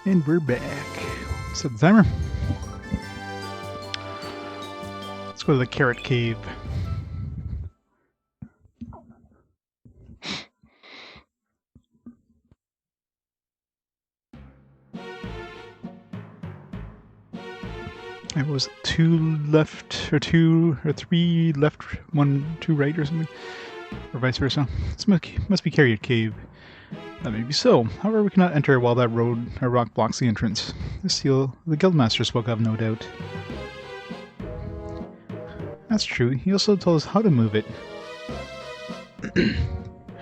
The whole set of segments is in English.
And we're back. Set the timer. Let's go to the Carrot Cave. It was 2 left, or 2 or 3 left, 1, 2 right, or something, or vice versa. This must be Carrot Cave. That may be so. However, we cannot enter while that road or rock blocks the entrance. This seal the Guildmaster spoke of, no doubt. That's true. He also told us how to move it.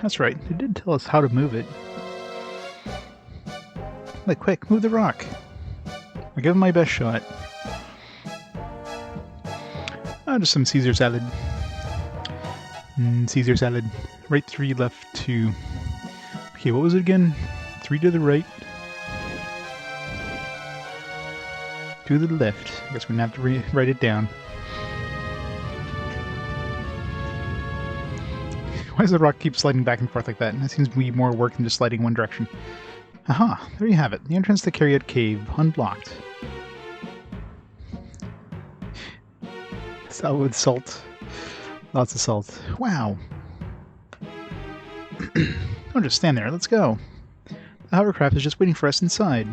That's right. He did tell us how to move it. Like, quick, move the rock. I'll give him my best shot. Just some Caesar salad. Caesar salad. Right 3, left 2. Okay, what was it again? 3 to the right. 2 to the left. I guess we're gonna have to write it down. Why does the rock keep sliding back and forth like that? That seems to be more work than just sliding one direction. Aha! There you have it. The entrance to Carrot Cave. Unblocked. Salad with salt. Lots of salt. Wow. Don't just stand there. Let's go. The hovercraft is just waiting for us inside.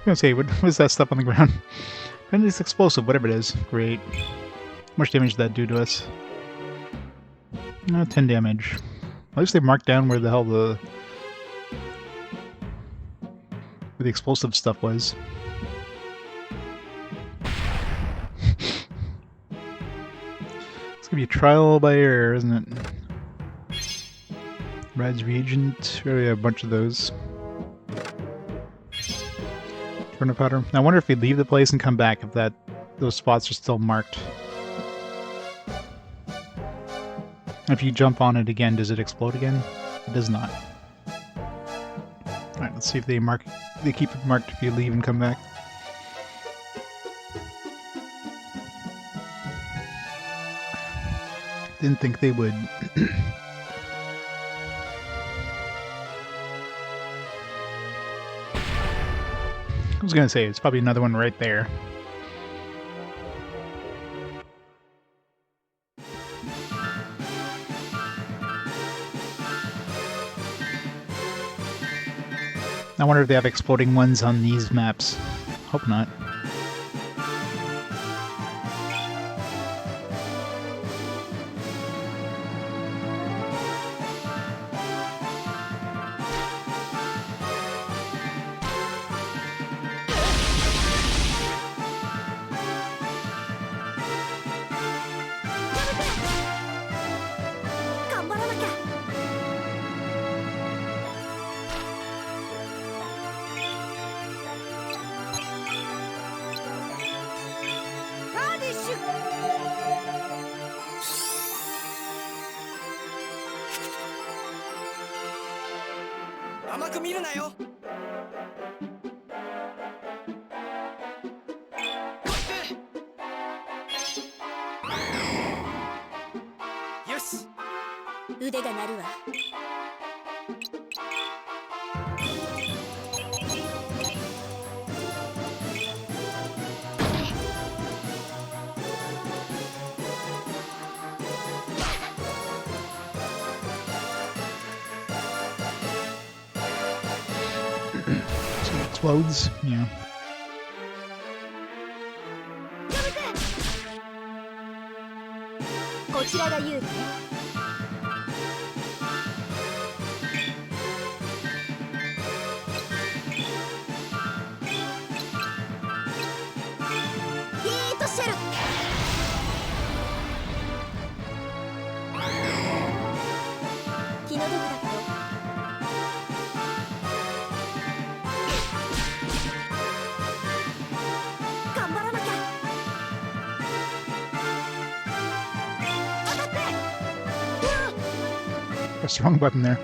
I was gonna say, what was that stuff on the ground? Apparently it's explosive, whatever it is. Great. How much damage did that do to us? 10 damage. At least they marked down where the hell the explosive stuff was. It's gonna be a trial by error, isn't it? Rad's reagent. We already have a bunch of those. Turnip powder. I wonder if we leave the place and come back if those spots are still marked. If you jump on it again, does it explode again? It does not. Alright, let's see if they keep it marked if you leave and come back. Didn't think they would. I was gonna say, it's probably another one right there. I wonder if they have exploding ones on these maps. Hope not. Explodes, yeah. Press the wrong button there.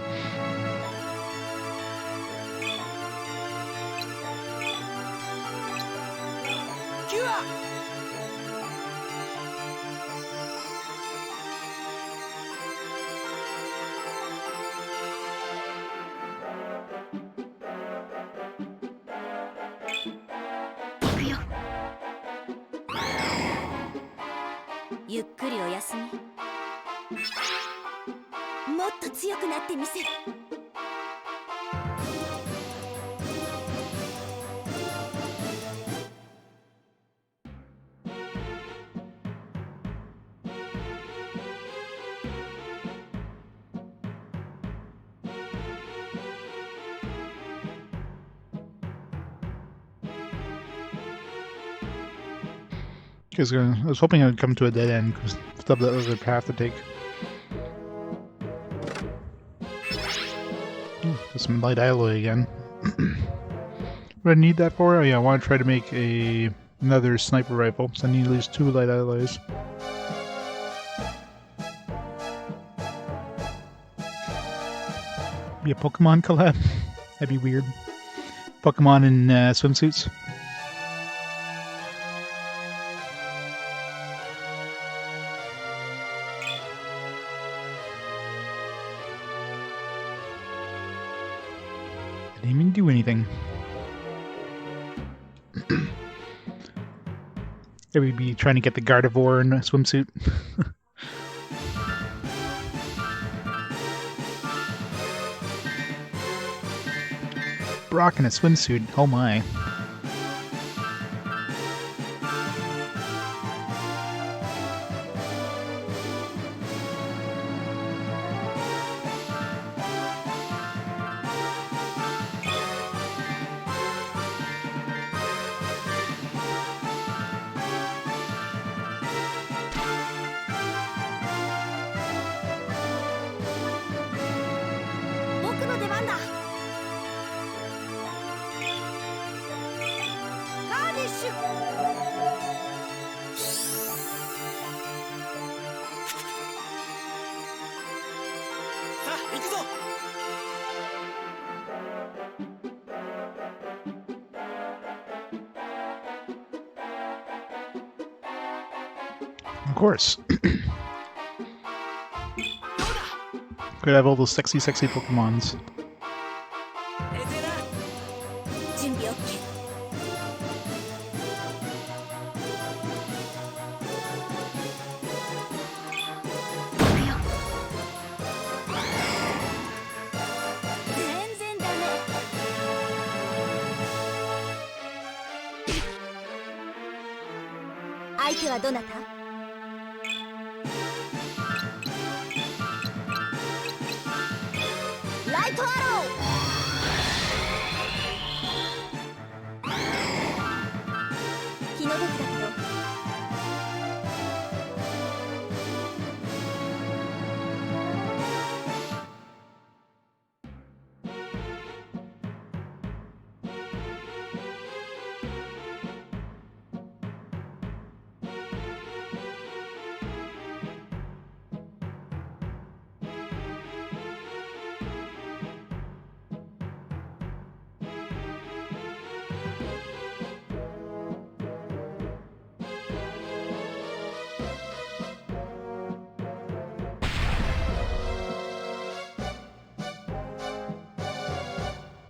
I was hoping I would come to a dead end because that was the path to take. Ooh, there's some light alloy again. What do I need that for? Oh yeah, I want to try to make another sniper rifle, so I need at least 2 light alloys. Be a Pokemon collab? That'd be weird. Pokemon in swimsuits. Didn't even do anything. There we'd be trying to get the Gardevoir in a swimsuit. Brock in a swimsuit, oh my. Of course. Could have all those sexy Pokemons.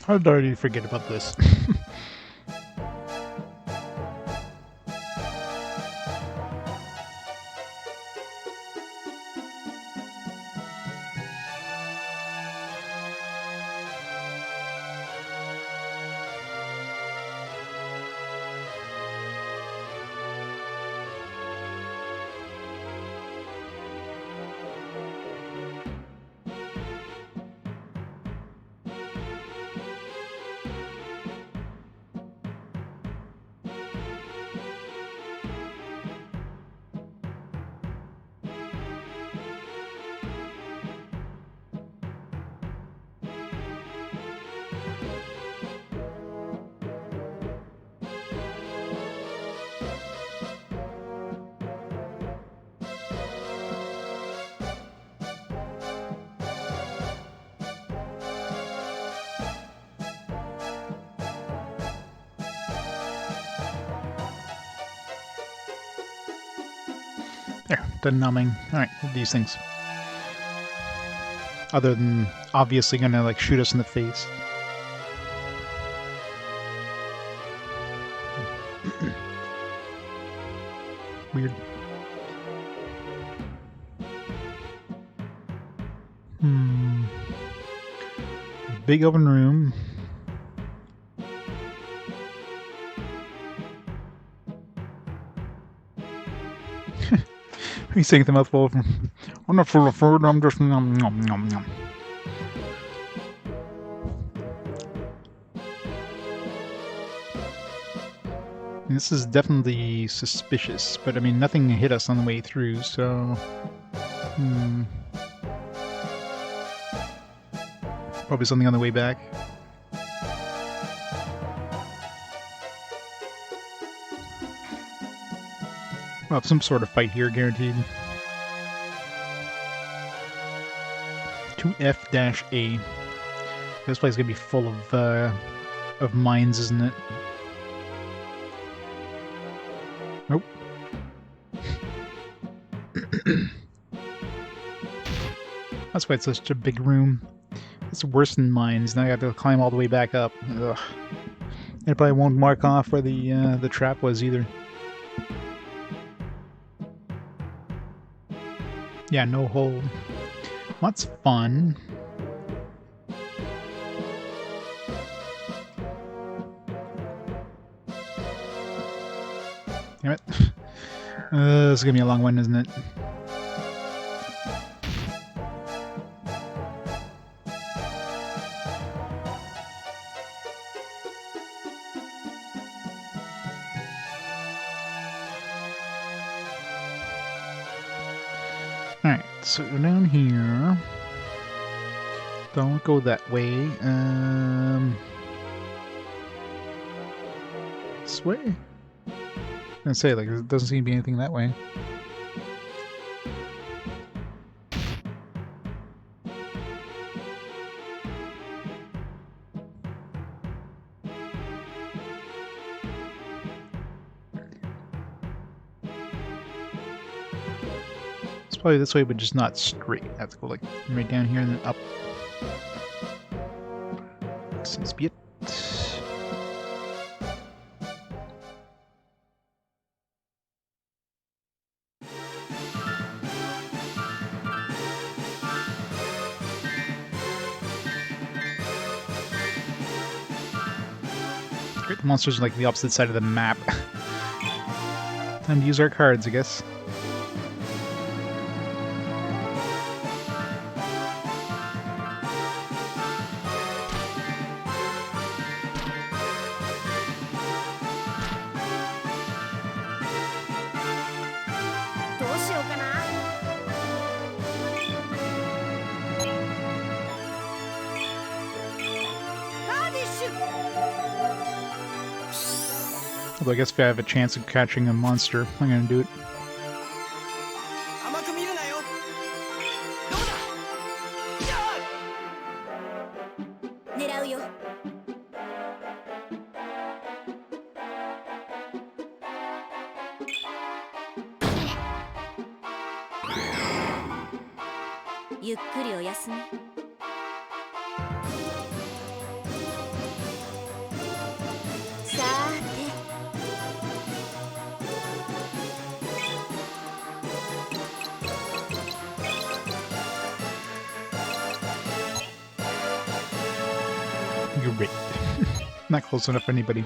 How did I already forget about this? There, done numbing. Alright, these things. Other than obviously gonna like shoot us in the face. Weird. Big open room. He's saying the mouthful. I'm not full of food, I'm just nom nom nom nom. This is definitely suspicious, but I mean, nothing hit us on the way through, so... Probably something on the way back. We'll have some sort of fight here, guaranteed. 2F-A. This place is gonna be full of mines, isn't it? Nope. That's why it's such a big room. It's worse than mines. Now I have to climb all the way back up. Ugh. It probably won't mark off where the trap was either. Yeah, no hole. That's fun. Damn it. This is gonna be a long one, isn't it? Alright, so down here. Don't go that way. This way? I was gonna say, like, there doesn't seem to be anything that way. Probably this way, but just not straight. I have to go like right down here and then up. Seems to be it. Great, the monsters are like the opposite side of the map. Time to use our cards, I guess. Although I guess if I have a chance of catching a monster, I'm gonna do it. You're right. Not close enough for anybody.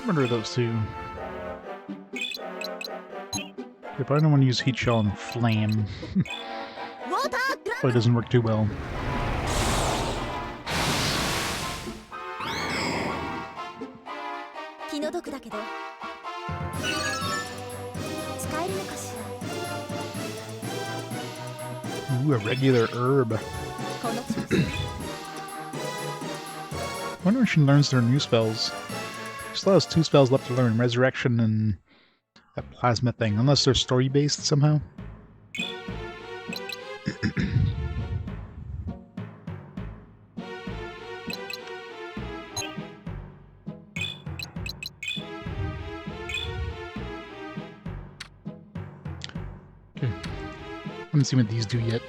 Murder those two. Okay, probably don't want to use heat shell and flame. Probably doesn't work too well. Ooh, a regular herb. I wonder when she learns their new spells. She still has 2 spells left to learn, Resurrection and that plasma thing, unless they're story-based somehow. Okay. I haven't seen what these do yet.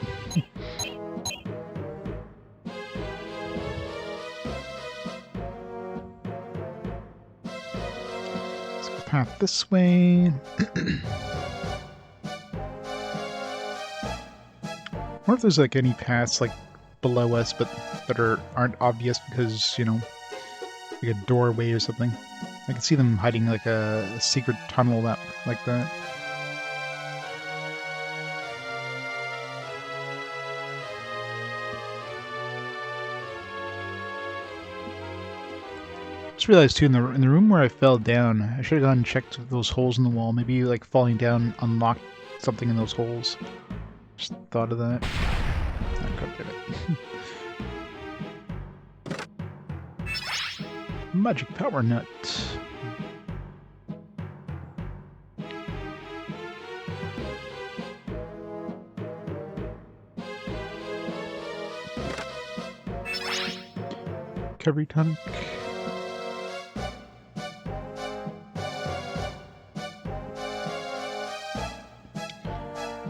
Let's go path this way. I wonder if there's like any paths like below us, but that aren't obvious because, you know, like a doorway or something. I can see them hiding like a secret tunnel that like that. Just realized too, in the room where I fell down, I should have gone and checked those holes in the wall. Maybe like falling down unlocked something in those holes. Just thought of that. I couldn't get it. Magic power nut. Recovery tonic.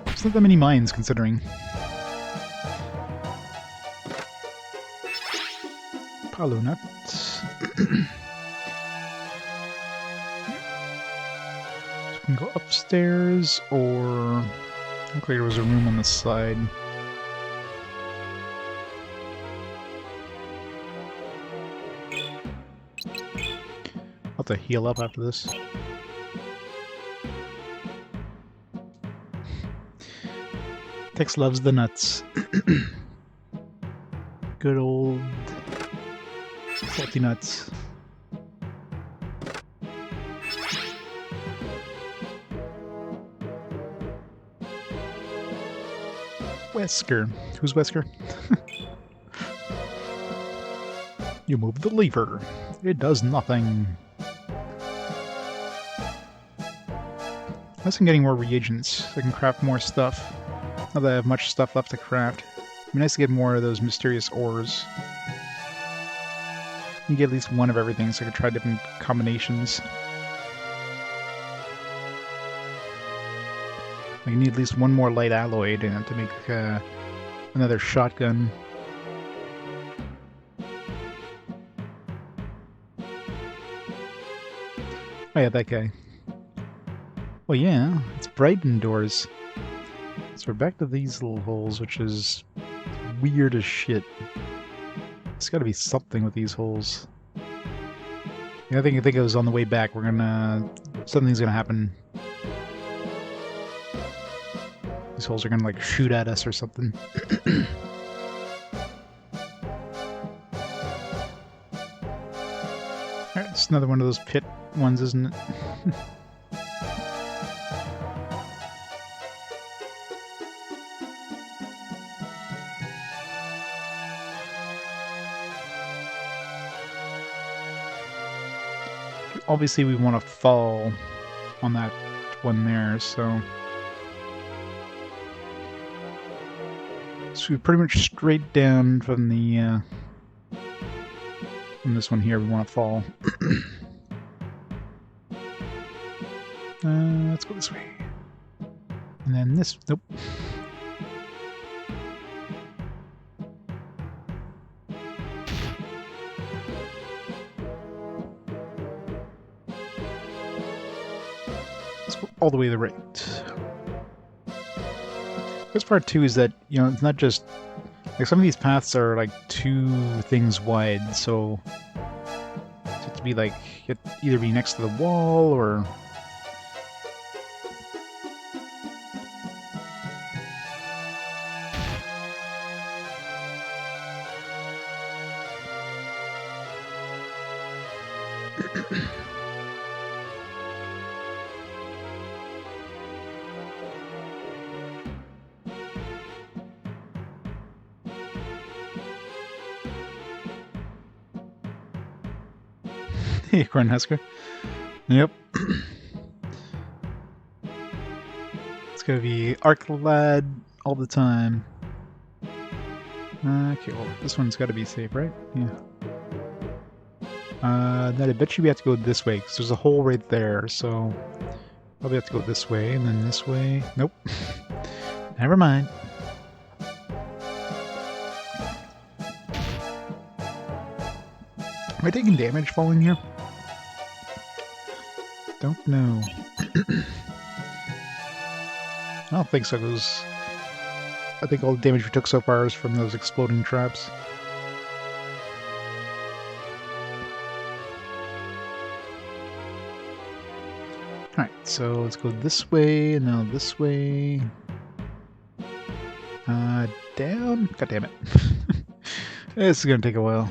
There's not that many mines, considering. Palo nut. We can go upstairs, or... Looked like there was a room on the side. I'll have to heal up after this. Tex loves the nuts. Good old salty nuts. Wesker. Who's Wesker? You move the lever. It does nothing. Unless I'm getting more reagents, I can craft more stuff. Not that I have much stuff left to craft. It'd be nice to get more of those mysterious ores. You get at least one of everything, so I could try different combinations. I need at least one more light alloy to make another shotgun. Oh yeah, that guy. Well, yeah, it's bright indoors. So we're back to these little holes, which is weird as shit. There's gotta be something with these holes. The other thing I think it was on the way back, something's gonna happen. These holes are gonna like shoot at us or something. Alright, it's another one of those pit ones, isn't it? Obviously we want to fall on that one there, so we're pretty much straight down from the from this one here. We want to fall. Let's go this way, and then this. Nope. All the way to the right. This part too is that, you know, it's not just like some of these paths are like 2 things wide, so it's to be like, Could either be next to the wall or... Hey, Cornhusker. Yep. It's gonna be Arc-Lad all the time. Okay, well, this one's gotta be safe, right? Yeah. Then I bet you we have to go this way, because there's a hole right there, so... Probably have to go this way, and then this way. Nope. Never mind. Am I taking damage falling here? Don't know. I don't think so, because I think all the damage we took so far is from those exploding traps. Alright, so let's go this way, and now this way. Down? God damn it. This is gonna take a while.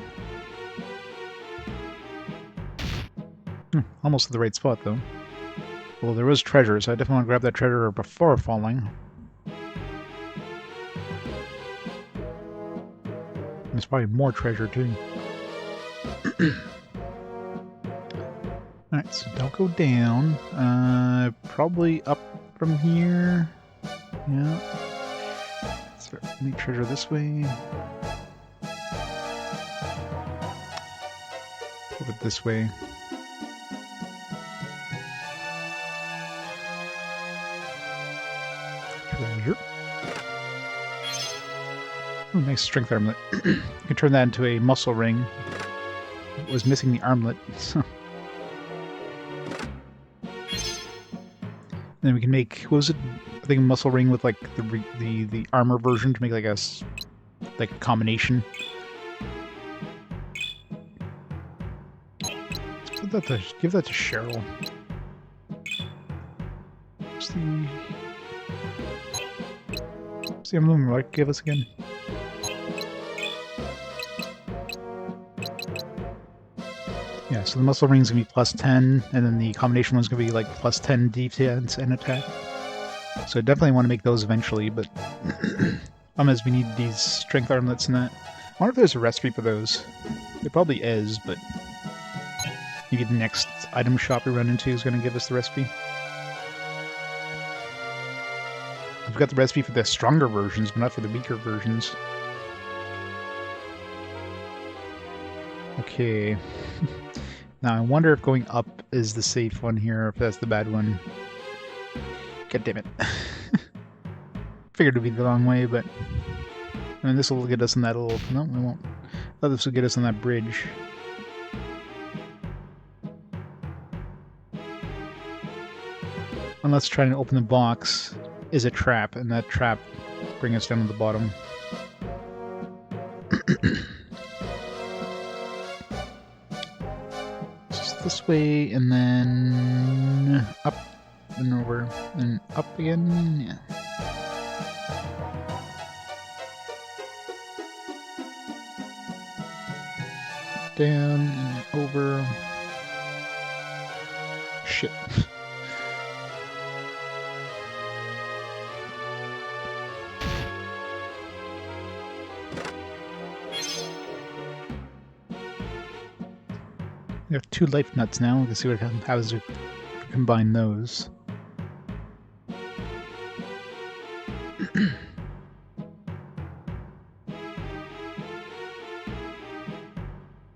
Almost at the right spot, though. Well, there was treasure, so I definitely want to grab that treasure before falling. There's probably more treasure, too. Alright, so don't go down. Probably up from here. Yeah. Is there any treasure this way? Move it this way. Treasure. Ooh, nice strength armlet. You can turn that into a muscle ring. It was missing the armlet. Then we can make, what was it? I think a muscle ring with like the armor version to make like a combination. Let's give that to Cheryl. What's the emblem right give us again? Yeah, so the muscle ring's gonna be plus 10, and then the combination one's gonna be like plus 10 defense and attack. So I definitely want to make those eventually, but as we need these strength armlets and that. I wonder if there's a recipe for those. There probably is, but maybe the next item shop we run into is gonna give us the recipe. We've got the recipe for the stronger versions, but not for the weaker versions. Okay. Now I wonder if going up is the safe one here, or if that's the bad one. God damn it. Figured it would be the wrong way, but... I mean, this will get us in that little... No, we won't. I thought this would get us on that bridge. Unless trying to open the box is a trap, and that trap bring us down to the bottom. Just this way, and then up and over, and up again. Yeah. Down and over. Shit. We have 2 life nuts now. We can see what happens if we combine those.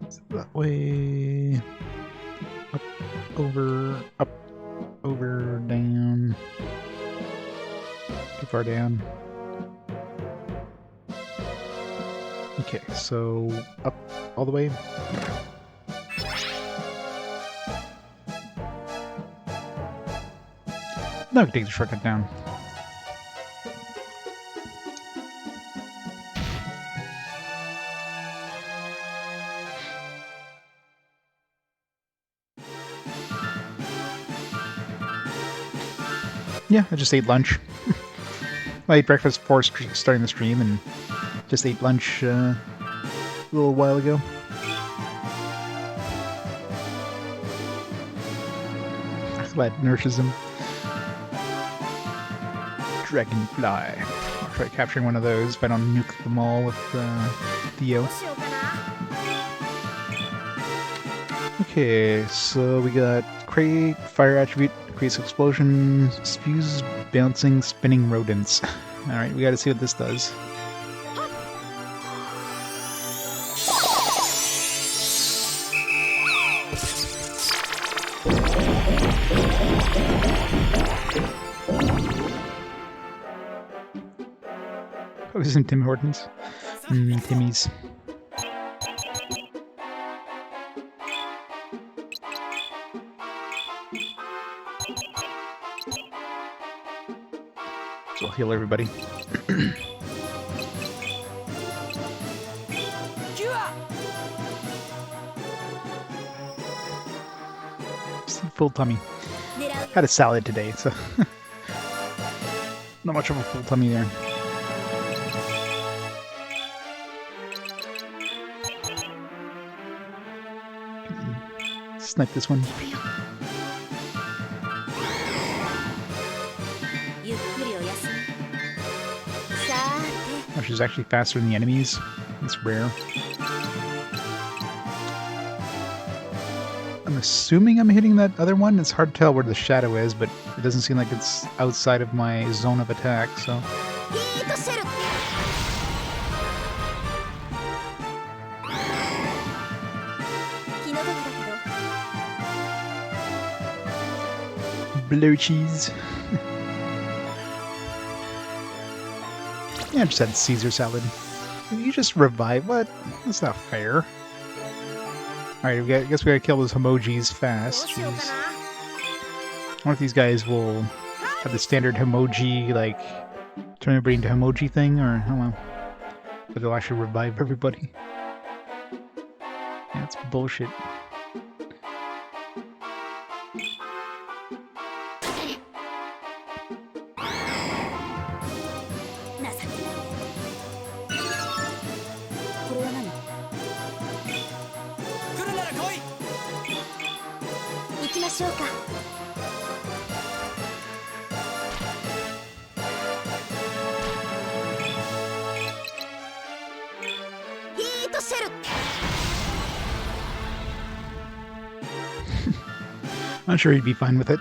So that way. Up, over, down. Too far down. Okay, so up all the way. Now we can take the shortcut down. Yeah, I just ate lunch. I ate breakfast before starting the stream and just ate lunch a little while ago. That nourishes him. Dragonfly. I'll try capturing one of those if I don't nuke them all with Theo. Okay, so we got crate, fire attribute, creates explosion, spews bouncing, spinning rodents. Alright, we gotta see what this does. Probably some Tim Hortons. Timmy's. So I'll heal everybody. Full tummy. Had a salad today, so not much of a full tummy there. Snipe this one. Oh, she's actually faster than the enemies. It's rare. I'm assuming I'm hitting that other one. It's hard to tell where the shadow is, but it doesn't seem like it's outside of my zone of attack, so... Blue cheese. Yeah, I just had Caesar salad. You just revive? What? That's not fair. Alright, I guess we gotta kill those emojis fast. Jeez. I wonder if these guys will have the standard emoji, like, turn everybody into emoji thing, or I don't know. But they'll actually revive everybody. Yeah, that's bullshit. I'm sure he'd be fine with it.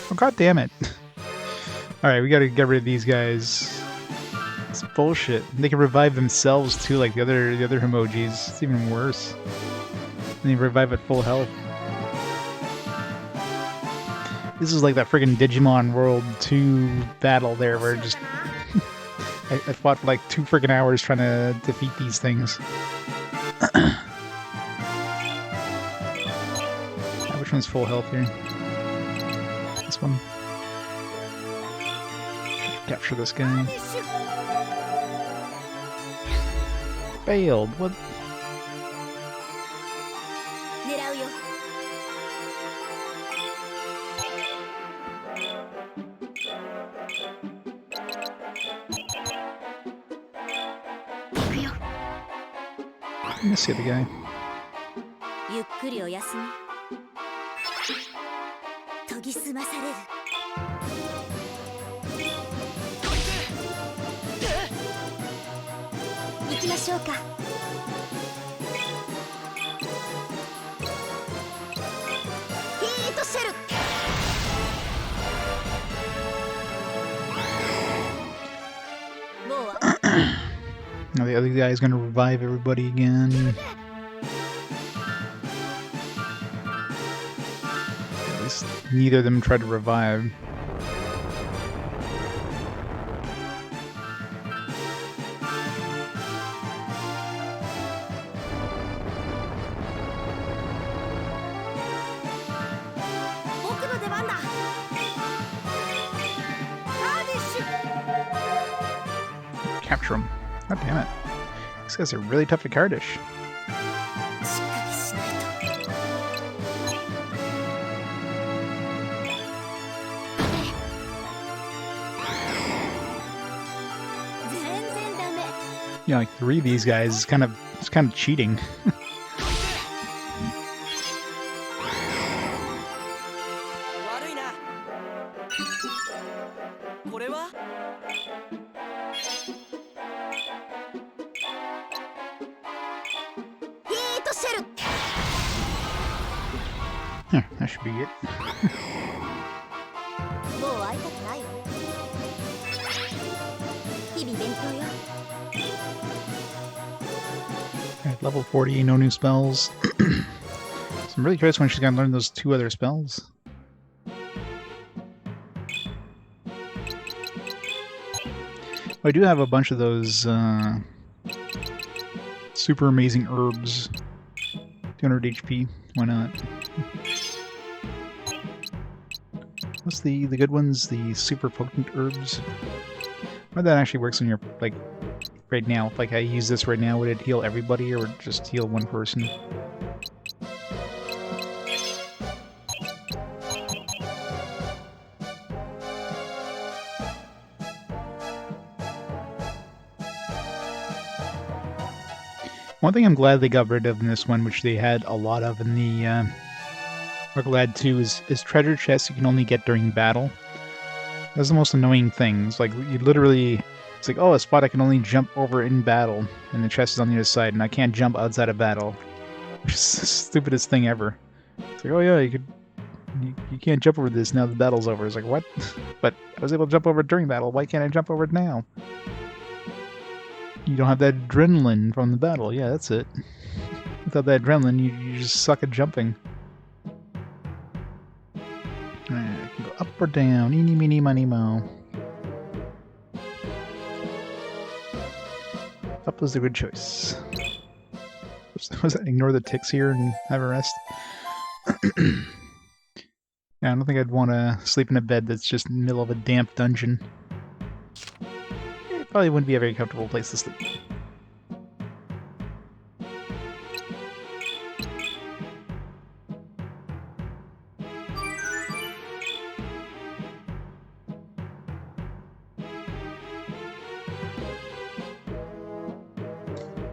Oh, god damn it. Alright, we gotta get rid of these guys. It's bullshit. They can revive themselves too, like the other emojis. It's even worse. And they revive at full health. This is like that friggin' Digimon World 2 battle there where just... I fought for like 2 friggin' hours trying to defeat these things. Which one's full health here? This one. Capture this guy. Failed. What? Let me see the guy. Now the other guy's gonna revive everybody again. At least neither of them tried to revive. Capture him. God damn it. These guys are really tough to Cardish. Yeah, like 3 of these guys is kind of cheating. Huh, that should be it. Alright, level 40, no new spells. So I'm really curious when she's gonna learn those 2 other spells. I do have a bunch of those super amazing herbs. 200 HP, why not? What's the good ones? The super potent herbs? How that actually works when you're, like, right now. If, like, I use this right now, would it heal everybody, or would it just heal one person? One thing I'm glad they got rid of in this one, which they had a lot of in the Glad 2, is treasure chests you can only get during battle. That's the most annoying thing. It's like, you literally... It's like, oh, a spot I can only jump over in battle, and the chest is on the other side, and I can't jump outside of battle. Which is the stupidest thing ever. It's like, oh yeah, you can't jump over this now the battle's over. It's like, what? But I was able to jump over it during battle, why can't I jump over it now? You don't have that adrenaline from the battle. Yeah, that's it. Without that adrenaline, you just suck at jumping. Alright, I can go up or down. Eeny, meeny, miny, mo. Up was the good choice. Was that ignore the ticks here and have a rest? Yeah, I don't think I'd want to sleep in a bed that's just in the middle of a damp dungeon. It probably wouldn't be a very comfortable place to sleep.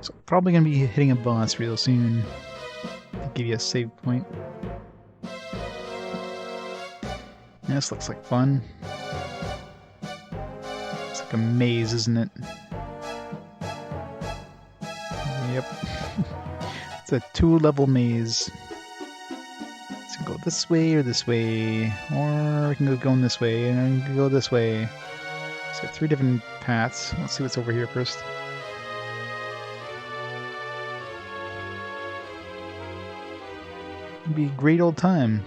So probably going to be hitting a boss real soon. To give you a save point. Yeah, this looks like fun. It's like a maze, isn't it? Yep. It's a 2-level maze. Let's go this way or this way. Or we can go going this way and we can go this way. So 3 different paths. Let's see what's over here first. It'd be a great old time.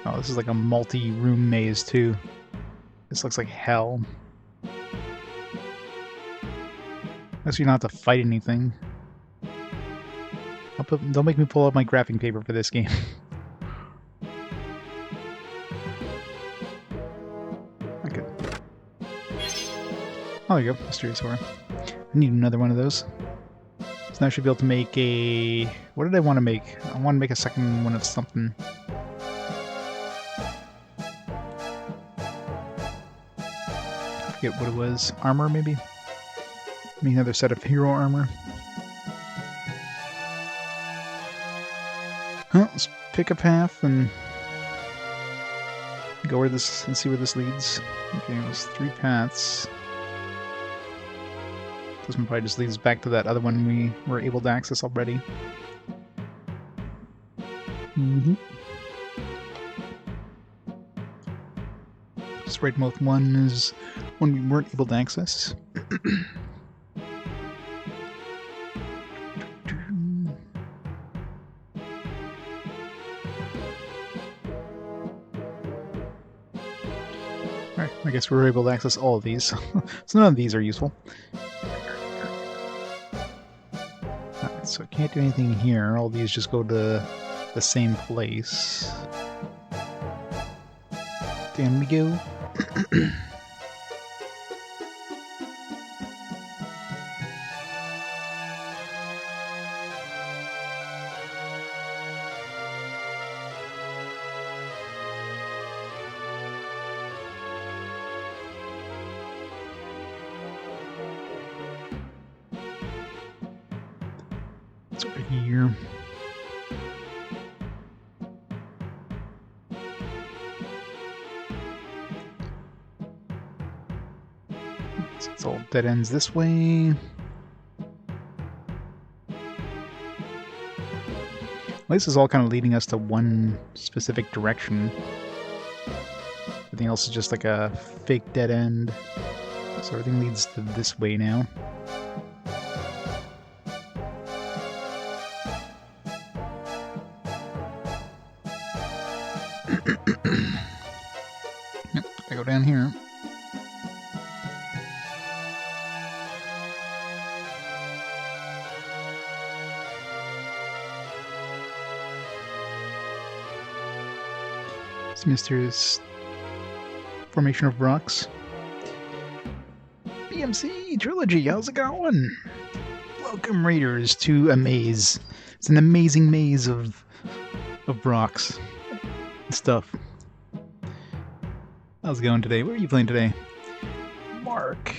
Oh, this is like a multi-room maze too. This looks like hell. Guess you don't have to fight anything. Don't make me pull out my graphing paper for this game. Okay. Oh, there you go. Mysterious horror. I need another one of those. So now I should be able to make a... What did I want to make? I want to make a second one of something. I forget what it was. Armor, maybe? Make another set of hero armor. Huh, let's pick a path and go where this and see where this leads. Okay, it was 3 paths. This one probably just leads back to that other one we were able to access already. Sprite Mode 1 is one we weren't able to access. Alright, I guess we were able to access all of these. So none of these are useful. Alright, so I can't do anything here. All these just go to the same place. Down we go. here. It's all dead ends this way. At least it's all kind of leading us to one specific direction. Everything else is just like a fake dead end. So everything leads to this way now. Yep, I go down here. It's mysterious formation of rocks. BMC Trilogy, how's it going? Welcome, Raiders, to a maze. It's an amazing maze of rocks and stuff. How's it going today? What are you playing today? Mark,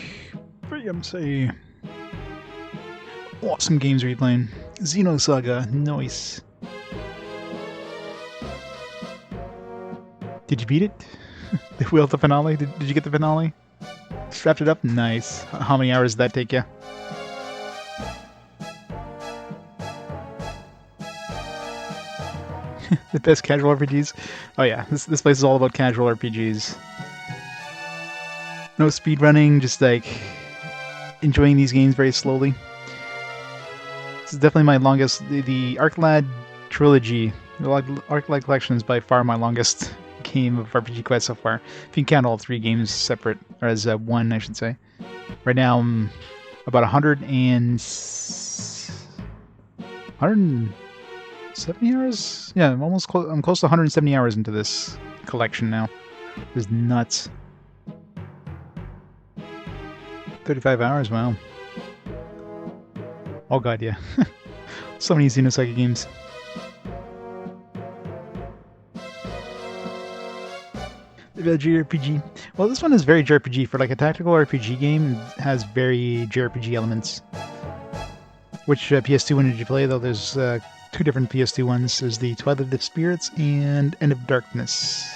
BMC. Awesome games are you playing? Xenosaga, nice. Did you beat it? The wheel the finale? Did you get the finale? Strapped it up? Nice. How many hours did that take you? The best casual RPGs? Oh yeah, this place is all about casual RPGs. No speedrunning, just like enjoying these games very slowly. This is definitely my longest. The ArcLad trilogy, the ArcLad collection is by far my longest game of RPG quest so far. If you can count all three games separate, or as one, I should say. Right now, I'm about 170 hours? Yeah, I'm almost close. I'm close to 170 hours into this collection now. It's nuts. 35 hours, wow. Oh god, yeah. So many Xenosaga games. The JRPG. Well, this one is very JRPG. For like a tactical RPG game, it has very JRPG elements. Which PS2 one did you play, though? There's two different PS2 ones. There's the Twilight of the Spirits and End of Darkness.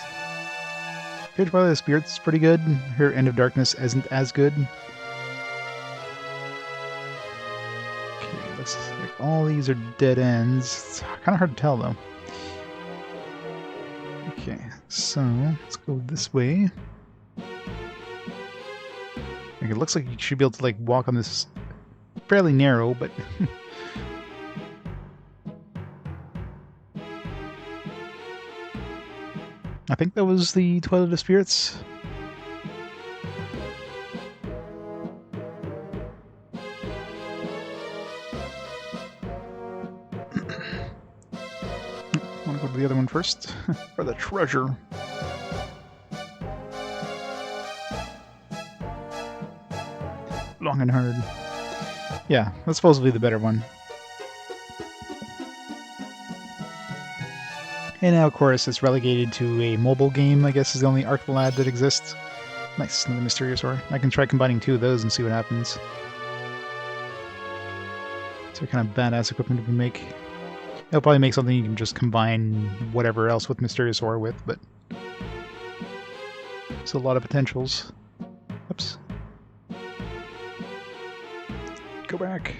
Her Twilight of the Spirits is pretty good. Her End of Darkness isn't as good. Okay, looks like all these are dead ends. It's kind of hard to tell, though. Okay, so let's go this way. Okay, it looks like you should be able to like walk on this fairly narrow, but I think that was the Twilight of the Spirits. I want to go to the other one first for the treasure. Long and hard. Yeah, that's supposedly the better one. And now, of course, it's relegated to a mobile game, I guess is the only ArcLad that exists. Nice, another mysterious ore. I can try combining two of those and see what happens. So kind of badass equipment we can make. It'll probably make something you can just combine whatever else with mysterious ore with, but it's a lot of potentials. Oops. Go back.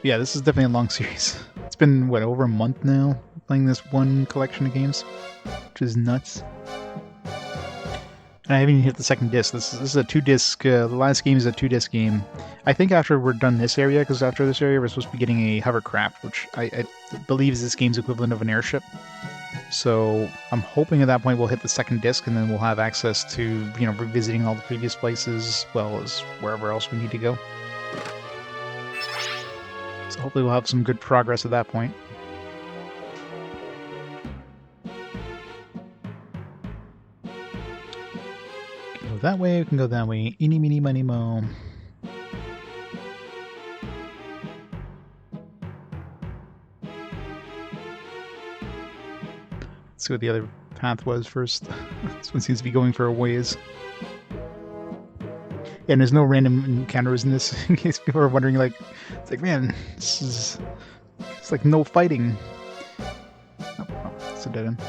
Yeah, this is definitely a long series. It's been, what, over a month now playing this one collection of games, which is nuts. And I haven't even hit the second disc. This is a 2-disc, the last game is a 2-disc game. I think after we're done this area, because after this area we're supposed to be getting a hovercraft, which I believe is this game's equivalent of an airship. So I'm hoping at that point we'll hit the second disc and then we'll have access to, you know, revisiting all the previous places as well as wherever else we need to go. So hopefully we'll have some good progress at that point. We can go that way, we can go that way. Eeny, meeny, miny, mo. Let's see what the other path was first. This one seems to be going for a ways. And there's no random encounters in this, in case people are wondering, like, it's like, man, it's like no fighting. Oh, it's a dead end.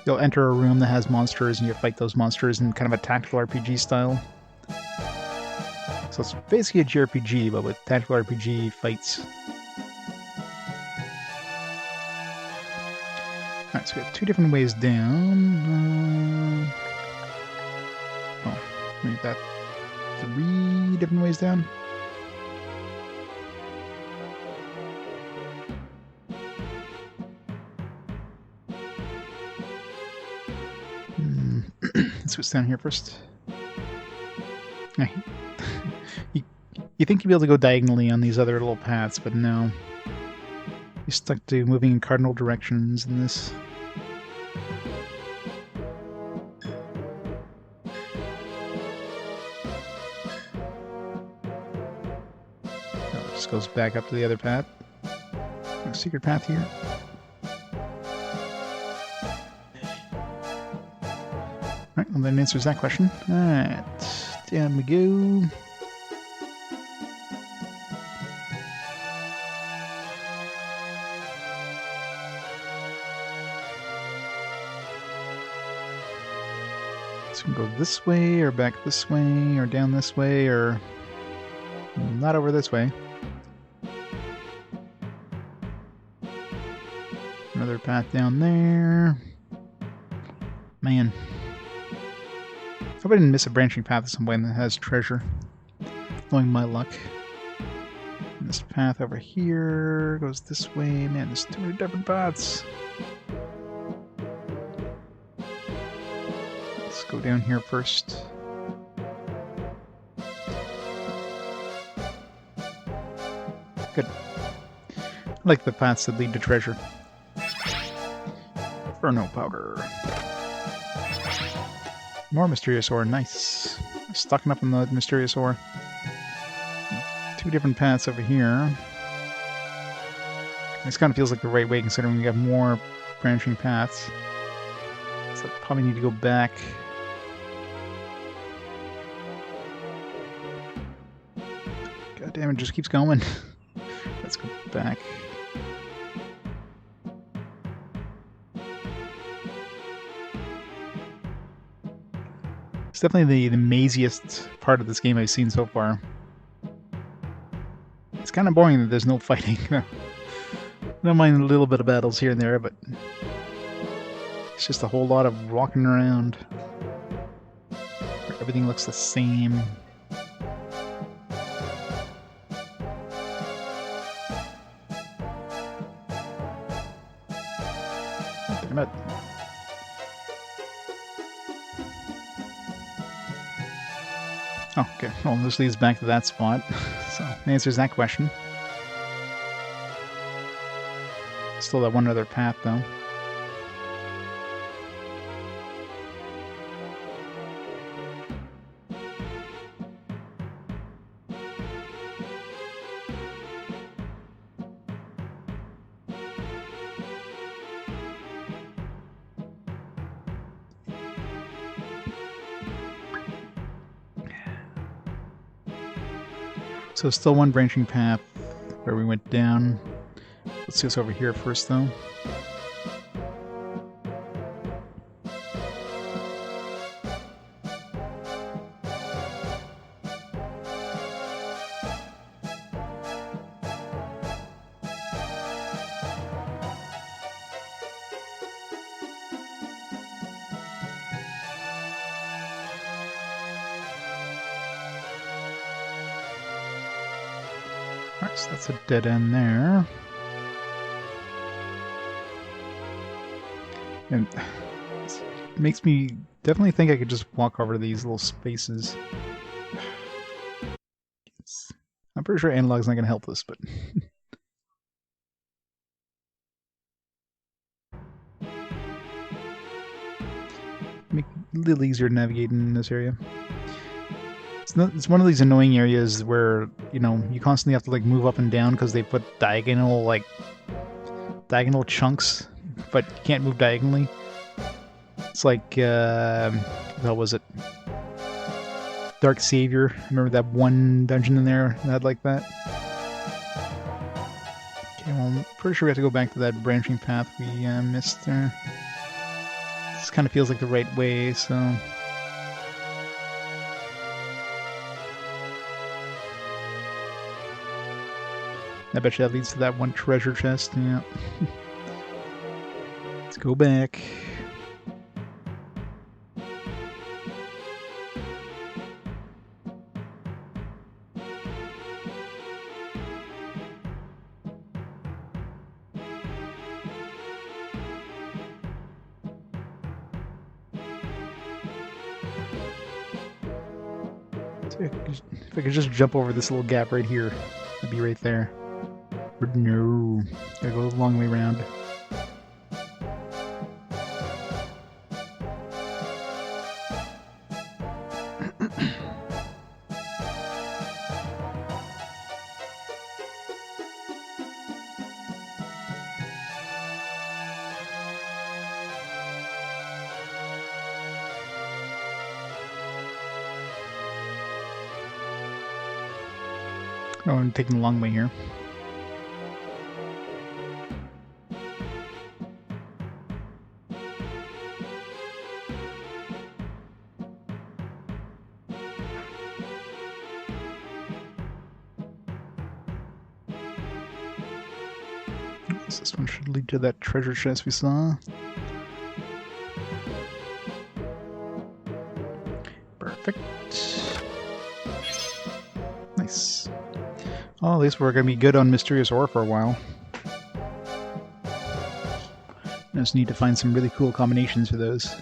You'll enter a room that has monsters, and you fight those monsters in kind of a tactical RPG style. So it's basically a JRPG, but with tactical RPG fights. Alright, so we have 2 different ways down. Oh, maybe that 3 different ways down. Let's see what's down here first. You think you'd be able to go diagonally on these other little paths, but no. You're stuck to moving in cardinal directions in this. Oh, it just goes back up to the other path. A secret path here. Alright, well that answers that question. Alright, down we go. So we can go this way, or back this way, or down this way, or not over this way. Another path down there. Man. Hope I didn't miss a branching path of some way that has treasure. Knowing my luck. And this path over here goes this way. Man, there's too many different paths. Let's go down here first. Good. I like the paths that lead to treasure. Inferno powder. More mysterious ore, nice. Stocking up on the mysterious ore. 2 different paths over here. This kind of feels like the right way considering we have more branching paths. So probably need to go back. God damn, it just keeps going. Let's go back. It's definitely the maziest part of this game I've seen so far. It's kind of boring that there's no fighting. I don't mind a little bit of battles here and there, but it's just a whole lot of walking around. Everything looks the same. Damn it. Oh, okay. Well, this leads back to that spot. So, it answers that question. Still that one other path, though. So still one branching path where we went down. Let's see what's over here first, though. Alright, so that's a dead end there. And it makes me definitely think I could just walk over to these little spaces. I'm pretty sure analog's not going to help us, but... make it a little easier to navigate in this area. It's one of these annoying areas where, you know, you constantly have to like move up and down because they put diagonal chunks but you can't move diagonally. It's like, what the hell was it? Dark Savior. Remember that one dungeon in there that had like that? Okay, well, I'm pretty sure we have to go back to that branching path we missed there. This kind of feels like the right way, so... I bet you that leads to that one treasure chest, yeah. Let's go back. If I could just jump over this little gap right here, I'd be right there. But no, gotta go a long way around. Oh, I'm taking the long way here. So this one should lead to that treasure chest we saw. Perfect. Nice. Oh, at least we're going to be good on Mysterious Ore for a while. I just need to find some really cool combinations for those.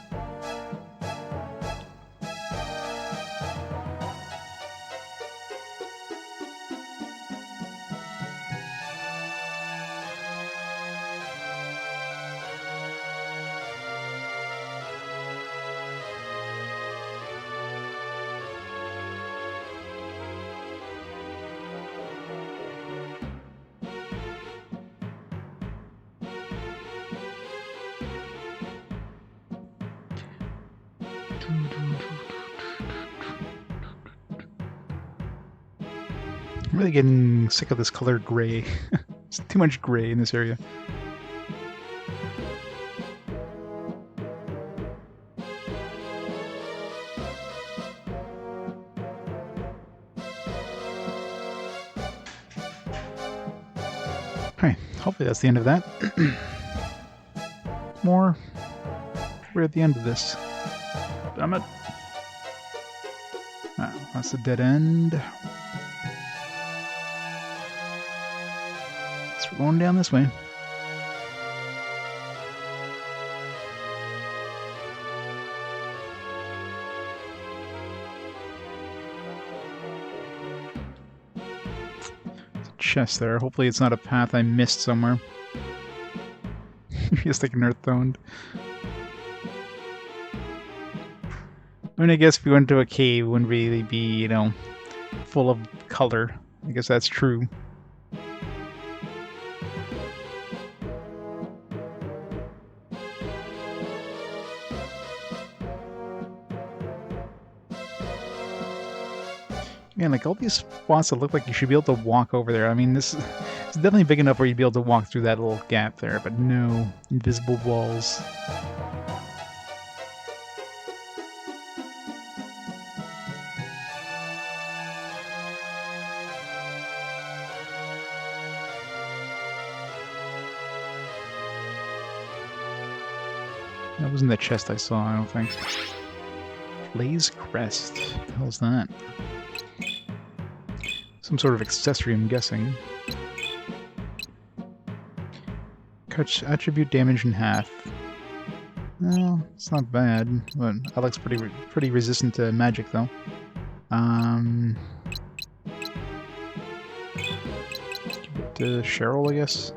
I'm really getting sick of this color gray. It's too much gray in this area. Alright, hopefully that's the end of that. More. We're at the end of this. Damn it. Oh, that's a dead end. So we're going down this way. There's a chest there. Hopefully it's not a path I missed somewhere. Just like an earth toned. I mean, I guess if we went to a cave, it wouldn't really be, you know, full of color. I guess that's true. Man, like all these spots that look like you should be able to walk over there. I mean, this is definitely big enough where you'd be able to walk through that little gap there, but no, invisible walls. That wasn't the chest I saw, I don't think. Blaze Crest. What the hell's that? Some sort of accessory, I'm guessing. Cuts attribute damage in half. Well, it's not bad, but Alec's pretty resistant to magic, though. Give it to Cheryl, I guess.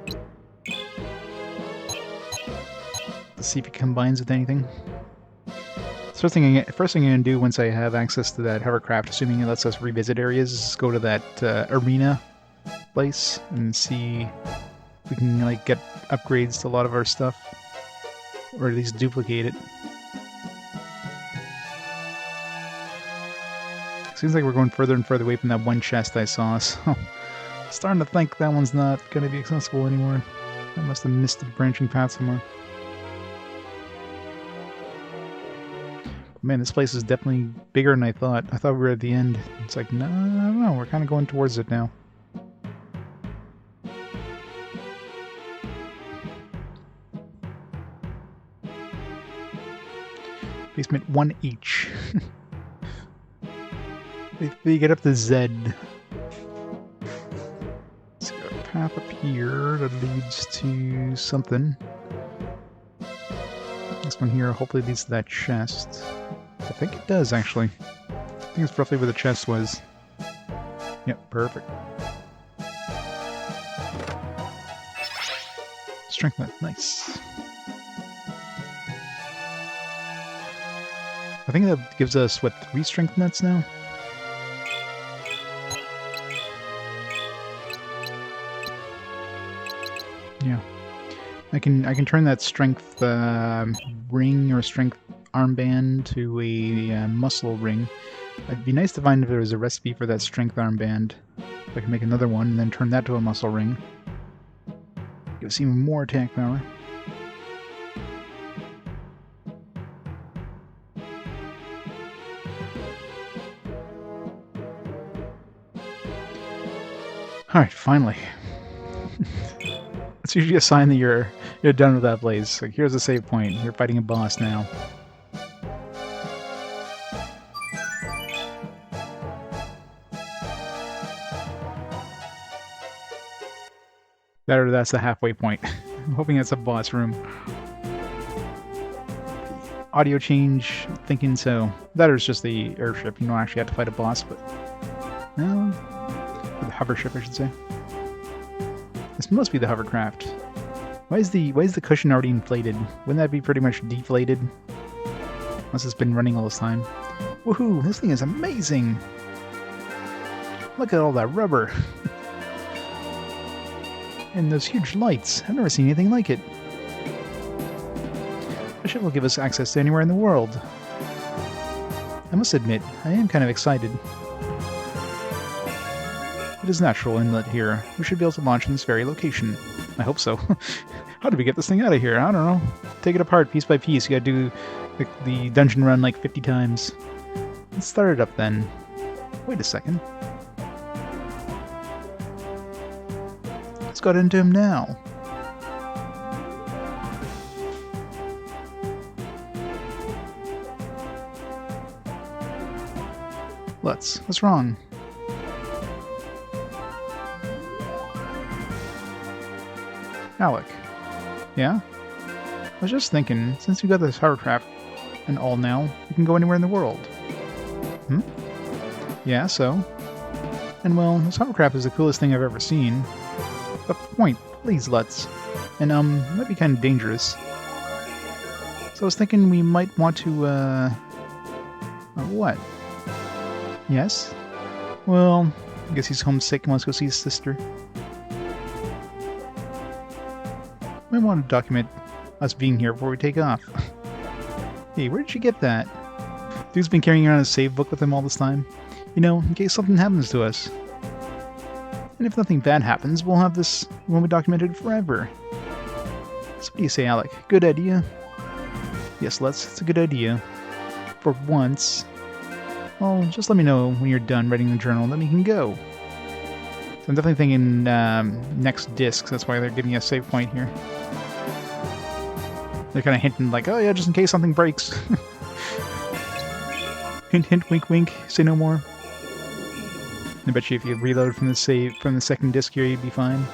Let's see if it combines with anything. First thing I'm going to do once I have access to that hovercraft, assuming it lets us revisit areas, is go to that arena place and see if we can like get upgrades to a lot of our stuff. Or at least duplicate it. Seems like we're going further and further away from that one chest I saw, so... starting to think that one's not going to be accessible anymore. I must have missed the branching path somewhere. Man, this place is definitely bigger than I thought. I thought we were at the end. It's like, no, I don't know. We're kind of going towards it now. Basement 1H. They get up to Z. Let's go path up here that leads to something. This one here hopefully leads to that chest. I think it does, actually. I think it's roughly where the chest was. Yep, perfect. Strength net, nice. I think that gives us, what, 3 strength nets now? Yeah. I can turn that strength ring or strength armband to a muscle ring. It'd be nice to find if there was a recipe for that strength armband. If I can make another one and then turn that to a muscle ring. Give us even more attack power. Alright, finally. It's usually a sign that you're done with that place. Like, here's a save point. You're fighting a boss now. That's the halfway point. I'm hoping it's a boss room. Audio change, thinking so. That is just the airship. You don't actually have to fight a boss, but... no. Or the hover ship, I should say. This must be the hovercraft. Why is the cushion already inflated? Wouldn't that be pretty much deflated? Unless it's been running all this time. Woohoo! This thing is amazing! Look at all that rubber! And those huge lights. I've never seen anything like it. The ship will give us access to anywhere in the world. I must admit, I am kind of excited. It is natural inlet here. We should be able to launch in this very location. I hope so. How did we get this thing out of here? I don't know. Take it apart piece by piece. You gotta do the dungeon run like 50 times. Let's start it up then. Wait a second. Let's go into him now. Lutz, what's wrong? Alec. Yeah? I was just thinking, since you got this hovercraft and all now, you can go anywhere in the world. Hmm? Yeah, so? And well, this hovercraft is the coolest thing I've ever seen. But point, please, Lutz. And, it might be kind of dangerous. So I was thinking we might want to, what? Yes? Well, I guess he's homesick and wants to go see his sister. Might want to document us being here before we take off. Hey, where did you get that? Dude's been carrying around a save book with him all this time. You know, in case something happens to us. And if nothing bad happens, we'll have this moment documented forever. So what do you say, Alec? Good idea? Yes, Lutz, it's a good idea. For once. Well, just let me know when you're done writing the journal, then we can go. So I'm definitely thinking next disc, that's why they're giving us a save point here. They're kind of hinting like, oh yeah, just in case something breaks. Hint, hint, wink, wink, say no more. I bet you if you reload from the second disc here, you'd be fine.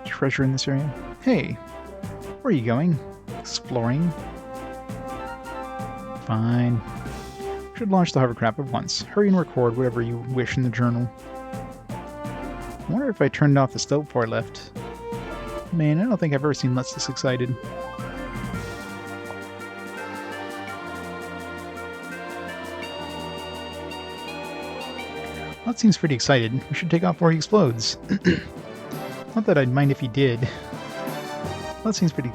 Treasure in this area. Hey, where are you going? Exploring? Fine. We should launch the hovercraft at once. Hurry and record whatever you wish in the journal. I wonder if I turned off the stove before I left. Man, I don't think I've ever seen Lutz this excited. That seems pretty excited. We should take off before he explodes. Not that I'd mind if he did. That seems pretty...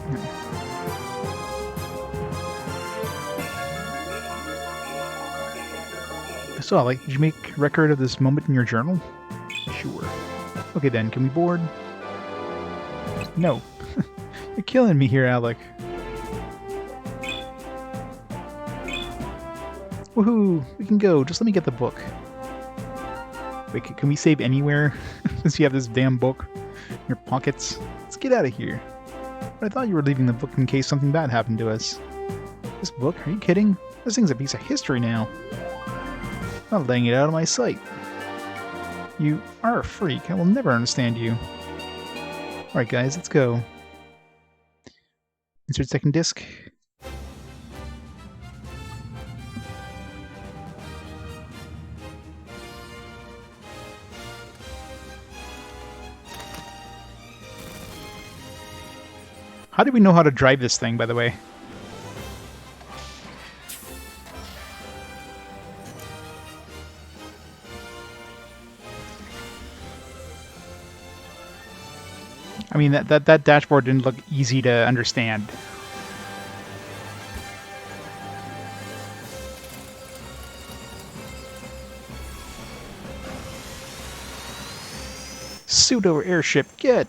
So, Alec, did you make record of this moment in your journal? Sure. Okay then, can we board? No. You're killing me here, Alec. Woohoo! We can go. Just let me get the book. Wait, can we save anywhere? Since you have this damn book in your pockets? Let's get out of here. But I thought you were leaving the book in case something bad happened to us. This book? Are you kidding? This thing's a piece of history now. I'm not letting it out of my sight. You are a freak. I will never understand you. Alright guys, let's go. Insert second disc. How do we know how to drive this thing, by the way? I mean, that dashboard didn't look easy to understand. Pseudo airship, get!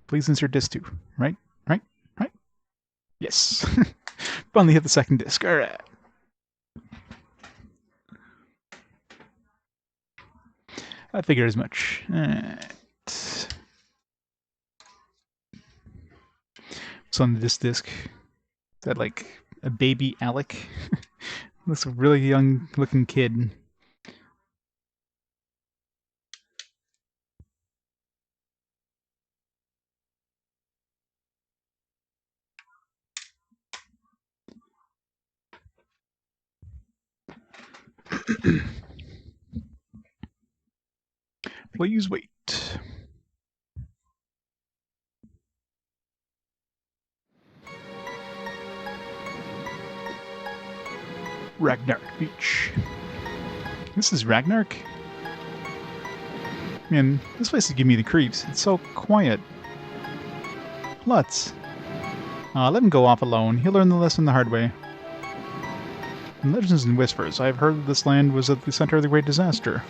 Please insert disc 2. Right? Right? Right? Yes. Finally hit the second disc. Alright. I figured as much. Alright. So on this disc, is that like a baby Alec? Looks a really young looking kid. Please wait. Ragnarok Beach. This is Ragnarok? Man, this place is giving me the creeps. It's so quiet. Lutz. Let him go off alone. He'll learn the lesson the hard way. In legends and whispers, I have heard that this land was at the center of the great disaster.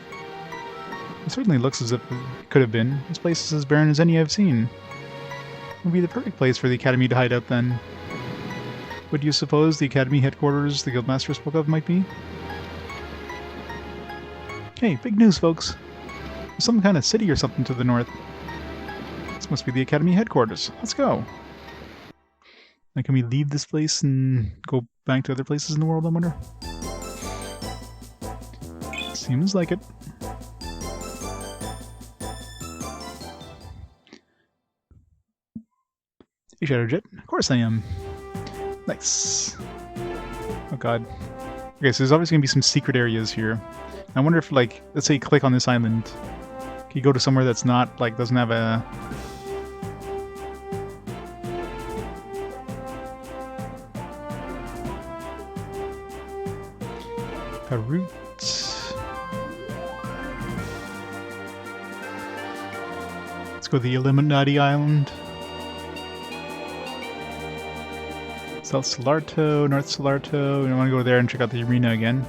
It certainly looks as if it could have been. This place is as barren as any I've seen. It would be the perfect place for the Academy to hide out then. What do you suppose the Academy headquarters the Guildmaster spoke of might be? Hey, big news, folks. There's some kind of city or something to the north. This must be the Academy headquarters. Let's go. Now, can we leave this place and go back to other places in the world, I wonder? Seems like it. Hey, Shadowjet. Of course I am. Nice. Oh god. Okay, so there's obviously gonna be some secret areas here. I wonder if, like, let's say you click on this island. Can you go to somewhere that's not, like, doesn't have a... a route? Let's go to the Illuminati Island. South Solarto, North Solarto. We don't want to go there and check out the arena again.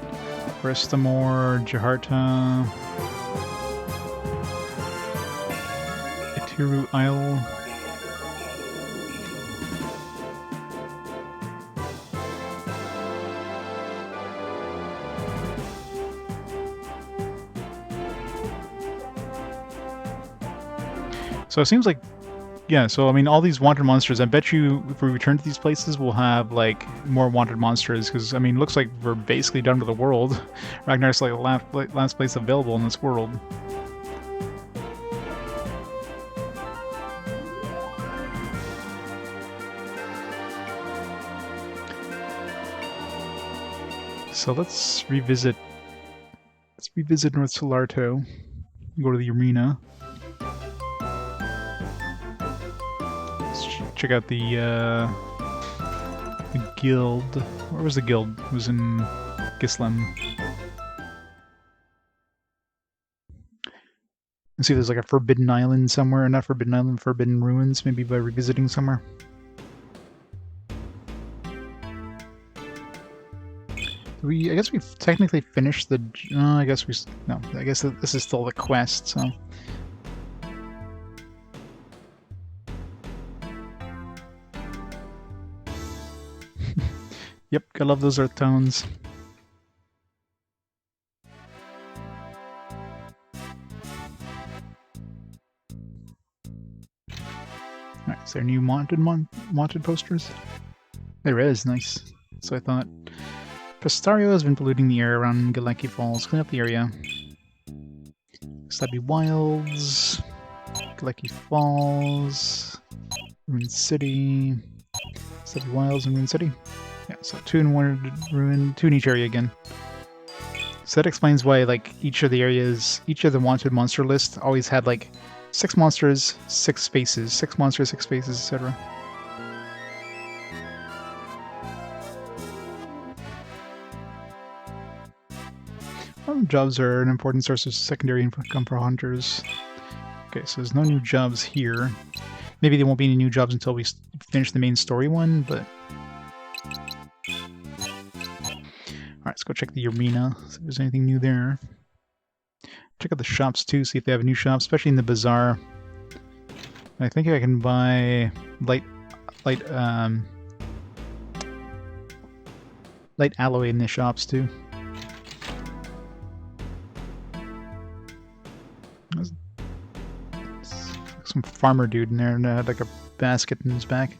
Restamore, Jaharta, Itiru Isle. So it seems like, yeah, so I mean, all these wanted monsters, I bet you if we return to these places, we'll have, like, more wanted monsters, because, I mean, it looks like we're basically done with the world. Ragnarok's like the last place available in this world. So let's revisit North Solarto, go to the arena. Check out the The guild. Where was the guild? It was in Gislam. Let's see if there's like a Forbidden Island somewhere. Not Forbidden Island, Forbidden Ruins, maybe by revisiting somewhere. I guess we've technically finished the... I guess we... No, I guess this is still the quest, so... Yep, I love those earth tones. Alright, is there new wanted posters? There is, nice. So I thought... Pistario has been polluting the air around Galeki Falls. Clean up the area. Slabby Wilds, Galeki Falls, Rune City, Slabby Wilds and Rune City. Yeah, so 2 in one ruin, 2 in each area again. So that explains why, like, each of the areas, each of the wanted monster list always had like 6 monsters, 6 spaces, 6 monsters, 6 spaces, etc. Jobs are an important source of secondary income for hunters. Okay, so there's no new jobs here. Maybe there won't be any new jobs until we finish the main story one, but... Alright, let's go check the arena, see if there's anything new there. Check out the shops too, see if they have a new shop, especially in the bazaar. I think I can buy light alloy in the shops too. Some farmer dude in there and had like a basket in his back.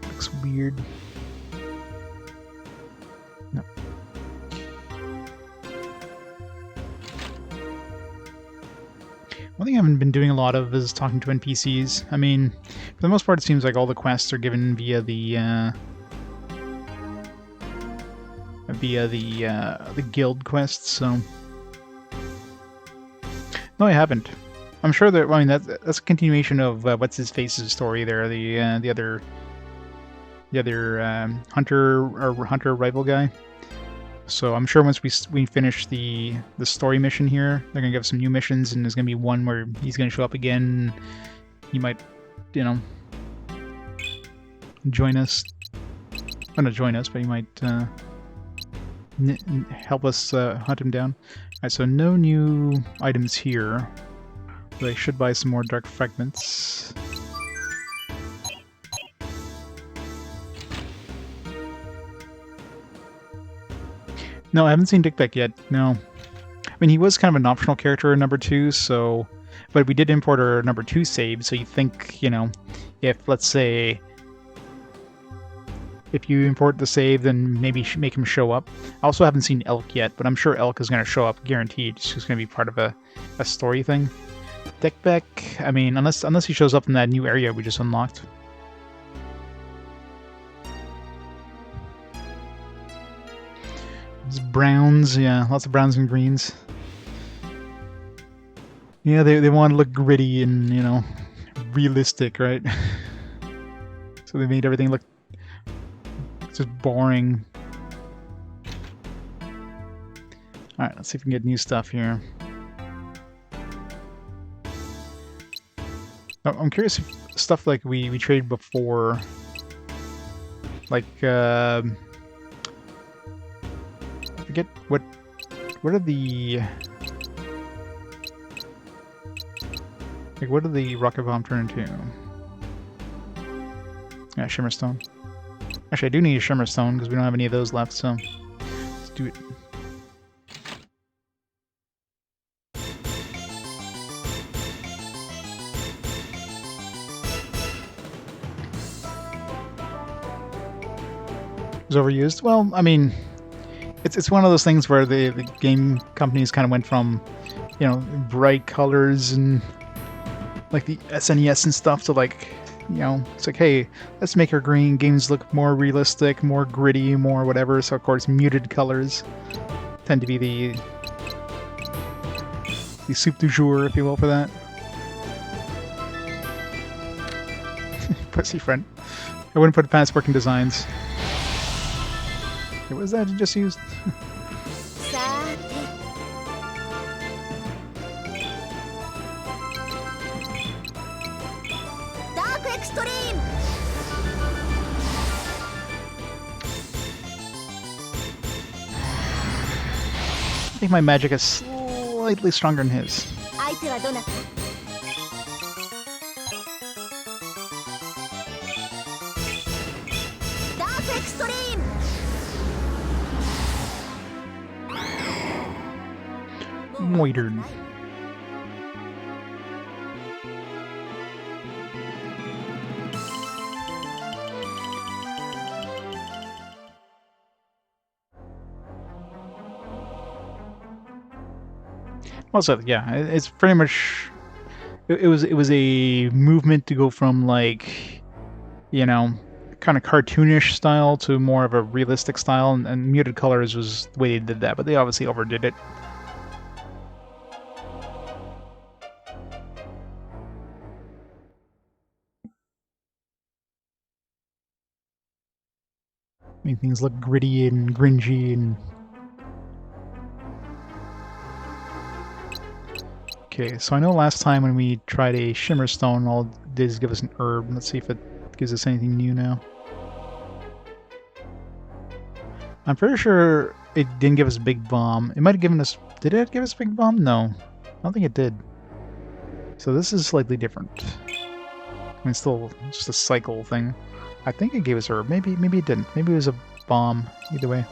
Looks weird. No. One thing I haven't been doing a lot of is talking to NPCs. I mean, for the most part it seems like all the quests are given via the guild quests, so... No, I haven't. I'm sure that, I mean, that's a continuation of what's his face's story there. The other hunter rival guy. So I'm sure once we finish the story mission here, they're gonna give us some new missions, and there's gonna be one where he's gonna show up again. He might, you know, join us. Well, not join us, but he might help us hunt him down. Alright, so no new items here, but I should buy some more dark fragments. No, I haven't seen Dickbeck yet, no. I mean, he was kind of an optional character in number 2, so... But we did import our number 2 save, so you think, you know, if, let's say... If you import the save, then maybe make him show up. I also haven't seen Elk yet, but I'm sure Elk is going to show up, guaranteed. It's just going to be part of a story thing. Deckbeck, I mean, unless he shows up in that new area we just unlocked. There's browns, yeah, lots of browns and greens. Yeah, they want to look gritty and, you know, realistic, right? So they made everything look just boring. Alright, let's see if we can get new stuff here. I'm curious if stuff like we traded before, like, I forget what are the... Like, what did the rocket bomb turn into? Yeah, Shimmerstone. Actually, I do need a Shimmerstone because we don't have any of those left, so let's do it. It's overused? Well, I mean, it's one of those things where the game companies kind of went from, you know, bright colors and like the SNES and stuff to like, you know, it's like, hey, let's make our green games look more realistic, more gritty, more whatever. So of course, muted colors tend to be the soup du jour, if you will, for that. Pussy friend. I wouldn't put it past working designs. Okay, what was that you just used? Dark Extreme! I think my magic is slightly stronger than his. Dark Extreme! Moitered. Also, yeah, it's pretty much. It was a movement to go from like, you know, kind of cartoonish style to more of a realistic style, and muted colors was the way they did that, but they obviously overdid it. Make things look gritty and gringy and. Okay, so I know last time when we tried a Shimmer Stone, all it did is give us an herb. Let's see if it gives us anything new now. I'm pretty sure it didn't give us Big Bomb. It might have given us... Did it give us Big Bomb? No. I don't think it did. So this is slightly different. I mean, still just a cycle thing. I think it gave us herb. Maybe it didn't. Maybe it was a bomb. Either way.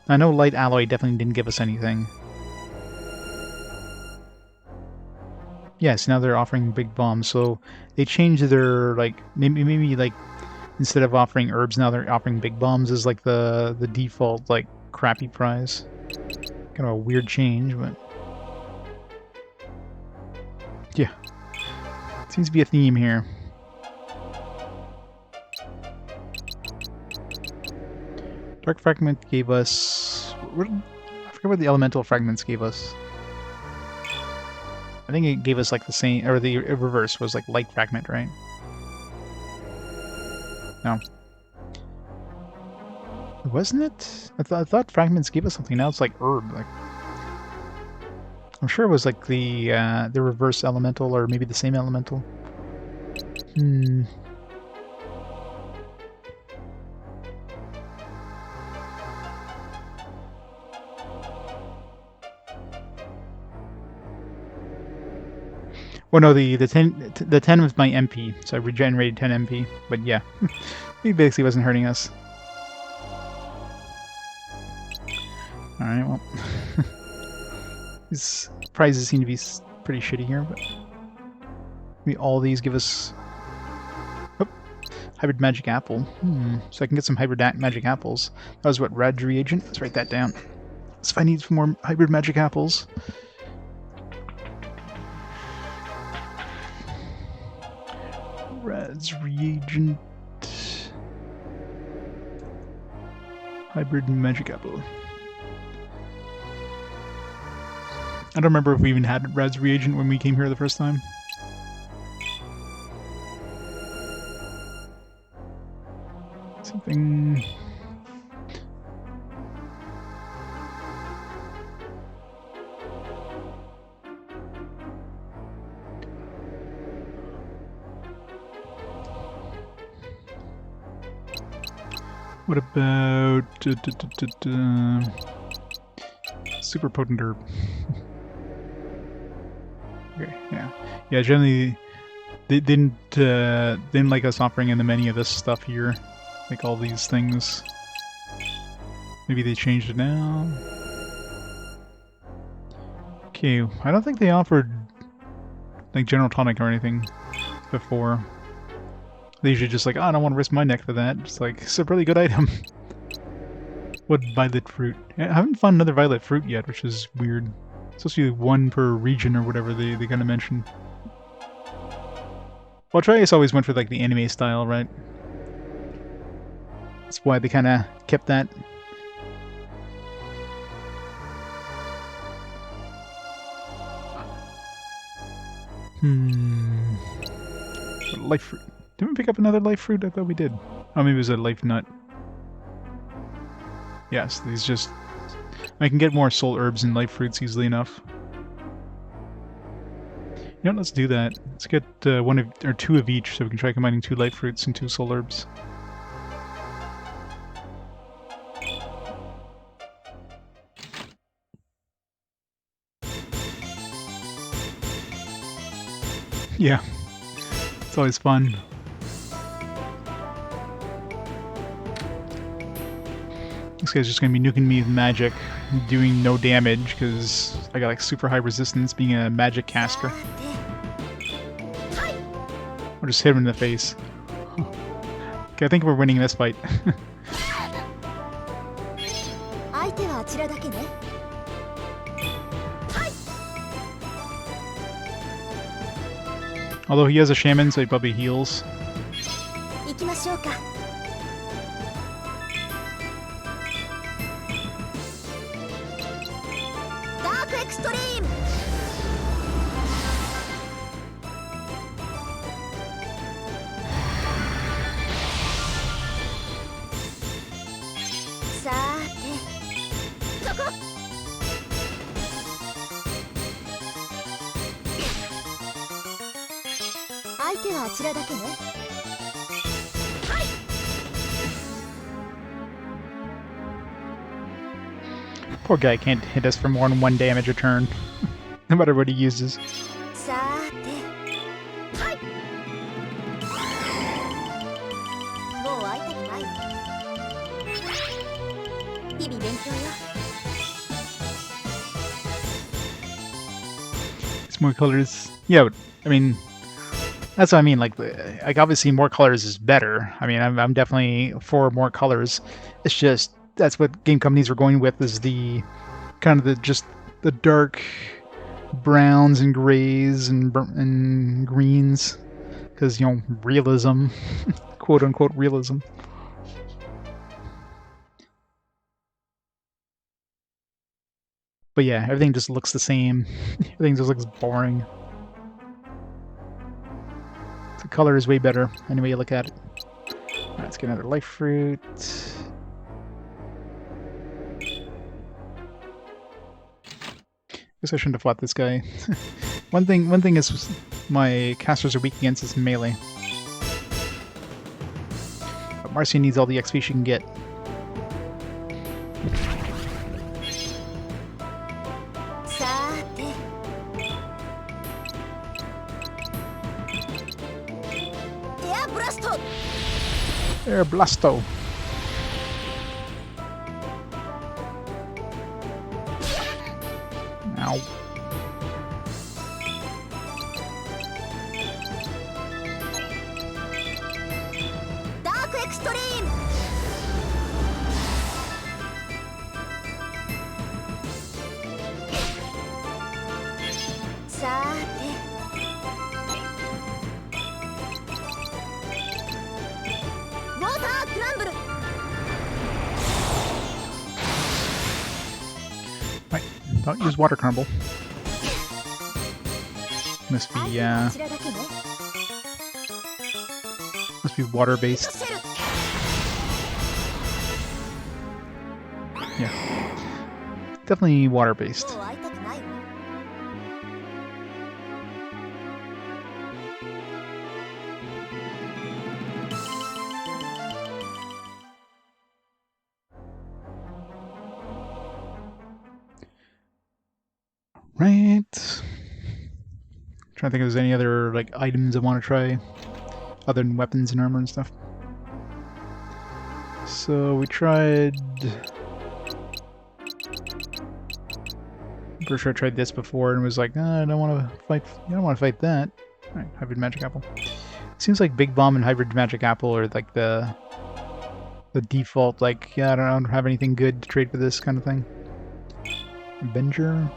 I know Light Alloy definitely didn't give us anything. Yes, now they're offering Big Bomb, so they changed their, like, maybe like, instead of offering herbs, now they're offering Big Bombs as, like, the default, like, crappy prize. Kind of a weird change, but... yeah. Seems to be a theme here. Dark Fragment gave us... I forget what the Elemental Fragments gave us. I think it gave us like the same, or the reverse was like Light Fragment, right? No. Wasn't it? I thought Fragments gave us something. Now it's like herb. Like, I'm sure it was like the reverse elemental, or maybe the same elemental. Hmm. Well, no, the 10 was my MP, so I regenerated 10 MP. But yeah, he basically wasn't hurting us. All right, well, these prizes seem to be pretty shitty here, but maybe all these give us hybrid magic apple. So I can get some hybrid magic apples. That was what, Rad's reagent? Let's write that down. So if I need some more hybrid magic apples. Rad's reagent. Hybrid magic apple. I don't remember if we even had Rad's reagent when we came here the first time. Something... What about... super potent herb? Okay, yeah. Yeah, generally, they didn't like us offering in the menu of this stuff here. Like all these things. Maybe they changed it now. Okay, I don't think they offered like General Tonic or anything before. They usually just like, oh, I don't want to risk my neck for that. It's like, it's a really good item. What violet fruit? I haven't found another violet fruit yet, which is weird. It's supposed to be one per region or whatever they kind of mentioned. Well, Atreus always went for like the anime style, right? That's why they kind of kept that. Life fruit. Didn't we pick up another life fruit? I thought we did. Oh, maybe it was a life nut. Yes, these just... I can get more soul herbs and life fruits easily enough. You know what, let's do that. Let's get one of, or two of each, so we can try combining 2 life fruits and 2 soul herbs. Yeah, it's always fun. This guy's just gonna be nuking me with magic, doing no damage, because I got like super high resistance being a magic caster. Or just hit him in the face. Okay, I think we're winning this fight. Although he has a shaman, so he probably heals. Poor guy can't hit us for more than 1 damage a turn, no matter what he uses. It's more colors. Yeah, but, I mean, that's what I mean. Like obviously more colors is better. I mean, I'm definitely for more colors. It's just that's what game companies are going with, is the kind of the dark browns and grays and greens, because, you know, realism, quote unquote realism. But yeah, everything just looks the same. Everything just looks boring. The color is way better, any way you look at it. Alright, let's get another life fruit. Guess I shouldn't have fought this guy. One thing is my casters are weak against is melee. But Marcia needs all the XP she can get. Air Blasto. Ow. Dark Extreme. Right, don't use water crumble. Must be water based. Yeah, definitely water based. Right. Trying to think if there's any other like items I want to try, other than weapons and armor and stuff. So we tried. I'm pretty sure I tried this before and was like, I don't want to fight. I don't want to fight that. All right, hybrid magic apple. Seems like Big Bomb and hybrid magic apple are like the default. Like, yeah, I don't have anything good to trade for this kind of thing. Avenger.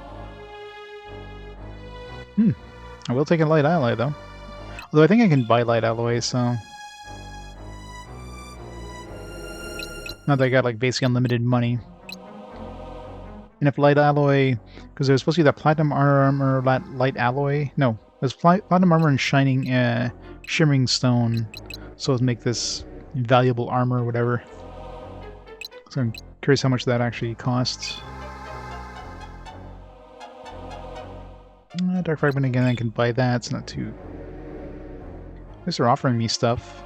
I will take a light alloy though. Although I think I can buy light alloy, so not that I got like basically unlimited money. And if light alloy, because there was supposed to be that platinum armor light alloy. No, There's platinum armor and shining, shimmering stone, so it'll make this valuable armor or whatever. So I'm curious how much that actually costs. Dark Fragment again, I can buy that, it's not too... At least they're offering me stuff.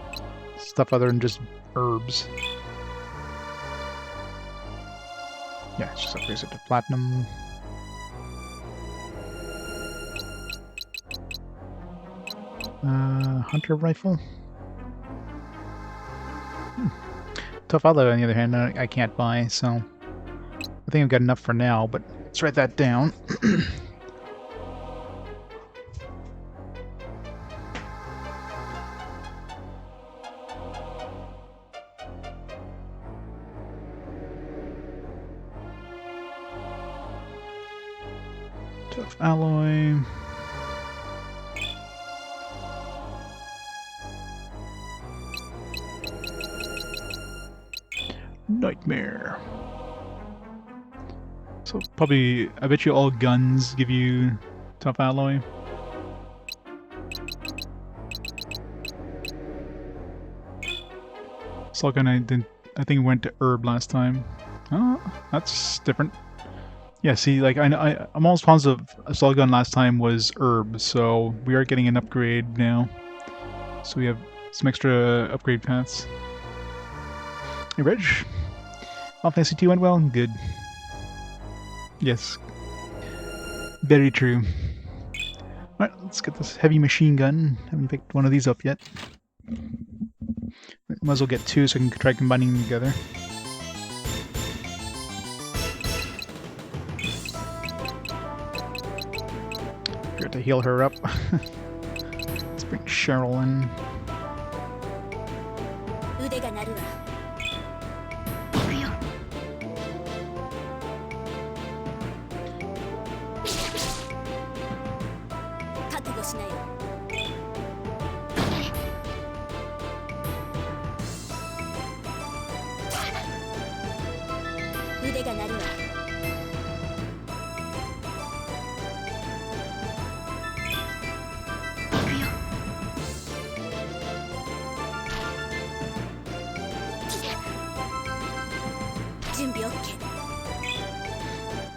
Stuff other than just herbs. Yeah, it's just upgrades it to platinum. Hunter rifle. Tough Alloy, on the other hand, I can't buy, so I think I've got enough for now, but let's write that down. Tough Alloy. Nightmare. So probably, I bet you all guns give you tough alloy. Sluggun I think went to herb last time. Oh, that's different. Yeah, see, like I'm almost positive a Sluggun last time was herb, so we are getting an upgrade now. So we have some extra upgrade paths. Hey, Reg. Final Fantasy 2 went well? Good. Yes. Very true. Alright, let's get this heavy machine gun. Haven't picked one of these up yet. Might as well get two so I can try combining them together. Forgot to heal her up. Let's bring Cheryl in.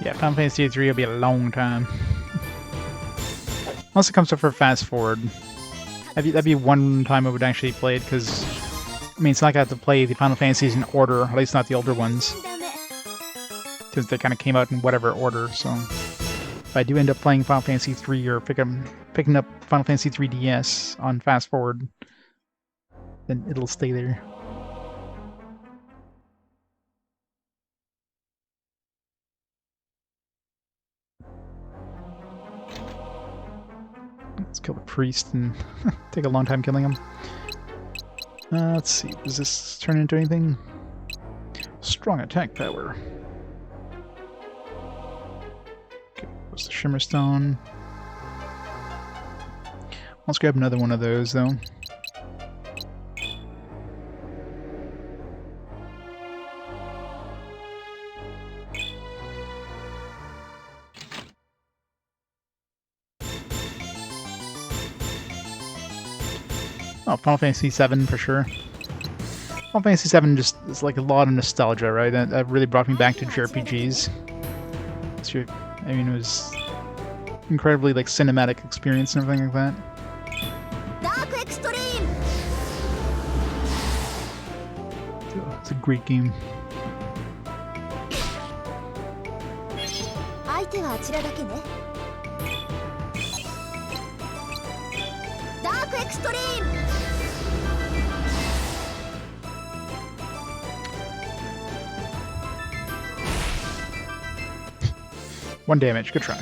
Yeah, Final Fantasy 3 will be a long time. Unless it comes up for fast forward. That'd be one time I would actually play it, because I mean, it's not like I have to play the Final Fantasies in order, at least not the older ones. Because they kind of came out in whatever order, so... If I do end up playing Final Fantasy 3 or picking up Final Fantasy 3DS on fast forward, then it'll stay there. Let's kill the priest and take a long time killing him. Let's see, does this turn into anything? Strong attack power. Okay, what's the Shimmer Stone? Let's grab another one of those though. Oh, Final Fantasy 7 for sure. Final Fantasy 7 just is like a lot of nostalgia, right? That really brought me back to JRPGs. I mean, it was incredibly like cinematic experience and everything like that. It's a great game. One damage, good try.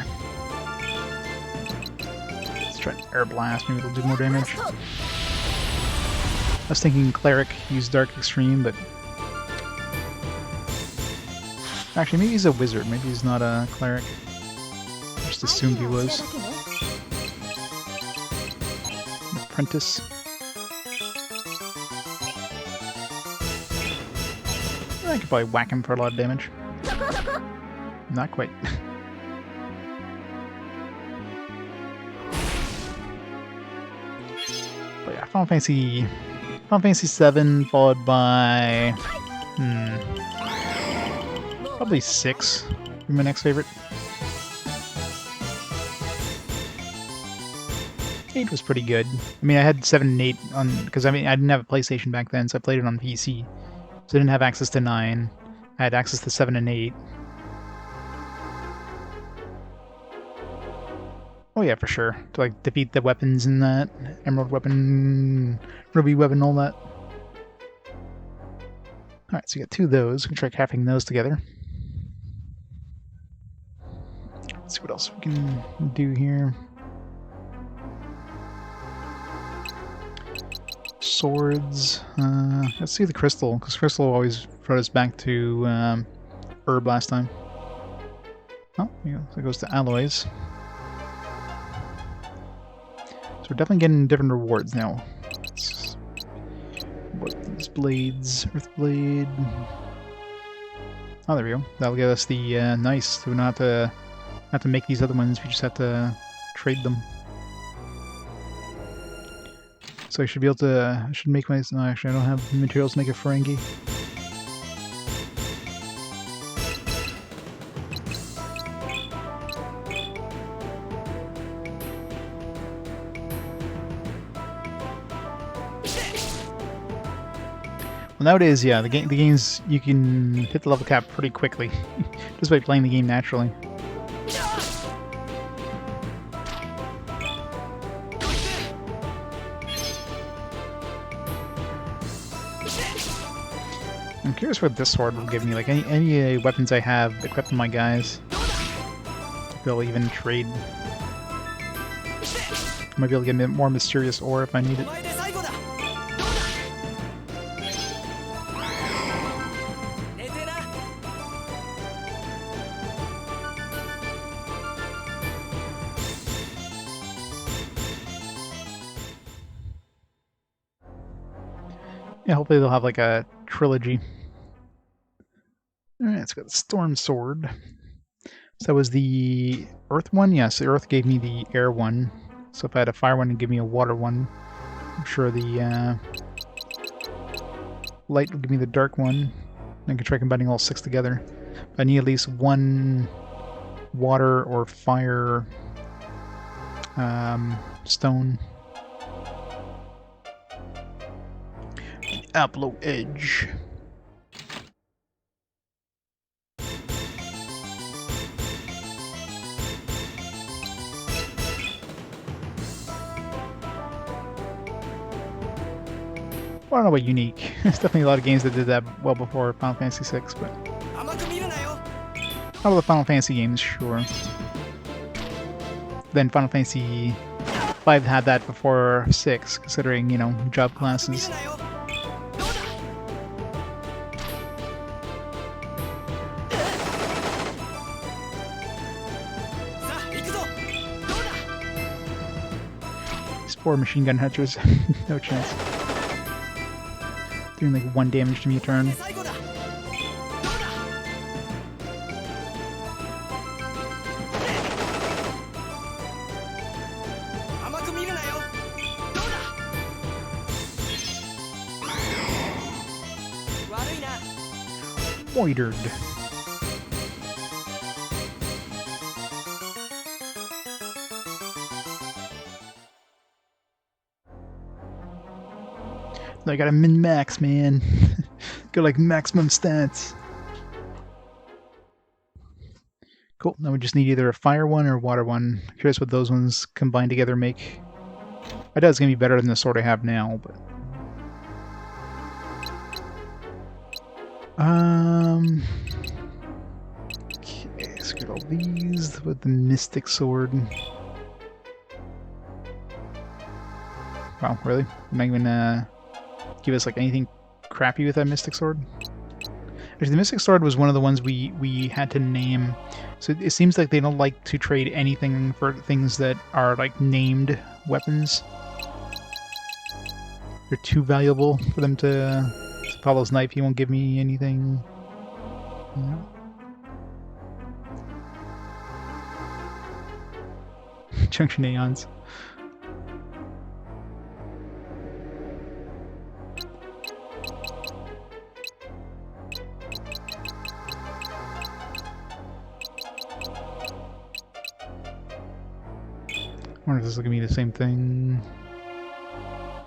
Let's try Air Blast, maybe it'll do more damage. I was thinking Cleric, use Dark Extreme, but... Actually, maybe he's a wizard, maybe he's not a Cleric. I just assumed he was. Apprentice. I could probably whack him for a lot of damage. Not quite. But yeah, Final Fantasy 7 followed by probably 6 would be my next favorite. 8 was pretty good. I mean, I had 7 and 8 on because I didn't have a PlayStation back then, so I played it on PC. So I didn't have access to 9. I had access to 7 and 8. Oh yeah, for sure. To like defeat the weapons in that Emerald weapon, Ruby weapon, all that. All right, so you got 2 of those. We can try crafting those together. Let's see what else we can do here. Swords. Let's see the crystal, because crystal always brought us back to herb last time. Oh, yeah, so it goes to alloys. So we're definitely getting different rewards now. What are these blades? Earth blade. Oh, there we go. That'll give us the nice. So we don't have to make these other ones. We just have to trade them. So I should be able to. I should make my. No, actually, I don't have the materials to make a Ferengi. Well, nowadays, yeah, the games you can hit the level cap pretty quickly, just by playing the game naturally. I'm curious what this sword will give me. Like any weapons I have equipped on my guys, they'll even trade. I might be able to get a more mysterious ore if I need it. Yeah, hopefully they'll have like a trilogy. Alright, it's got the Storm Sword. So that was the Earth one? Yes, the Earth gave me the Air one. So if I had a Fire one, it'd give me a Water one. I'm sure the Light would give me the Dark one. I can try combining all 6 together. But I need at least 1 Water or Fire stone. Aplo Edge. Well, I don't know about unique. There's definitely a lot of games that did that well before Final Fantasy VI, but out of the Final Fantasy games, sure. Then Final Fantasy V had that before 6, considering, you know, job classes. These poor machine gun hatchers, no chance. Doing like 1 damage to me a turn. Voided. I gotta min-max, man. Go like maximum stats. Cool, now we just need either a fire one or a water one. Curious what those ones combined together make. I doubt it's gonna be better than the sword I have now, but... Okay, let's get all these with the Mystic Sword. Wow, really? I'm not even, give us like anything crappy with that Mystic Sword? Actually, the Mystic Sword was one of the ones we had to name. So it seems like they don't like to trade anything for things that are like named weapons. They're too valuable for them to... Apollo's knife, he won't give me anything. No. Junction Aeons. wonder if this is gonna be the same thing.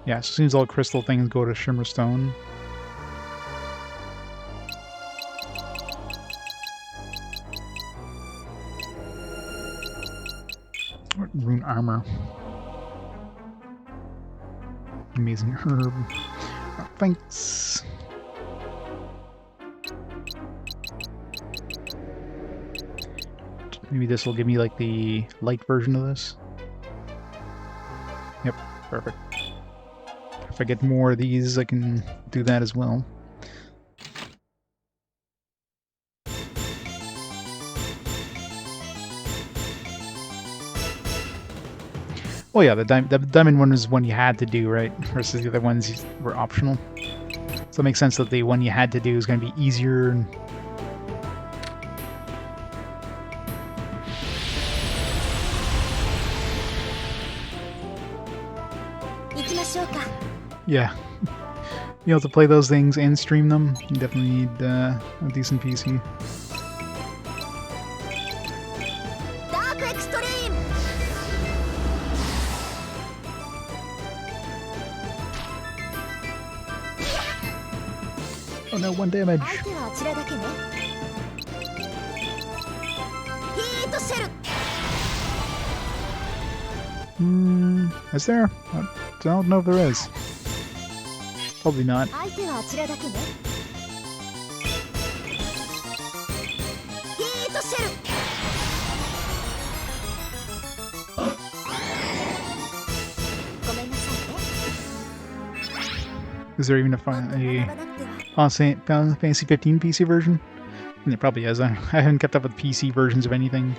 Yeah, so it seems all crystal things go to Shimmer Stone. Rune armor. Amazing herb. Oh, thanks. Maybe this will give me like the light version of this. Yep, perfect. If I get more of these, I can do that as well. Oh yeah, the diamond one was one you had to do, right? Versus the other ones were optional. So it makes sense that the one you had to do is going to be easier. And yeah. You have to play those things and stream them. You definitely need a decent PC. Oh no, 1 damage. Is there? I don't know if there is. Probably not. Is there even a Final Fantasy 15 PC version? And it probably is. I haven't kept up with PC versions of anything.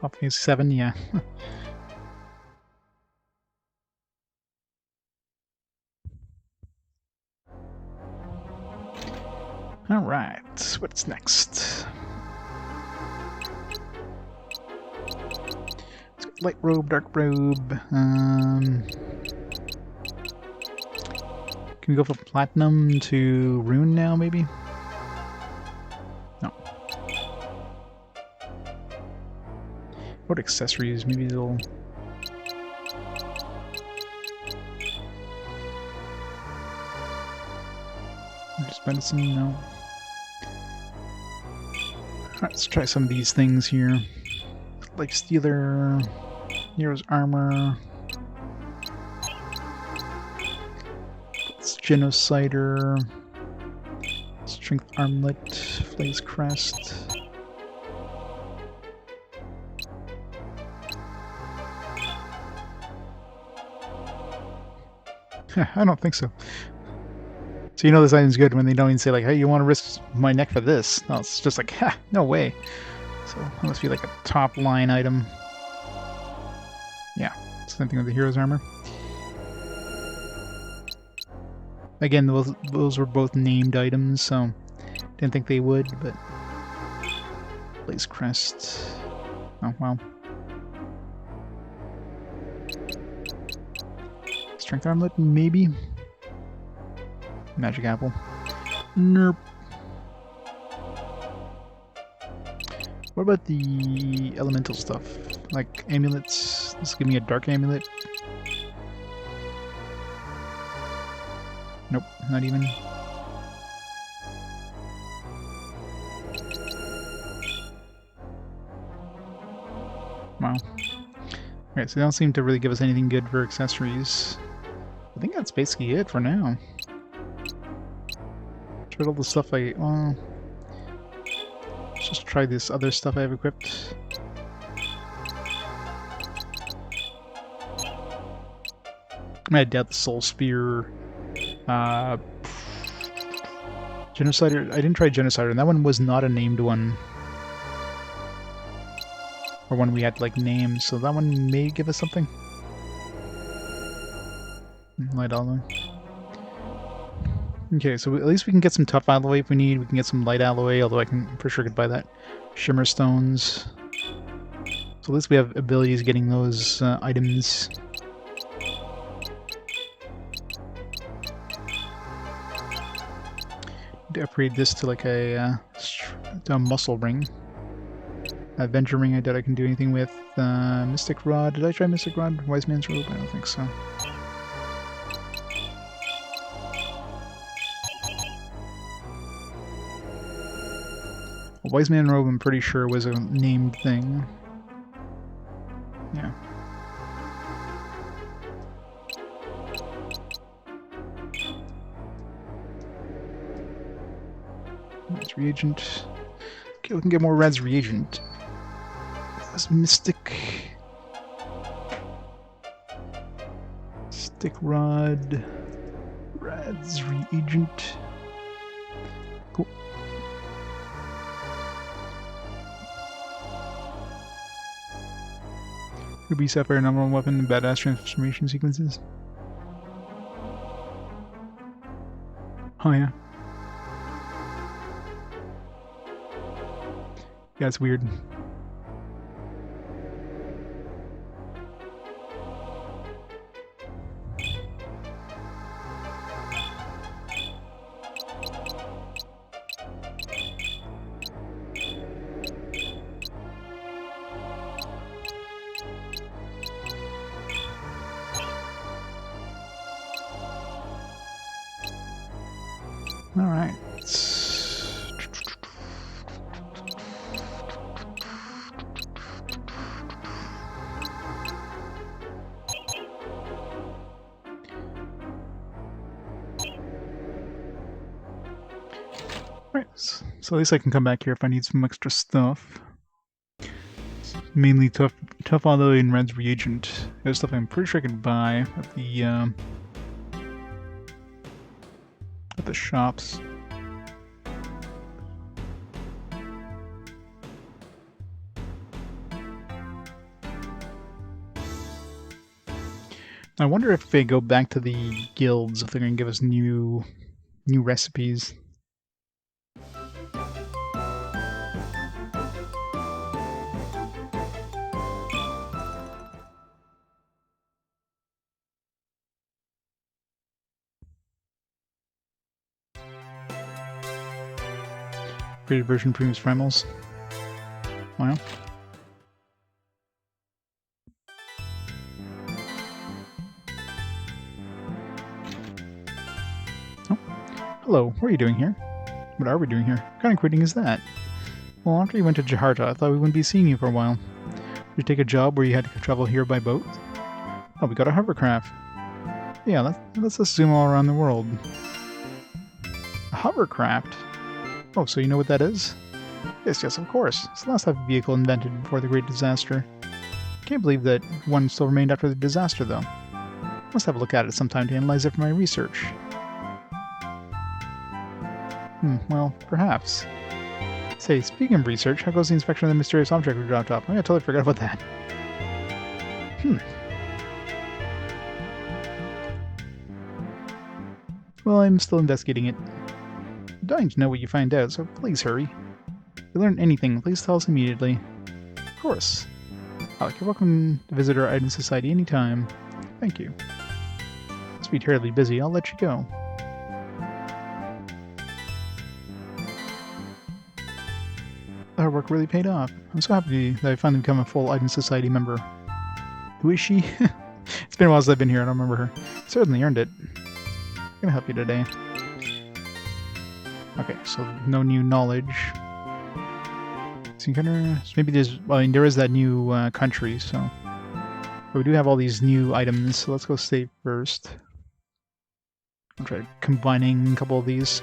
Final Fantasy 7, yeah. Alright, what's next? Light robe, dark robe. Can we go from platinum to rune now, maybe? No. What accessories? Maybe they'll... Just medicine? No. Let's try some of these things here. Like Stealer, Hero's Armor, it's Genocider, Strength Armlet, Flay's Crest. I don't think so. So you know this item's good when they don't even say like, hey, you want to risk my neck for this? No, it's just like, ha, no way. So it must be like a top line item. Yeah, same thing with the hero's armor. Again, those were both named items, so didn't think they would, but Blaze Crest. Oh wow. Strength Armlet, maybe. Magic Apple. Nope. What about the elemental stuff? Like amulets? This give me a dark amulet. Nope, not even. Wow. Okay, so they don't seem to really give us anything good for accessories. I think that's basically it for now. Tried all the stuff well, let's just try this other stuff I have equipped. I doubt the Soul Spear. Genocider. I didn't try Genocider, and that one was not a named one. Or one we had like names, so that one may give us something. Light alloy. Okay, so at least we can get some tough alloy if we need. We can get some light alloy, although I can for sure could buy that. Shimmer stones. So at least we have abilities getting those items. To upgrade this to like a muscle ring. Adventure ring I doubt I can do anything with. Mystic Rod. Did I try Mystic Rod? Wise Man's Robe? I don't think so. Wise Man Robe, I'm pretty sure, was a named thing. Yeah. Res reagent. Okay, we can get more res reagent. That's mystic. Stick rod. Res reagent. Cool. Ruby Sapphire, number one weapon in badass transformation sequences. Oh yeah. Yeah, it's weird. All right. Right, so at least I can come back here if I need some extra stuff. Mainly tough auto and res reagent. There's stuff I'm pretty sure I can buy at the shops. I wonder if they go back to the guilds, if they're going to give us new recipes. Created version premiums primals. Wow. Oh. Hello, what are you doing here? What are we doing here? What kind of quitting is that? Well, after you went to Jakarta, I thought we wouldn't be seeing you for a while. Did you take a job where you had to travel here by boat? Oh, we got a hovercraft. Yeah, let's just zoom all around the world. A hovercraft? Oh, so you know what that is? Yes, of course. It's the last type of vehicle invented before the Great Disaster. Can't believe that one still remained after the disaster, though. Must have a look at it sometime to analyze it for my research. Well, perhaps. Say, speaking of research, how goes the inspection of the mysterious object we dropped off? I totally forgot about that. Well, I'm still investigating it. I'm dying to know what you find out, so please hurry. If you learn anything, please tell us immediately. Of course. Alec, you're welcome to visit our Item Society anytime. Thank you. Must be terribly busy. I'll let you go. The hard work really paid off. I'm so happy that I finally become a full Item Society member. Who is she? It's been a while since I've been here. I don't remember her. Certainly earned it. I'm gonna help you today. Okay, so no new knowledge. So maybe there's... Well, I mean, there is that new country, so... But we do have all these new items, so let's go save first. I'll try combining a couple of these.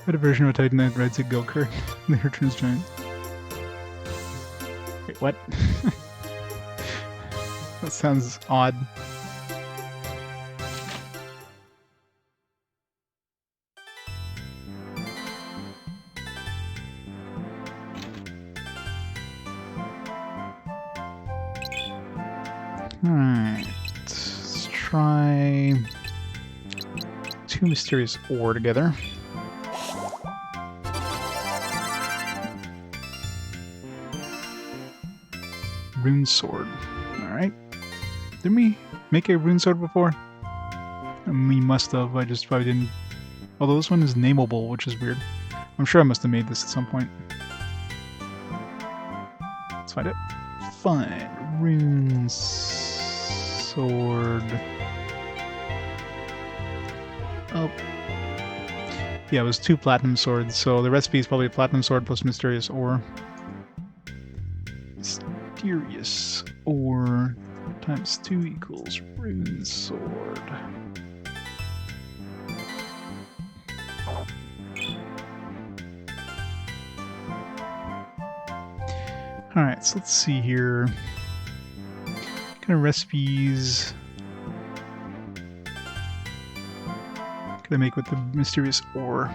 What a version of a Titan that rides a go-kart. They returns giant. Wait, what? That sounds odd. Alright, let's try 2 mysterious ore together. Rune Sword. Alright. Didn't we make a Rune Sword before? We must have, I just probably didn't... Although this one is nameable, which is weird. I'm sure I must have made this at some point. Let's find it. Find Rune Sword. Oh. Yeah, it was 2 platinum swords, so the recipe is probably a platinum sword plus mysterious ore. Mysterious ore times 2 equals Rune Sword. Alright, so let's see here. What kind of recipes can I make with the mysterious ore?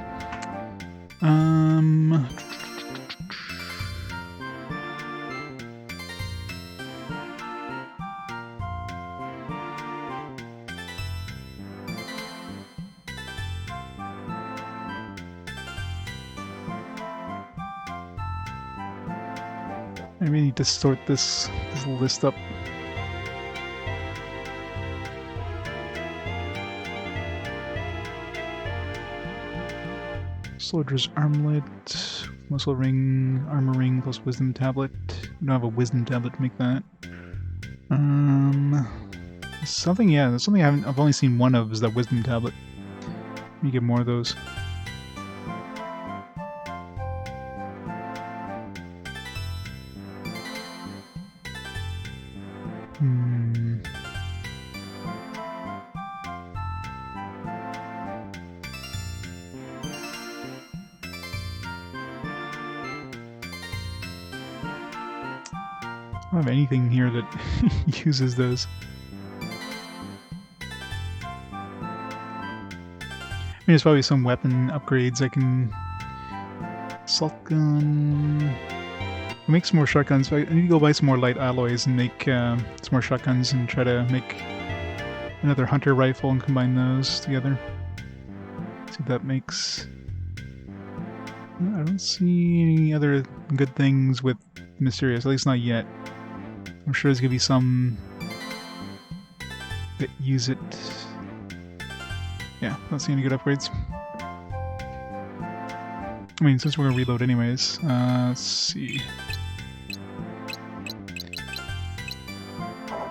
I really need to sort this list up. Soldier's armlet, muscle ring, armor ring plus wisdom tablet. We don't have a wisdom tablet to make that. Something, yeah, there's something I've only seen one of is that wisdom tablet. Let me get more of those. I don't have anything here that uses those. I mean, there's probably some weapon upgrades I can... Assault gun... I'll make some more shotguns. I need to go buy some more light alloys and make some more shotguns and try to make another hunter rifle and combine those together. See what that makes. I don't see any other good things with mysterious, at least not yet. I'm sure there's gonna be some that use it. Yeah, don't see any good upgrades. I mean, since we're gonna reload anyways, let's see.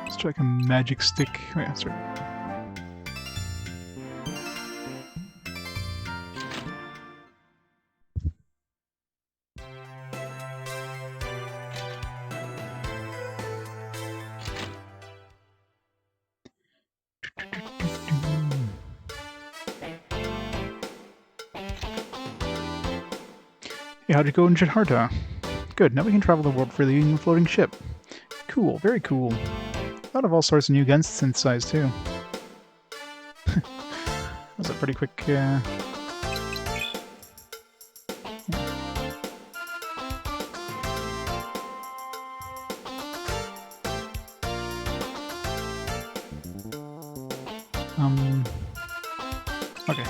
Let's try like a magic stick. Oh yeah, that's right. Hey, how'd it go in Jakarta? Good, now we can travel the world freely in a floating ship. Cool, very cool. Thought of all sorts of new guns to synthesize too. That was a pretty quick, yeah. Okay.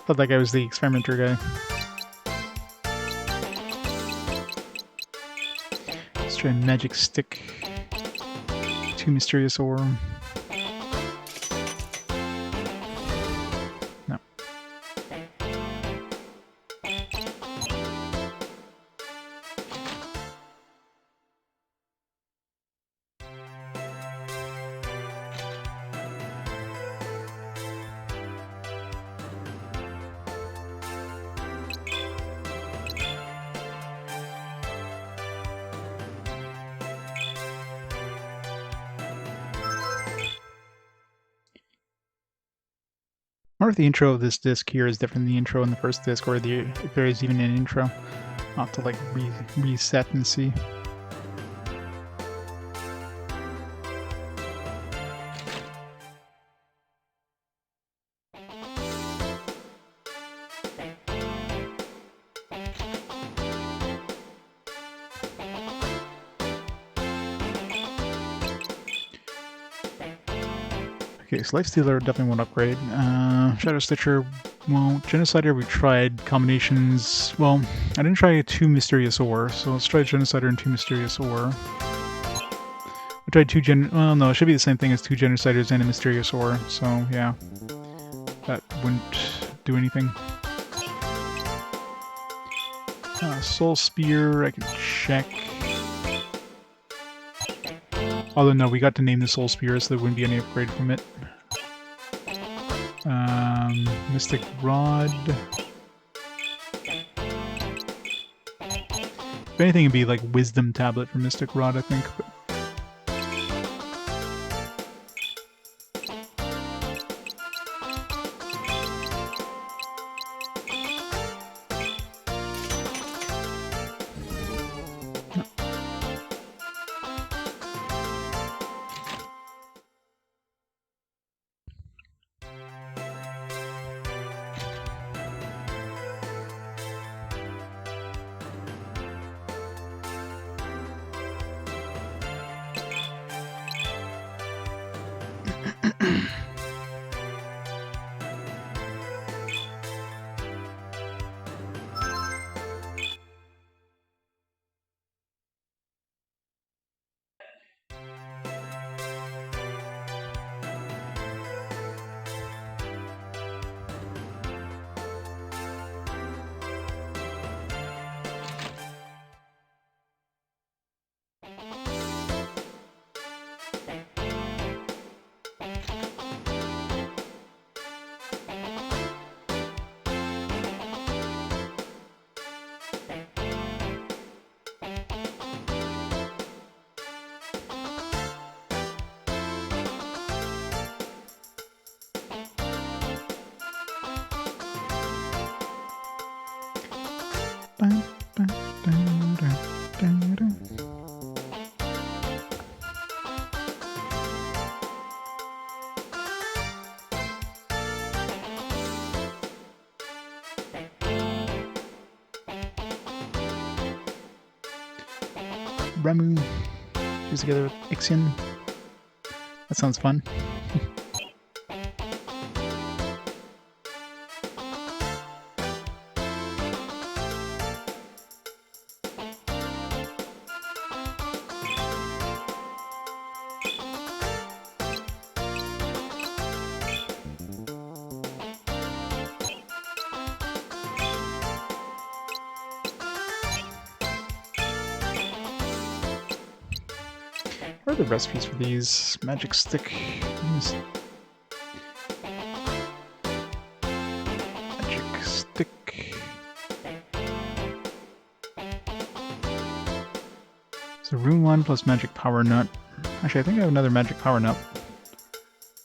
Thought that guy was the experimenter guy. Let's try magic stick. 2 mysterious ore. No. I wonder if the intro of this disc here is different than the intro in the first disc, or if there is even an intro. I'll have to like reset and see. Okay, so Lifestealer definitely won't upgrade. Shadow Stitcher won't. Genocider we tried. Combinations. Well, I didn't try 2 Mysterious Ore, so let's try Genocider and 2 Mysterious Ore. I tried 2 well, no, it should be the same thing as 2 Genociders and a Mysterious Ore, so yeah. That wouldn't do anything. Soul Spear, I can check. Although no, we got to name the Soul Spear, so there wouldn't be any upgrade from it. Mystic Rod. If anything, it'd be like Wisdom Tablet for Mystic Rod, I think. But Ramu fused together with Ixion. That sounds fun. What are the recipes for these? Magic stick. Magic stick. So Rune Wand plus Magic Power Nut. Actually, I think I have another Magic Power Nut.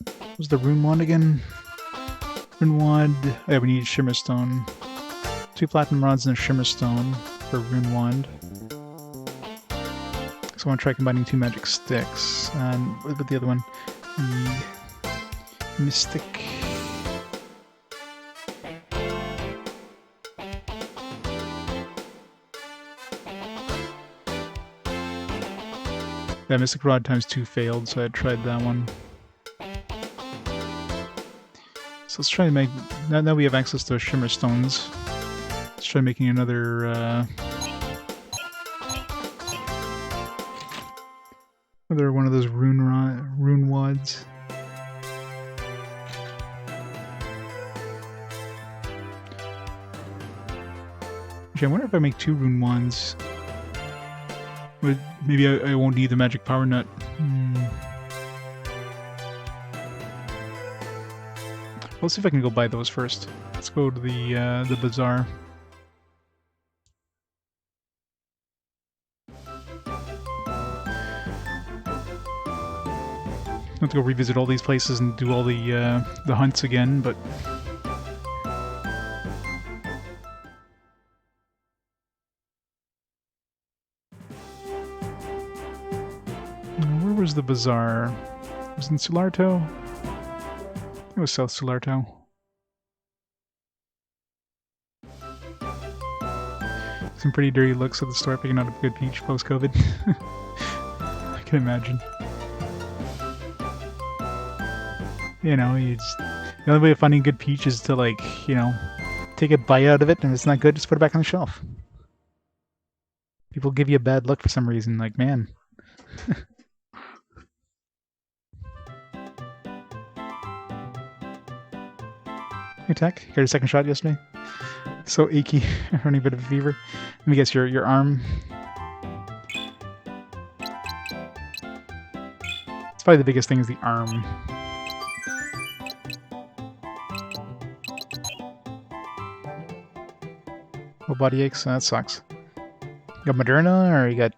What was the Rune Wand again? Rune Wand. Oh, yeah, we need Shimmer Stone. 2 Platinum Rods and a Shimmer Stone for Rune Wand. So I want to try combining 2 magic sticks. And what about the other one? The Mystic. Yeah, Mystic Rod times 2 failed, so I tried that one. So let's try to make... Now we have access to Shimmer Stones. Let's try making another... Another one of those rune wads. Actually, I wonder if I make 2 rune wands. Maybe I won't need the magic power nut. Let's see if I can go buy those first. Let's go to the bazaar. I have to go revisit all these places and do all the hunts again, but where was the bazaar? It was in Sularto? It was South Sularto. some pretty dirty looks at the store picking out a good peach post-COVID. I can imagine. You know, the only way of finding good peach is to, like, you know, take a bite out of it, and if it's not good, just put it back on the shelf. People give you a bad look for some reason, like, man. Hey, Tech, got your second shot yesterday? So achy, running a bit of a fever. Let me guess, your arm. It's probably the biggest thing is the arm. Oh, body aches, that sucks. You got Moderna, or you got,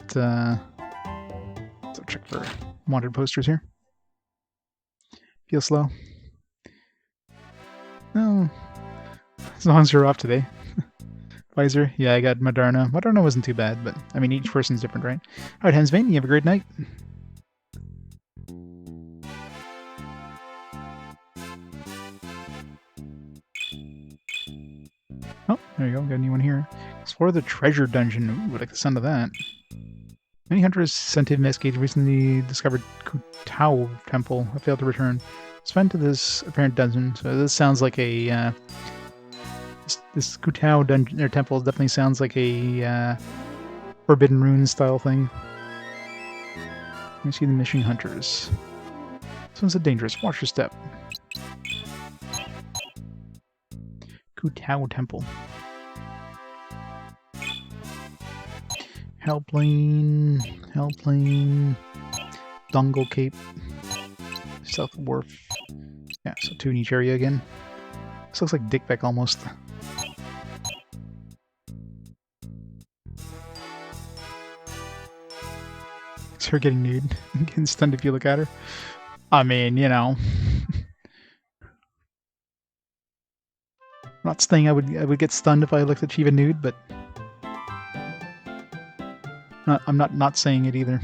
let's check for wanted posters here. Feel slow? No. As long as you're off today. Pfizer, yeah, I got Moderna. Moderna wasn't too bad, but, I mean, each person's different, right? Alright, Hensvane, you have a great night. Oh, there you go, got a new one here. Explore the treasure dungeon. Ooh, I like the sound of that. Many hunters sent to investigate recently discovered Kutao Temple have failed to return. Spent to this apparent dungeon. So this sounds like a this Kutao dungeon or temple definitely sounds like a Forbidden Runes style thing. Let me see the mission hunters. This one's a dangerous. Watch your step. Kutao Temple. Hellplane, Dongle Cape, South Wharf. Yeah, so 2 in each area again. This looks like Dickbeck almost. It's her getting nude. Getting stunned if you look at her. I mean, you know. I'm not saying I would get stunned if I looked at Shiva nude, but I'm not saying it either.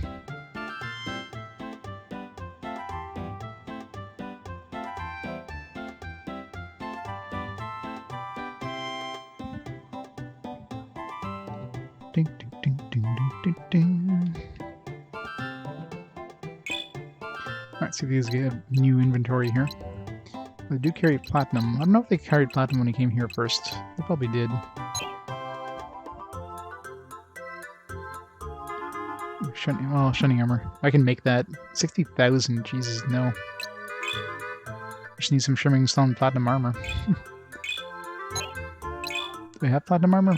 Ding, ding, ding, ding, ding, ding. Alright, see if these get new inventory here. They do carry platinum. I don't know if they carried platinum when he came here first. They probably did. Shunning armor. I can make that. 60,000. Jesus, no. Just need some shimmering stone platinum armor. Do we have platinum armor?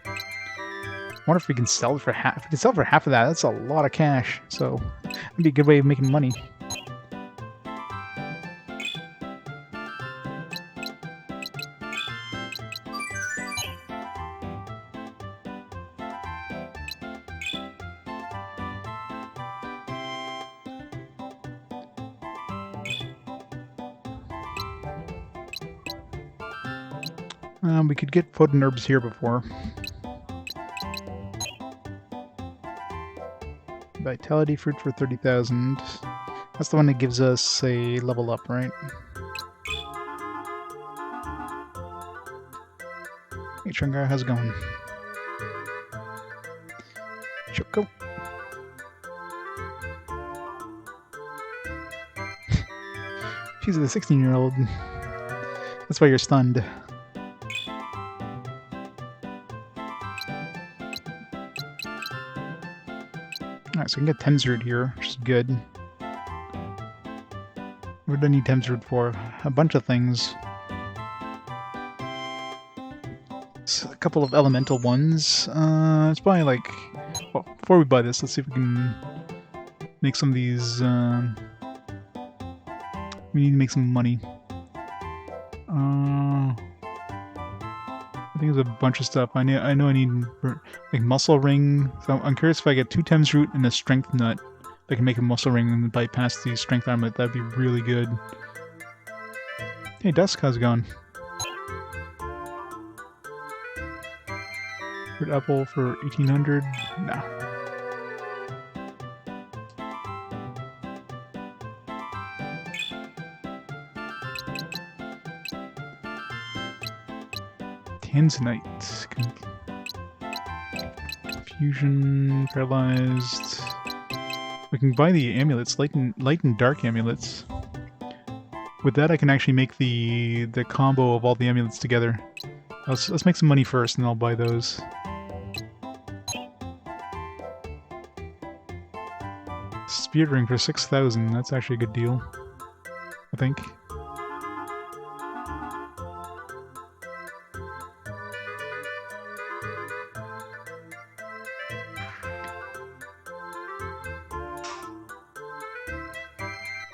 I wonder if we can sell it for half. If we can sell it for half of that, that's a lot of cash. So, that'd be a good way of making money. We could get potent herbs here before. Vitality fruit for 30,000. That's the one that gives us a level up, right? Hey Chungar, how's it going? Choco. She's a 16-year-old. That's why you're stunned. Alright, so we can get Temsrud here, which is good. What do I need Temsrud for? A bunch of things. So a couple of elemental ones. It's probably like... Well, before we buy this, let's see if we can make some of these... we need to make some money. I think there's a bunch of stuff. I know I need like muscle ring. So I'm curious if I get 2 Thames root and a strength nut, I can make a muscle ring and bypass the strength armlet. That'd be really good. Hey Dusk, how's it going? Fruit apple for 1800? Nah. Tanzanite. Confusion, paralyzed. We can buy the amulets, light and dark amulets. With that, I can actually make the combo of all the amulets together. Let's make some money first, and I'll buy those. Spirit ring for 6,000. That's actually a good deal, I think.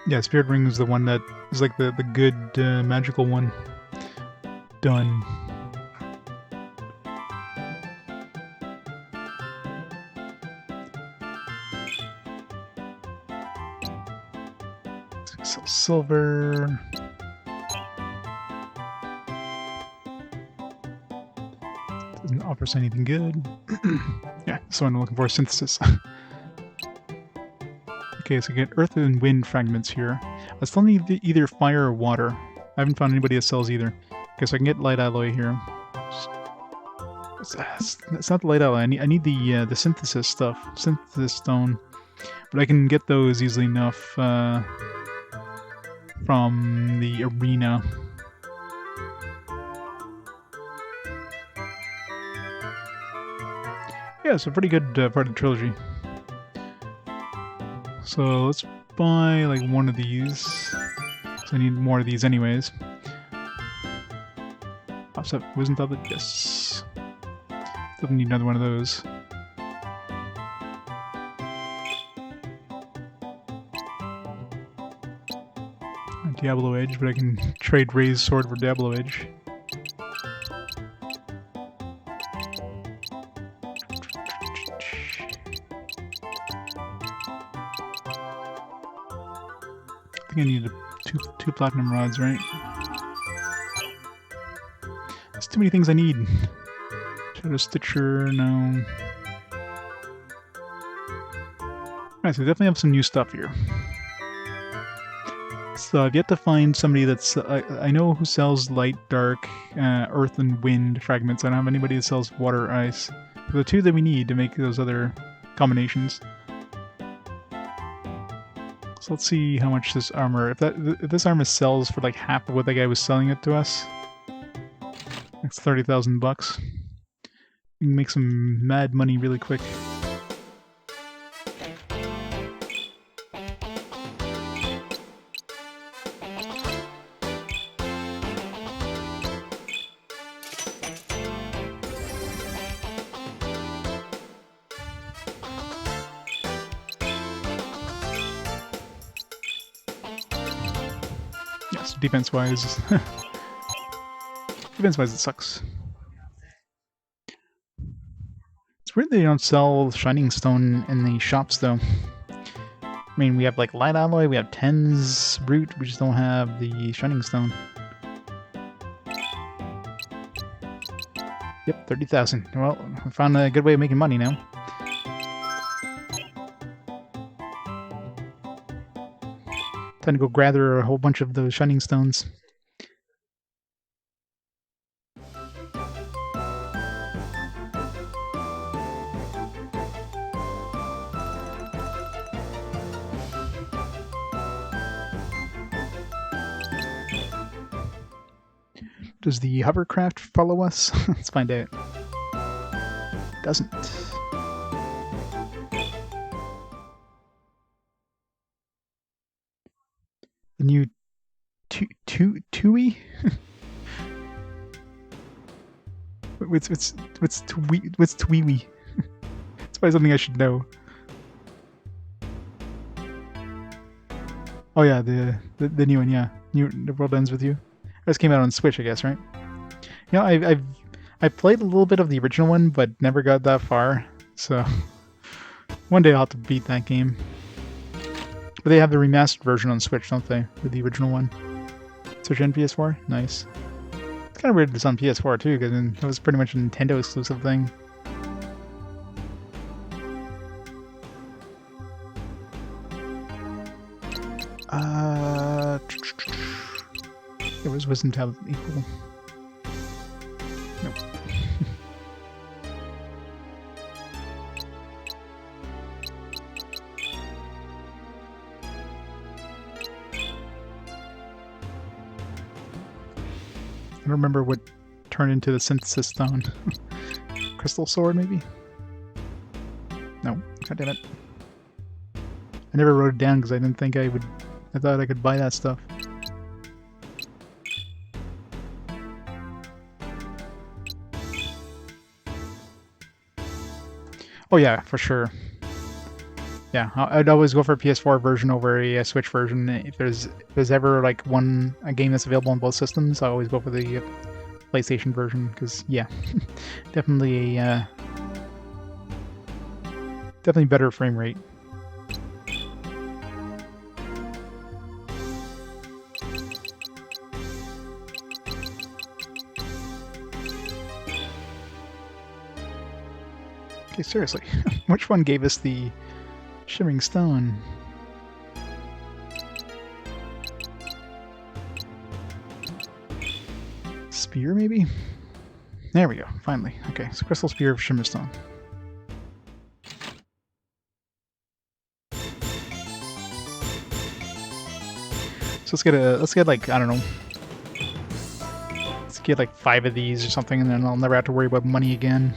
Yeah, Spirit Ring is the one that is like the good magical one. Done. Sell silver. Doesn't offer us anything good. Yeah, that's what I'm looking for, synthesis. Okay, so I get earth and wind fragments here. I still need either fire or water. I haven't found anybody that sells either. Okay, so I can get light alloy here. It's not the light alloy. I need the synthesis stuff, synthesis stone, but I can get those easily enough from the arena. Yeah, it's a pretty good part of the trilogy. So let's buy like one of these. So I need more of these anyways. Offset wasn't that? Yes. Doesn't need another one of those. Diablo Edge, but I can trade Ray's sword for Diablo Edge. I think I need two platinum rods, right? There's too many things I need. Shadow Stitcher, no. Alright, so we definitely have some new stuff here. So I've yet to find somebody that's... I know who sells light, dark, earth, and wind fragments. I don't have anybody that sells water or ice. For the two that we need to make those other combinations. So let's see how much this armor... If this armor sells for like half of what that guy was selling it to us, that's 30,000 bucks. We can make some mad money really quick. Yes, defense-wise... defense-wise it sucks. It's weird they don't sell Shining Stone in the shops, though. I mean, we have, like, Light Alloy, we have Tens Root, we just don't have the Shining Stone. Yep, 30,000. Well, we found a good way of making money now. Time to go gather a whole bunch of those Shining Stones. Does the hovercraft follow us? Let's find out. Doesn't. The new Tui? What's Tui? It's probably something I should know. Oh yeah, the new one, yeah. The World Ends With You. This came out on Switch, I guess, right? You know, I've played a little bit of the original one, but never got that far. So one day I'll have to beat that game. But they have the remastered version on Switch, don't they? With the original one. Switch and PS4? Nice. It's kind of weird it's on PS4 too, because it was pretty much a Nintendo exclusive thing. It was Wisdom Tablet equal. Nope. don't remember what turned into the synthesis stone. Crystal sword, maybe? No. God damn it. I never wrote it down because I didn't think I would... I thought I could buy that stuff. Oh yeah, for sure. Yeah, I'd always go for a PS4 version over a Switch version. If there's ever like a game that's available on both systems, I always go for the PlayStation version because yeah, definitely definitely better frame rate. Okay, seriously, which one gave us the shimmering stone? Spear, maybe? There we go, finally. Okay, so crystal spear of shimmer stone. So let's get like, I don't know. Let's get like 5 of these or something, and then I'll never have to worry about money again.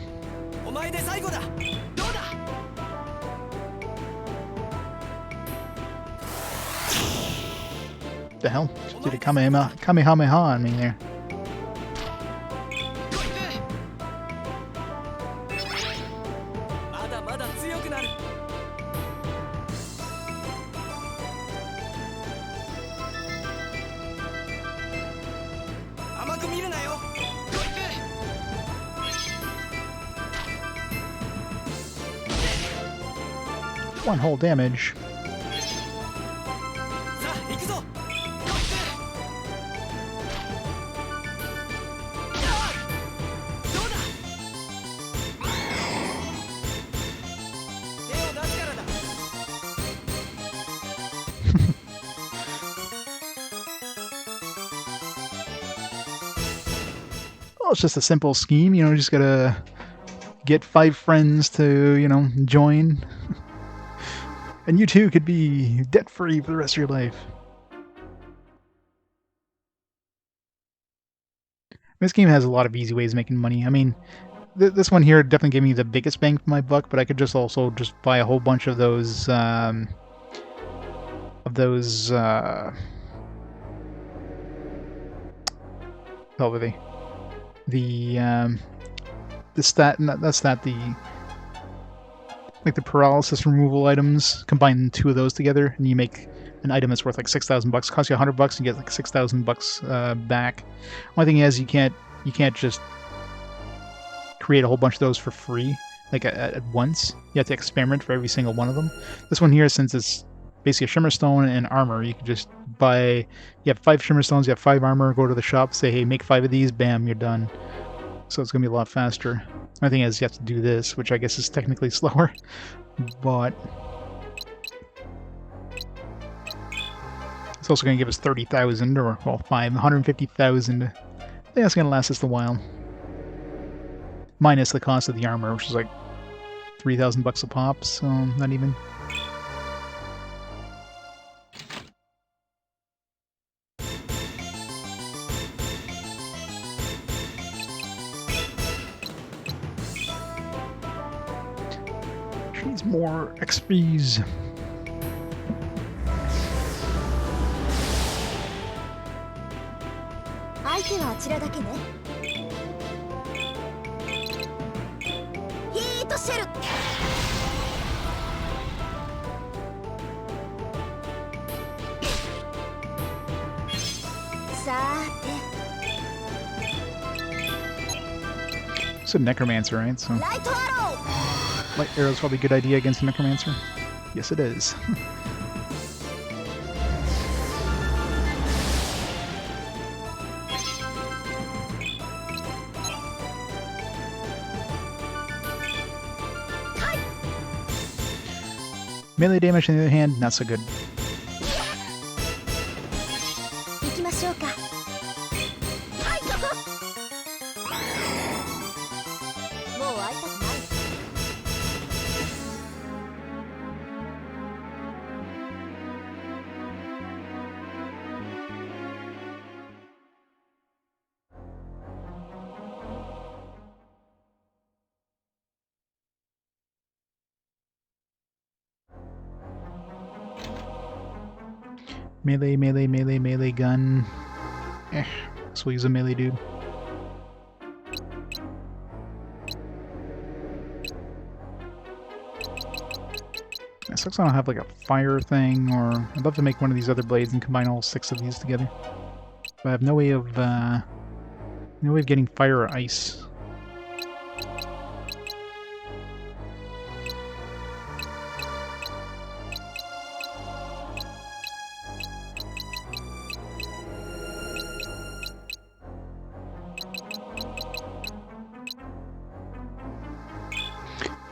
The hell? Just did a Kamehameha on me there. One whole damage. Well, it's just a simple scheme, you know, just gotta get 5 friends to, you know, join. And you too could be debt-free for the rest of your life. This game has a lot of easy ways of making money. I mean, this one here definitely gave me the biggest bang for my buck, but I could just also just buy a whole bunch of those, what were they? The stat, that's not the, like the paralysis removal items, combine 2 of those together, and you make an item that's worth like 6,000 bucks. It costs you $100 and you get like 6,000 bucks back. One thing is you can't just create a whole bunch of those for free, like at once. You have to experiment for every single one of them. This one here, since it's basically a shimmer stone and armor, you can just buy, you have 5 shimmer stones, you have 5 armor, go to the shop, say, hey, make 5 of these, bam, you're done. So it's going to be a lot faster. The thing is, you have to do this, which I guess is technically slower, but it's also going to give us 30,000, or, well, 150,000. I think that's going to last us a while. Minus the cost of the armor, which is like 3,000 bucks a pop, so not even. Needs more XPs. It's a necromancer, right? So light arrow's probably a good idea against a necromancer. Yes, it is. Melee damage, on the other hand, not so good. Melee, melee, melee, melee gun. So we'll use a melee dude. It sucks I don't have like a fire thing, or I'd love to make one of these other blades and combine all 6 of these together. But I have no way of getting fire or ice.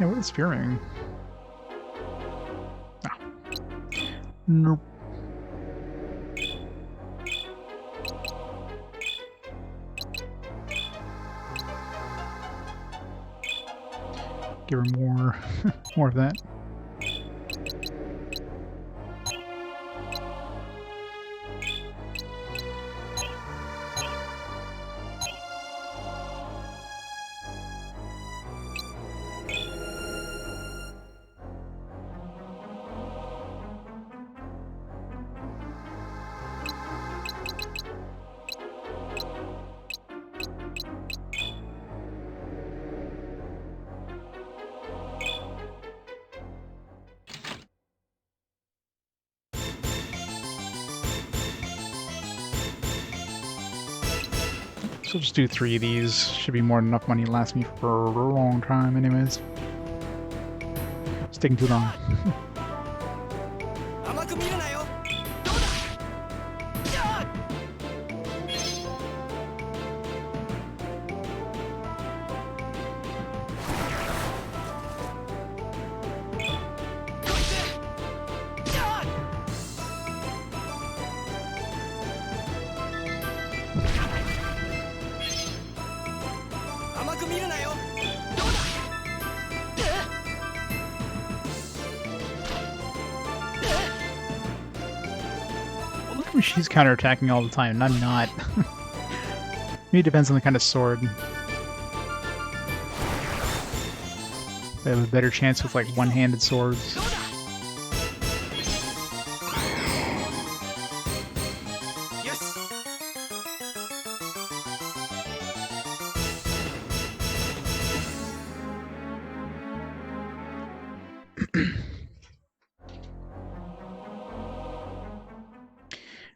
Yeah, what is fearing? Ah. Nope. Give her more, more of that. So just do 3 of these. Should be more than enough money to last me for a long time anyways. It's taking too long. She's counterattacking all the time, and I'm not. Maybe it depends on the kind of sword. I have a better chance with like one-handed swords.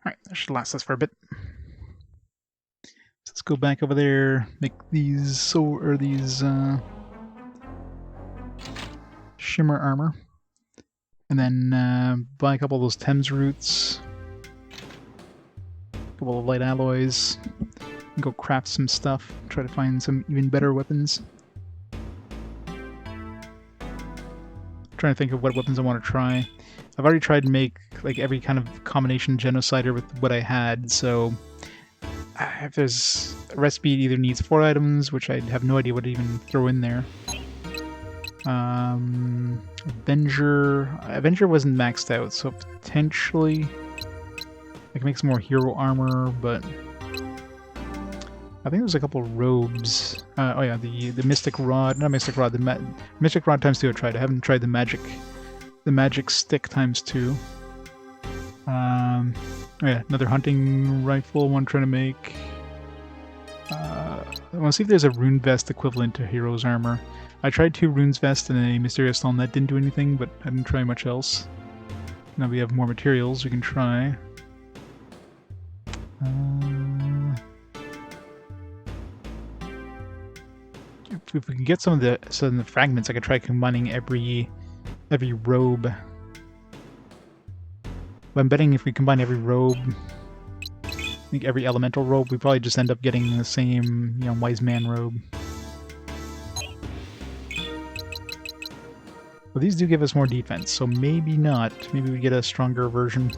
Alright, that should last us for a bit. So let's go back over there, make these shimmer armor. And then buy a couple of those Thames roots. A couple of light alloys. And go craft some stuff. Try to find some even better weapons. Trying to think of what weapons I want to try. I've already tried to make like every kind of combination genocider with what I had, so if there's a recipe, it either needs 4 items, which I have no idea what to even throw in there. Avenger wasn't maxed out, so potentially I can make some more hero armor, but I think there's a couple robes. Oh yeah, the Mystic Rod, not Mystic Rod, the Mystic Rod times 2 I tried. I haven't tried the magic stick times 2. Oh yeah, another hunting rifle one trying to make. I want to see if there's a rune vest equivalent to hero's armor. I tried 2 runes vest and a mysterious stone that didn't do anything, but I didn't try much else. Now we have more materials we can try. If we can get some of the fragments, I could try combining every robe. But I'm betting if we combine every robe, I think every elemental robe, we probably just end up getting the same, you know, wise man robe. Well, these do give us more defense, so maybe not. Maybe we get a stronger version.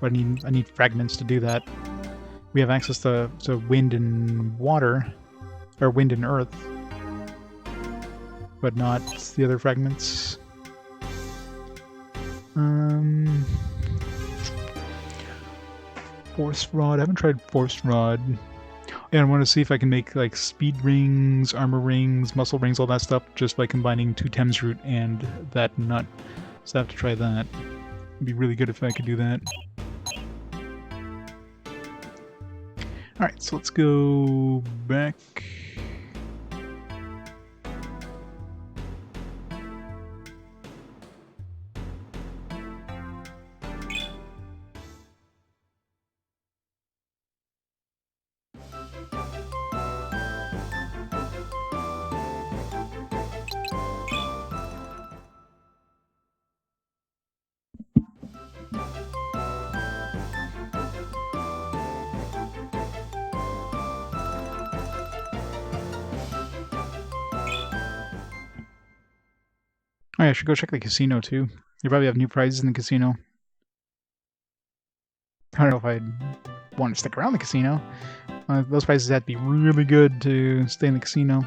But I need fragments to do that. We have access to wind and water, or wind and earth, but not the other fragments. Force Rod. I haven't tried Force Rod. And I want to see if I can make like speed rings, armor rings, muscle rings, all that stuff, just by combining 2 Thames root and that nut. So I have to try that. It'd be really good if I could do that. Alright, so let's go back. Oh yeah, I should go check the casino too. You probably have new prizes in the casino. I don't know if I'd want to stick around the casino. Those prizes had to be really good to stay in the casino.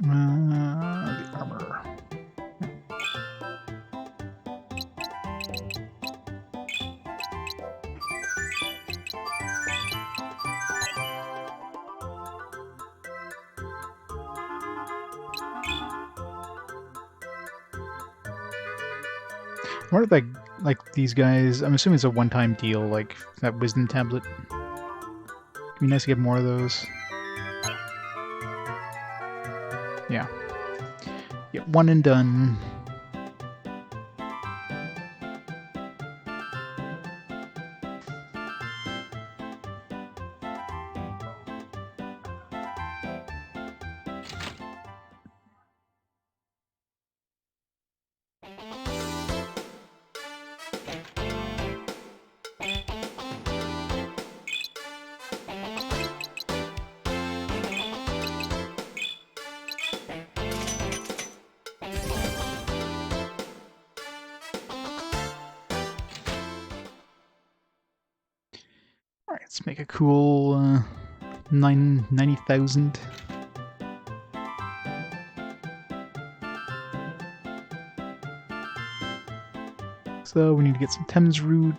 The armor. What are like these guys? I'm assuming it's a one-time deal, like that wisdom tablet. It'd be nice to get more of those. Yeah. Get one and done. Alright, let's make a cool 90,000. So we need to get some Thames root.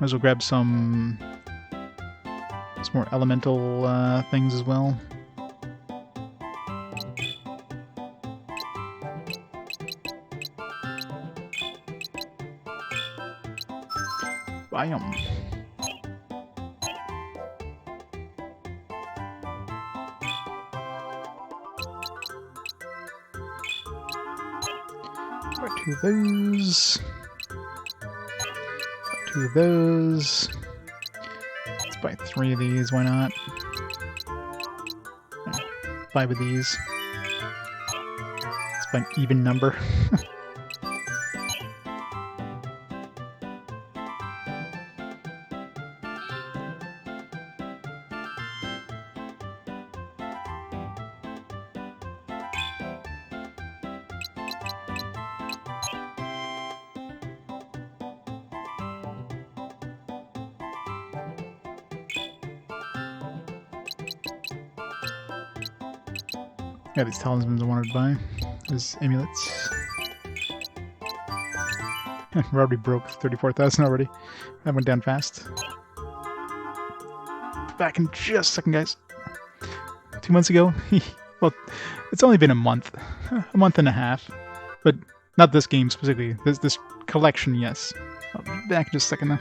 Might as well grab some more elemental things as well. Biome. Got two of those. Got two of those. Let's buy 3 of these, why not? 5 of these. Let's buy an even number. Yeah, these talismans I wanted to buy. These amulets. We're already broke 34,000 already. That went down fast. Back in just a second, guys. 2 months ago? Well, it's only been a month. A month and a half. But not this game specifically. This collection, yes. I'll be back in just a second, though.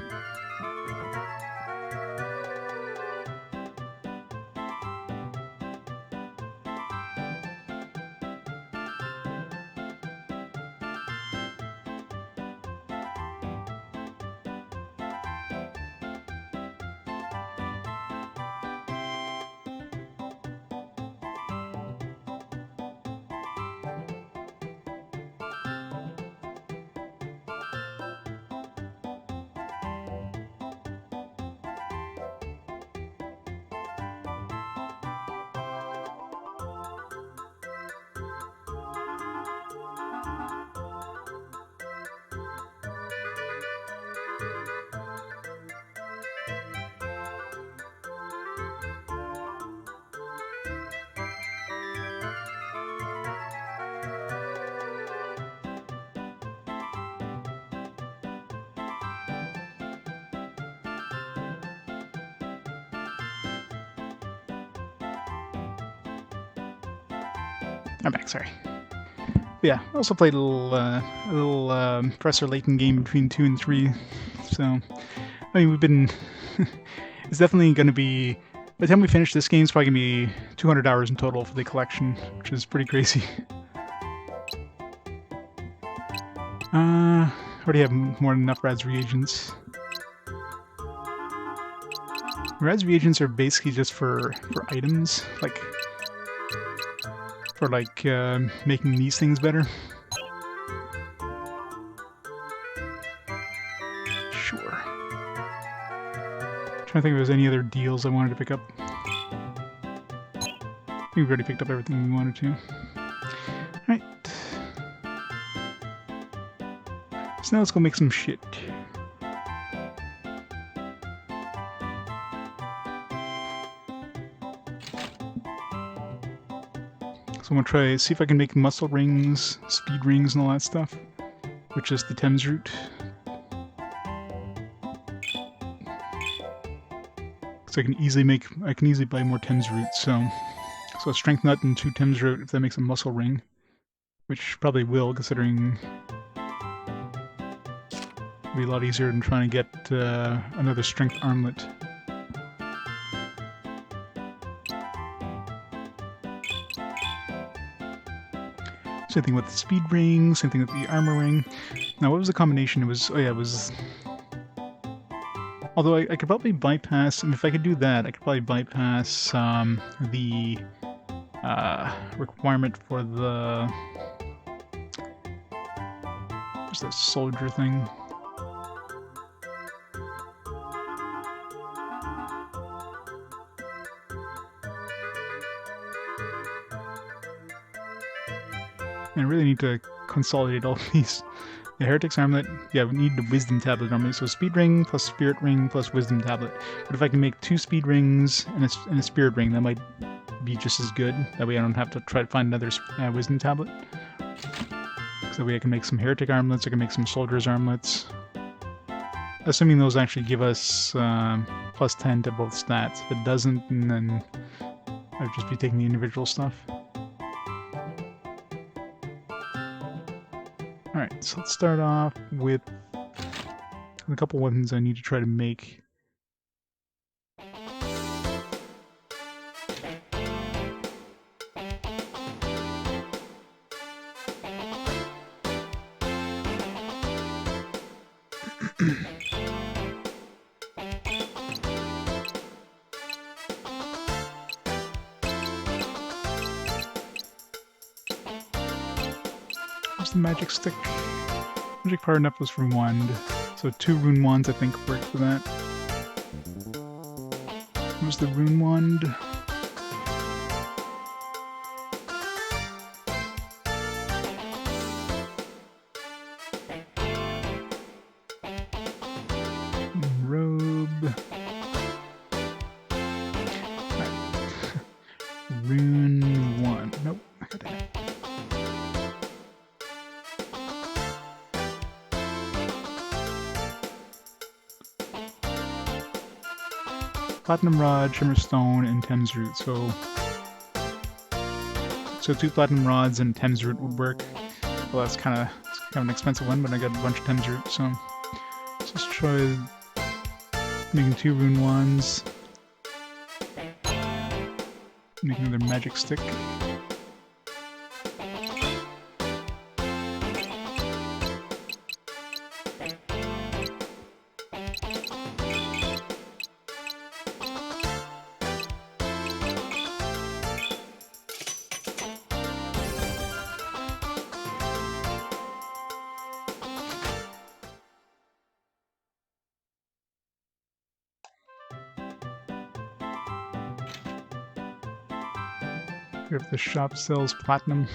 I'm back, sorry. But yeah, I also played a little Professor Layton game between 2 and 3. So, I mean, we've been... it's definitely going to be... By the time we finish this game, it's probably going to be 200 hours in total for the collection, which is pretty crazy. Already have more than enough Rad's reagents. Rad's reagents are basically just for items, like... for, like, making these things better. Sure. Trying to think if there's any other deals I wanted to pick up. I think we've already picked up everything we wanted to. Alright. So now let's go make some shit. So I'm gonna try see if I can make muscle rings, speed rings, and all that stuff, with just the Thames route. So I can easily buy more Thames root. So a strength nut and 2 Thames root if that makes a muscle ring, which probably will, considering it'll be a lot easier than trying to get another strength armlet. Same thing with the speed ring, same thing with the armor ring. Now, what was the combination? It was, oh yeah, it was... Although I could probably bypass, and if I could do that, I could probably bypass the requirement for the... What's that soldier thing? I really need to consolidate all these. The Heretic's Armlet, yeah, we need the Wisdom Tablet normally. So Speed Ring plus Spirit Ring plus Wisdom Tablet. But if I can make 2 Speed Rings and a Spirit Ring, that might be just as good. That way I don't have to try to find another Wisdom Tablet. So that way I can make some Heretic Armlets, I can make some Soldier's Armlets. Assuming those actually give us plus 10 to both stats. If it doesn't, then I'd just be taking the individual stuff. Alright, so let's start off with a couple weapons I need to try to make. Where's the magic stick? Magic power enough was for wand, so 2 rune wands I think work for that. Where's the rune wand? Robe. Right. Rune 1. Nope. I got it. Platinum Rod, Shimmer Stone, and Thames Root. So 2 Platinum Rods and Thames Root would work. Well, that's kind of an expensive one, but I got a bunch of Thames Root, so let's just try making 2 Rune Wands. Make another magic stick. If the shop sells platinum,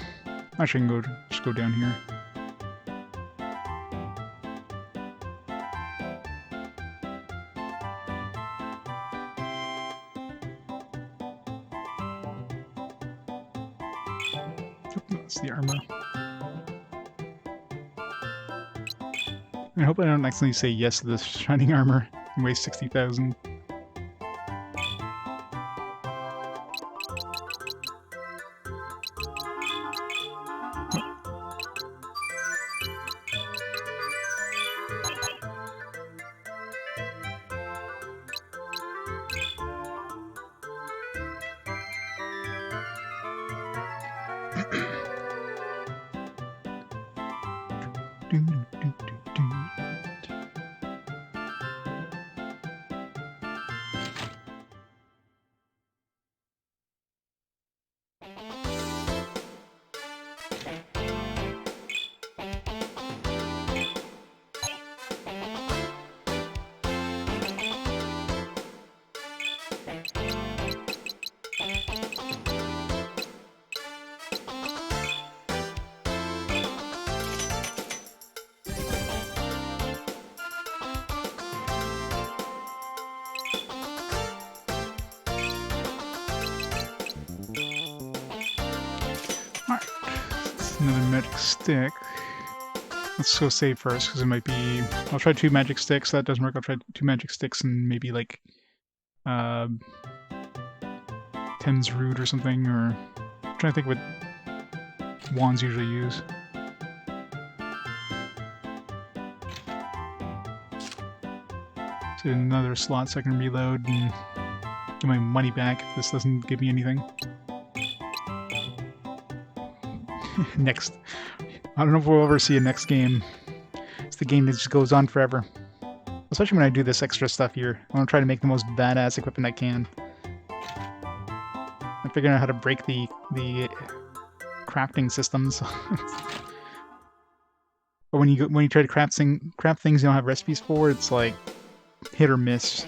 actually I can just go down here. Oop, that's the armor. I hope I don't accidentally say yes to this shining armor and waste 60,000. Alright, another magic stick. Let's go save first, because it might be... I'll try 2 magic sticks. That doesn't work. I'll try 2 magic sticks and maybe, like, Thames Root or something, or... I'm trying to think what wands usually use. So another slot so I can reload and get my money back if this doesn't give me anything. Next. I don't know if we'll ever see a next game. It's the game that just goes on forever. Especially when I do this extra stuff here. I want to try to make the most badass equipment I can. I'm figuring out how to break the crafting systems. But when you try to craft things you don't have recipes for, it's like hit or miss.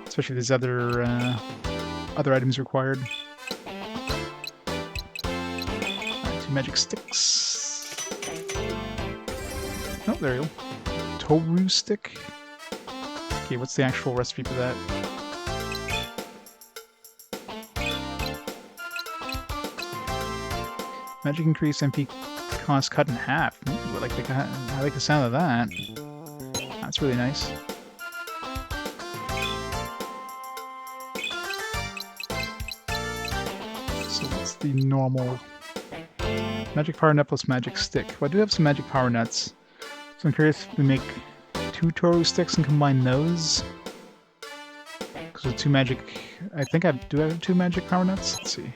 Especially if there's other items required. Alright, 2 magic sticks. Oh, there you go. Toru stick. Okay, what's the actual recipe for that? Magic increase MP cost cut in half. Ooh, I like the sound of that. That's really nice. So what's the normal magic power nut plus magic stick? Well, I do have some magic power nuts. So I'm curious if we make 2 Toru sticks and combine those. Because with 2 magic... I think I have 2 magic power nuts? Let's see.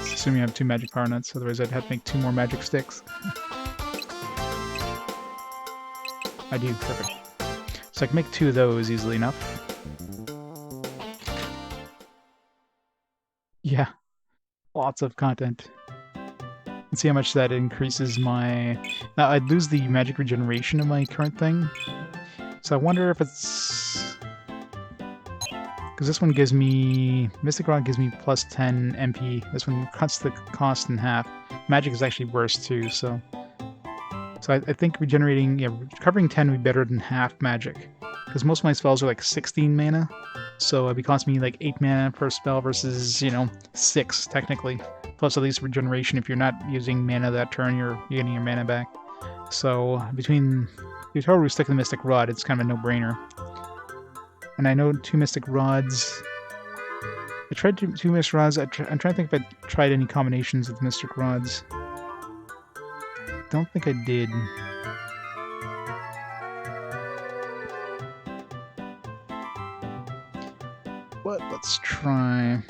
Assuming I have 2 magic power nuts, otherwise I'd have to make 2 more magic sticks. I do, perfect. So I can make 2 of those easily enough. Yeah. Lots of content. Let's see how much that increases my... Now, I'd lose the magic regeneration of my current thing. So I wonder if it's... Because this one gives me... Mystic Rod gives me plus 10 MP. This one cuts the cost in half. Magic is actually worse too, so... So I think regenerating... Yeah, recovering 10 would be better than half magic. Because most of my spells are like 16 mana. So it'd be costing me like 8 mana per spell versus, 6 technically. Plus at least regeneration. If you're not using mana that turn, you're getting your mana back. So between the Toru stick and the Mystic Rod, it's kind of a no-brainer. And I know 2 Mystic Rods... I tried 2 Mystic Rods. I'm trying to think if I tried any combinations with Mystic Rods. Don't think I did. But let's try...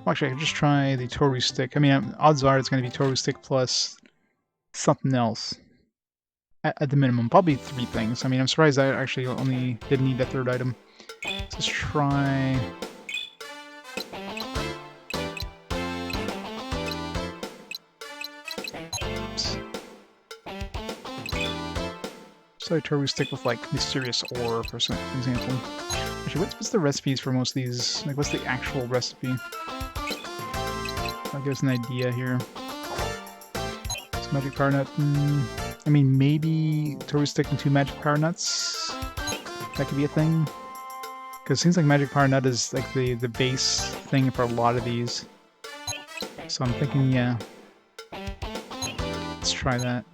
Actually, I could just try the Toru stick. I mean, odds are it's going to be Toru stick plus something else. At the minimum. Probably 3 things. I mean, I'm surprised I actually only didn't need that 3rd item. Let's try... Oops. So Toru stick with, like, Mysterious Ore, for example. Actually, what's the recipes for most of these? Like, what's the actual recipe? I'll give us an idea here. It's magic power nut. I mean, maybe Toru stick and 2 magic power nuts. That could be a thing. Because it seems like magic power nut is like the base thing for a lot of these. So I'm thinking, yeah. Let's try that.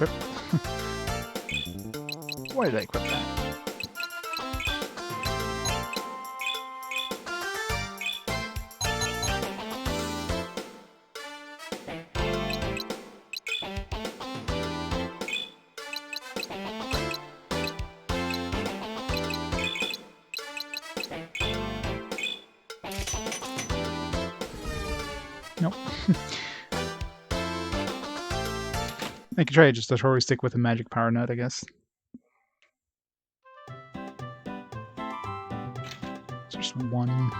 equipped. Why did I equip that? Nope. I could try just to totally stick with a magic power nut, I guess. It's just one.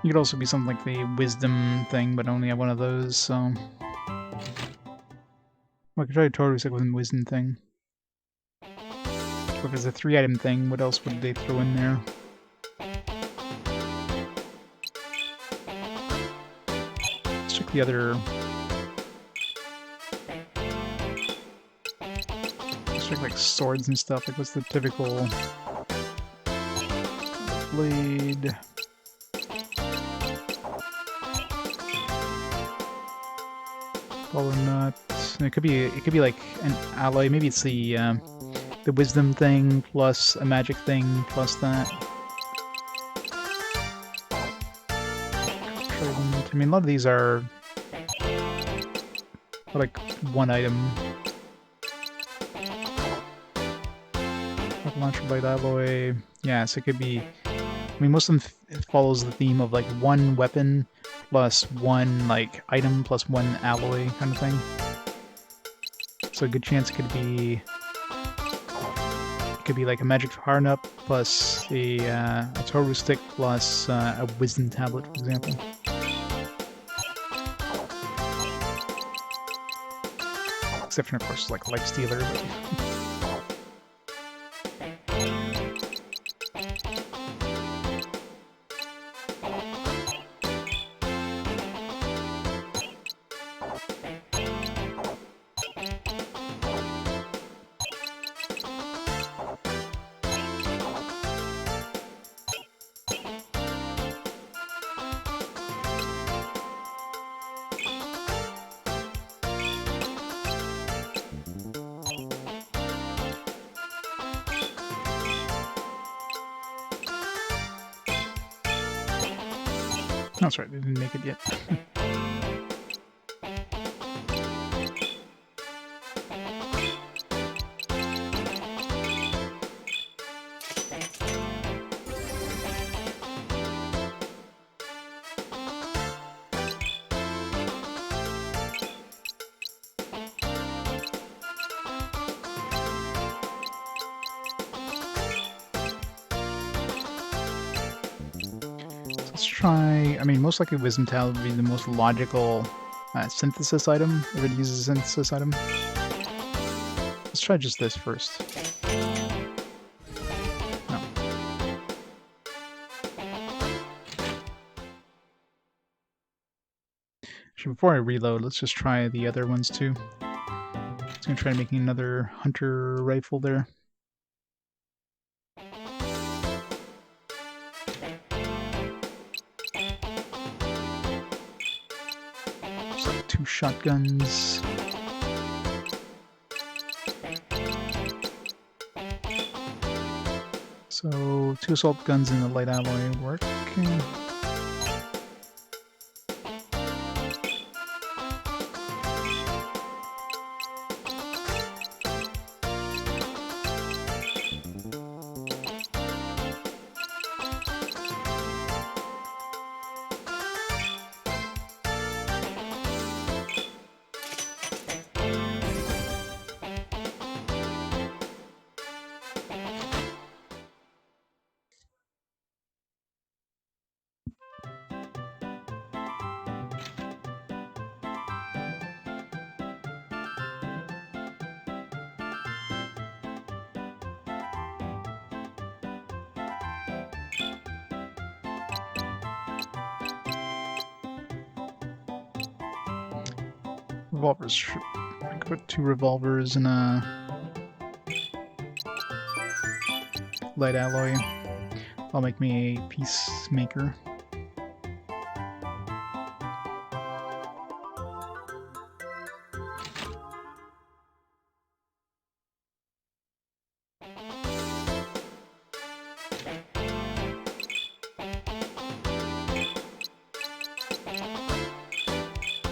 You could also be something like the wisdom thing, but only have one of those, so... I could try to totally stick with the wisdom thing. If it's a 3-item thing, what else would they throw in there? Let's check the other... Let's check like swords and stuff, like what's the typical... Blade... Follow nut. It could be like an alloy. Maybe it's the wisdom thing plus a magic thing plus that. Trident. I mean, a lot of these are like one item. Launcher blade alloy. Yeah, so it could be. I mean, most of them follows the theme of like one weapon plus one like item plus one alloy kind of thing. So a good chance it could be like a magic power nut plus a Toru stick plus a wisdom tablet, for example. Except for, of course, like life stealer. But... That's right, they didn't make it yet. Let's try, I mean, most likely Wisdom Tablet would be the most logical synthesis item, if it uses a synthesis item. Let's try just this first. No. Actually, before I reload, let's just try the other ones too. Just gonna try making another hunter rifle there. Two shotguns. So 2 assault guns and a light alloy work. Revolvers. I could put 2 revolvers in a light alloy. That'll make me a peacemaker.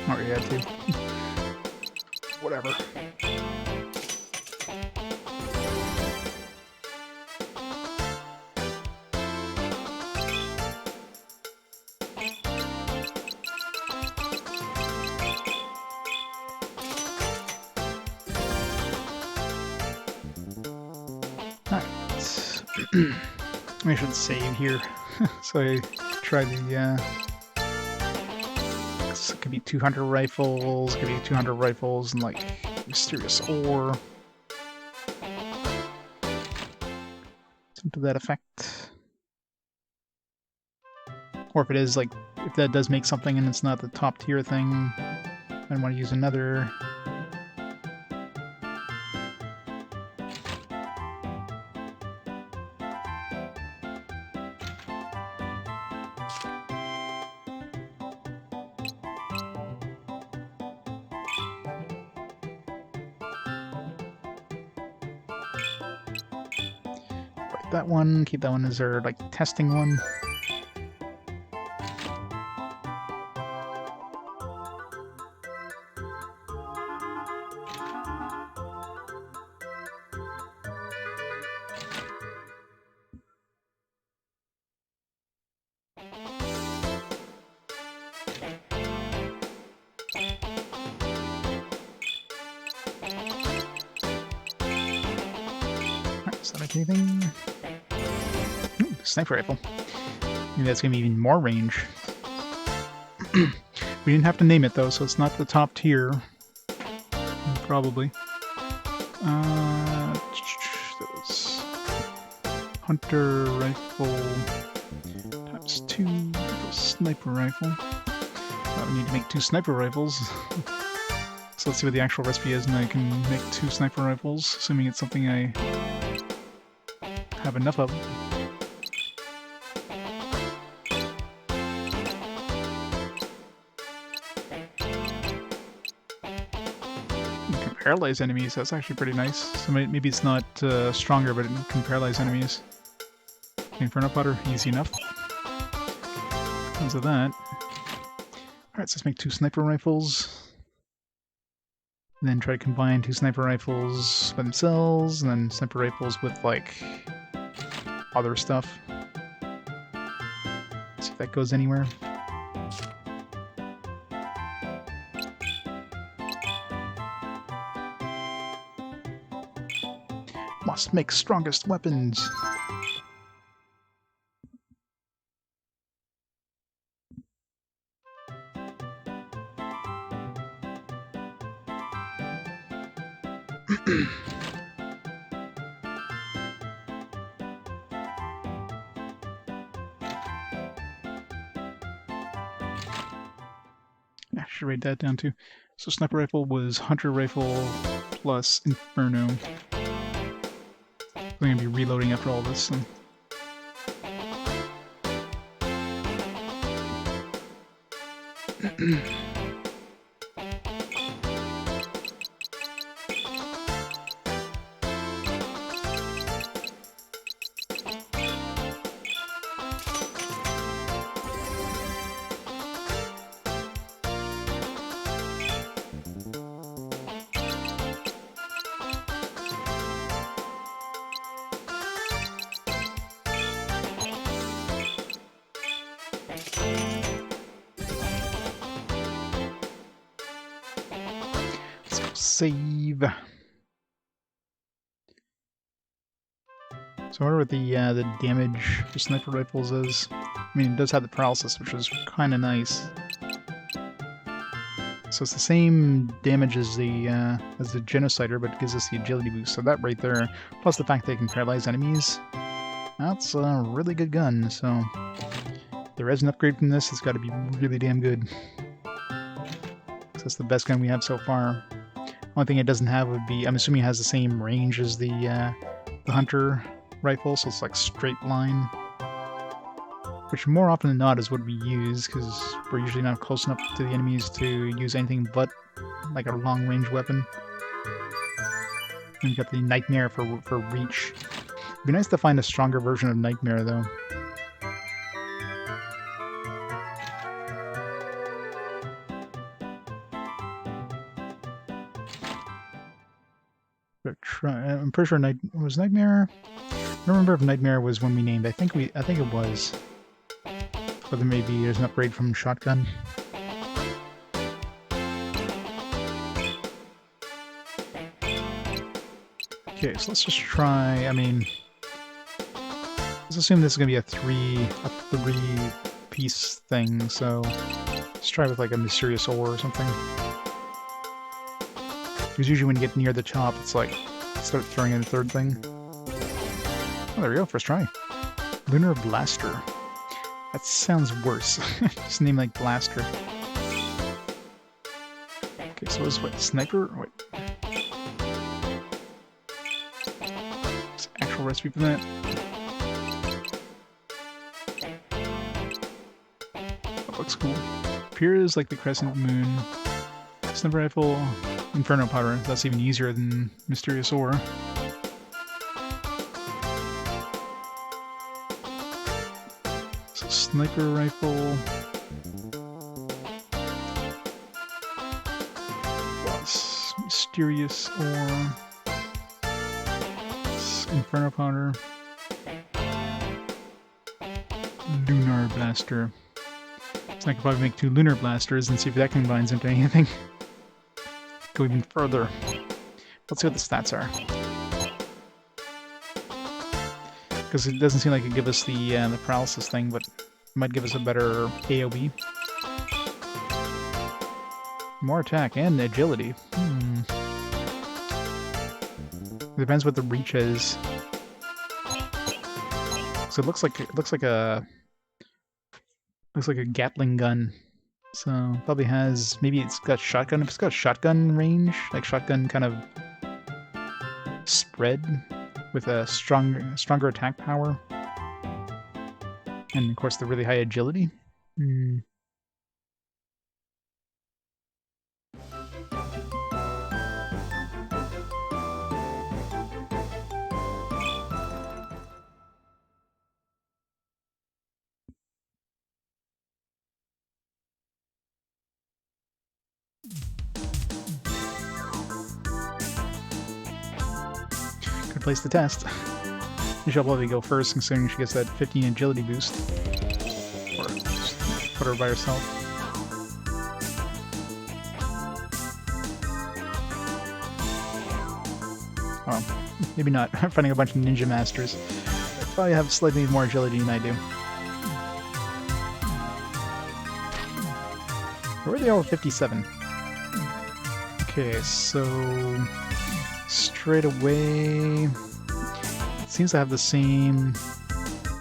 Already had to. Whatever. Alright. I should save here. So I try the it could be 200 rifles, could be 200 rifles and like mysterious ore. Something to that effect. Or if it is like, if that does make something and it's not the top tier thing, I want to use another. That one, keep that one as our like testing one. Alright, is that like anything? Sniper rifle. Maybe that's gonna be even more range. We didn't have to name it though, so it's not the top tier. Probably. That was hunter rifle times 2 sniper rifle. We need to make 2 sniper rifles. So let's see what the actual recipe is, and I can make 2 sniper rifles, assuming it's something I have enough of. Paralyze enemies, that's actually pretty nice. So maybe it's not stronger, but it can paralyze enemies. Inferno powder, easy enough. Comes of that. Alright, so let's make 2 sniper rifles. And then try to combine 2 sniper rifles by themselves, and then sniper rifles with, like, other stuff. See if that goes anywhere. Must make strongest weapons. I should write that down too. So sniper rifle was hunter rifle plus inferno. I'm going to be reloading after all this. So. Save. So I wonder what the damage for sniper rifles is. I mean, it does have the paralysis, which is kind of nice. So it's the same damage as the genocider, but it gives us the agility boost. So that right there, plus the fact that it can paralyze enemies, that's a really good gun. So if there is an upgrade from this, it's got to be really damn good. That's the best gun we have so far. Only thing it doesn't have would be, I'm assuming it has the same range as the hunter rifle, so it's like straight line. Which more often than not is what we use, because we're usually not close enough to the enemies to use anything but like a long-range weapon. And we've got the Nightmare for reach. It'd be nice to find a stronger version of Nightmare, though. But I'm pretty sure was Nightmare. I don't remember if Nightmare was when we named. I think it was. Or there maybe there's an upgrade from shotgun. Okay, so let's just try. I mean, let's assume this is gonna be a three-piece thing. So let's try with like a mysterious ore or something. Because usually when you get near the top, it's like start throwing in a third thing. Oh, there we go. First try. Lunar Blaster. That sounds worse. Just name like Blaster. Okay, so it's what? Sniper? Wait. What's the actual recipe for that? That looks cool. Appears like the crescent moon. Sniper rifle. Inferno powder. That's even easier than mysterious ore. So sniper rifle. Plus mysterious ore. Inferno powder. Lunar blaster. So I could probably make 2 lunar blasters and see if that combines into anything. Go even further. Let's see what the stats are. Because it doesn't seem like it give us the paralysis thing, but it might give us a better AoE. More attack and agility. It depends what the reach is. So it looks like a Gatling gun. So probably has, maybe it's got shotgun. If it's got shotgun range, like shotgun kind of spread with a stronger attack power, and of course the really high agility. Good place to test. She'll probably go first, considering she gets that 15 agility boost. Or just put her by herself. Oh, maybe not. I'm finding a bunch of ninja masters. They probably have slightly more agility than I do. Where are they all at 57? Okay, so straight away, it seems to have the same.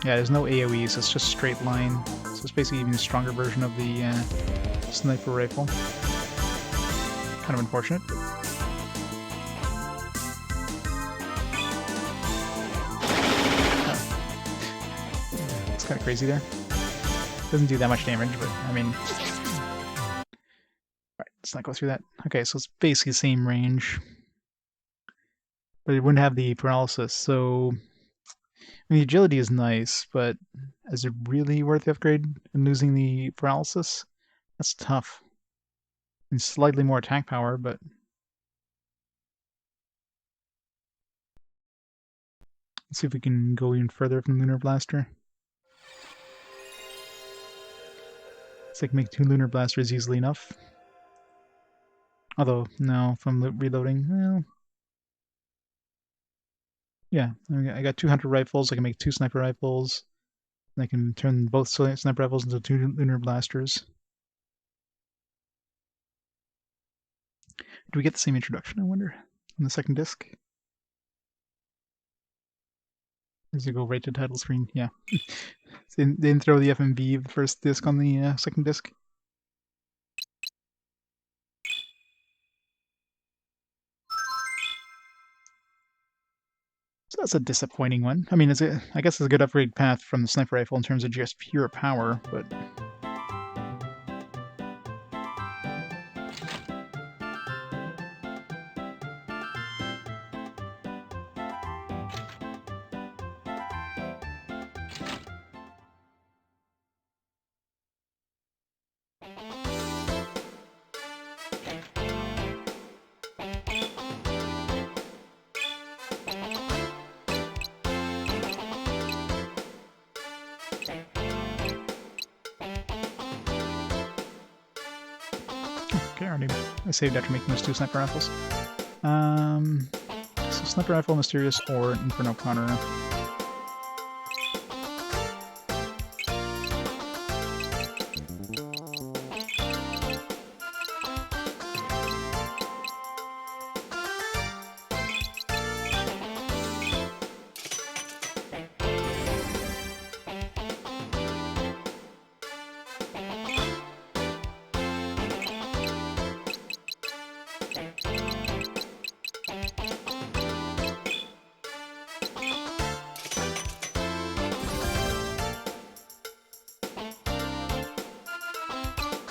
Yeah, there's no AoE, so it's just straight line. So it's basically even a stronger version of the sniper rifle. Kind of unfortunate. Oh. It's kind of crazy there. Doesn't do that much damage, but I mean. Let's not go through that. Okay, so it's basically the same range. But it wouldn't have the paralysis, so... I mean, the agility is nice, but is it really worth the upgrade and losing the paralysis? That's tough. And slightly more attack power, but... Let's see if we can go even further from Lunar Blaster. It's like make 2 Lunar Blasters easily enough. Although, no, from reloading, well... Yeah, I got 2 hunter rifles, I can make 2 sniper rifles, and I can turn both sniper rifles into 2 lunar blasters. Do we get the same introduction, I wonder, on the second disc? Does it go right to title screen? Yeah. They didn't throw the FMV of the first disc on the second disc. So that's a disappointing one. I mean, I guess it's a good upgrade path from the sniper rifle in terms of just pure power, but... Okay, I saved after making those 2 sniper rifles. So sniper rifle, mysterious, or inferno powder.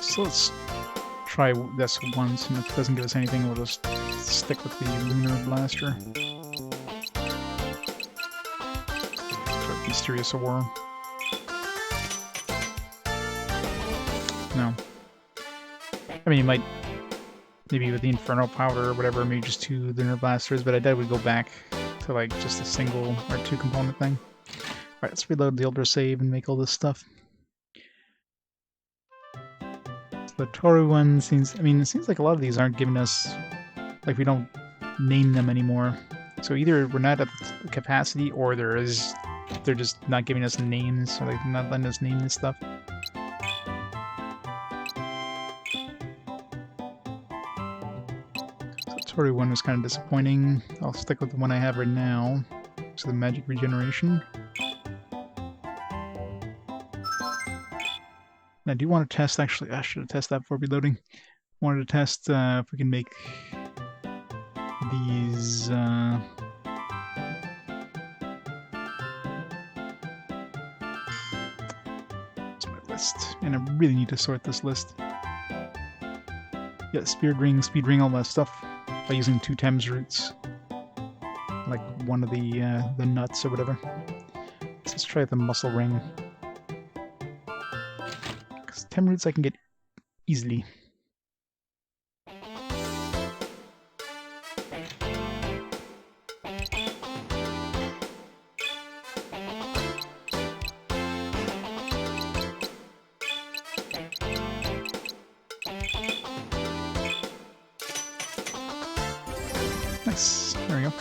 So let's try this once, and if it doesn't give us anything, we'll just stick with the lunar blaster. Try mysterious ore. No. I mean, you might, maybe with the inferno powder or whatever, maybe just 2 lunar blasters, but I doubt we'd go back to like just a single or 2 component thing. Alright, let's reload the older save and make all this stuff. The Toru one seems... I mean, it seems like a lot of these aren't giving us... Like, we don't name them anymore. So either we're not at the capacity, or they're just not giving us names, so they're not letting us name this stuff. So the Toru one was kind of disappointing. I'll stick with the one I have right now. So the magic regeneration. I do want to test, actually, I should have tested that before reloading. Wanted to test if we can make these... That's my list, and I really need to sort this list. Yeah, speed ring, all that stuff, by using 2 Thames roots. Like one of the nuts or whatever. Let's try the muscle ring. 10 roots I can get easily. Nice. There we go.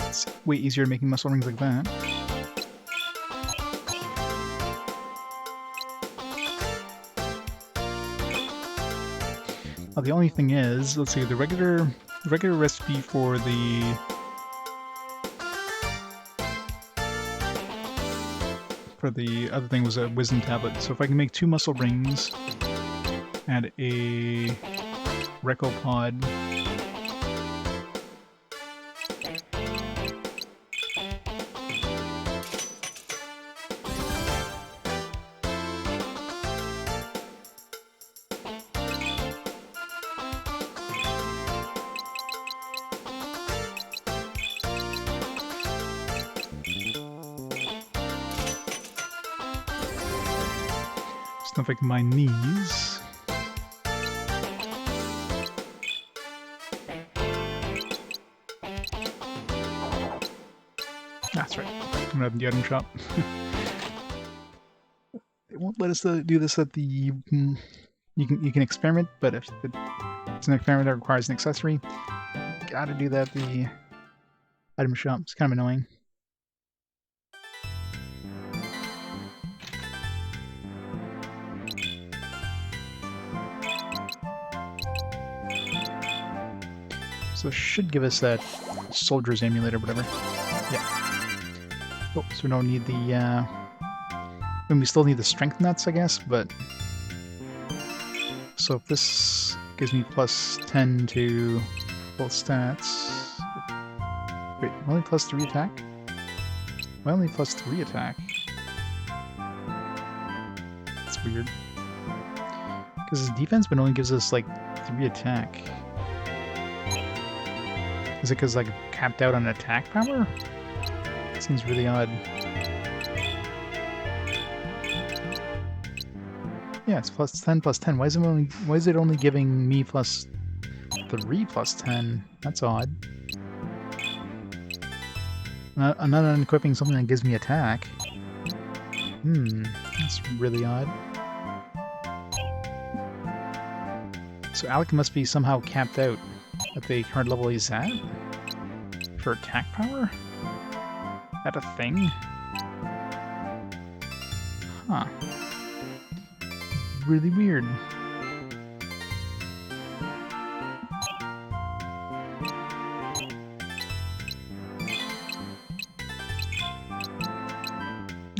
It's way easier making muscle rings like that. The only thing is, let's see, the regular recipe for the other thing was a wisdom tablet. So if I can make 2 muscle rings and a recopod, stuff like my knees. That's right. I'm gonna have the item shop. They won't let us do this at the... You can experiment, but if it's an experiment that requires an accessory, gotta do that at the item shop. It's kind of annoying. So it should give us that soldier's amulet or whatever. Yeah. Oh, so we don't need the... and we still need the strength nuts, I guess, but... So if this gives me plus 10 to both stats... Wait, only plus 3 attack? Why only +3 attack? That's weird. Because his defense but only gives us like 3 attack. Is it because like capped out on attack power? Seems really odd. Yeah, it's +10 +10. Why is it only giving me +3 +10? That's odd. I'm not unequipping something that gives me attack. That's really odd. So Alec must be somehow capped out at the current level he's at? For attack power? That a thing? Huh. Really weird.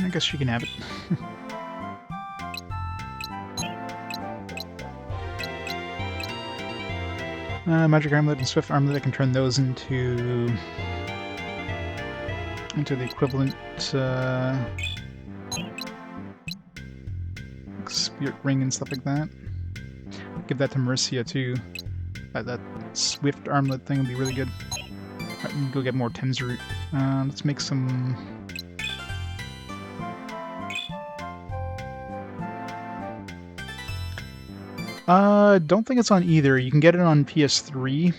I guess she can have it. Magic Armlet and Swift Armlet, I can turn those into the equivalent Spirit Ring and stuff like that. Give that to Mercia too. That Swift Armlet thing would be really good. Right, we can go get more Thames Root. Let's make some... don't think it's on either. You can get it on PS3.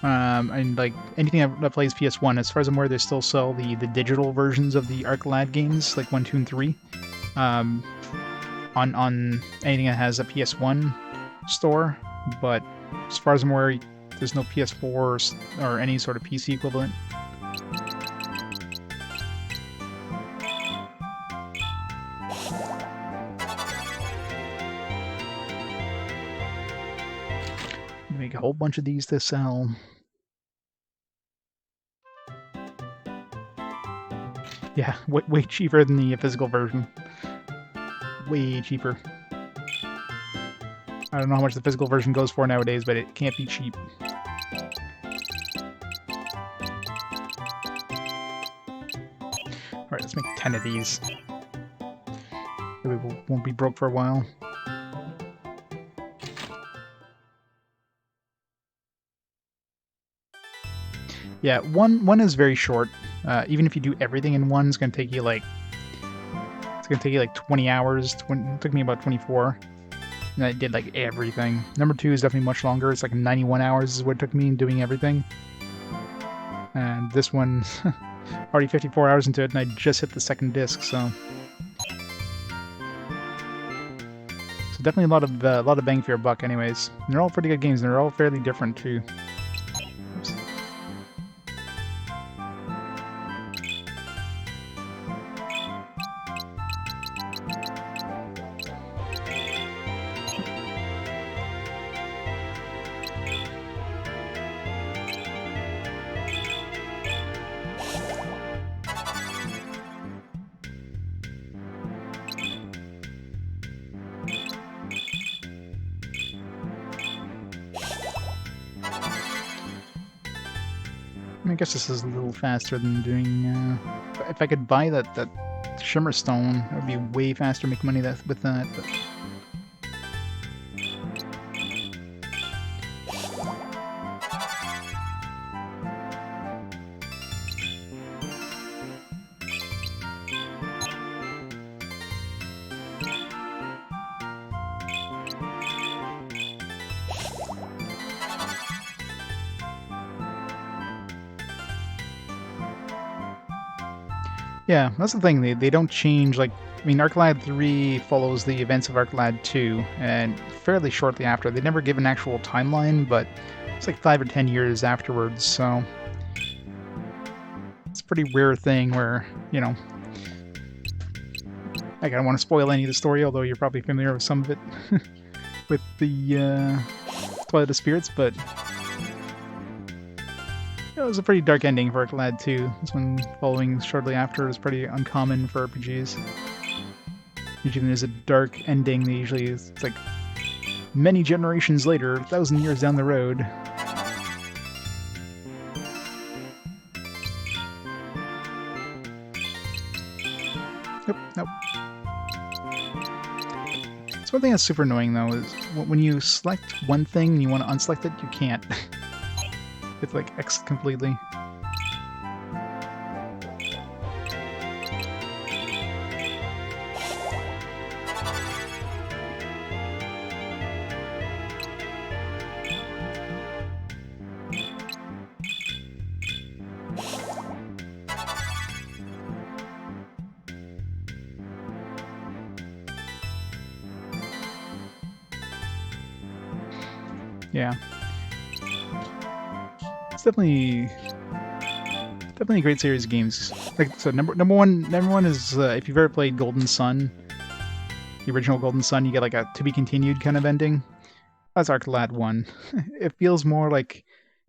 And like anything that plays PS1, as far as I'm aware, they still sell the digital versions of the ArcLad games, like 1, 2, and 3. On anything that has a PS1 store, but as far as I'm aware, there's no PS4 or any sort of PC equivalent. Make a whole bunch of these to sell. Yeah, way cheaper than the physical version. Way cheaper. I don't know how much the physical version goes for nowadays, but it can't be cheap. Alright, let's make 10 of these. We won't be broke for a while. Yeah, one is very short. Even if you do everything in one, it's gonna take you like 20 hours. It took me about 24. And I did like everything. Number 2 is definitely much longer. It's like 91 hours is what it took me doing everything. And this one, already 54 hours into it, and I just hit the second disc, so definitely a lot of bang for your buck, anyways. And they're all pretty good games, and they're all fairly different too. Oops. I guess this is a little faster than doing, if I could buy that Shimmer Stone, it would be way faster to make money with that, but... Yeah, that's the thing, they don't change, like, I mean, ArcLad 3 follows the events of ArcLad 2, and fairly shortly after. They never give an actual timeline, but it's like 5 or 10 years afterwards, so... It's a pretty rare thing where, you know... Like, I don't want to spoil any of the story, although you're probably familiar with some of it, with the, Twilight of Spirits, but... It was a pretty dark ending for ArcLad 2. This one following shortly after is pretty uncommon for RPGs. Usually when there's a dark ending, it's like many generations later, 1,000 years down the road. Nope, nope. So one thing that's super annoying though is when you select one thing and you want to unselect it, you can't. It's like X completely. Yeah. It's definitely a great series of games. Like so, number one is if you've ever played Golden Sun, the original Golden Sun, you get like a to be continued kind of ending. That's Arclad 1. It feels more like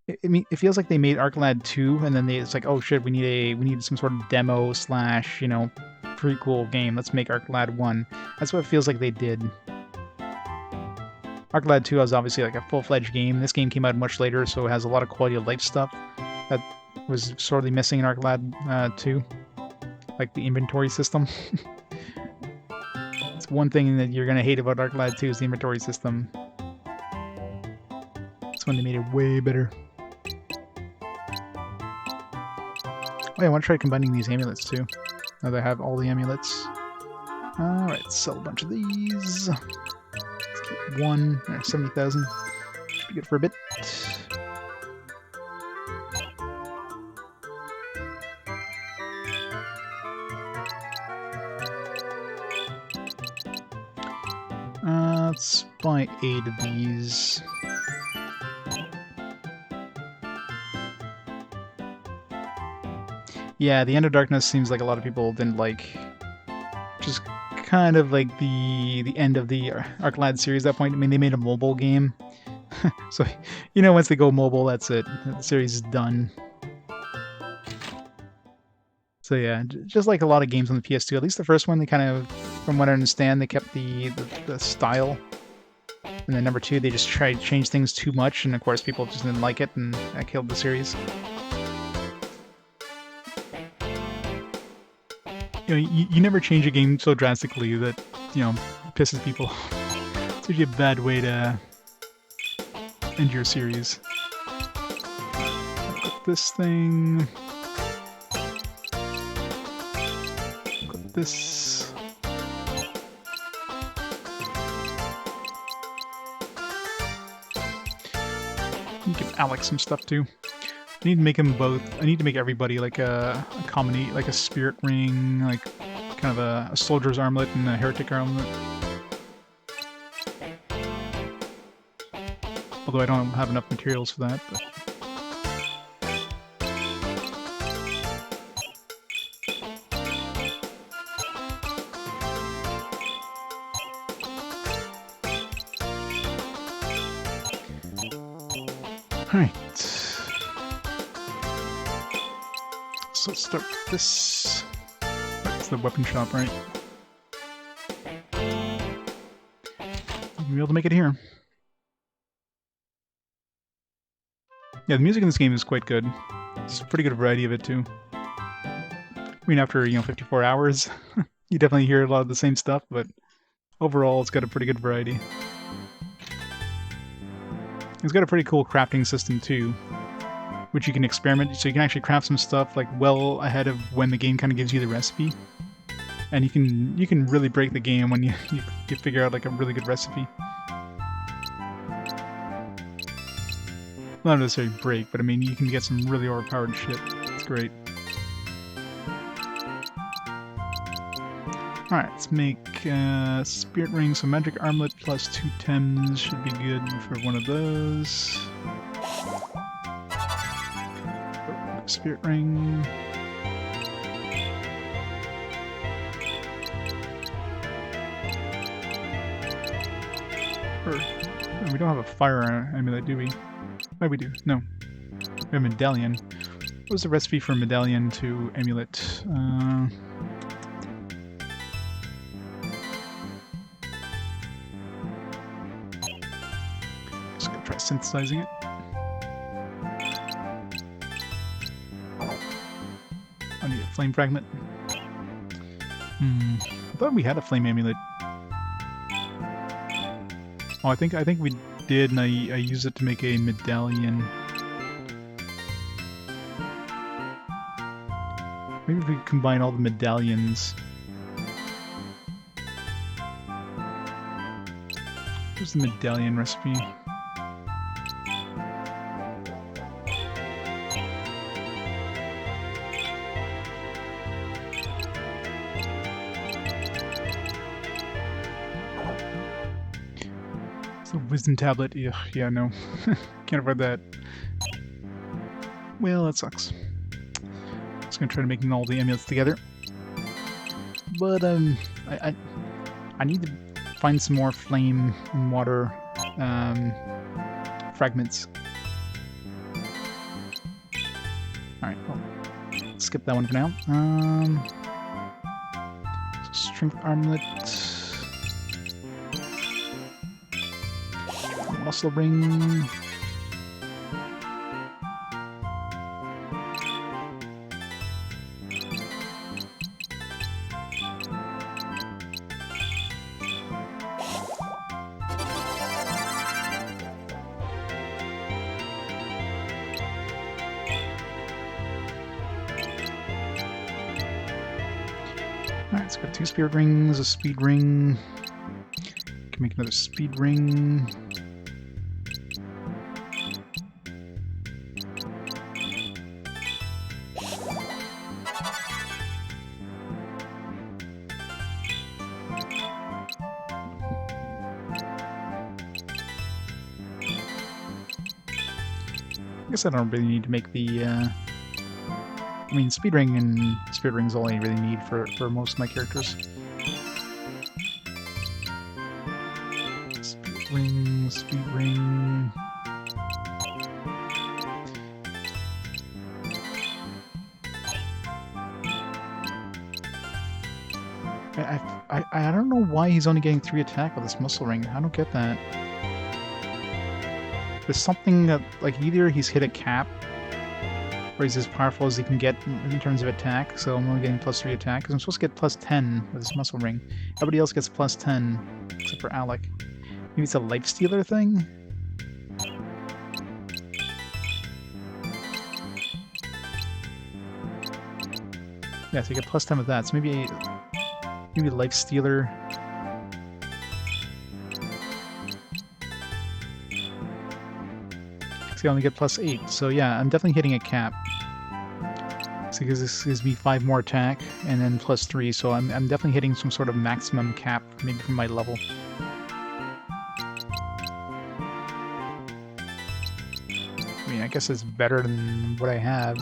it feels like they made Arclad 2 and then it's like, oh shit, we need some sort of demo slash, you know, prequel game. Let's make Arclad 1. That's what it feels like they did. Arclad 2 was obviously like a full-fledged game. This game came out much later, so it has a lot of quality of life stuff that was sorely missing in Arclad 2. Like the inventory system. It's one thing that you're going to hate about Arclad 2 is the inventory system. This one they made it way better. Oh yeah, I want to try combining these amulets too. Now that I have all the amulets. Alright, sell a bunch of these. One, 70,000. Should be good for a bit. Let's buy 8 of these. Yeah, the End of Darkness seems like a lot of people didn't like. Just kind of like the end of the Arclad series at that point. I mean, they made a mobile game. So, you know, once they go mobile, that's it. The series is done. So yeah, just like a lot of games on the PS2, at least the first one, they kind of, from what I understand, they kept the style. And then number 2, they just tried to change things too much, and of course people just didn't like it, and that killed the series. You know, you never change a game so drastically that, you know, pisses people off. It's usually a bad way to end your series. Got this thing. Got this. Give Alec some stuff too. I need to make them both. I need to make everybody like a combination, like a spirit ring, like kind of a soldier's armlet and a heretic armlet. Although I don't have enough materials for that. But. All right. So let's start with this. That's the weapon shop, right? You'll be able to make it here. Yeah, the music in this game is quite good. It's a pretty good variety of it too. I mean, after, you know, 54 hours, you definitely hear a lot of the same stuff, but overall it's got a pretty good variety. It's got a pretty cool crafting system too, which you can experiment, so you can actually craft some stuff like well ahead of when the game kind of gives you the recipe. And you can really break the game when you figure out like a really good recipe. Not necessarily break, but I mean you can get some really overpowered shit. It's great. Alright, let's make spirit ring, so magic armlet plus 2 Thames should be good for one of those. Spirit ring. We don't have a fire amulet, do we? Oh, we do. No. We have a medallion. What was the recipe for medallion to amulet? Just gonna try synthesizing it. I need a flame fragment. I thought we had a flame amulet. Oh, I think we did, and I used it to make a medallion. Maybe if we combine all the medallions. Here's the medallion recipe. The wisdom tablet. Ugh, yeah, no. Can't afford that. Well, that sucks. Just gonna try to make all the amulets together. But I need to find some more flame and water fragments. Alright, well, skip that one for now. Strength armlet. Muscle ring. Alright, it's got 2 spirit rings, a speed ring. Can make another speed ring. I guess I don't really need to make the I mean, speed ring and spirit rings all I really need for most of my characters. Speed ring, speed ring. I don't know why he's only getting 3 attack with this muscle ring. I don't get that. There's something that, like, either he's hit a cap, or he's as powerful as he can get in terms of attack, so I'm only getting +3 attack, because I'm supposed to get +10 with this muscle ring. Everybody else gets +10, except for Alec. Maybe it's a life stealer thing? Yeah, so you get +10 with that, so maybe life stealer. I only get +8, so yeah, I'm definitely hitting a cap. Because this gives me 5 more attack, and then +3, so I'm definitely hitting some sort of maximum cap, maybe from my level. I mean, I guess it's better than what I have.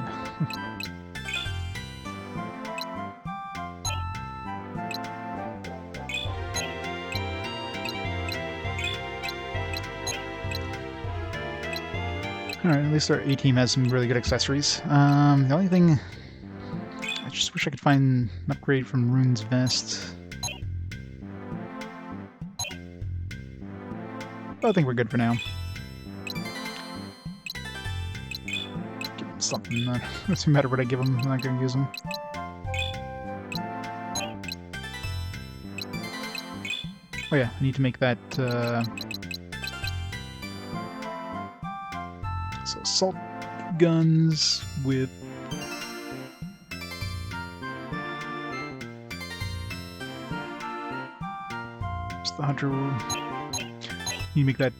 Alright, at least our A-team has some really good accessories. The only thing... I just wish I could find an upgrade from Rune's vest. But I think we're good for now. Give him something. It doesn't matter what I give him, I'm not going to use him. Oh yeah, I need to make that... So assault guns with just the hunter. You make that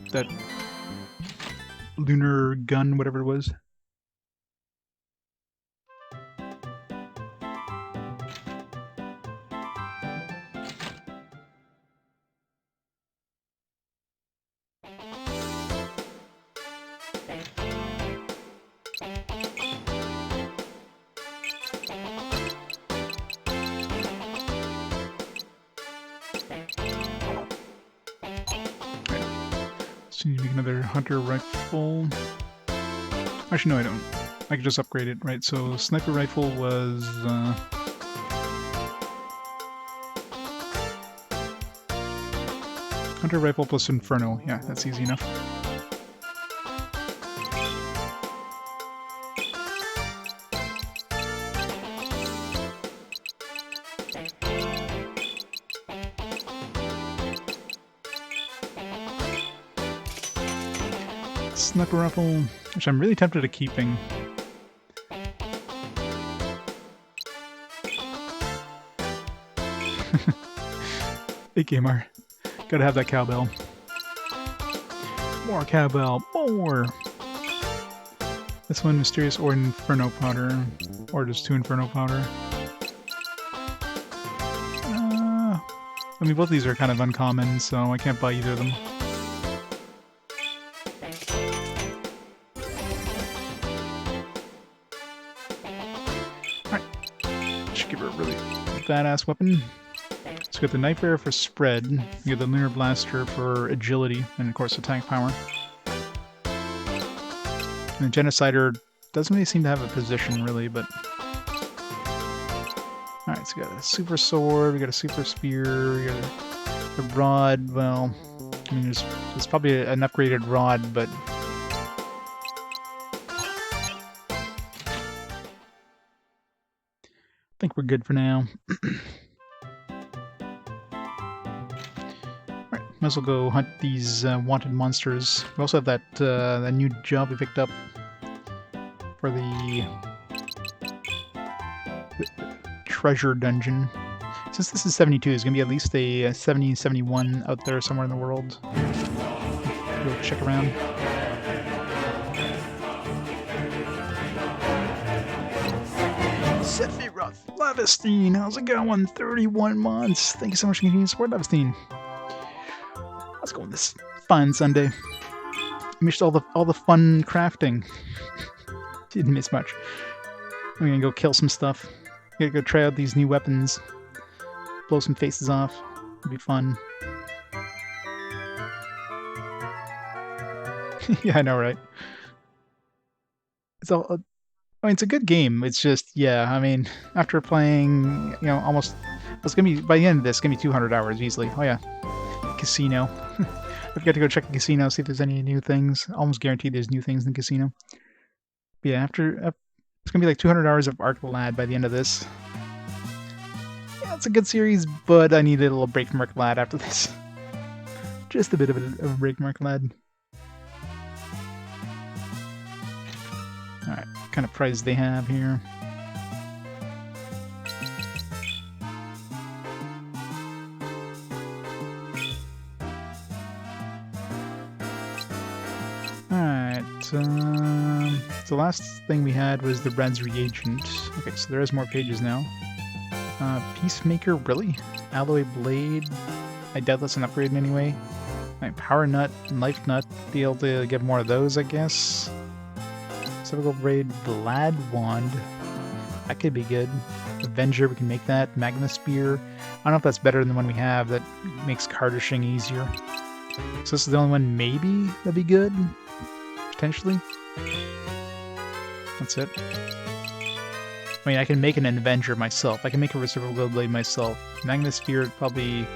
lunar gun, whatever it was. So you need to make another hunter rifle. Actually, no, I don't. I can just upgrade it, right? So sniper rifle was hunter rifle plus inferno. Yeah, that's easy enough. Sniper Rifle, which I'm really tempted to keeping. Hey gamer, gotta have that cowbell. More cowbell, more! This one, Mysterious or Inferno Powder, or just 2 Inferno Powder. I mean, both of these are kind of uncommon, so I can't buy either of them. Alright, should give her a really badass weapon. So we got the Knife Bearer for spread, we got the Lunar Blaster for agility, and of course attack power. And the Genocider doesn't really seem to have a position, really, but... Alright, so we got a Super Sword, we got a Super Spear, we got a Rod, well... I mean, there's probably an upgraded Rod, but... I think we're good for now. Alright, might as well go hunt these wanted monsters. We also have that new job we picked up for the treasure dungeon. Since this is 72, there's going to be at least a 70, 71 out there somewhere in the world. Go check around. Sephiroth, Lavestein, how's it going? 31 months. Thank you so much for continuing to support Lavestein. Let's go on this fun Sunday. I missed all the fun crafting. Didn't miss much. I'm gonna go kill some stuff. Gotta go try out these new weapons. Blow some faces off. It'll be fun. Yeah, I know, right? It's all. I mean, it's a good game. It's just, yeah. I mean, after playing, you know, almost, it's gonna be by the end of this, it's gonna be 200 hours easily. Oh yeah, casino. I've got to go check the casino, see if there's any new things. Almost guaranteed there's new things in the casino. But yeah, it's gonna be like 200 hours of Arc Lad by the end of this. Yeah, it's a good series, but I need a little break from Arc Lad after this. Just a bit of a break from Arc Lad. Alright, what kind of prize they have here? Alright, so the last thing we had was the Red's Reagent. Okay, so there is more pages now. Peacemaker, really? Alloy Blade? I doubt that's an upgrade in any way. Right, Power Nut, Life Nut, be able to get more of those, I guess. Typical Braid, Vlad Wand. That could be good. Avenger, we can make that. Magna Spear. I don't know if that's better than the one we have that makes cardishing easier. So this is the only one maybe that'd be good? Potentially? That's it. I mean, I can make an Avenger myself. I can make a Reciprocal Blade myself. Magna Spear, probably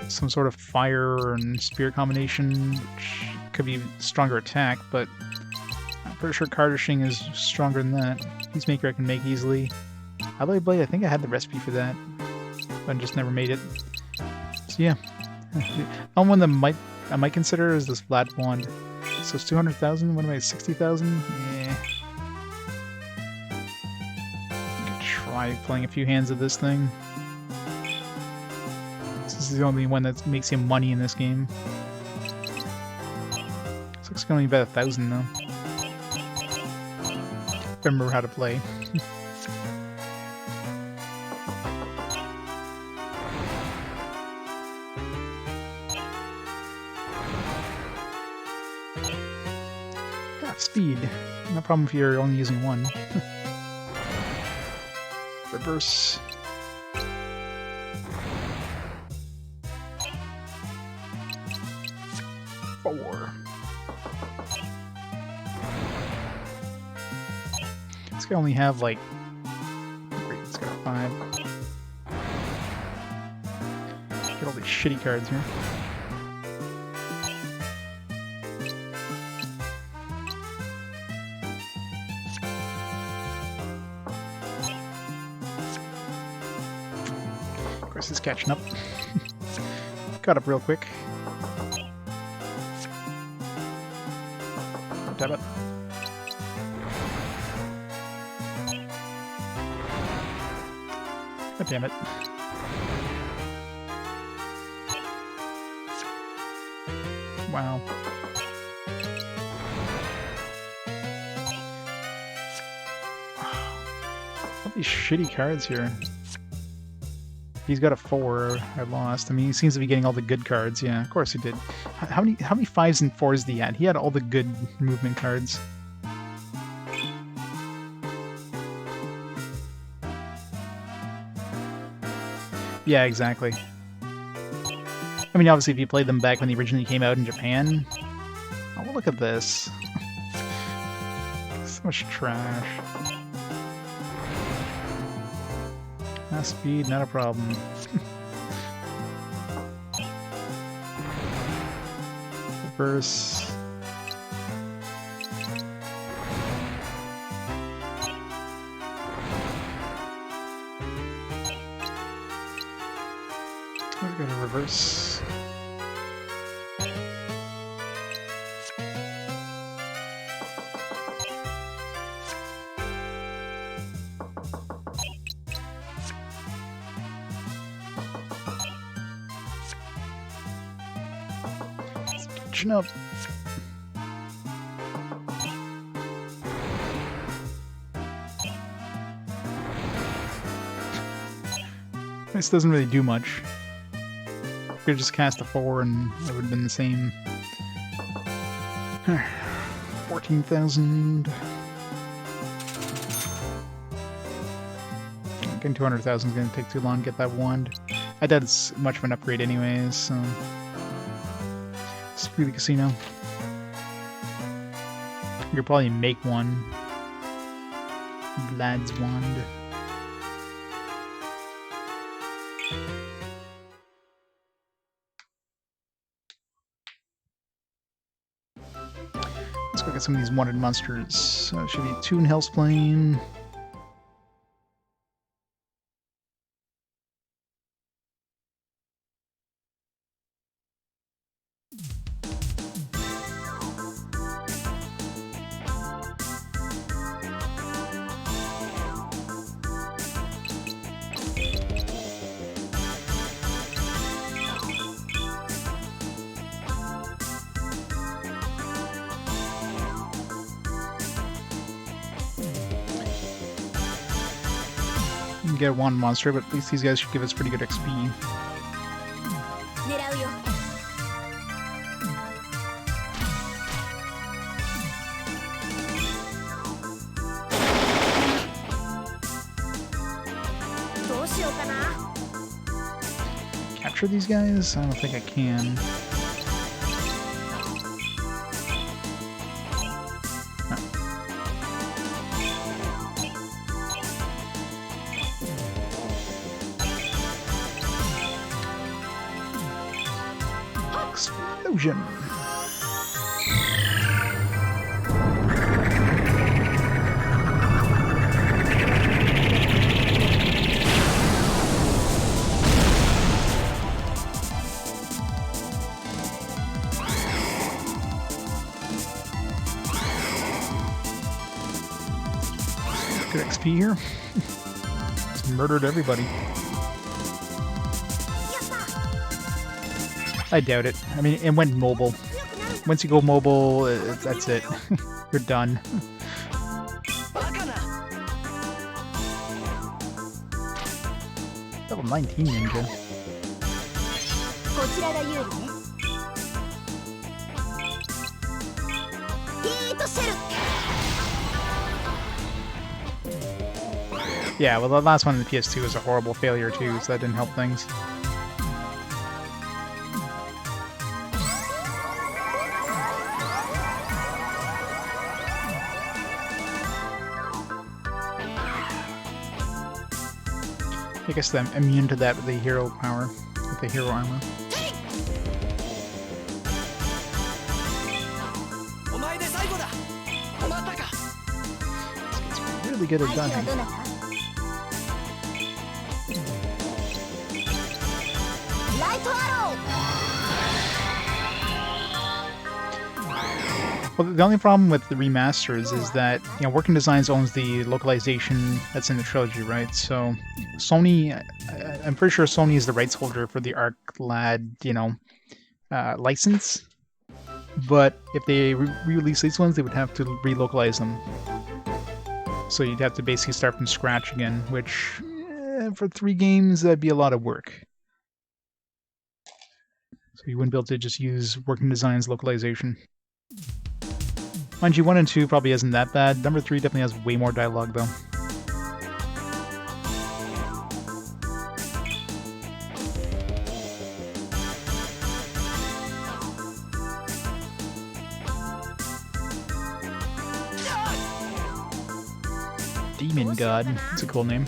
some sort of fire and spear combination, which could be stronger attack, but I'm pretty sure cardishing is stronger than that. Peacemaker I can make easily. Alloy Blade, I think I had the recipe for that, but I just never made it. So yeah. Only one that I might consider is this Vlad Wand. So it's 200,000, what am I, 60,000? Yeah. I could try playing a few hands of this thing. This is the only one that makes him money in this game. This looks only about 1,000 though. Remember how to play. Speed. No problem if you're only using one. Reverse. Four. This guy only have like... Great, it's got 5. Get all these shitty cards here. This is catching up. Got up real quick. Oh, damn it. Wow. All these shitty cards here. He's got a 4. I lost. I mean, he seems to be getting all the good cards. Yeah, of course he did. How many 5s and 4s did he had? He had all the good movement cards. Yeah, exactly. I mean, obviously, if you played them back when they originally came out in Japan... Oh, look at this. So much trash. Mass speed, not a problem. Reverse. We're gonna reverse. Catching up. This doesn't really do much. Could have just cast a 4 and it would have been the same. 14,000. Getting 200,000 is going to take too long to get that wand. I doubt it's much of an upgrade anyways, so... Screw the casino. You could probably make one. Vlad's wand. Let's go get some of these wanted monsters. So it should be Toon Hellsplane. Get one monster, but at least these guys should give us pretty good XP. Capture these guys? I don't think I can. Explosion. Good XP here. Just murdered everybody. I doubt it. I mean, it went mobile. Once you go mobile, that's it. You're done. Level 19 ninja. Yeah, well, the last one in the PS2 was a horrible failure too, so that didn't help things. I guess I'm immune to that with the hero power, with the hero armor. It's really good at dodging. Well, the only problem with the remasters is that, you know, Working Designs owns the localization that's in the trilogy, right? So Sony, I'm pretty sure Sony is the rights holder for the ArcLad, you know, license. But if they re-release these ones, they would have to relocalize them. So you'd have to basically start from scratch again, which for 3 games, that'd be a lot of work. So you wouldn't be able to just use Working Designs localization. Mind you, 1 and 2 probably isn't that bad. Number 3 definitely has way more dialogue, though. Demon God. That's a cool name.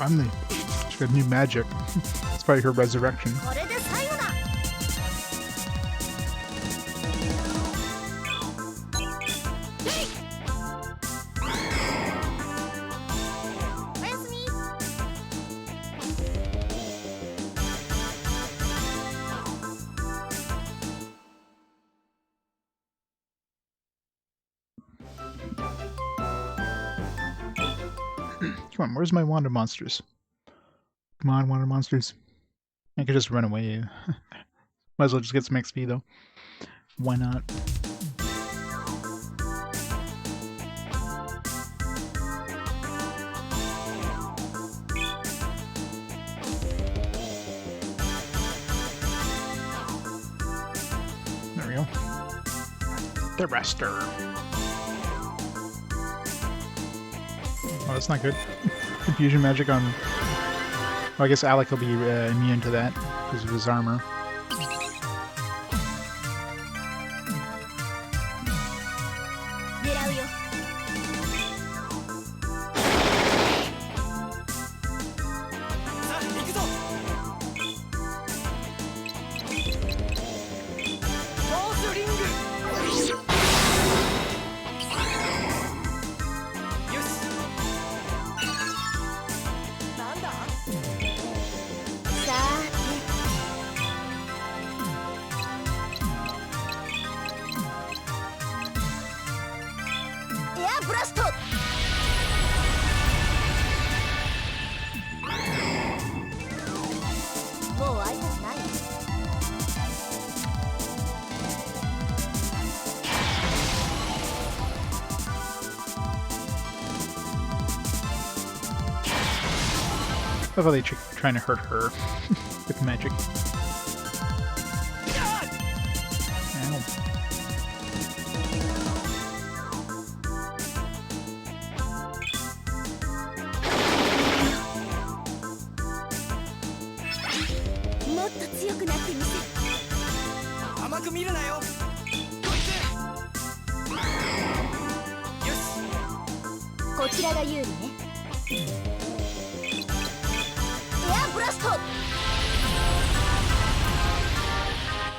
Finally, she got new magic. It's probably her resurrection. Come on, where's my Wanda monsters? Come on, Wanda monsters. I could just run away. Might as well just get some XP though. Why not? There we go. The Rester. Oh, that's not good. Confusion magic on... Well, I guess Alec will be immune to that because of his armor. I love how they're trying to hurt her with magic.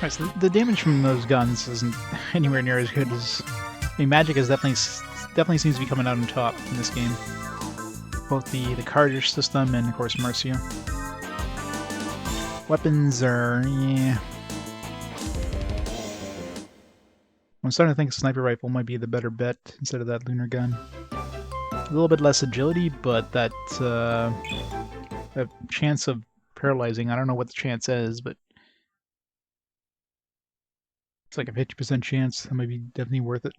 Right, so the damage from those guns isn't anywhere near as good as... I mean, magic is definitely seems to be coming out on top in this game. Both the cartridge system and, of course, Marcia. Weapons are... yeah. I'm starting to think sniper rifle might be the better bet instead of that lunar gun. A little bit less agility, but that chance of paralyzing, I don't know what the chance is, but It's like a 50% chance. That might be definitely worth it.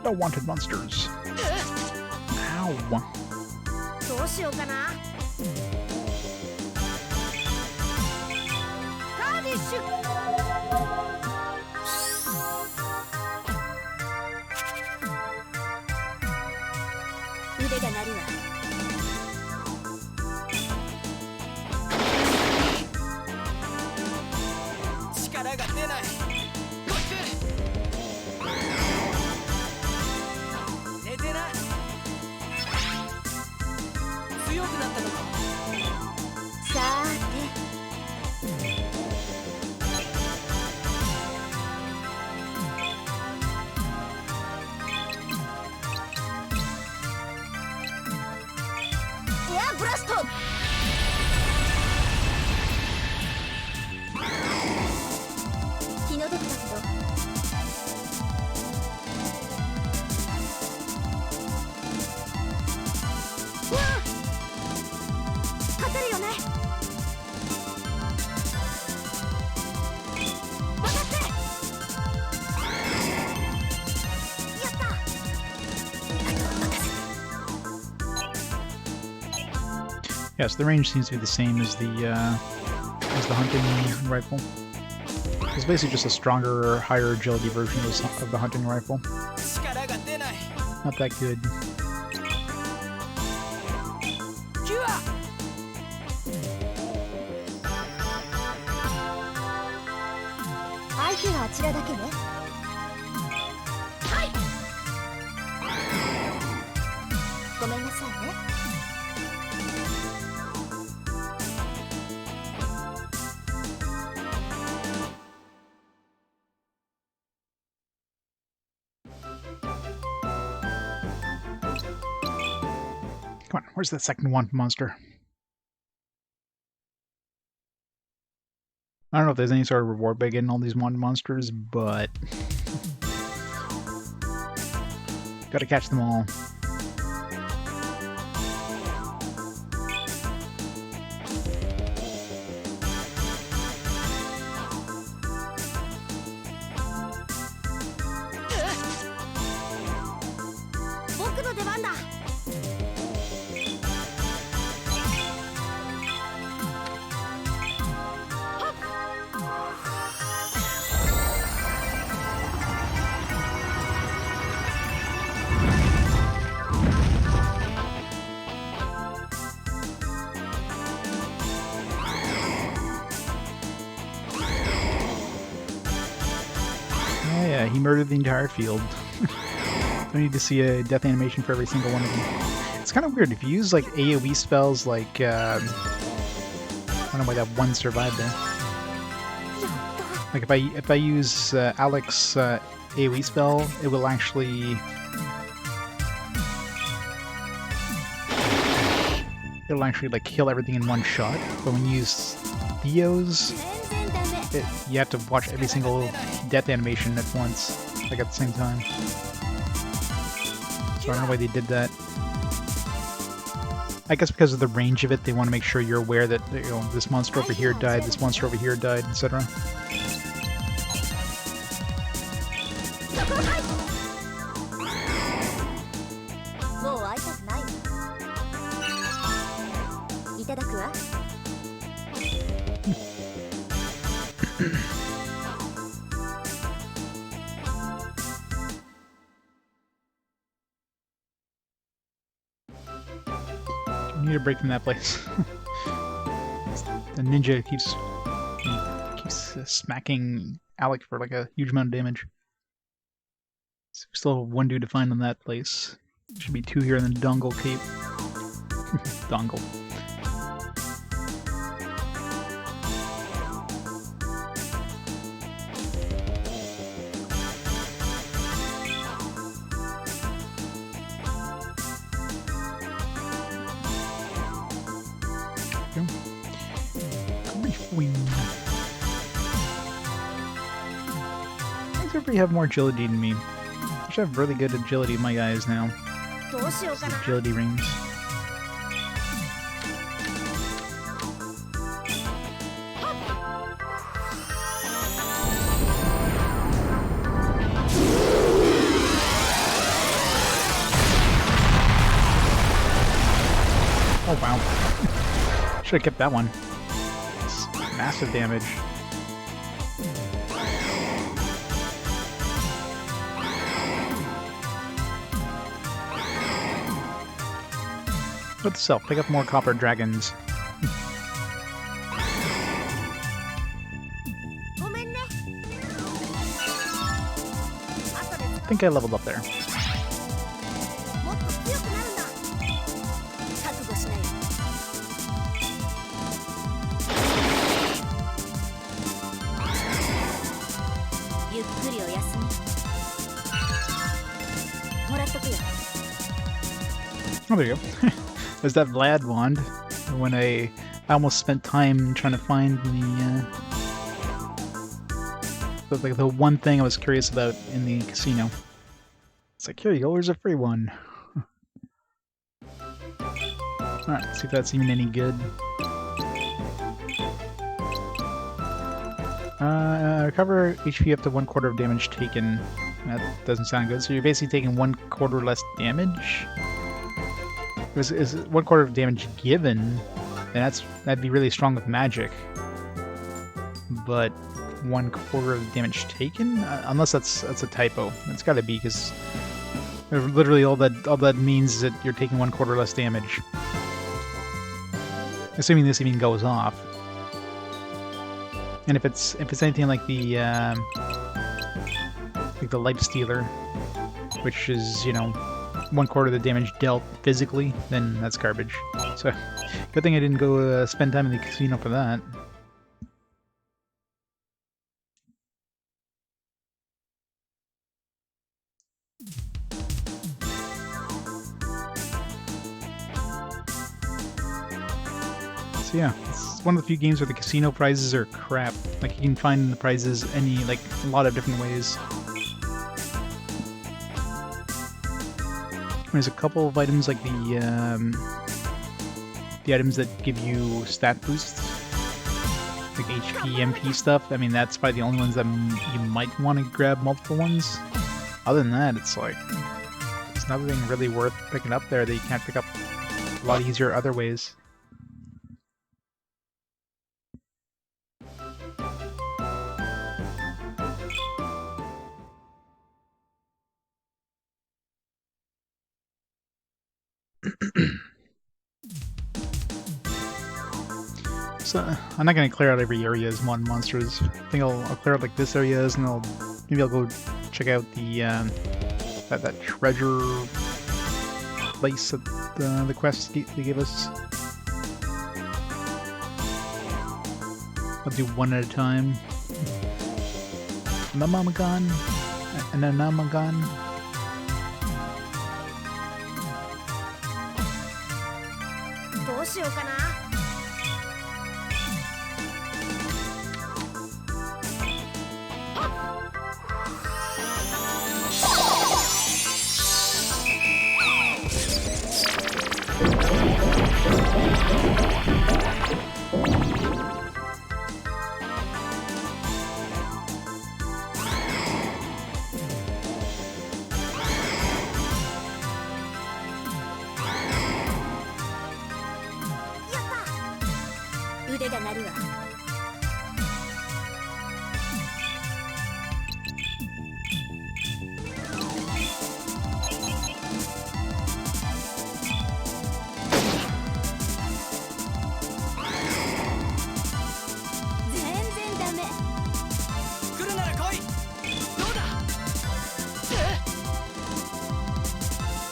No wanted monsters. Ow. どうしようかな。カーディッシュ。腕が鳴るわ。力が出ない。こいつ。寝てな。強くなったのか。さーて。エアブラスト。気の毒だけど。うわあ、勝てるよね。渡って。やった。あとは任せて。 Yes, the range seems to be the same as the hunting rifle. It's basically just a stronger, higher agility version of the hunting rifle. 力が出ない。 Not that good. キュア。相手はあちらだけね。はい。ごめんなさいね。 Come on, where's that second one monster? I don't know if there's any sort of reward by getting all these wanted monsters, but gotta catch them all. Yeah, he murdered the entire field. I need to see a death animation for every single one of them. It's kind of weird. If you use like AoE spells, like I don't know why that one survived there. Like if I use Alec's AoE spell, it will actually like kill everything in one shot. But when you use Theo's, you have to watch every single death animation at once, like at the same time. So I don't know why they did that. I guess because of the range of it, they want to make sure you're aware that, you know, this monster over here died, this monster over here died, etc. I need a break from that place. The ninja keeps smacking Alec for like a huge amount of damage. So we still have one dude to find on that place. Should be two here in the Dongle Cape. Dongle. does everybody have more agility than me? I should have really good agility in my guys now. どうしようかな Agility rings. Oh wow. Should have kept that one. It's massive damage. Note to self, pick up more copper dragons. ごめんね I think I leveled up there. もっと強くなるんだ覚悟しないゆっくりお休みもらっとくよ Oh, there you go. There's that Vlad wand. When I almost spent time trying to find the one thing I was curious about in the casino. It's like, here you go, here's a free one. Alright, see if that's even any good. Recover HP up to 1/4 of damage taken. That doesn't sound good. So you're basically taking 1/4 less damage? Is 1/4 of damage given, then that'd be really strong with magic. But 1/4 of damage taken, unless that's a typo. It's got to be because literally all that means is that you're taking 1/4 less damage. Assuming this even goes off. And if it's anything like the Life Stealer, which is 1/4 of the damage dealt physically, then that's garbage. So, good thing I didn't go spend time in the casino for that. So yeah, it's one of the few games where the casino prizes are crap. Like, you can find the prizes a lot of different ways. There's a couple of items like the items that give you stat boosts, like HP, MP stuff. I mean, that's probably the only ones that you might want to grab multiple ones. Other than that, it's like there's nothing really worth picking up there that you can't pick up a lot easier other ways. So I'm not gonna clear out every area as mod monsters. I think I'll clear out like this areas, and maybe I'll go check out the that treasure place that the quest they gave us. I'll do one at a time. Namamagan, and a Namagan. どうしようかな 腕が鳴るわ 全然ダメ 来るなら来いどうだ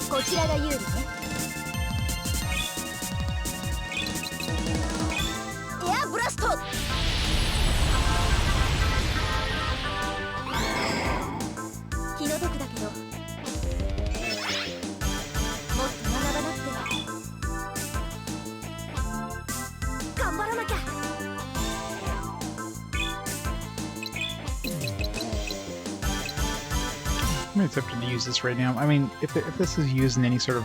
こちらが有利ねエアブラスト気の毒だけどもっと学ばなくては頑張らなきゃ 来 I'm tempted to use this right now. I mean, if this is used in any sort of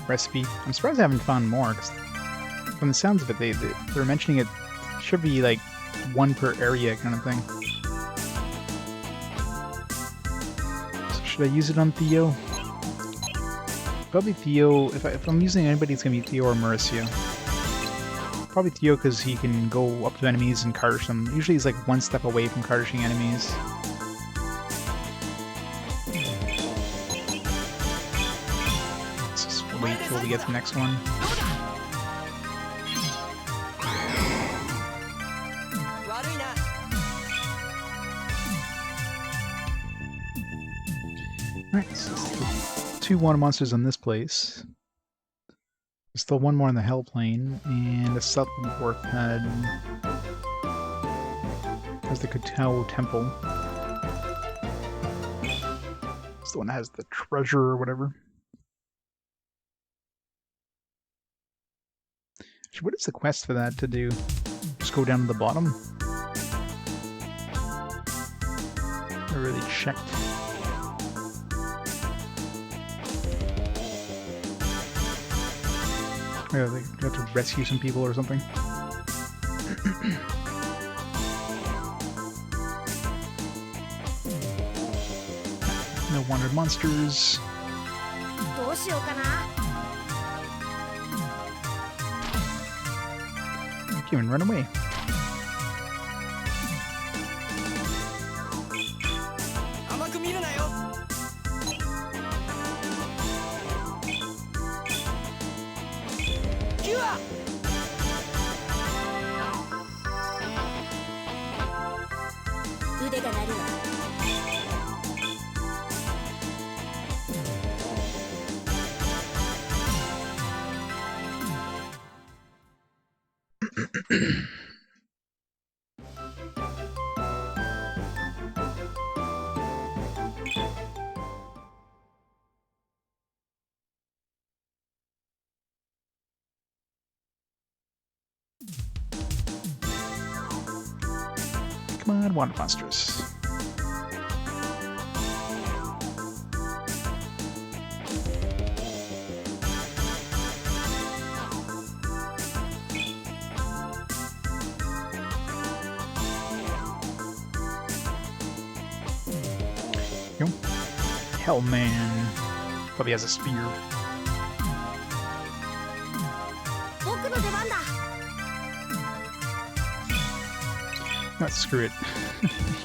recipe, I'm surprised I haven't found more, because from the sounds of it, they're mentioning it should be like one per area kind of thing. So should I use it on Theo? Probably Theo. If I'm using anybody, it's going to be Theo or Mauricio. Probably Theo because he can go up to enemies and karsh them. Usually he's like one step away from karshing enemies. Let's just wait till we get to the next one. Alright, so two water monsters on this place. There's still one more in the Hell Plane, and a south orphaned. There's the Kutao Temple. It's the one that has the treasure or whatever. Actually, what is the quest for that to do? Just go down to the bottom? I really checked. Yeah, they have to rescue some people or something. No wanted monsters. Can't even run away. Come on, water monsters. Yo. Hell man. Probably has a spear. No, screw it.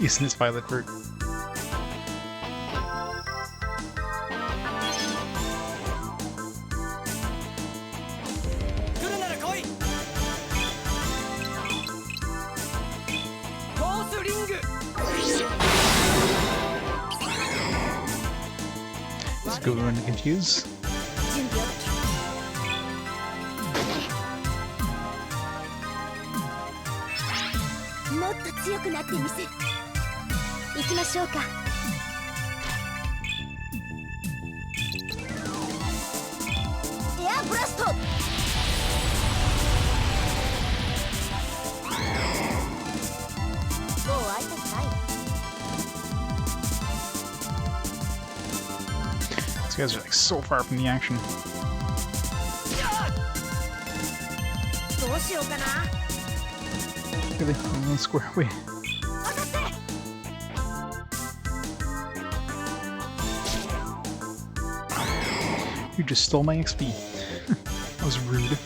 Using this violet fruit. Let's go and confuse. These guys are like so far from the action. Really, one square away. You just stole my XP. That was rude.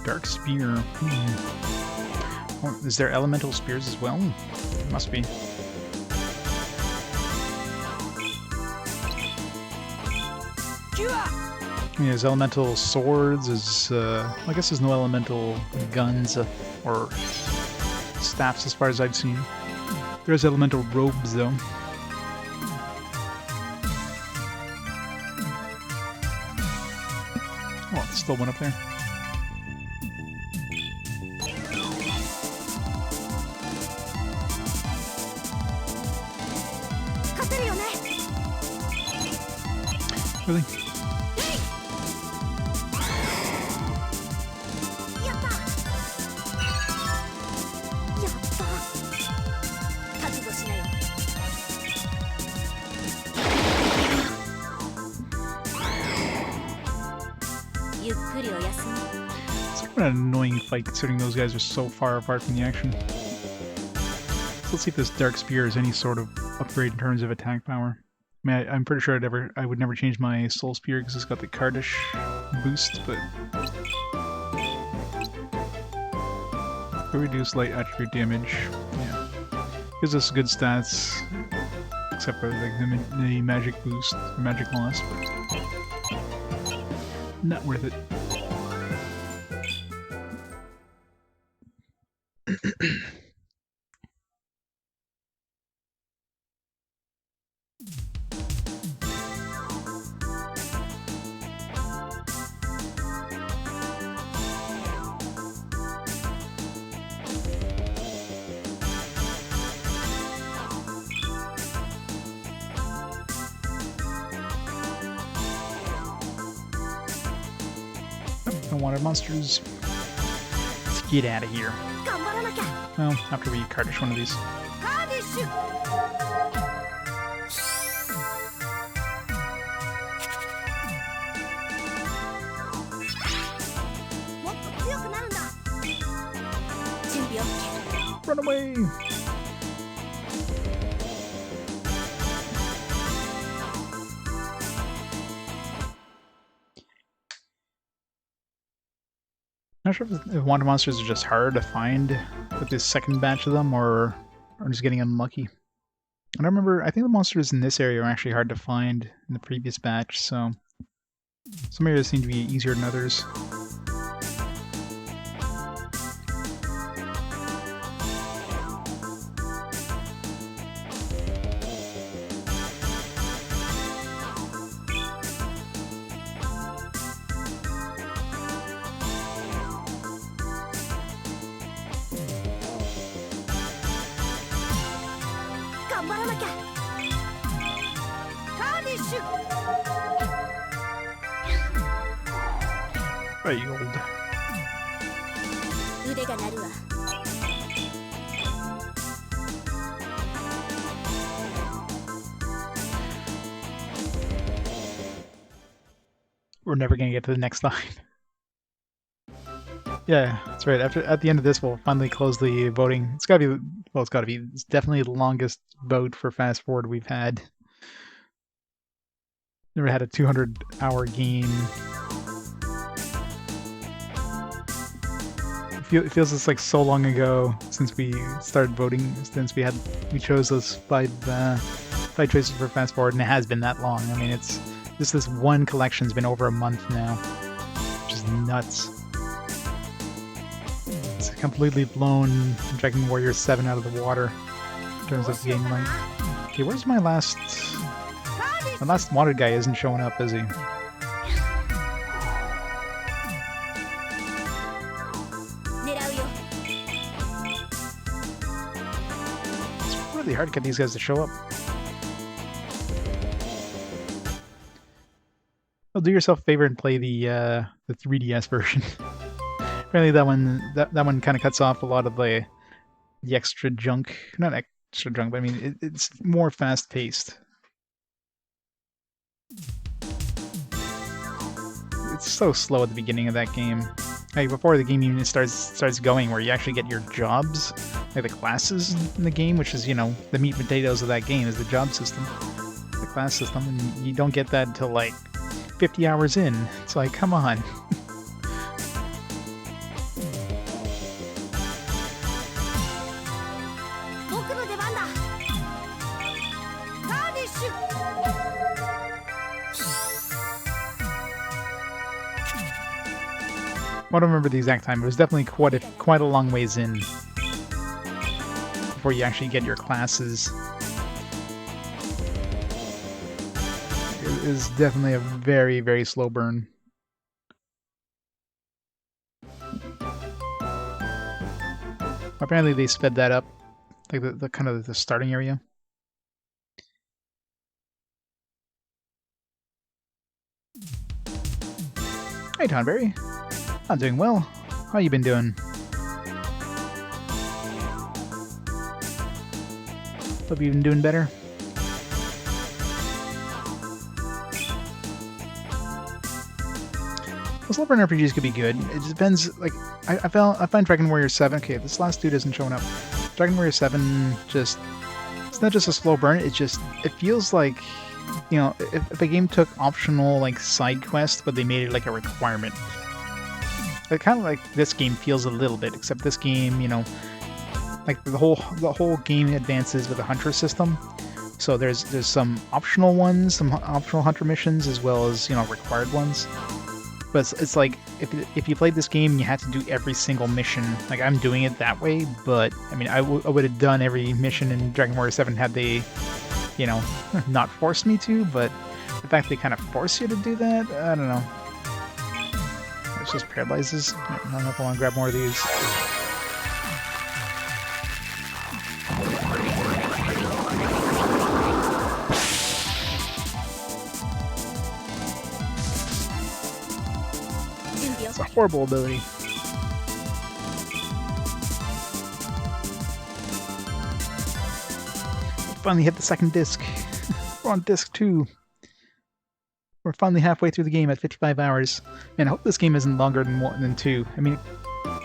Dark spear. Oh, is there elemental spears as well? There must be. Yeah, there's elemental swords. I guess there's no elemental guns or staffs as far as I've seen. There's elemental robes though. Oh, it's still one up there. 勝てるよね。 Really? やった。やった。覚悟しなよ。ゆっくりお休み。 It's kind of an annoying fight considering those guys are so far apart from the action. So let's see if this Dark Spear has any sort of upgrade in terms of attack power. I mean, I'm pretty sure I would never change my Soul Spear because it's got the Kardish boost, but... Reduce light attribute damage. Yeah. Gives us good stats, except for like the magic boost, magic loss, but... Not worth it. Unwanted monsters. Let's get out of here. 頑張らなきゃ。 Well, after we Kardish one of these. カーディッシュ。もっと強くなるんだ。準備 OK。 Run away! Not sure if wanted monsters are just hard to find with this second batch of them, or just getting unlucky. I don't remember. I think the monsters in this area are actually hard to find in the previous batch, so some areas seem to be easier than others. Very old. 腕が鳴るわ。 We're never gonna get to the next line. Yeah, that's right. At the end of this, we'll finally close the voting. It's gotta be, well, it's gotta be. It's definitely the longest vote for Fast Forward we've had. Never had a 200-hour game. It feels it's like so long ago since we started voting. Since we chose those five choices for Fast Forward, and it has been that long. I mean, it's just this one collection's been over a month now, which is nuts. It's completely blown Dragon Warrior 7 out of the water in terms of game length. Okay, where's my last... My last wanted guy isn't showing up, is he? It's really hard to get these guys to show up. Well, do yourself a favor and play the 3DS version. Apparently that one kind of cuts off a lot of the extra junk. Not extra junk, but I mean it's more fast paced. It's so slow at the beginning of that game. Like before the game even starts going, where you actually get your jobs, like the classes in the game, which is, you know, the meat and potatoes of that game is the job system, the class system, and you don't get that until like 50 hours in. It's like, come on. I don't remember the exact time. It was definitely quite a long ways in before you actually get your classes. It is definitely a very, very slow burn. Apparently they sped that up, like the kind of the starting area. Hey, Tonberry. I'm doing well. How you been doing? Hope you've been doing better. Well, slow burn RPGs could be good. It depends. Like I find Dragon Warrior 7. Okay, this last dude isn't showing up. Dragon Warrior 7 just it's not just a slow burn. It feels like, you know, if a game took optional like side quests, but they made it like a requirement. It kind of like this game feels a little bit, except this game, you know, like the whole game advances with a hunter system. So there's some optional ones, some optional hunter missions, as well as, you know, required ones. But it's like if you played this game, you had to do every single mission. Like I'm doing it that way, but I mean I would have done every mission in Dragon Warrior 7 had they, you know, not forced me to. But the fact they kind of force you to do that, I don't know. It's just paralyzes. I don't know if I want to grab more of these. It's a horrible ability. Finally hit the second disc. We're on disc 2. We're finally halfway through the game at 55 hours. Man, I hope this game isn't longer than 2. I mean,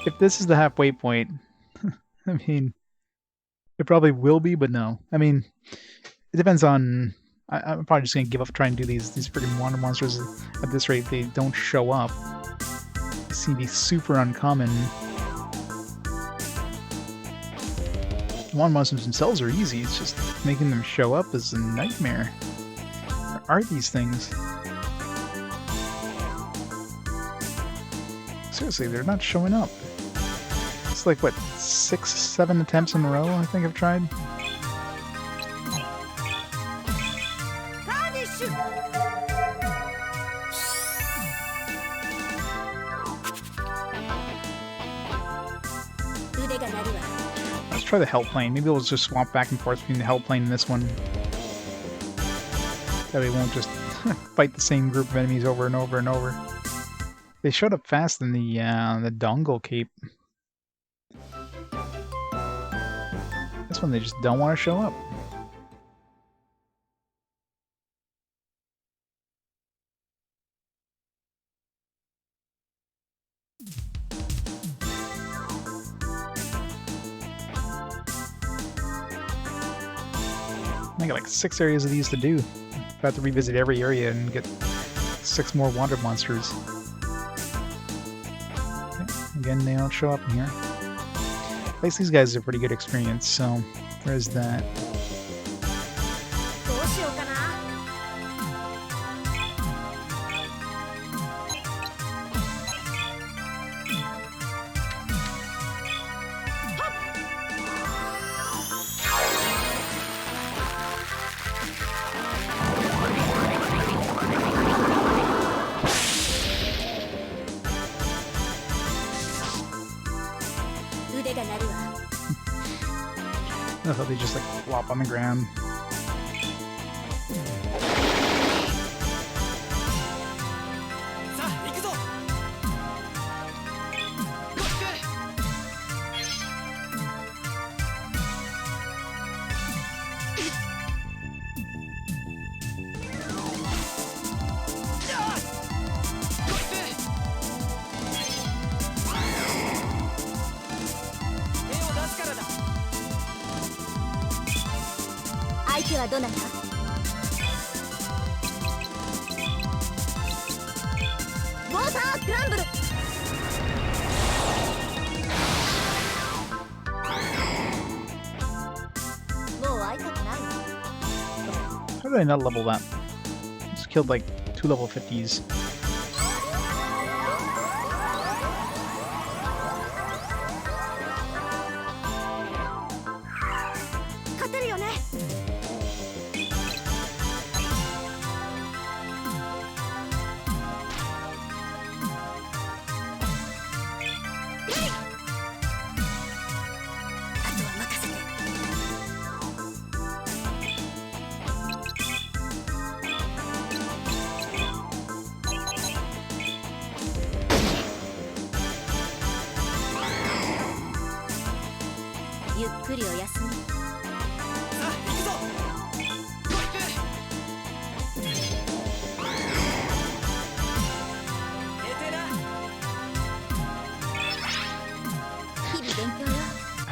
if this is the halfway point, I mean, it probably will be, but no. I mean, it depends on... I'm probably just going to give up trying to do these freaking water monsters at this rate if they don't show up. They seem to be super uncommon. Water monsters themselves are easy, it's just making them show up is a nightmare. Where are these things? Seriously, they're not showing up. It's like, what, 6, 7 attempts in a row I think I've tried? Let's try the Hell Plane. Maybe we'll just swap back and forth between the Hell Plane and this one. That way we won't just fight the same group of enemies over and over and over. They showed up fast in the Dongle Cape. This one they just don't want to show up. I got like 6 areas of these to do. I have to revisit every area and get 6 more water monsters. Okay. Again, they don't show up in here. At least these guys are pretty good experience, so there's that. I thought they just like flop on the ground. How did I not level that? Just killed like 2 level 50s.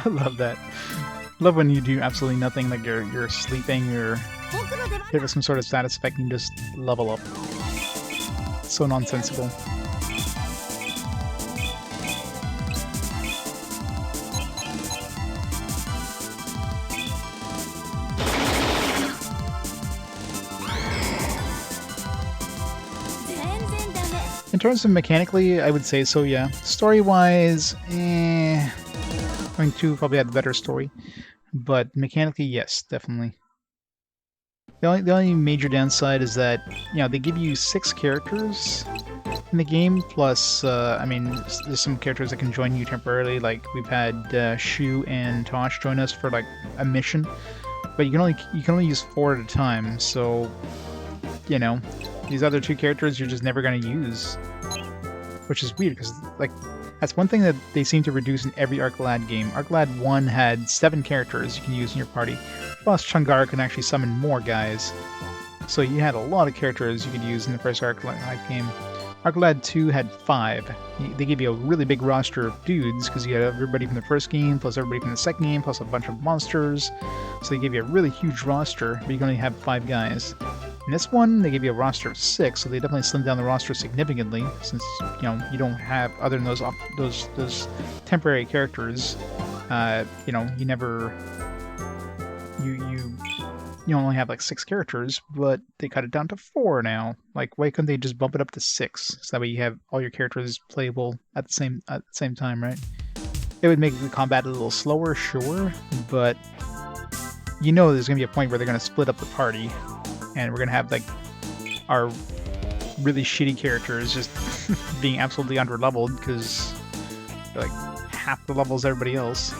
I love that. Love when you do absolutely nothing, like you're sleeping or 僕の出番 give it some sort of status effect and you just level up. So nonsensical. In terms of mechanically, I would say so, yeah. Story-wise, Going 2 probably had the better story. But mechanically, yes, definitely. The only major downside is that, you know, they give you 6 characters in the game, plus, I mean, there's some characters that can join you temporarily, like we've had Shu and Tosh join us for, like, a mission. But you can only use 4 at a time, so, you know, these other 2 characters you're just never going to use. Which is weird, because, like, that's one thing that they seem to reduce in every Arclad game. Arclad 1 had 7 characters you can use in your party, plus Chungar can actually summon more guys. So you had a lot of characters you could use in the first Arclad game. Arclad 2 had 5. They gave you a really big roster of dudes, because you had everybody from the first game, plus everybody from the second game, plus a bunch of monsters. So they gave you a really huge roster, but you can only have 5 guys. In this one, they gave you a roster of 6, so they definitely slimmed down the roster significantly, since, you know, you don't have, other than those temporary characters, you know, you never, you only have like 6 characters, but they cut it down to 4 now. Like, why couldn't they just bump it up to 6, so that way you have all your characters playable at the same time, right? It would make the combat a little slower, sure, but you know there's gonna be a point where they're gonna split up the party. And we're gonna have, like, our really shitty characters just being absolutely under-leveled because they're, like, half the levels as everybody else.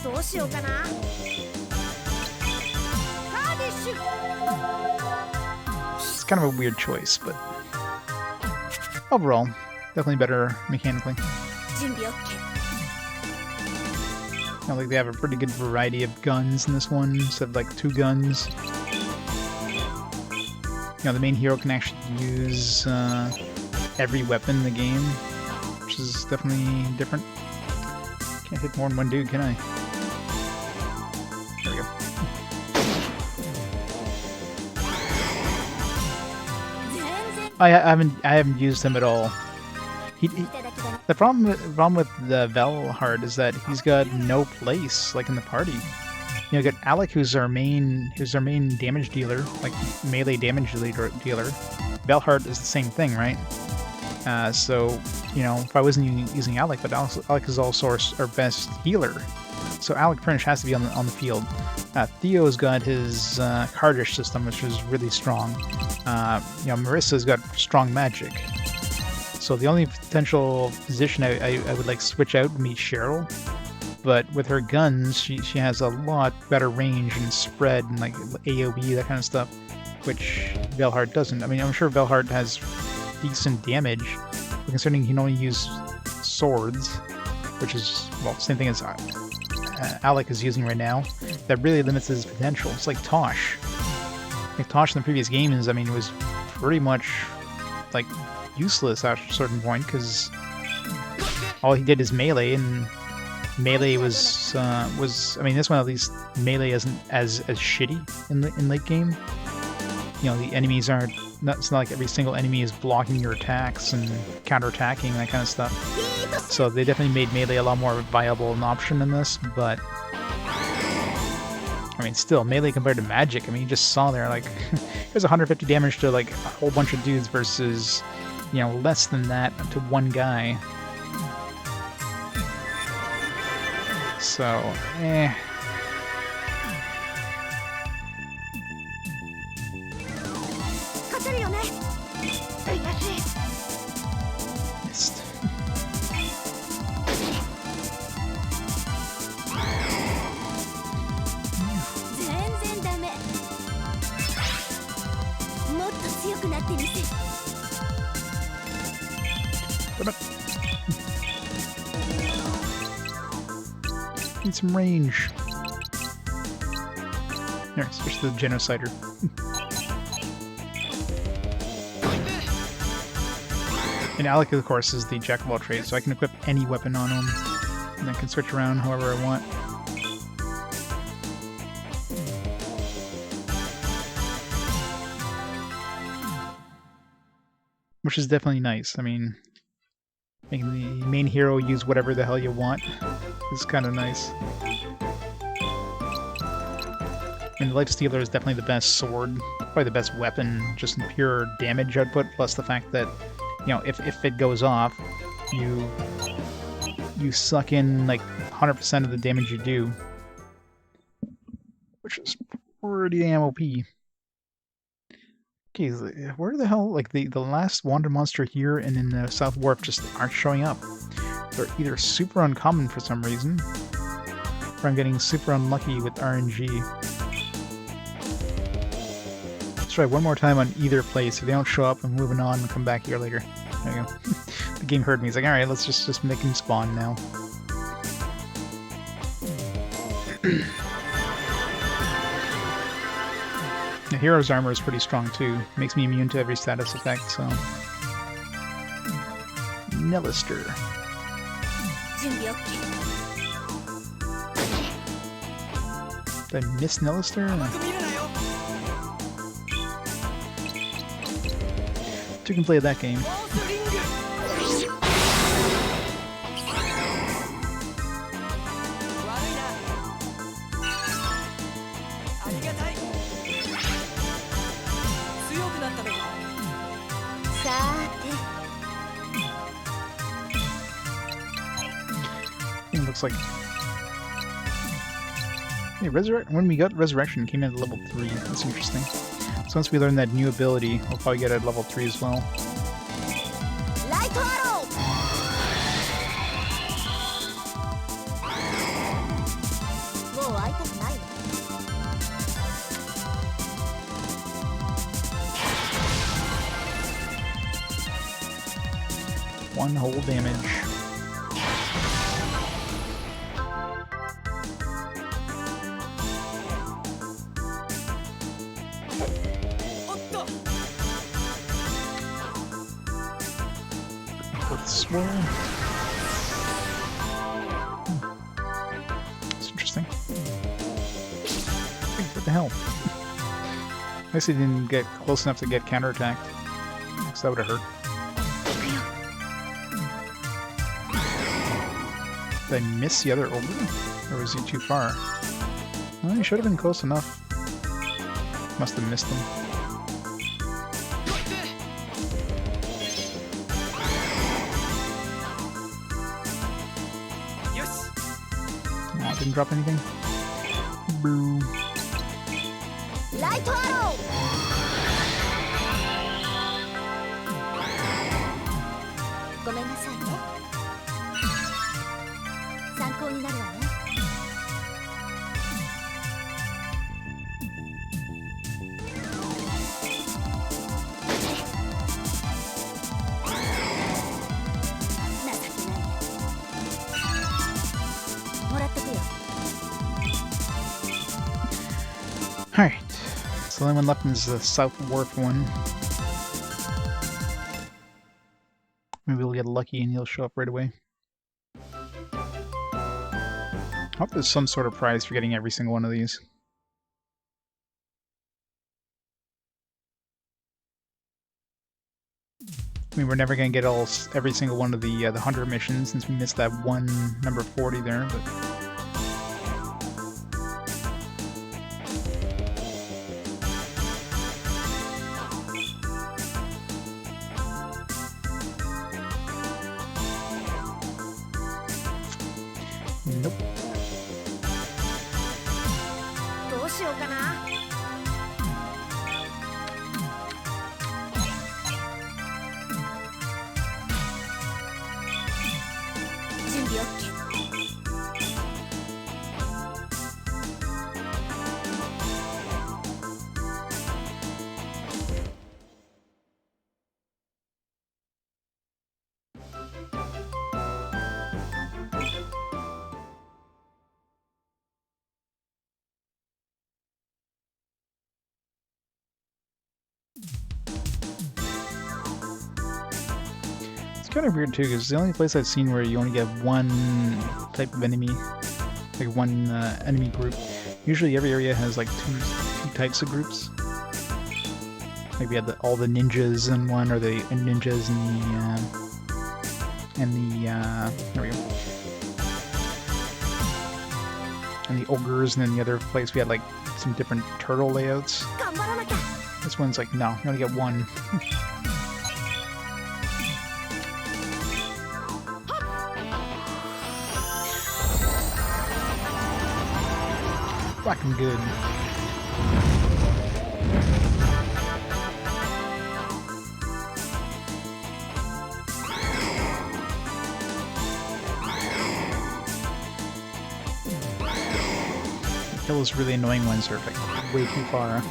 どうしようかなカーディッシュ It's kind of a weird choice, but overall, definitely better mechanically. 準備 OK I think they have a pretty good variety of guns in this one, instead of like 2 guns. You know, the main hero can actually use every weapon in the game, which is definitely different. Can't hit more than one dude, can I? There we go. I haven't used him at all. The problem with the Velhard is that he's got no place, like, in the party. You know, you got Alec, who's our main damage dealer, like melee damage dealer. Velhard is the same thing, right? So, you know, if I wasn't using Alec, but Alec is also our best healer. So Alec pretty much has to be on the field. Theo's got his Kardish system, which is really strong. You know, Marissa's got strong magic. So the only potential position I would like switch out would be Cheryl, but with her guns, she has a lot better range and spread and like AoE, that kind of stuff, which Velhard doesn't. I mean, I'm sure Velhard has decent damage, but considering he can only use swords, which is, well, same thing as Alec is using right now, that really limits his potential. It's like Tosh. Like Tosh in the previous games, I mean, was pretty much like useless at a certain point, because all he did is melee, and melee was I mean, this one at least melee isn't as shitty in late game. You know, the enemies aren't, it's not like every single enemy is blocking your attacks and counterattacking and that kind of stuff. So they definitely made melee a lot more viable an option in this, but I mean, still, melee compared to magic, I mean, you just saw there, like, there's 150 damage to like a whole bunch of dudes versus, you know, less than that to one guy. So, eh. Missed. Damn it. Need some range. Here, switch to the Genocider. And Alec, of course, is the jack of all trades, so I can equip any weapon on him, and then can switch around however I want. Which is definitely nice. I mean, making the main hero use whatever the hell you want is kind of nice. And the Life Stealer is definitely the best sword, probably the best weapon, just in pure damage output, plus the fact that, you know, if it goes off, you suck in like 100% of the damage you do, which is pretty damn OP. Okay, where the hell, like the last Wander monster here and in the South Warp just aren't showing up. They're either super uncommon for some reason, or I'm getting super unlucky with RNG. Let's try one more time on either place. If they don't show up, I'm moving on and come back here later. There you go. The game heard me. It's like, alright, let's just make him spawn now. The hero's armor is pretty strong too. Makes me immune to every status effect, so... Nellister. Did I miss Nellister? You can play that game. It looks like... Hey, when we got Resurrection, it came in at level 3. That's interesting. So once we learn that new ability, we'll probably get it at level 3 as well. Light arrow! One whole damage. Sword. It's interesting. What the hell? I guess he didn't get close enough to get counterattacked. So that would have hurt. Did I miss the other ogre? Or was he too far? Well, he should have been close enough. Must have missed him. Didn't drop anything? Boo. Light arrow! Alright, so the only one left is the South Warp one. Maybe we'll get lucky and he'll show up right away. I hope there's some sort of prize for getting every single one of these. I mean, we're never going to get every single one of the Hunter missions since we missed that one number 40 there, but... Nope. kind of weird too, because it's the only place I've seen where you only get one type of enemy, like one enemy group. Usually every area has like two types of groups. Like we had all the ninjas in one, or the ninjas and there we go. And the ogres, and then the other place we had like some different turtle layouts. 頑張らなきゃ This one's like, no, you only get one. Fucking good. Kill those really annoying ones that are like way too far.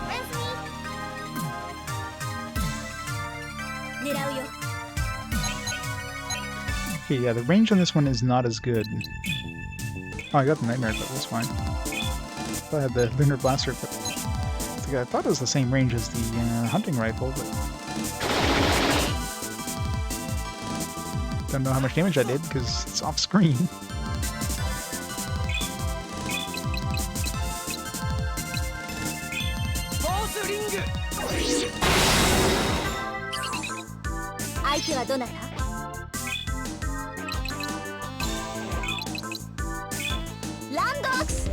おやすみ狙うよ Okay, yeah, the range on this one is not as good. Oh, I got the nightmare, but that's fine. I had the lunar blaster, but I thought it was the same range as the hunting rifle, but don't know how much damage I did because it's off screen. Force ring. 相手はどなたランドアクス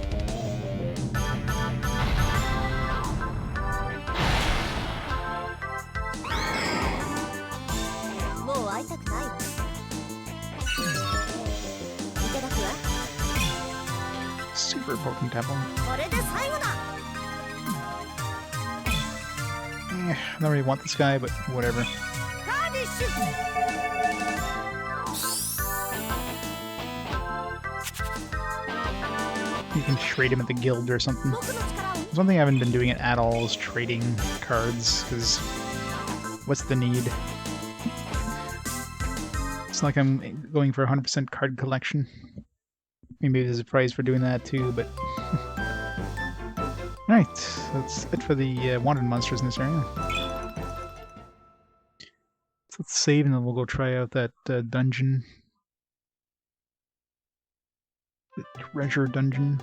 もう会いたくないわいただくわ Super potent temple. これで最後だ I don't really want this guy, but whatever. カーディッシュ You can trade him at the guild or something. 僕の力を One thing I haven't been doing it at all is trading cards, because what's the need? It's not like I'm going for 100% card collection. I mean, maybe there's a prize for doing that too, but... Alright, that's it for the wanted monsters in this area. So let's save and then we'll go try out that dungeon. The treasure dungeon.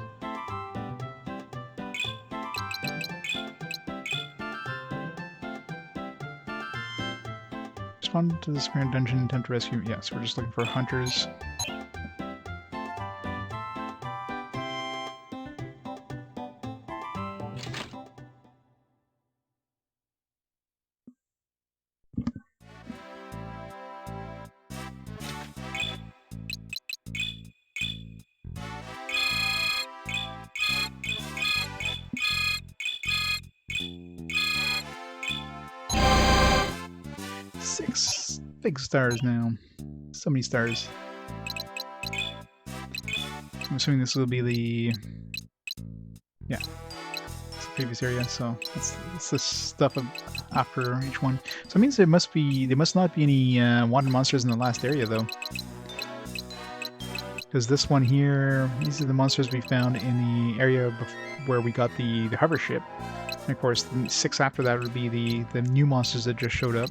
Respond to this grand dungeon and attempt to rescue. Yes, we're just looking for hunters. Six big stars now. So many stars. I'm assuming this will be the... Yeah. It's the previous area, so it's the stuff after each one. So it means there must not be any wanted monsters in the last area, though. Because this one here, these are the monsters we found in the area where we got the hover ship. And of course, the 6 after that would be the new monsters that just showed up.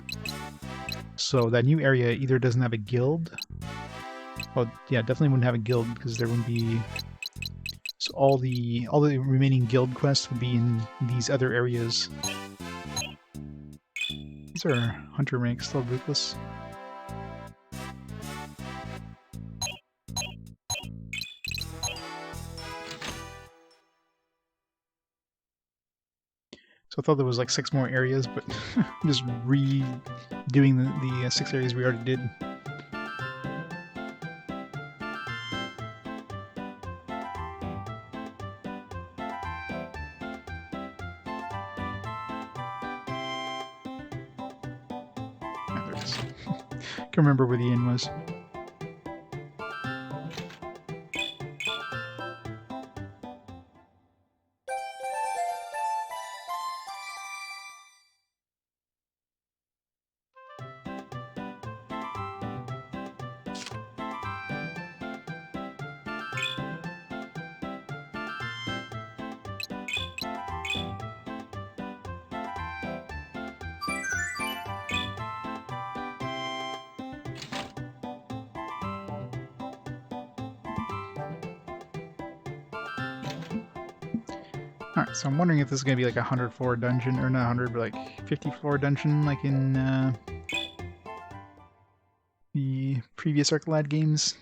So that new area either doesn't have a guild. Well, yeah, definitely wouldn't have a guild because there wouldn't be. So all the remaining guild quests would be in these other areas. These are hunter ranks, still ruthless. So I thought there was like 6 more areas, but I'm just redoing the 6 areas we already did. Ah, there it is. Can't remember where the inn was. Alright, so I'm wondering if this is going to be like a 100 floor dungeon, or not 100, but like 50 floor dungeon, like in the previous ArcLad games.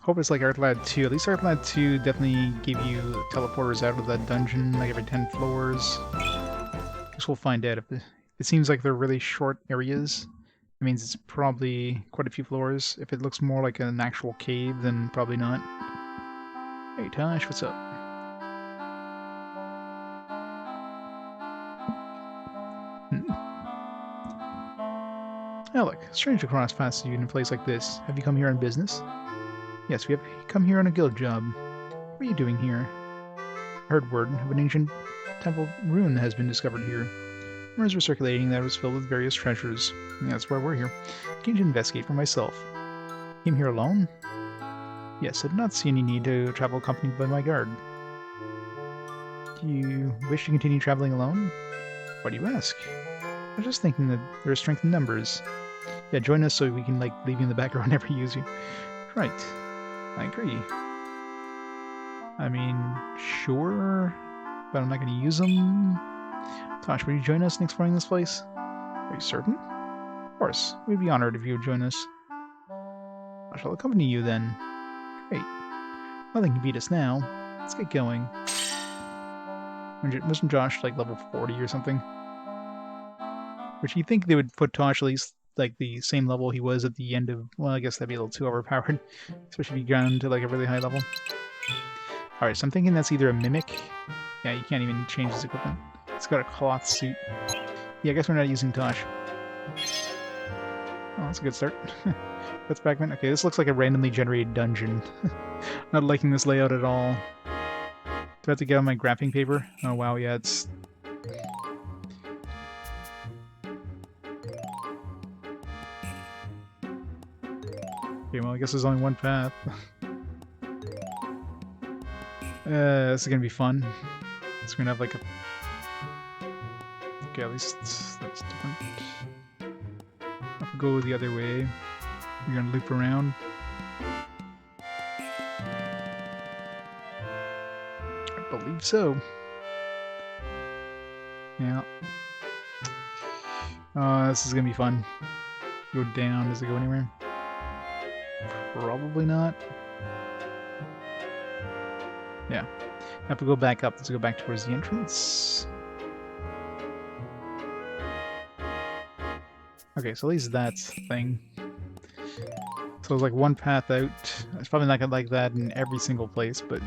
Hope it's like ArcLad 2. At least ArcLad 2 definitely gave you teleporters out of that dungeon like every 10 floors. Guess we'll find out. If it seems like they're really short areas, it means it's probably quite a few floors. If it looks more like an actual cave, then probably not. Hey Tosh, what's up? Alec, strange to cross paths with you in a place like this. Have you come here on business? Yes, we have come here on a guild job. What are you doing here? I heard word of an ancient temple rune has been discovered here. Rumors were circulating that it was filled with various treasures. And that's why we're here. I came to investigate for myself. Came here alone? Yes, I did not see any need to travel accompanied by my guard. Do you wish to continue traveling alone? Why do you ask? I was just thinking that there is strength in numbers. Yeah, join us so we can, like, leave you in the background and never use you. Right. I agree. I mean, sure, but I'm not going to use them. Tosh, will you join us in exploring this place? Are you certain? Of course. We'd be honored if you would join us. I shall accompany you then. Great. Nothing can beat us now. Let's get going. Wasn't Josh like level 40 or something? Which you'd think they would put Tosh at least like the same level he was at the end of, well, I guess that'd be a little too overpowered, especially if you ground to like a really high level. Alright, so I'm thinking that's either a mimic. Yeah, you can't even change his equipment. It's got a cloth suit. Yeah, I guess we're not using Tosh. Oh, that's a good start. That's Pac-Man. Okay, this looks like a randomly generated dungeon. Not liking this layout at all. Do I have to get on my graphing paper? Oh wow, yeah, it's... Okay, well, I guess there's only one path. This is gonna be fun. It's gonna have like a... Okay, at least that's different. I'll go the other way. We're gonna loop around. I believe so. Yeah. This is gonna be fun. Go down. Does it go anywhere? Probably not. Yeah. I have to go back up. Let's go back towards the entrance. Okay, so at least that's the thing. So there's like one path out. It's probably not gonna like that in every single place, but...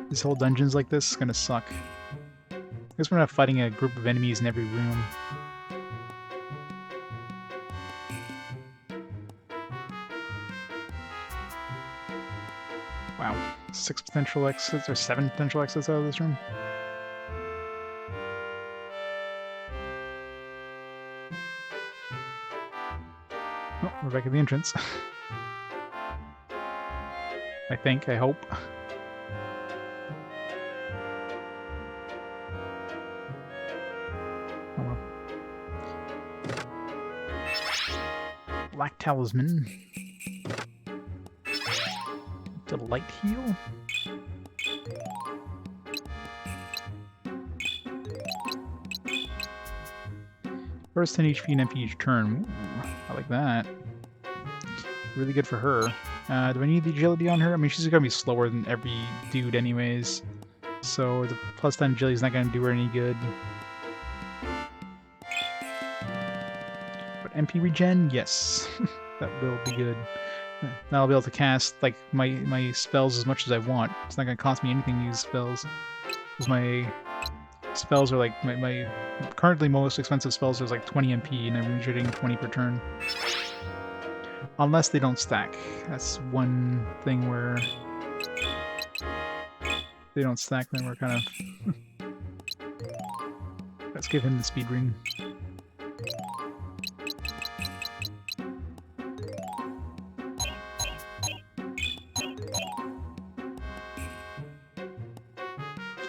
This whole dungeon's like this is gonna suck. I guess we're not fighting a group of enemies in every room. Wow. 6 potential exits, or 7 potential exits out of this room? Oh, we're back at the entrance. I think, I hope. Oh well. Black Talisman. Delight heal? First 10 HP and MP each turn. Ooh, I like that. Really good for her. Do I need the agility on her? I mean, she's gonna be slower than every dude anyways. So the plus 10 agility is not gonna do her any good. But MP regen? Yes. That will be good. Now I'll be able to cast like my spells as much as I want. It's not gonna cost me anything to use spells. Because my spells are like my currently most expensive spells is like 20 MP and I'm getting 20 per turn. Unless they don't stack. That's one thing where they don't stack, then we're kind of... Let's give him the speed ring.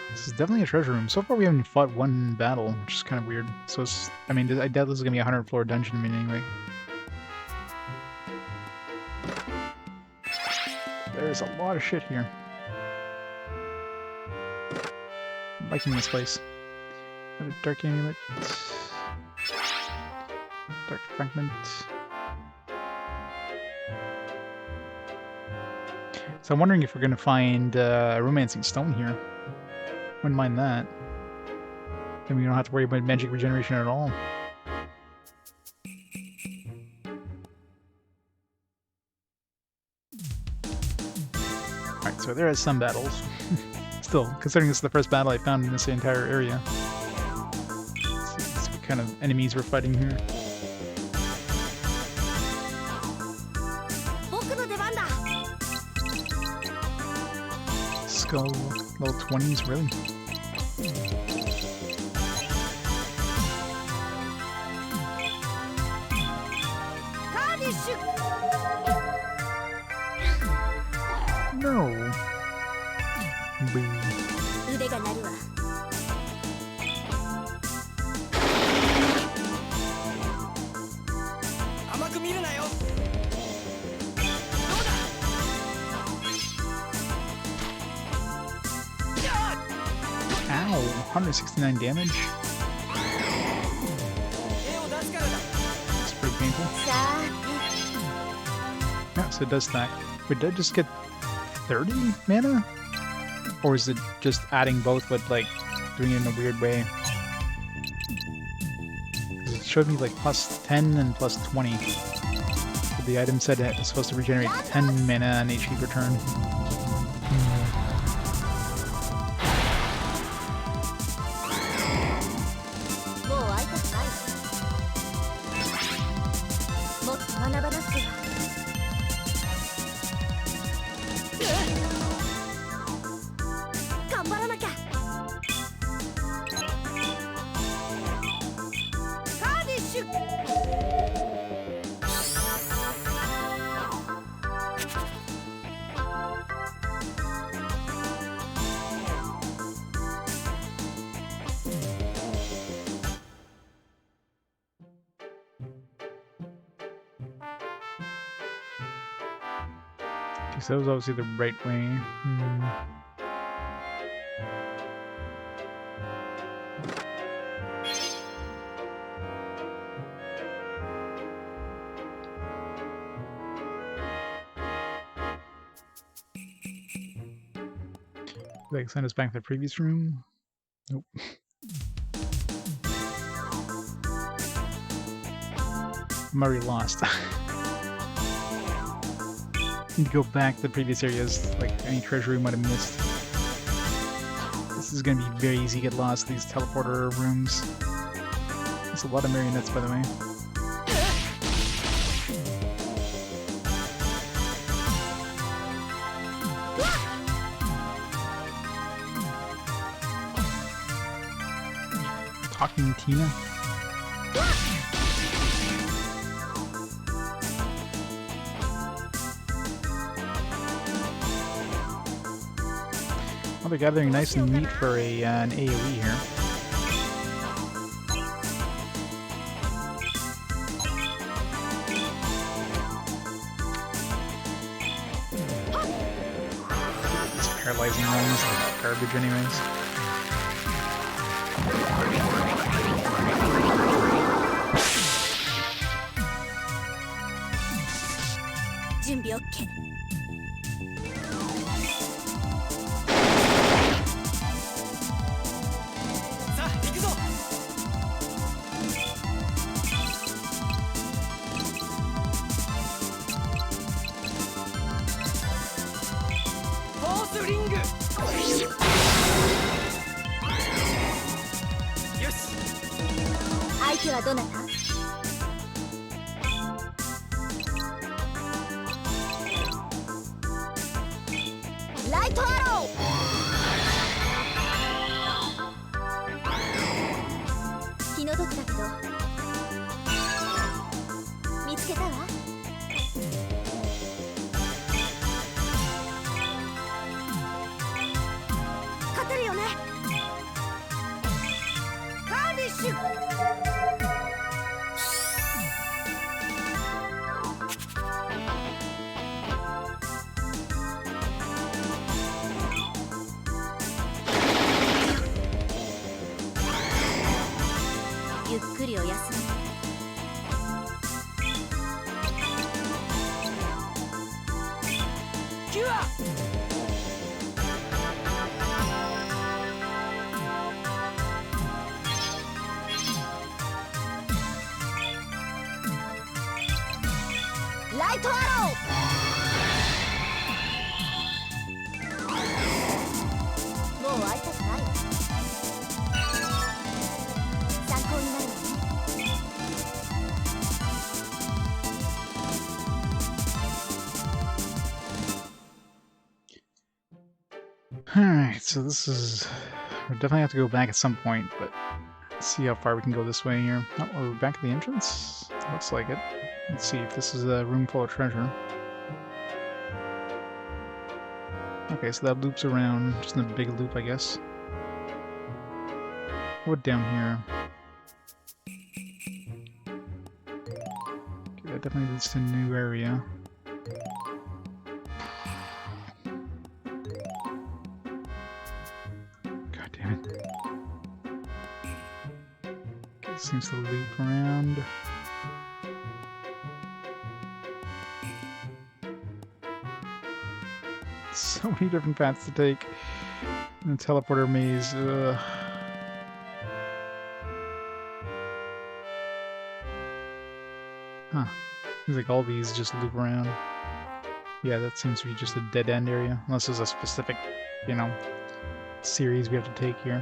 This is definitely a treasure room. So far we haven't fought one battle, which is kind of weird. So it's, I mean, I doubt this is going to be a 100 floor dungeon, I mean, anyway. there's a lot of shit here. I'm liking this place. Another dark amulet. Dark fragment. So I'm wondering if we're gonna find a romancing stone here. Wouldn't mind that. Then we don't have to worry about magic regeneration at all. Alright, so there is some battles. Still, considering this is the first battle I found in this entire area. Let's see what kind of enemies we're fighting here. 僕の出番だ Skull level 20s, really? No. Boo. 腕が鳴るわ 甘く見るなよ。どうだ。Ow! 169 damage? 手を出すからだ。 That's pretty painful. さあ Yeah, so it does stack. Wait, did I just get 30 mana? Or is it just adding both but like doing it in a weird way? 'Cause it showed me like plus 10 and plus 20. But the item said it was supposed to regenerate 10 mana and HP per turn. もう会いたくないもっと学ばなくては頑張らなきゃカーディッシュ Okay, so that was obviously the right way. Like send us back to the previous room? Nope. I'm already lost. Need to go back to the previous areas, like any treasure we might have missed. This is gonna be very easy to get lost, these teleporter rooms. There's a lot of marionettes, by the way. Talking Tina? Well, they're gathering nice and neat for an AoE here. These paralyzing ones are garbage anyways. 準備 OK さあ行くぞ。フォースリング。よし。相手はどなたライトアロー気の毒だけど見つけたわ勝てるよねカーディッシュライトアロー。もう会いたくないわ。参考になるわね。Alright, so this is... we definitely have to go back at some point, but let's see how far we can go this way here. Oh, we're back at the entrance? Looks like it. Let's see if this is a room full of treasure. Okay, so that loops around, just in a big loop, I guess. What down here? Okay, that definitely leads to a new area. God damn it. Okay, seems to loop around. So many different paths to take. And the teleporter maze, ugh. Huh. Seems like all these just loop around. Yeah, that seems to be just a dead end area. Unless there's a specific, you know, series we have to take here.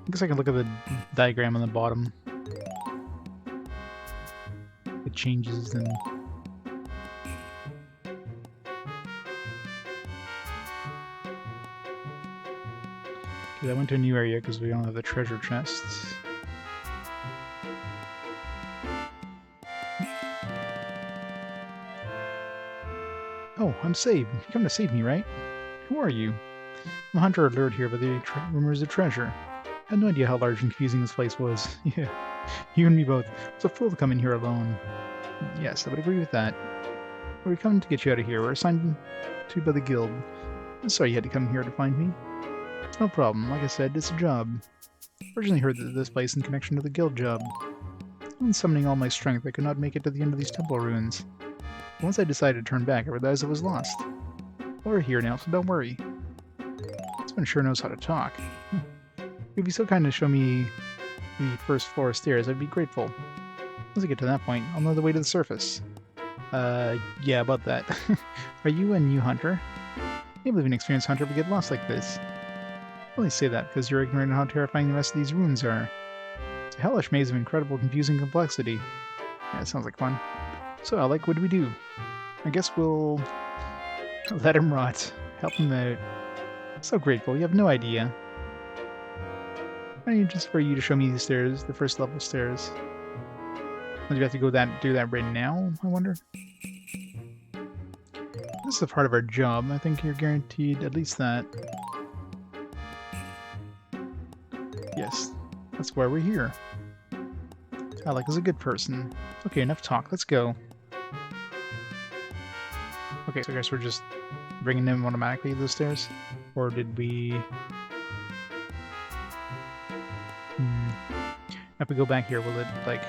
I guess I can look at the diagram on the bottom. It changes and... okay, I went to a new area because we don't have the treasure chests. Oh, I'm saved. You come to save me, right? Who are you? I'm a hunter lured here by the rumors of treasure. I had no idea how large and confusing this place was. Yeah, you and me both. It's a fool to come in here alone. Yes, I would agree with that. We're coming to get you out of here. We're assigned to by the guild. I'm sorry you had to come here to find me. It's no problem. Like I said, it's a job. I originally heard that this place in connection to the guild job. Even summoning all my strength, I could not make it to the end of these temple ruins. But once I decided to turn back, I realized it was lost. Well, we're here now, so don't worry. This one sure knows how to talk. If you'd be so kind to show me the first floor stairs, I'd be grateful. Once I get to that point, I'll know the way to the surface. Yeah, about that. Are you a new hunter? I can't believe an experienced hunter would get lost like this. I only say that because you're ignorant of how terrifying the rest of these ruins are. It's a hellish maze of incredible confusing complexity. Yeah, it sounds like fun. So, Alec, what do we do? I guess we'll... let him rot. Help him out. So grateful, you have no idea. I need just for you to show me the stairs, the first level stairs. Do you have to go do that right now, I wonder? This is a part of our job. I think you're guaranteed at least that. Yes, that's why we're here. Alec is a good person. Okay, enough talk. Let's go. Okay, so I guess we're just bringing him automatically those stairs? Or did we... If we go back here, will it, like...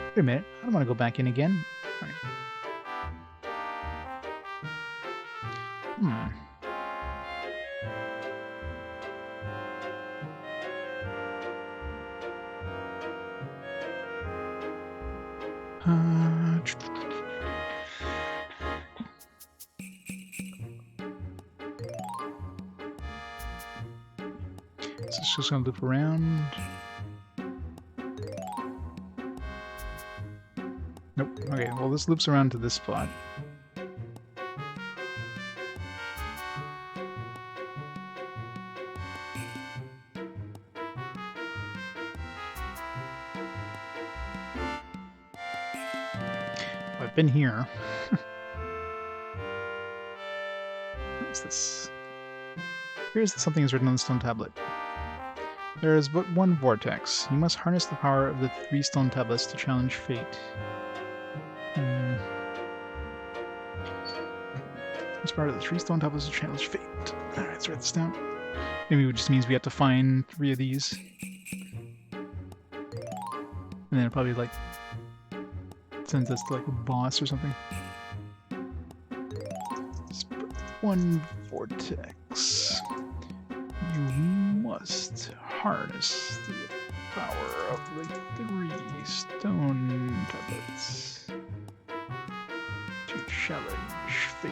Wait a minute, I don't want to go back in again. Right. So it's just gonna loop around. Nope. Okay, well this loops around to this spot. I've been here. What's this? Here's something is written on the stone tablet. There is but one vortex. You must harness the power of the 3 stone tablets to challenge fate. As part of the 3 stone tablets to challenge fate. Alright, let's write this down. Maybe it just means we have to find 3 of these. And then it probably like sends us to like a boss or something. One vortex. You must harness the power of the 3 stone tablets to challenge fate.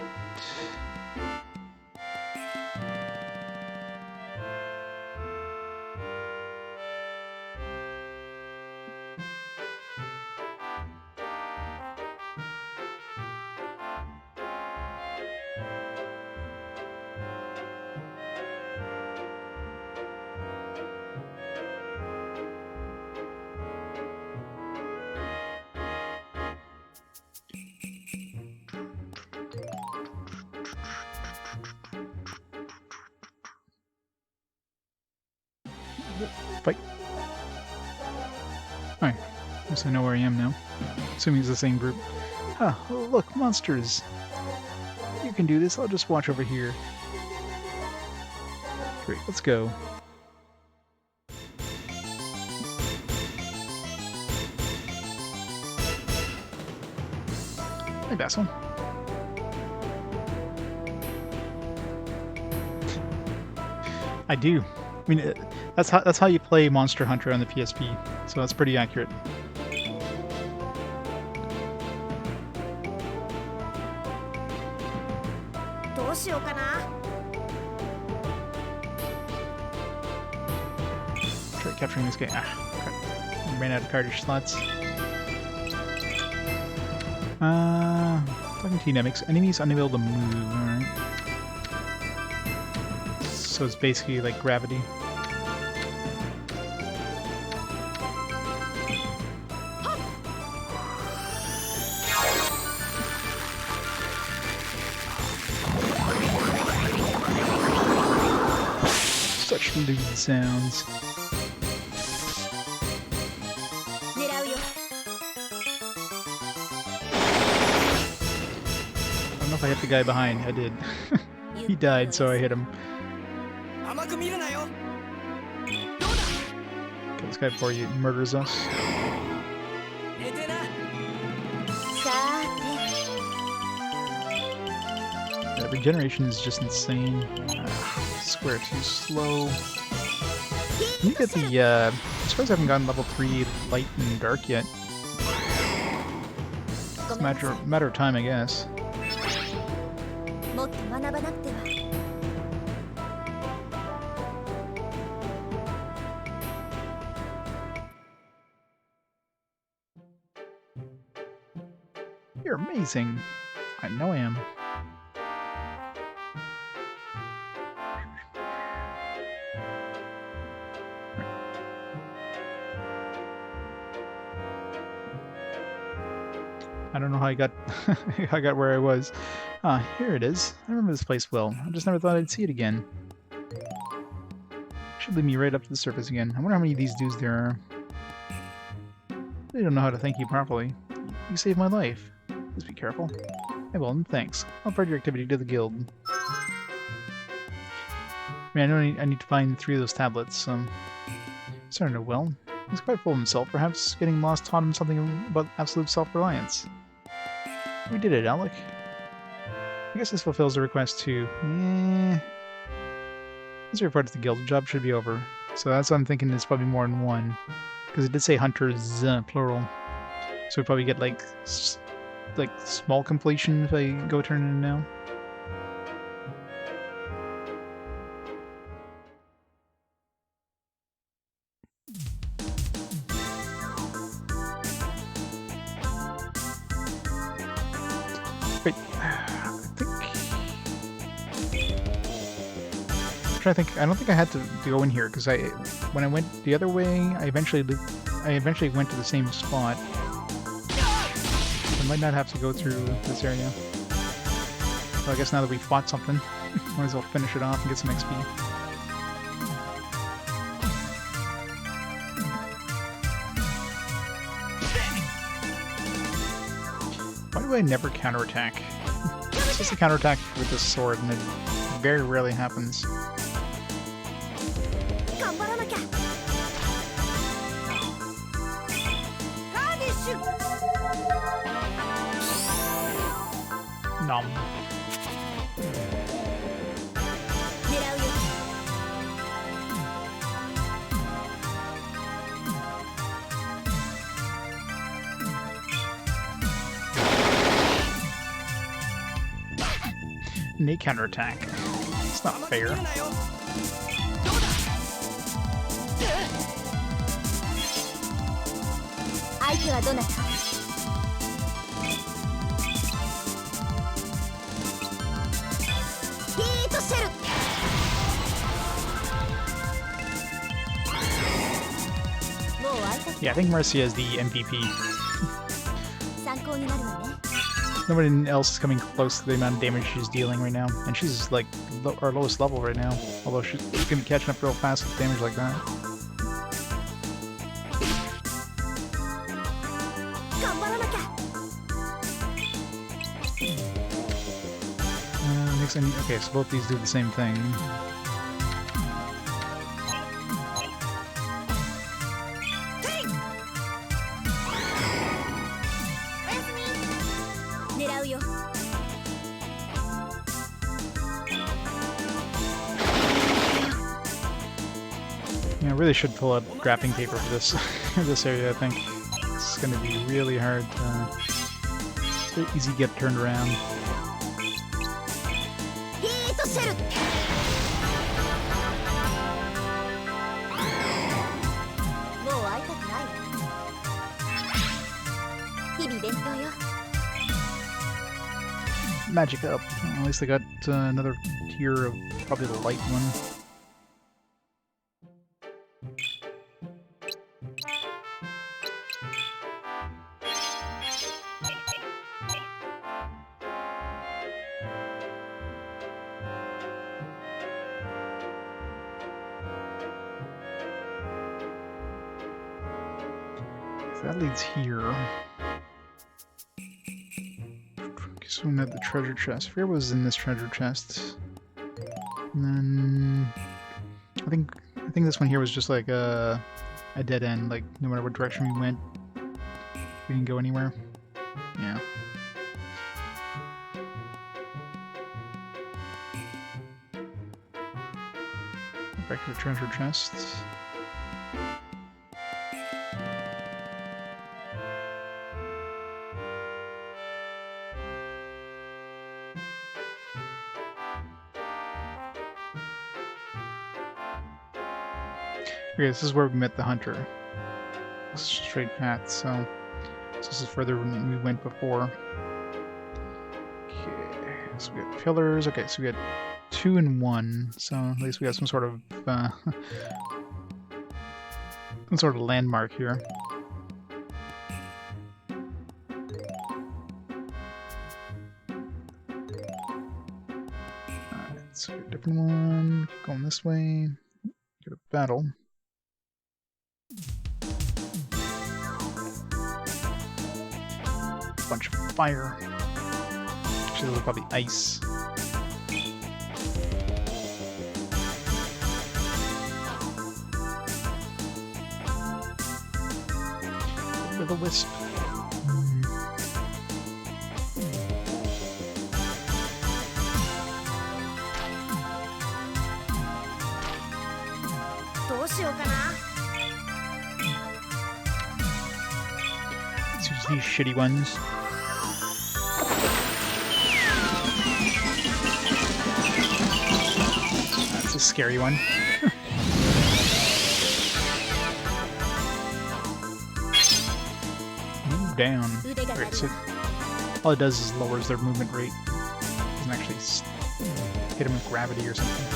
Fight. Alright, guess I know where I am now. Assuming it's the same group. Ah, look, monsters! You can do this, I'll just watch over here. Great, let's go. Hey, Basil. I do. I mean, that's how you play Monster Hunter on the PSP, so that's pretty accurate. Try capturing this guy. Ah, crap. I ran out of cartridge slots. Talking to enemies unable to move. Alright. So it's basically like gravity. Such lewd sounds. I don't know if I hit the guy behind. I did. He died, so I hit him. Kill this guy before he murders us. Yeah, regeneration is just insane. Square too slow. You get the, I suppose I haven't gotten level 3 light and dark yet. It's a matter of time, I guess. You're amazing. I know I am. I don't know how I got I got where I was. Ah, here it is. I remember this place well. I just never thought I'd see it again. Should lead me right up to the surface again. I wonder how many of these dudes there are. They don't know how to thank you properly. You saved my life. Please be careful. Hey, well, thanks. I'll part your activity to the guild. I mean, I know I need to find 3 of those tablets. Starting to well. He's quite full of himself. Perhaps getting lost taught him something about absolute self-reliance. We did it, Alec. I guess this fulfills the request too. Let's report to the guild. The job should be over. So that's what I'm thinking. It's probably more than one, because it did say hunters plural. So we probably get like small completion if I go turn it in now. Wait, I'm trying to think. I don't think I had to go in here because when I went the other way, I eventually went to the same spot. I might not have to go through this area. So I guess now that we fought something, might as well finish it off and get some XP. Why do I never counterattack? Just a counterattack with this sword, and it very rarely happens. 頑張らなきゃカーディッシュ Nom. 狙うよ Nate counterattack. It's not 甘く見 fair. るなよどうだ相手はどなたヒートシェル もう会いたく Yeah, I think Marcia is the MVP. 参考になるわね Nobody else is coming close to the amount of damage she's dealing right now. And she's like our lowest level right now. Although she's gonna be catching up real fast with damage like that. 頑張らなきゃ Makes any okay, so both these do the same thing. おやすみ狙うよ Yeah, I really should pull out wrapping paper for this this area, I think. It's gonna be really hard to so easy to get turned around. ヒートシェルもう会いたくないわ日々勉強よ Magic up. Well, at least I got another tier of probably the light one. So that leads here. So we have the treasure chest. I forget what was in this treasure chest. And then I think this one here was just like a dead end. Like no matter what direction we went, we didn't go anywhere. Yeah. Back to the treasure chest. Okay, this is where we met the hunter. Straight path, so this is further than we went before. Okay, so we got pillars. Okay, so we got 2 and 1, so at least we got some sort of landmark here. Alright, so a different one. Keep going this way. Get a battle. Bunch of fire. Actually, those are probably ice. With a wisp. どうしようかな Let's use these shitty ones. That's a scary one. Move down. Alright, so all it does is lowers their movement rate. It doesn't actually hit them with gravity or something.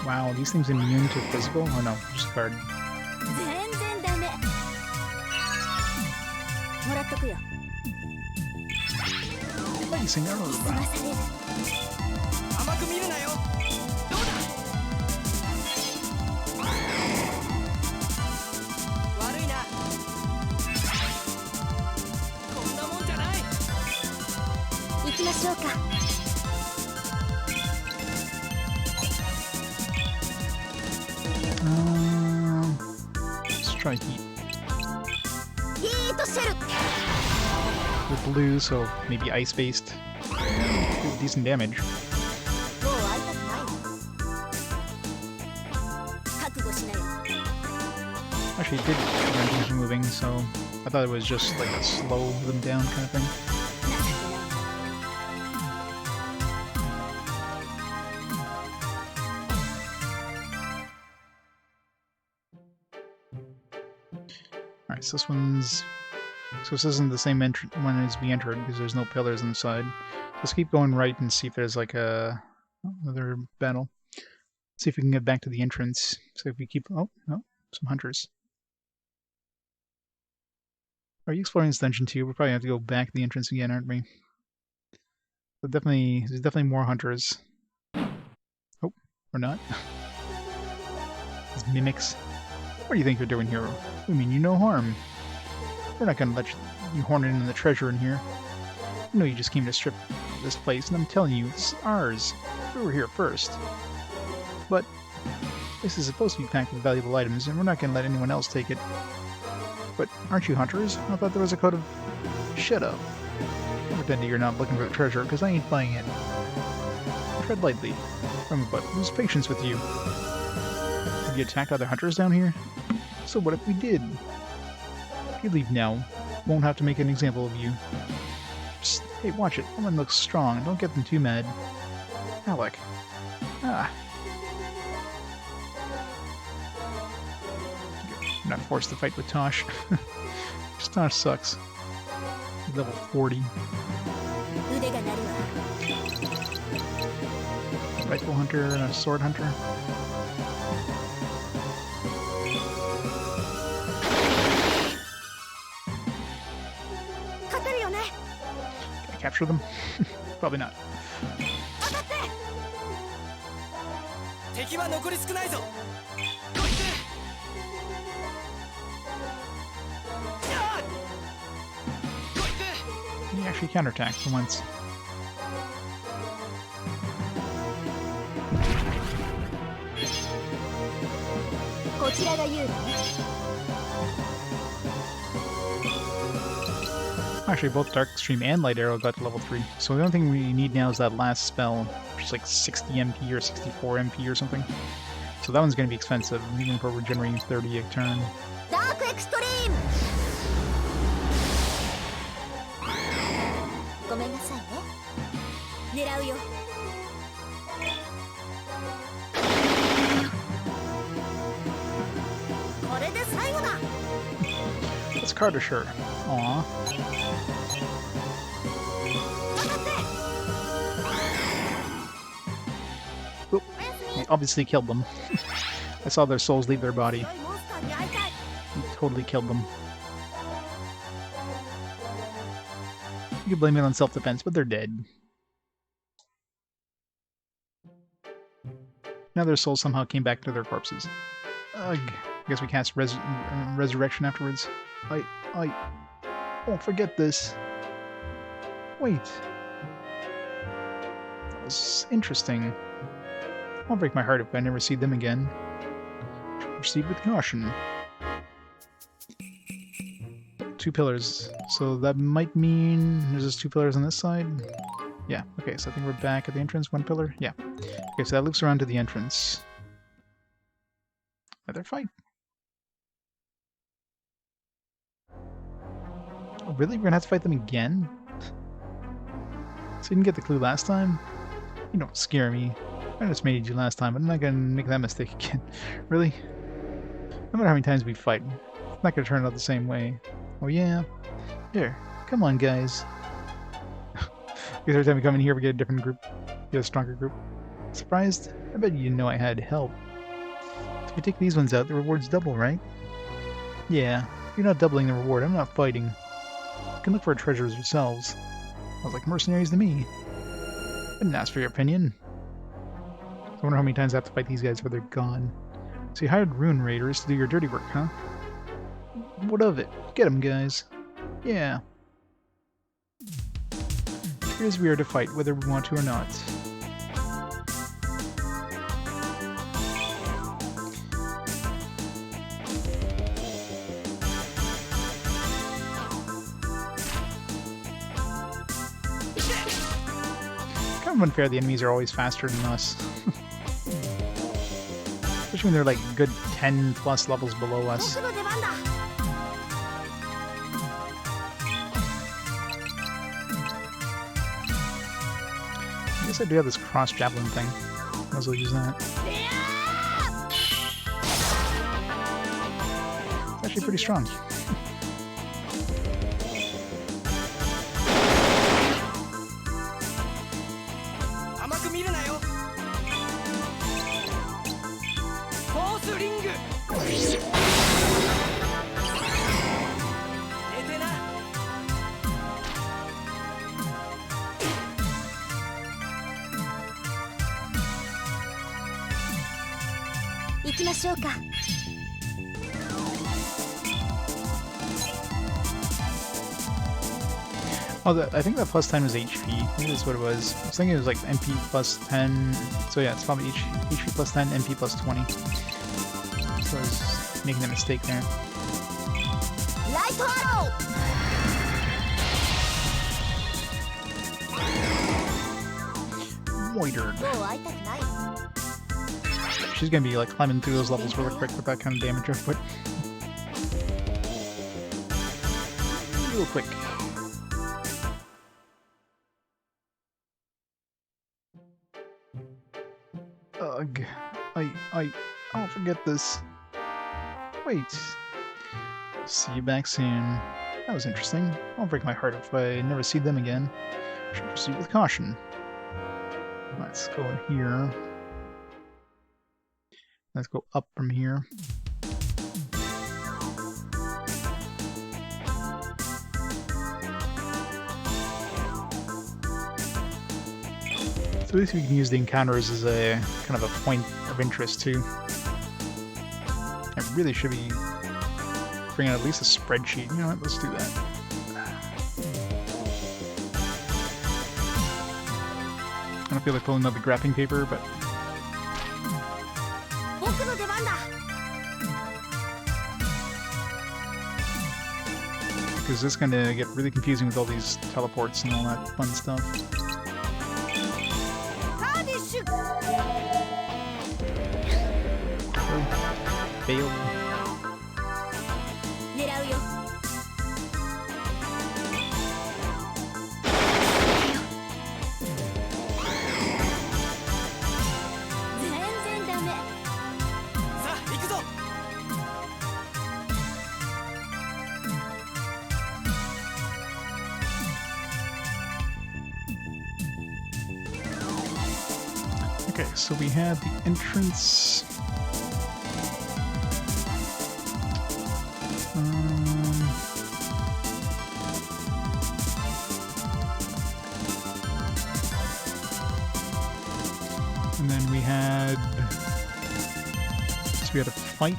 Wow, these things immune to physical? Oh no, just guard. 全然ダメもらっとくよ Placing 済 herb. まされる甘く見るなよどうだ悪いなましょうか。 Let's try heat. ヒートシェル。 With blue, so maybe ice-based. Decent damage. もう会いたくないわ。覚悟しなよ。 Actually, it did prevent them from moving, so I thought it was just like a slow them down kind of thing. 情けない。 Alright, so this one's... So this isn't the same one as we entered, because there's no pillars on the side. Let's keep going right and see if there's like another battle. See if we can get back to the entrance. So if we keep... Oh, no, some hunters. Are you exploring this dungeon too? We'll probably have to go back to the entrance again, aren't we? But there's definitely more hunters. Oh, or not. These mimics. What do you think you're doing here? We mean you no harm. We're not gonna let you horn in the treasure in here. I know you just came to strip this place, and I'm telling you, it's ours. We were here first. But this is supposed to be packed with valuable items, and we're not gonna let anyone else take it. But aren't you hunters? I thought there was a code of... Shut up. Don't pretend that you're not looking for the treasure, because I ain't buying it. Tread lightly. Remember, but lose patience with you. Have you attacked other hunters down here? So what if we did? If you leave now, won't have to make an example of you. Psst, hey, watch it. Someone looks strong. Don't get them too mad. Alec. Ah. I'm not forced to fight with Tosh. Just Tosh sucks. He's level 40. 腕が鳴るわ。 Rifle hunter and a sword hunter. Can I capture them? Probably not. 敵は残り少ないぞ。 Can you actually counterattack for once? Actually, both Dark Stream and Light Arrow got to level 3, so the only thing we need now is that last spell, which is like 60 MP or 64 MP or something. So that one's going to be expensive, even for regenerating 30 a turn. ダークエクストリーム。ごめんなさいね。狙うよ。これで最後だ。 It's Carter shirt. Aww. Oop. We obviously killed them. I saw their souls leave their body. We totally killed them. You can blame it on self-defense, but they're dead. Now their souls somehow came back to their corpses. Ugh. I guess we cast resurrection afterwards. Don't forget this. Wait. That was interesting. Won't break my heart if I never see them again. Proceed with caution. 2 pillars. So that might mean there's just 2 pillars on this side? Yeah, okay, so I think we're back at the entrance, 1 pillar? Yeah. Okay, so that loops around to the entrance. Another fight. Oh, really? We're gonna have to fight them again? So you didn't get the clue last time? You don't scare me. I just made you last time, but I'm not gonna make that mistake again. Really? No matter how many times we fight, it's not gonna turn out the same way. Oh yeah? Here, come on guys. Because every time we come in here we get a different group. Get a stronger group. Surprised? I bet you didn't know I had help. If we take these ones out, the reward's double, right? Yeah, you're not doubling the reward, I'm not fighting. You can look for treasures yourselves. Sounds like mercenaries to me. I didn't ask for your opinion. I wonder how many times I have to fight these guys before they're gone. So you hired rune raiders to do your dirty work, huh? What of it? Get them, guys. Yeah. Here's we are to fight, whether we want to or not. Kind of unfair, the enemies are always faster than us. Especially when they're like good 10 plus levels below us. 僕の出番だ I guess I do have this cross javelin thing. Might as well use that. It's actually pretty strong. 甘く見るなよフォースリング寝てな行きましょうか Oh, I think that plus 10 was HP. Maybe that's what it was. I was thinking it was like MP plus 10. So yeah, it's probably HP plus 10, MP plus 20. So I was making a mistake there. ライトアロー Moitered. もう会いたくない She's gonna be like climbing through those levels really quick with that kind of damage output. Real quick. Ugh. I'll forget this. Wait. See you back soon. That was interesting. Won't break my heart if I never see them again. Should proceed with caution. Let's go in here. Let's go up from here. So at least we can use the encounters as a kind of a point of interest too. I really should be bringing at least a spreadsheet. You know what? Let's do that. I don't feel like pulling out the graphing paper, but 僕の出番だ because it's going to get really confusing with all these teleports and all that fun stuff. カーディッシュ Failed. 狙うよ 全然ダメ さあ行くぞ Okay, so we had the entrance. And then we had... So we had a fight.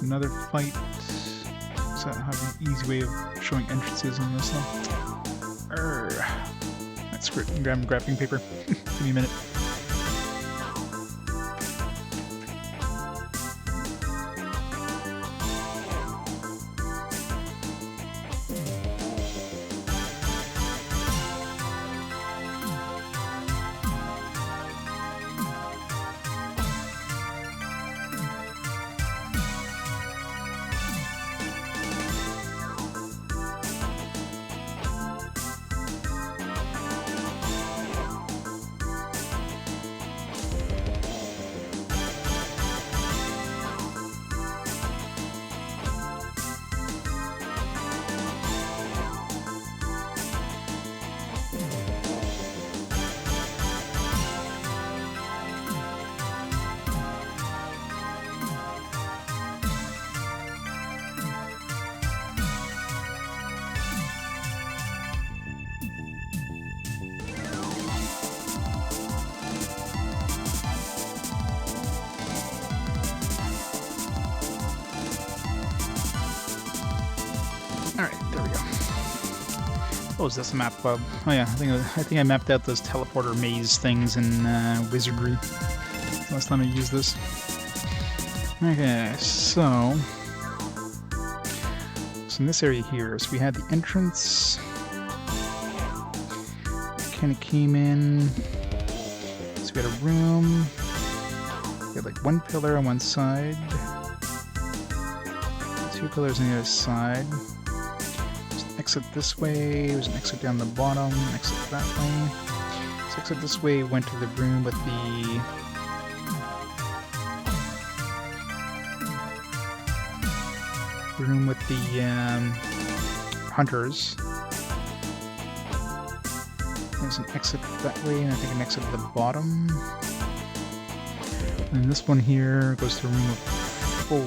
Another fight. So I have an easy way of showing entrances on this stuff. That's great. Grab graphing paper. Give me a minute. Alright, there we go. Oh, is this a map club? Oh yeah, I think I mapped out those teleporter maze things in Wizardry. Last time I used this. Okay, so in this area here, so we had the entrance. Kind of came in. So we had a room. We had like one pillar on one side, two pillars on the other side. There's an exit this way. There's an exit down the bottom. Exit that way. So exit this way went to the room with the hunters. There's an exit that way, and I think an exit at the bottom. And this one here goes to room of 4.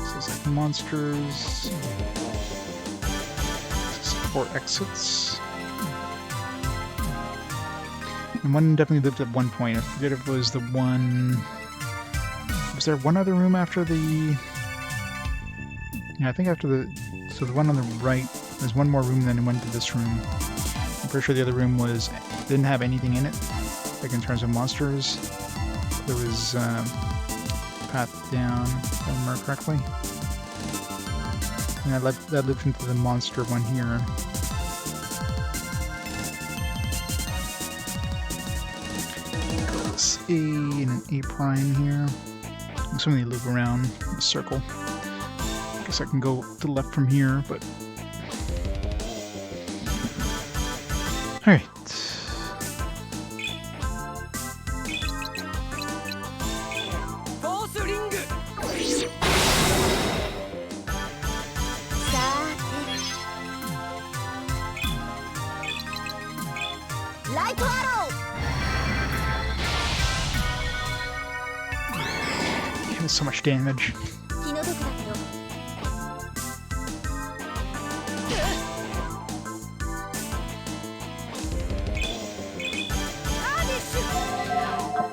So it's like monsters. This is 4 exits. And one definitely lived at one point. I forget if it was the one... Was there one other room after the... Yeah, I think after the... So the one on the right, there's one more room than went to this room. I'm pretty sure the other room was... didn't have anything in it, like in terms of monsters. There was a path down, if I remember correctly. And that lived into the monster one here. A and an A prime here. I'm assuming they loop around the circle. I guess I can go to the left from here, but... Alright. Light arrow! That's so much damage. 気の毒だけど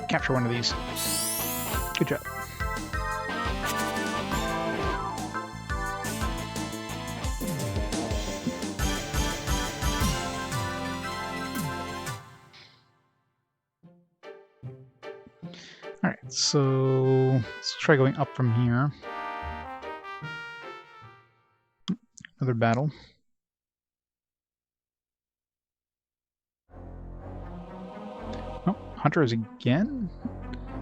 Capture one of these. Good job. Alright, so let's try going up from here. Another battle. Oh, hunters again?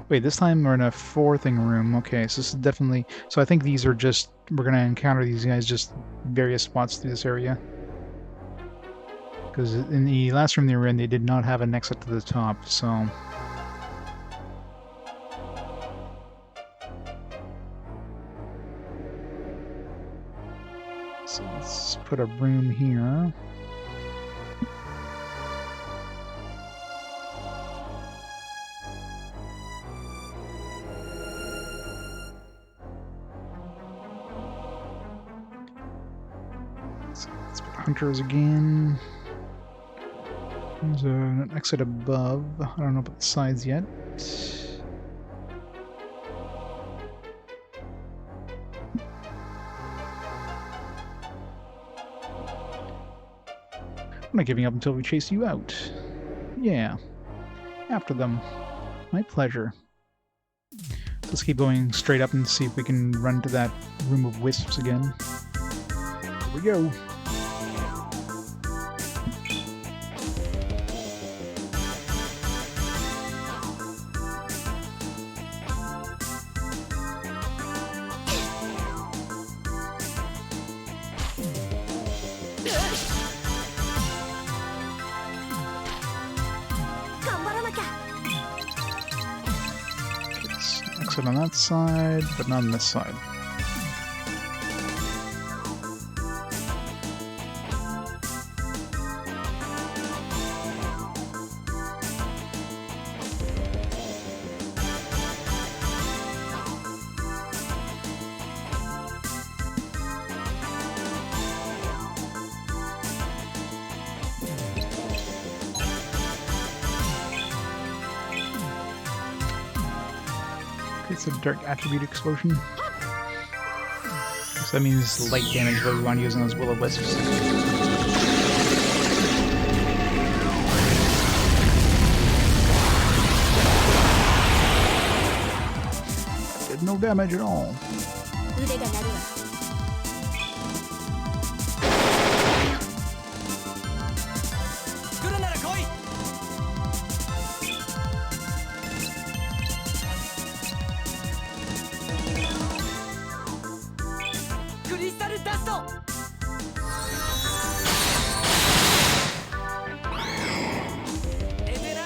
Wait, this time we're in a 4-thing room. Okay, so this is definitely... So I think these are just... We're going to encounter these guys just various spots through this area. Because in the last room they were in, they did not have an exit to the top, so... So let's put a room here. So let's put hunters again. There's an exit above. I don't know about the sides yet. I'm not giving up until we chase you out. Yeah. After them. My pleasure. Let's keep going straight up and see if we can run to that room of wisps again. Here we go. Exit on that side, but not on this side. It's a dark attribute explosion. So that means light damage is what we want to use on those will-o-wisps. Did no damage at all. 腕が鳴るわ。来るなら来い。クリスタルダスト。エテラ。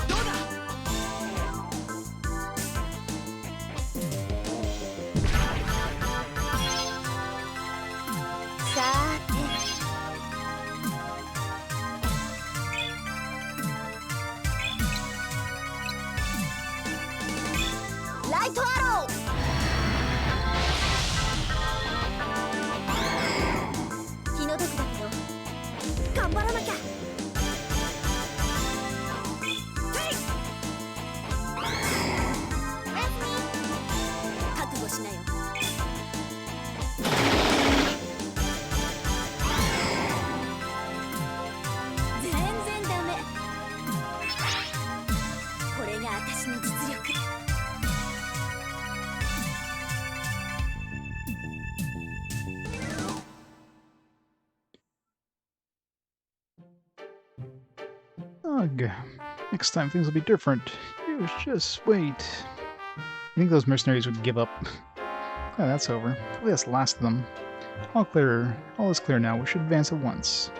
どうだ。さーて。ライトアロー。気の毒だけど頑張らなきゃ。ヘイ。おやすみ。覚悟しなよ。全然ダメ。これが私の実力。Ugh. Next time things will be different. You just wait. I think those mercenaries would give up. Oh, that's over. At least last of them. All clear. All is clear now. We should advance at once.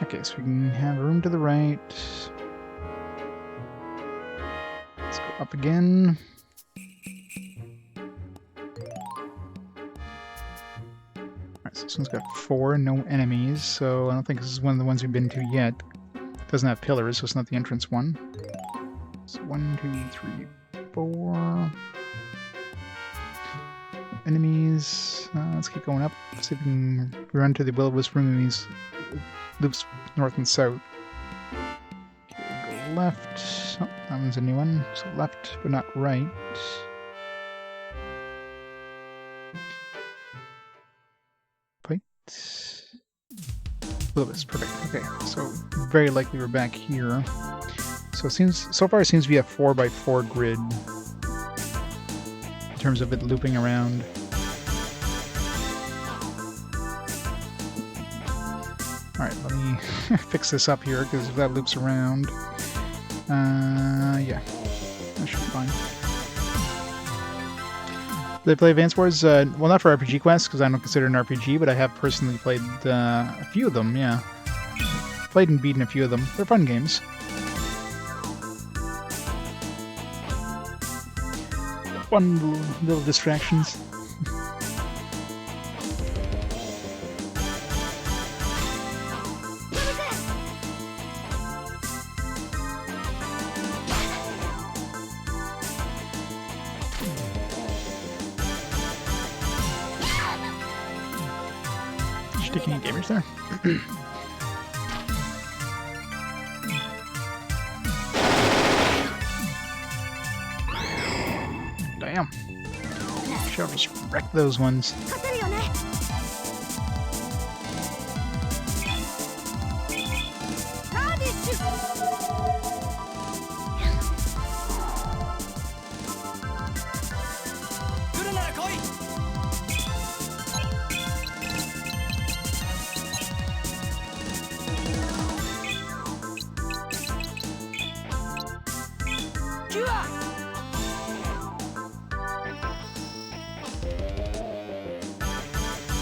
Okay, so we can have room to the right. Let's go up again. Alright, so this one's got 4, no enemies, so I don't think this is one of the ones we've been to yet. Doesn't have pillars, so it's not the entrance one. So 1, 2, 3, 4. Enemies. Let's keep going up. See if we can run to the will-o-wisp room. These loops north and south. Okay, go left. Oh, that one's a new one. So left, but not right. Right. Will-o-wisp, perfect. Okay, so very likely we're back here. So so far it seems to be a 4x4 grid in terms of it looping around. Alright, let me fix this up here, because if that loops around, yeah, that should be fine. Did I play Advance Wars? Well, not for RPG quests, because I don't consider it an RPG, but I have personally played a few of them, yeah. Played and beaten a few of them. They're fun games. Fun little distractions. Did you take any damage there? Damn. Shall just wreck those ones. 勝てるよね。ラディッシュ。来るなら来い。キュア。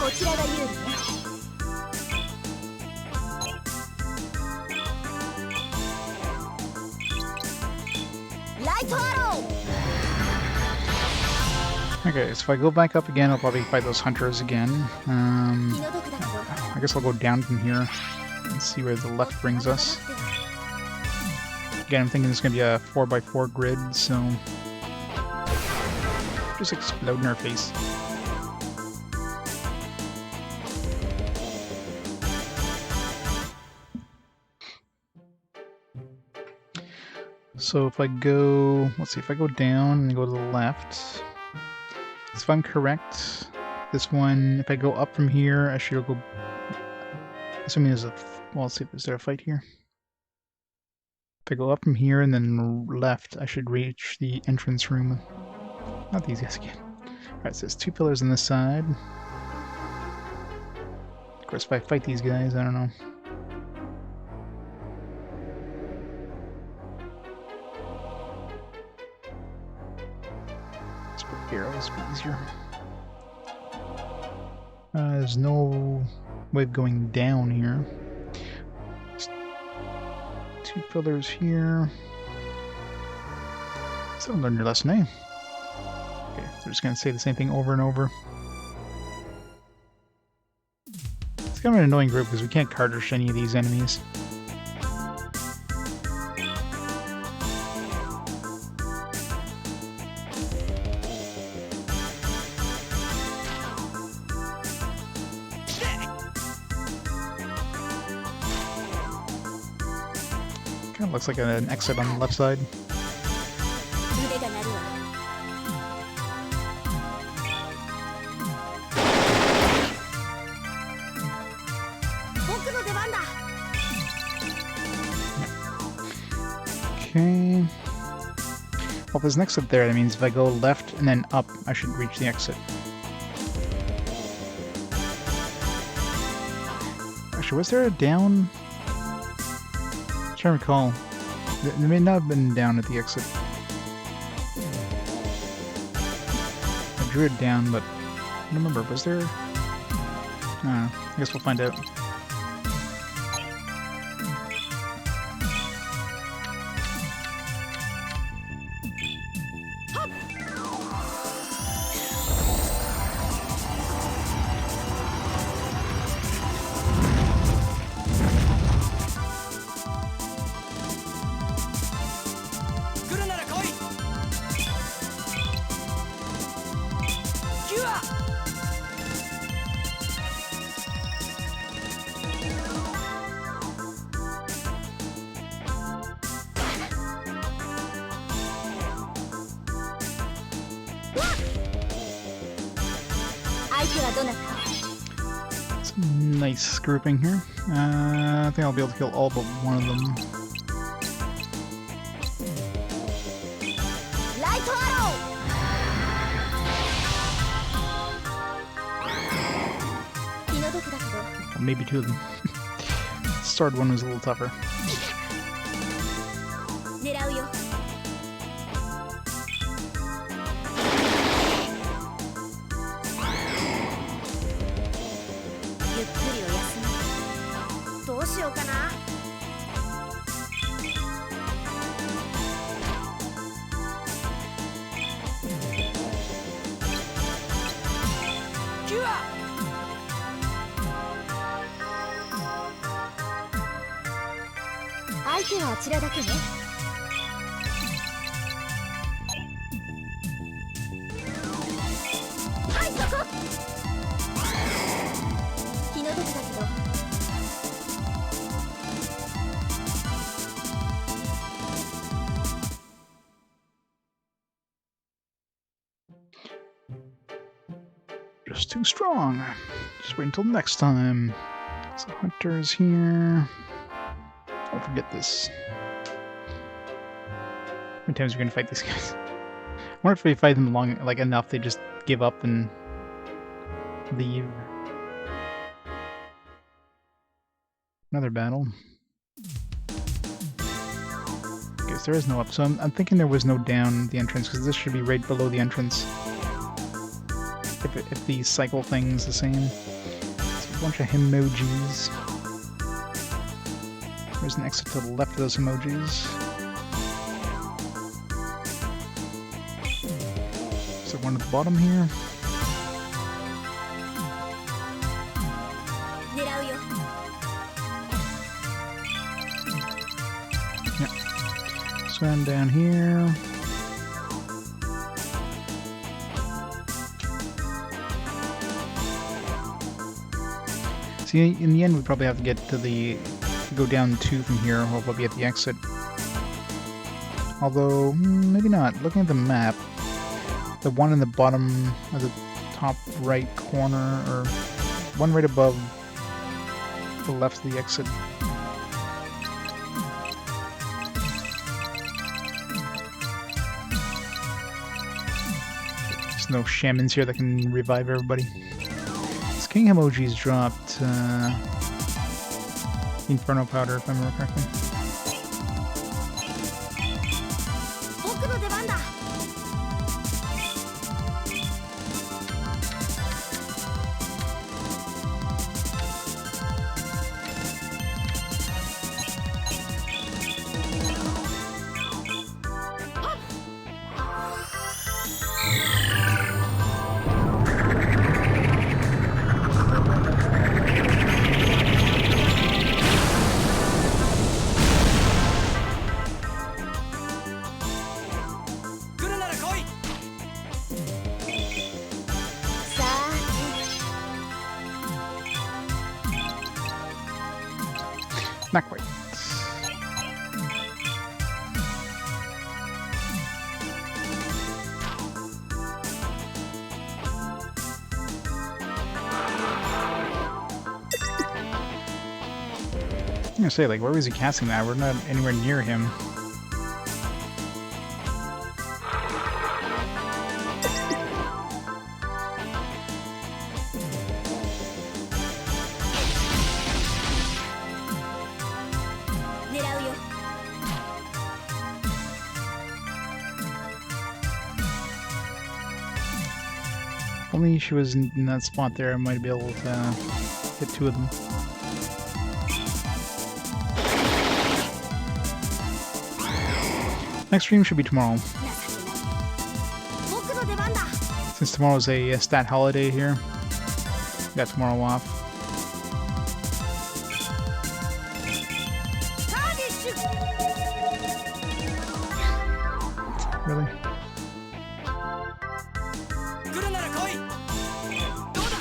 こちらが有利ね。ライトアロー。 Okay, so if I go back up again, I'll probably fight those hunters again. 気の毒だけど I guess I'll go down from here and see where the left brings us. Again, I'm thinking it's going to be a 4x4 grid, so just explode in our face. So if I go, let's see, if I go down and go to the left, so if I'm correct, this one, if I go up from here, I should go, assuming there's a, well, let's see, is there a fight here? If I go up from here and then left, I should reach the entrance room. Not these guys again. Alright, so there's 2 pillars on this side. Of course, if I fight these guys, I don't know. Let's put arrows, be easier. There's no way of going down here. Just 2 pillars here. Still learned your lesson, eh? Okay, they're just gonna say the same thing over and over. It's kind of an annoying group because we can't card rush any of these enemies. Kind of looks like an exit on the left side. 腕が鳴るわ。僕の出番だ。 Okay. Well, if there's an exit there, that means if I go left and then up, I should reach the exit. Actually, was there a down? I'm trying to recall. There may not have been down at the exit. I drew it down, but I don't remember. Was there? I guess we'll find out. It's a nice grouping here. I think I'll be able to kill all but one of them. Light arrow. Or maybe 2 of them. Sword one was a little tougher. 狙うよ。ゆっくりお休み。どうしようかな。キュア 相手はあちらだけね。はいそこ。気の毒だけど。Just too strong. Just wait until next time. So Hunter's here. Don't forget this. How many times are we gonna fight these guys? I wonder if we fight them long, like enough, they just give up and leave. Another battle. Okay, so there is no up. So I'm thinking there was no down the entrance because this should be right below the entrance. If the cycle thing's the same. So a bunch of emojis. There's an exit to the left of those emojis. Is there one at the bottom here? 狙うよ。 Yeah. Swim down here. See, in the end, we probably have to get to the... go down 2 from here, or we'll be at the exit. Although, maybe not. Looking at the map, the one in the bottom of the top right corner, or one right above the left of the exit. There's no shamans here that can revive everybody. This King Emoji's dropped Inferno Powder, if I remember correctly. 僕の出番だ 来るなら来い さあ Not quite. I'm gonna say, like, where was he casting that? We're not anywhere near him. If only she was in that spot there, I might be able to hit two of them. Next stream should be tomorrow. 僕の出番だ Since tomorrow's a stat holiday here, got tomorrow off. ターゲッシュ Really? 来るなら来いどうだ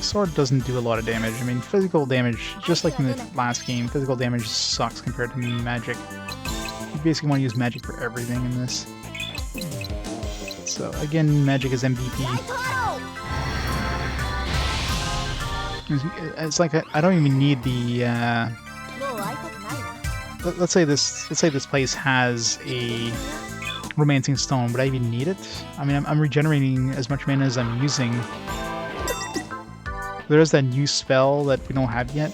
Sword doesn't do a lot of damage. I mean, physical damage, just like in the last game, physical damage sucks compared to magic. You basically want to use magic for everything in this. So again, magic is MVP. ライトアロー It's like I don't even need the. もう会いたくないわ Let's say this place has a romancing stone. Would I even need it? I mean, I'm regenerating as much mana as I'm using. There is that new spell that we don't have yet,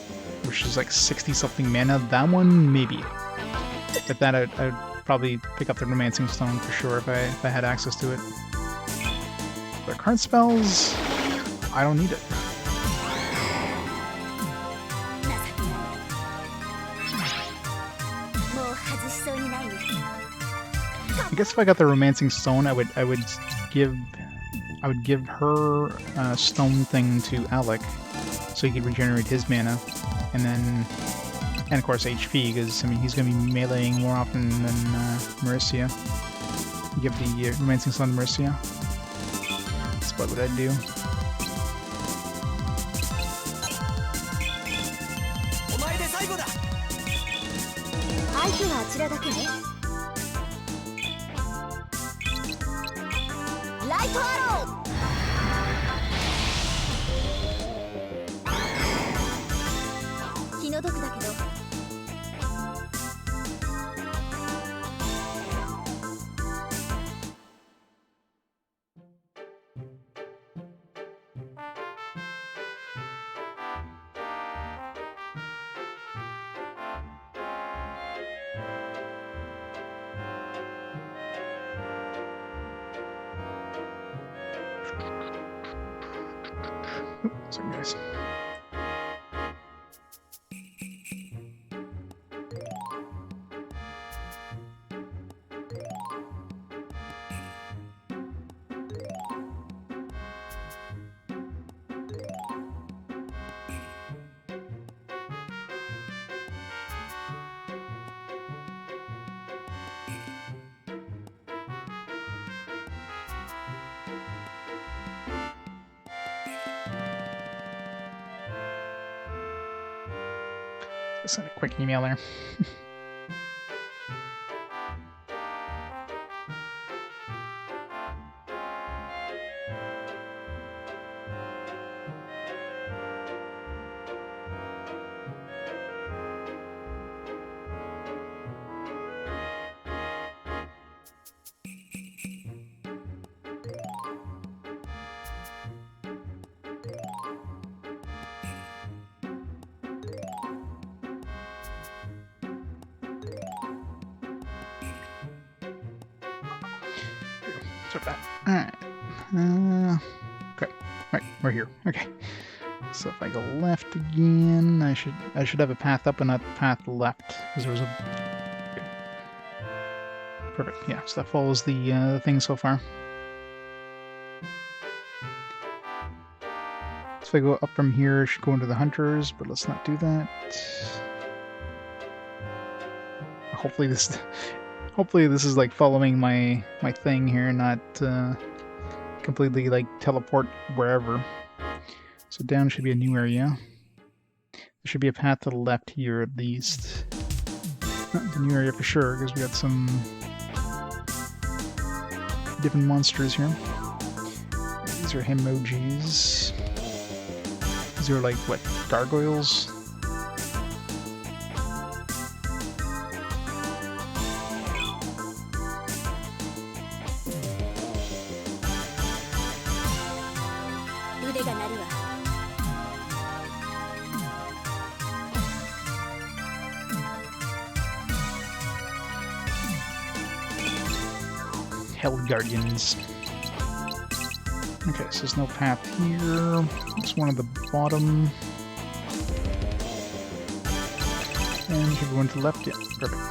which is like 60-something mana. That one, maybe. But that I'd probably pick up the romancing stone for sure if I had access to it. But current spells, I don't need it. 情けないもう外しそうにないね I guess if I got the romancing stone, I would give her stone thing to Alec, so he could regenerate his mana, and of course HP, because I mean he's gonna be meleeing more often than Marisia. Give the romancing stone to Marisia. That's what would I do. お前で最後だ 相手はあちらだけねライトアロー気の毒だけど Sorry guys. Send a quick email there. start that. Alright. Okay. Right, we're here. Okay. So if I go left again, I should have a path up and not path left. Because there was a... Okay. Perfect, yeah. So that follows the thing so far. So if I go up from here, I should go into the hunters, but let's not do that. Hopefully this is like following my thing here, not completely like teleport wherever. So down should be a new area. There should be a path to the left here at least. The new area for sure, because we got some different monsters here. These are emojis. These are like what, gargoyles? Hell Guardians. Okay, so there's no path here. There's one at the bottom. And should go into the left? Yeah, perfect.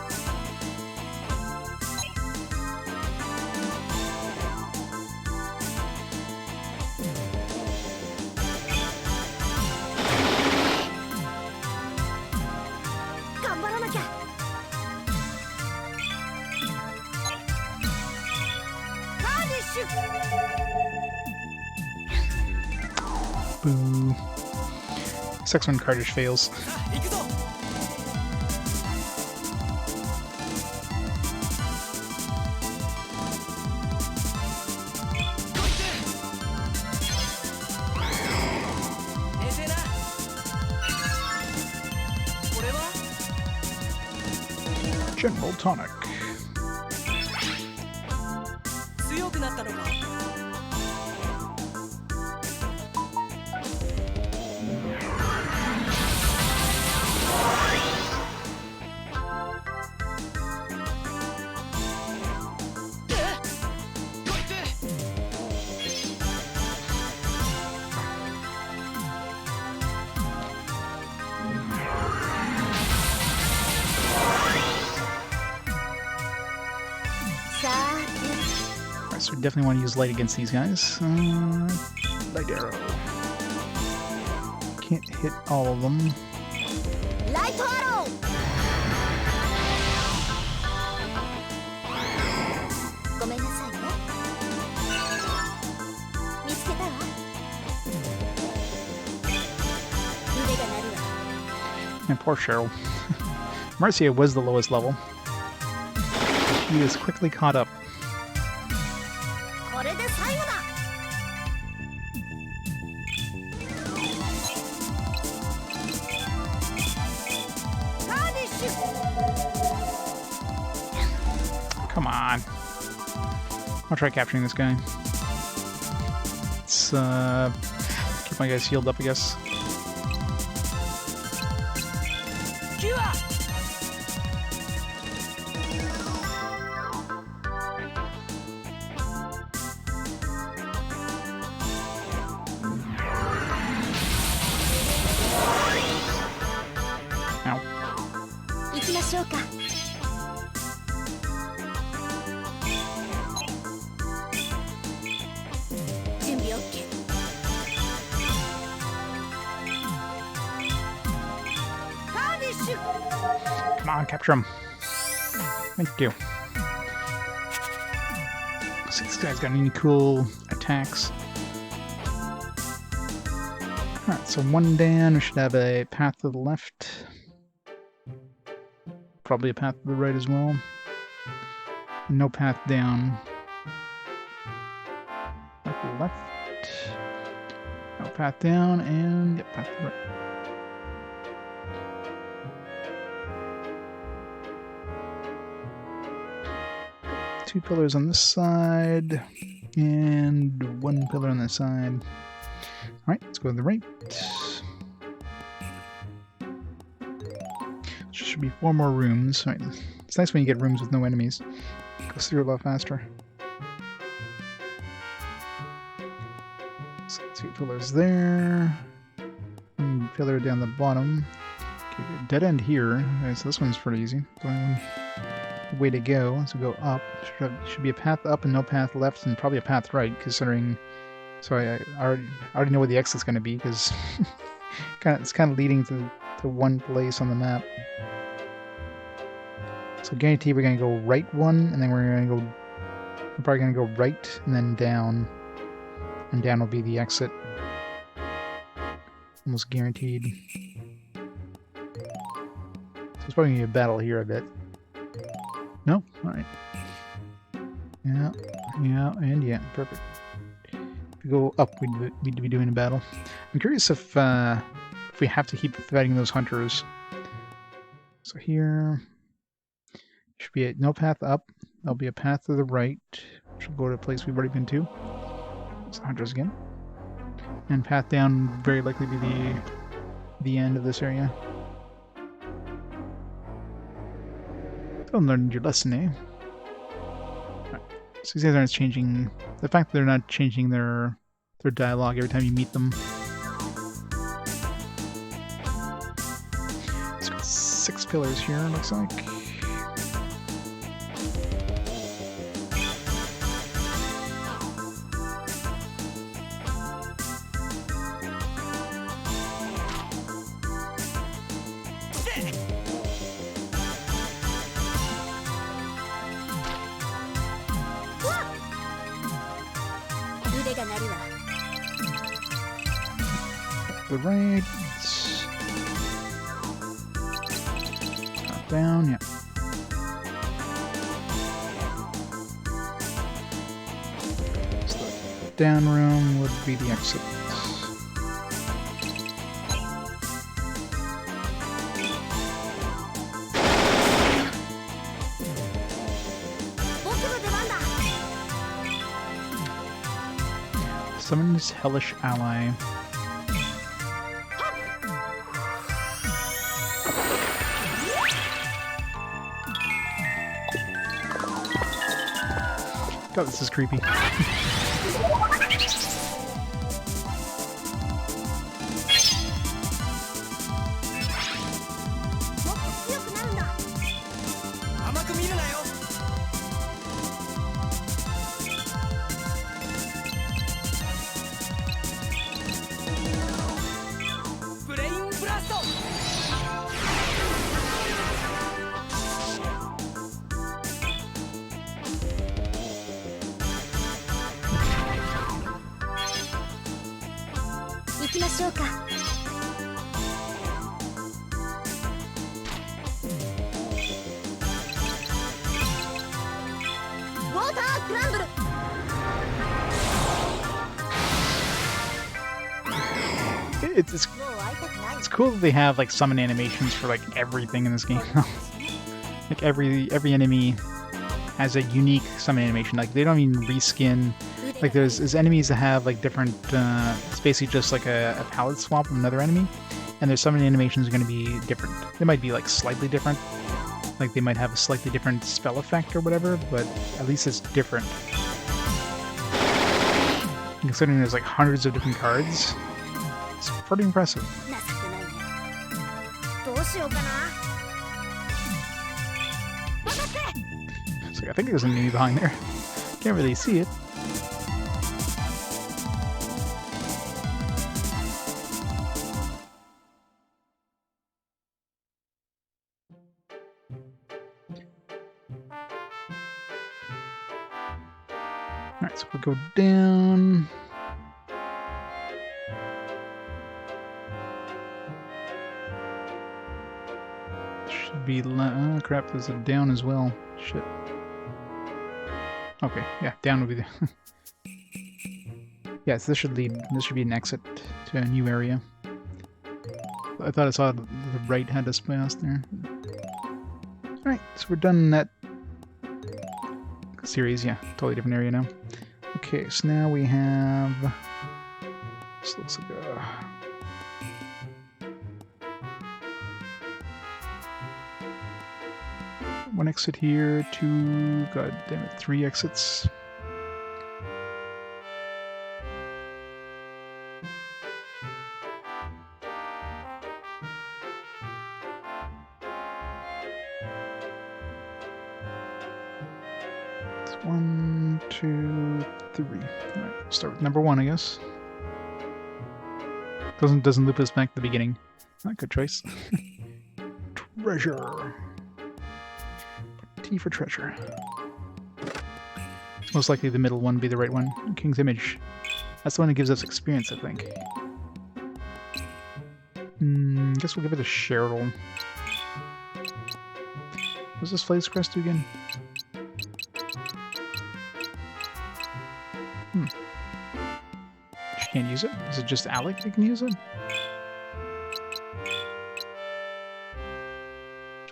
Boo. Sucks when Cardish fails. 行くぞ General Tonic. 強くなったのか Alright, so we definitely want to use light against these guys. Light arrow. Can't hit all of them. Light arrow! ごめんなさいね。見つけたわ。腕が鳴るわ。 And poor Cheryl. Marcia was the lowest level. He is quickly caught up. これで最後だ。カーニッシュ。 Come on. I'll try capturing this guy. Let's keep my guys healed up, I guess. キュア Ow. 行きましょうか。準備 OK。カーニッシュ。 Come on, capture him. Thank you. See if this guy's got any cool attacks. Alright, so one down. We should have a path to the left. Probably a path to the right as well. No path down. Path to the left. No path down, and yep, path to the right. Two pillars on this side, and one pillar on this side. Alright, let's go to the right. There should be 4 more rooms. Alright, it's nice when you get rooms with no enemies. It goes through a lot faster. pillars there. Pillar down the bottom. Okay, dead end here. Okay, so this one's pretty easy. The only way to go. So go up. Should be a path up and no path left, and probably a path right, considering. So I already know where the exit's going to be because it's kind of leading to one place on the map. So guarantee we're going to go right one, and then we're probably going to go right and then down, and down will be the exit. Almost guaranteed. So it's probably going to be a battle here a bit. No? Alright. Yeah, and yeah, perfect. If we go up, we'd be doing a battle. I'm curious if we have to keep fighting those hunters. So here should be no path up. There'll be a path to the right, which will go to a place we've already been to. It's the hunters again. And path down very likely be the end of this area. Still learned your lesson, eh? Right. So these guys aren't changing. The fact that they're not changing their dialogue every time you meet them. It's got 6 pillars here, looks like. The right. Drop down, yeah. So the down room would be the exit. Summon this hellish ally. God, this is creepy. It's cool that they have like summon animations for like everything in this game. Like every enemy has a unique summon animation. Like they don't even reskin. Like there's enemies that have like different. It's basically just like a palette swap of another enemy, and their summon animations are going to be different. They might be like slightly different. Like they might have a slightly different spell effect or whatever, but at least it's different. Considering there's like hundreds of different cards, it's pretty impressive. So I think there's an enemy behind there. Can't really see it. Alright, so we'll go down. Should be oh crap, there's a down as well. Shit. Okay, yeah, down would be the yeah, so this should be an exit to a new area. I thought I saw the right had us past there. Alright, so we're done in that series, yeah, totally different area now. Okay, so now we have this looks like one exit here, 2, god damn it, 3 exits. 1, 2, 3. Alright, start with number 1, I guess. Doesn't loop us back to the beginning. Not good choice. Treasure. T for treasure. It's most likely the middle one be the right one. King's Image. That's the one that gives us experience, I think. Guess we'll give it a Cheryl. What's this Flay's Crest do again? She can't use it? Is it just Alec that can use it?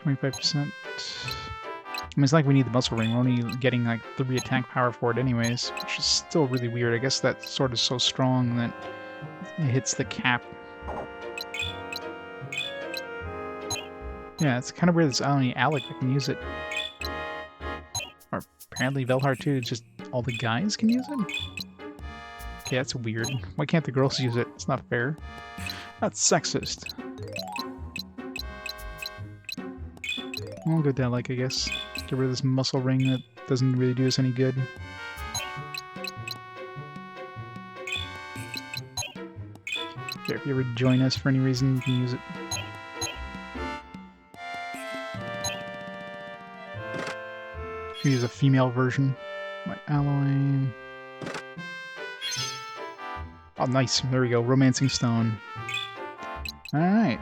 25%. I mean, it's like we need the muscle ring. We're only getting like 3 attack power for it anyways, which is still really weird. I guess that sword is so strong that it hits the cap. Yeah, it's kind of weird it's only Alec that can use it. Or apparently Velhar too, just all the guys can use it? Okay, that's weird. Why can't the girls use it? It's not fair. That's sexist. I'll go with Alec, I guess. Get rid of this muscle ring that doesn't really do us any good. Okay, if you ever join us for any reason, you can use it. Use a female version. My alloy. Oh, nice. There we go. Romancing Stone. Alright.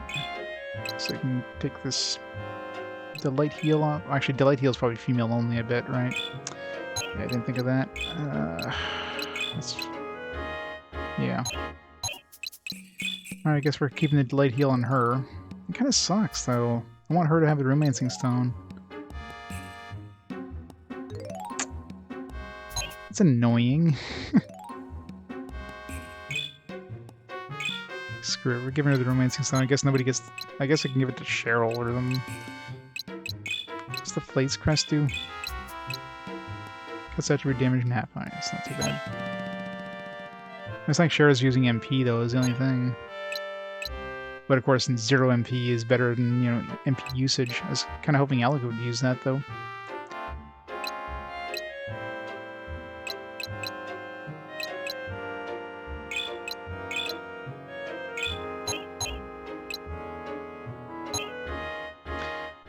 So I can take this Delight Heal off. Actually, Delight Heal is probably female only, I bet, right? Yeah, I didn't think of that. Yeah. Alright, I guess we're keeping the Delight Heal on her. It kind of sucks, though. I want her to have the Romancing Stone. It's annoying. Screw it, we're giving her the Romancing Stone. I guess nobody gets... I guess I can give it to Cheryl or them. What's the Flay's Crest do? Cuts attribute damage in half. Alright, it's not too bad. It's like Cheryl's using MP though, is the only thing. But of course, 0 MP is better than, you know, MP usage. I was kind of hoping Alec would use that though.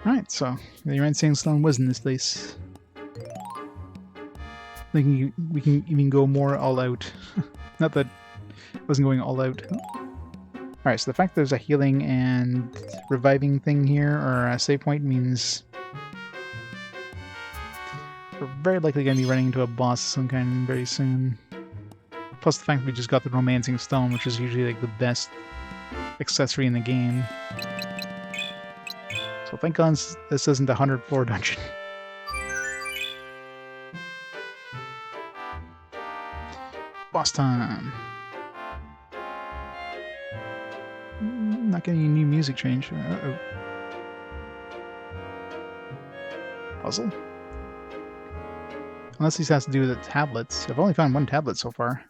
Alright, so the Romancing Stone was in this place. Thinking we can even go more all out. Not that I wasn't going all out. Alright, so the fact there's a healing and reviving thing here, or a save point, means we're very likely going to be running into a boss of some kind very soon. Plus the fact that we just got the Romancing Stone, which is usually like the best accessory in the game. So thank God this isn't a 100 floor dungeon. Boss time! Not getting any new music change. Uh-oh. Puzzle? Unless this has to do with the tablets. I've only found one tablet so far.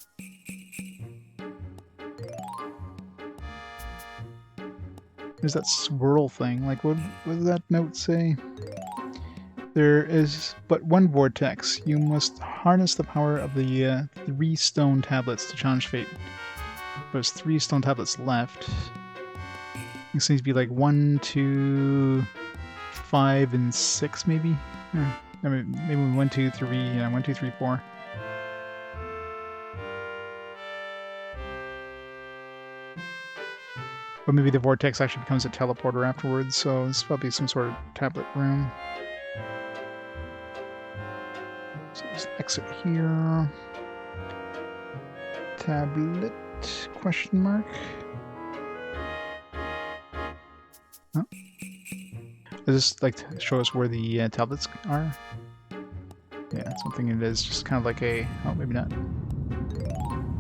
There's that swirl thing. Like, what does that note say? There is but one vortex. You must harness the power of the 3 stone tablets to challenge fate. There's 3 stone tablets left. It seems to be like 1, 2, 5, and 6 maybe? Or, I mean, maybe 1, 2, 3, yeah, 1, 2, 3, 4. But maybe the vortex actually becomes a teleporter afterwards, so it's probably some sort of tablet room. So let's exit here. Tablet? Question mark? Oh. Does this like to show us where the tablets are? Yeah, that's one thing it is. Just kind of like a... oh, maybe not.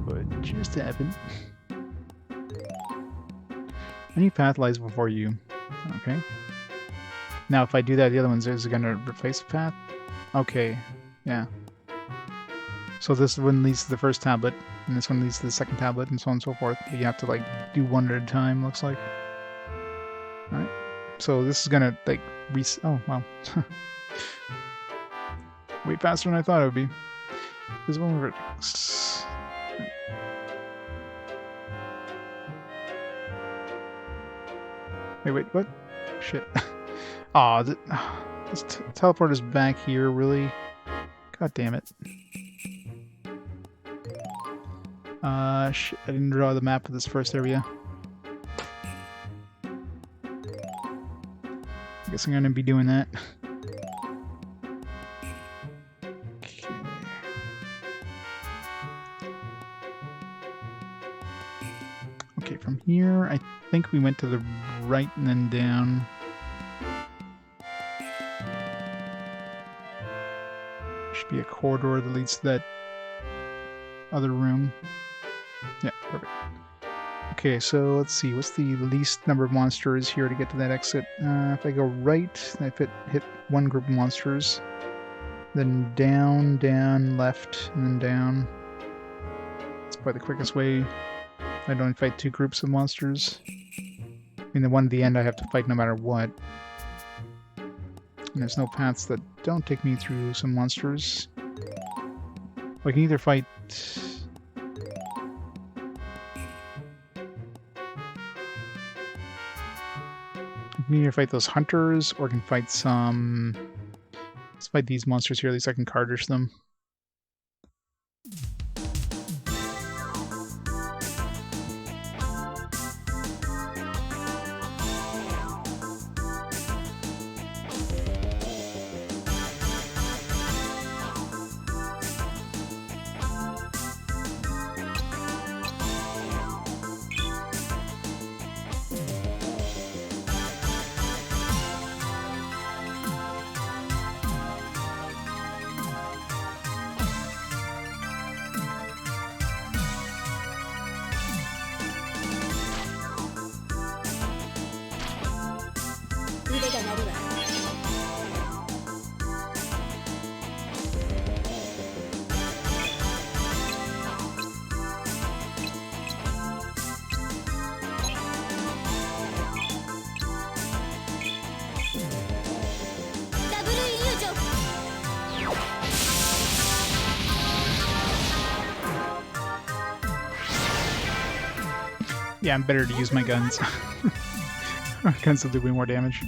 But just happened. A new path lies before you. Okay. Now, if I do that, the other ones is going to replace the path? Okay. Yeah. So this one leads to the first tablet, and this one leads to the second tablet, and so on and so forth. You have to, like, do one at a time, looks like. Alright. So this is going to, like, oh, wow. Way faster than I thought it would be. Visible verdicts. Wait, what? Shit. Aw, this teleport is back here, really? God damn it. Shit, I didn't draw the map of this first area. I guess I'm gonna be doing that. Okay. Okay, from here, I think we went to the right and then down. Should be a corridor that leads to that other room. Yeah, perfect. Okay, so let's see. What's the least number of monsters here to get to that exit? If I go right, I hit one group of monsters. Then down, down, left, and then down. That's probably the quickest way. I don't fight two groups of monsters. I mean, the one at the end I have to fight no matter what. And there's no paths that don't take me through some monsters. I can either fight... I can either fight those hunters, or I can fight some... Let's fight these monsters here, at least I can cardish them. Yeah, I'm better to use my guns. Guns will do way more damage.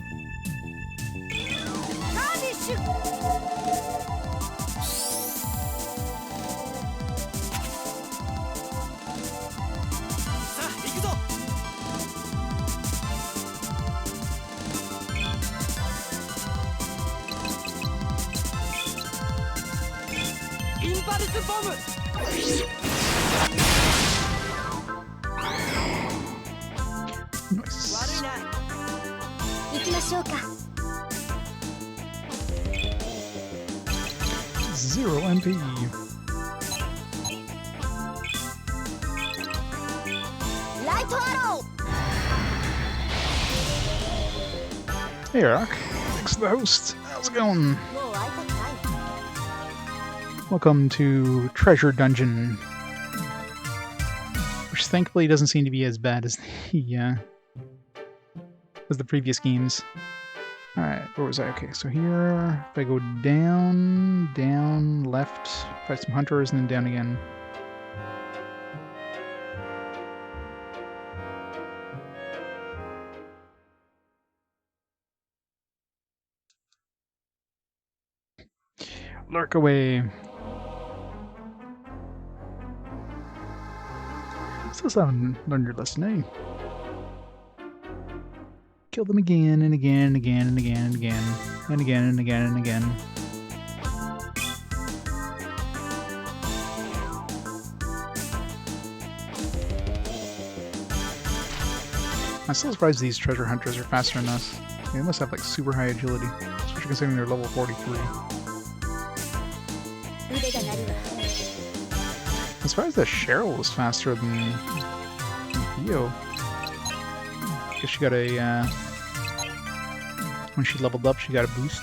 Zero MP. Hey, Rock. Thanks for the host. How's it going? Welcome to Treasure Dungeon. Which thankfully doesn't seem to be as bad as the previous games. Alright, where was I? Okay, so here, if I go down, down, left, fight some hunters, and then down again. Lurk away. Still haven't learned your lesson, eh? Kill them again and again and again and again and again and again and again and again. I'm still surprised these treasure hunters are faster than us. They must have like super high agility, especially considering they're level 43. I'm surprised that Cheryl was faster than Yo. Guess she got a, when she leveled up, she got a boost.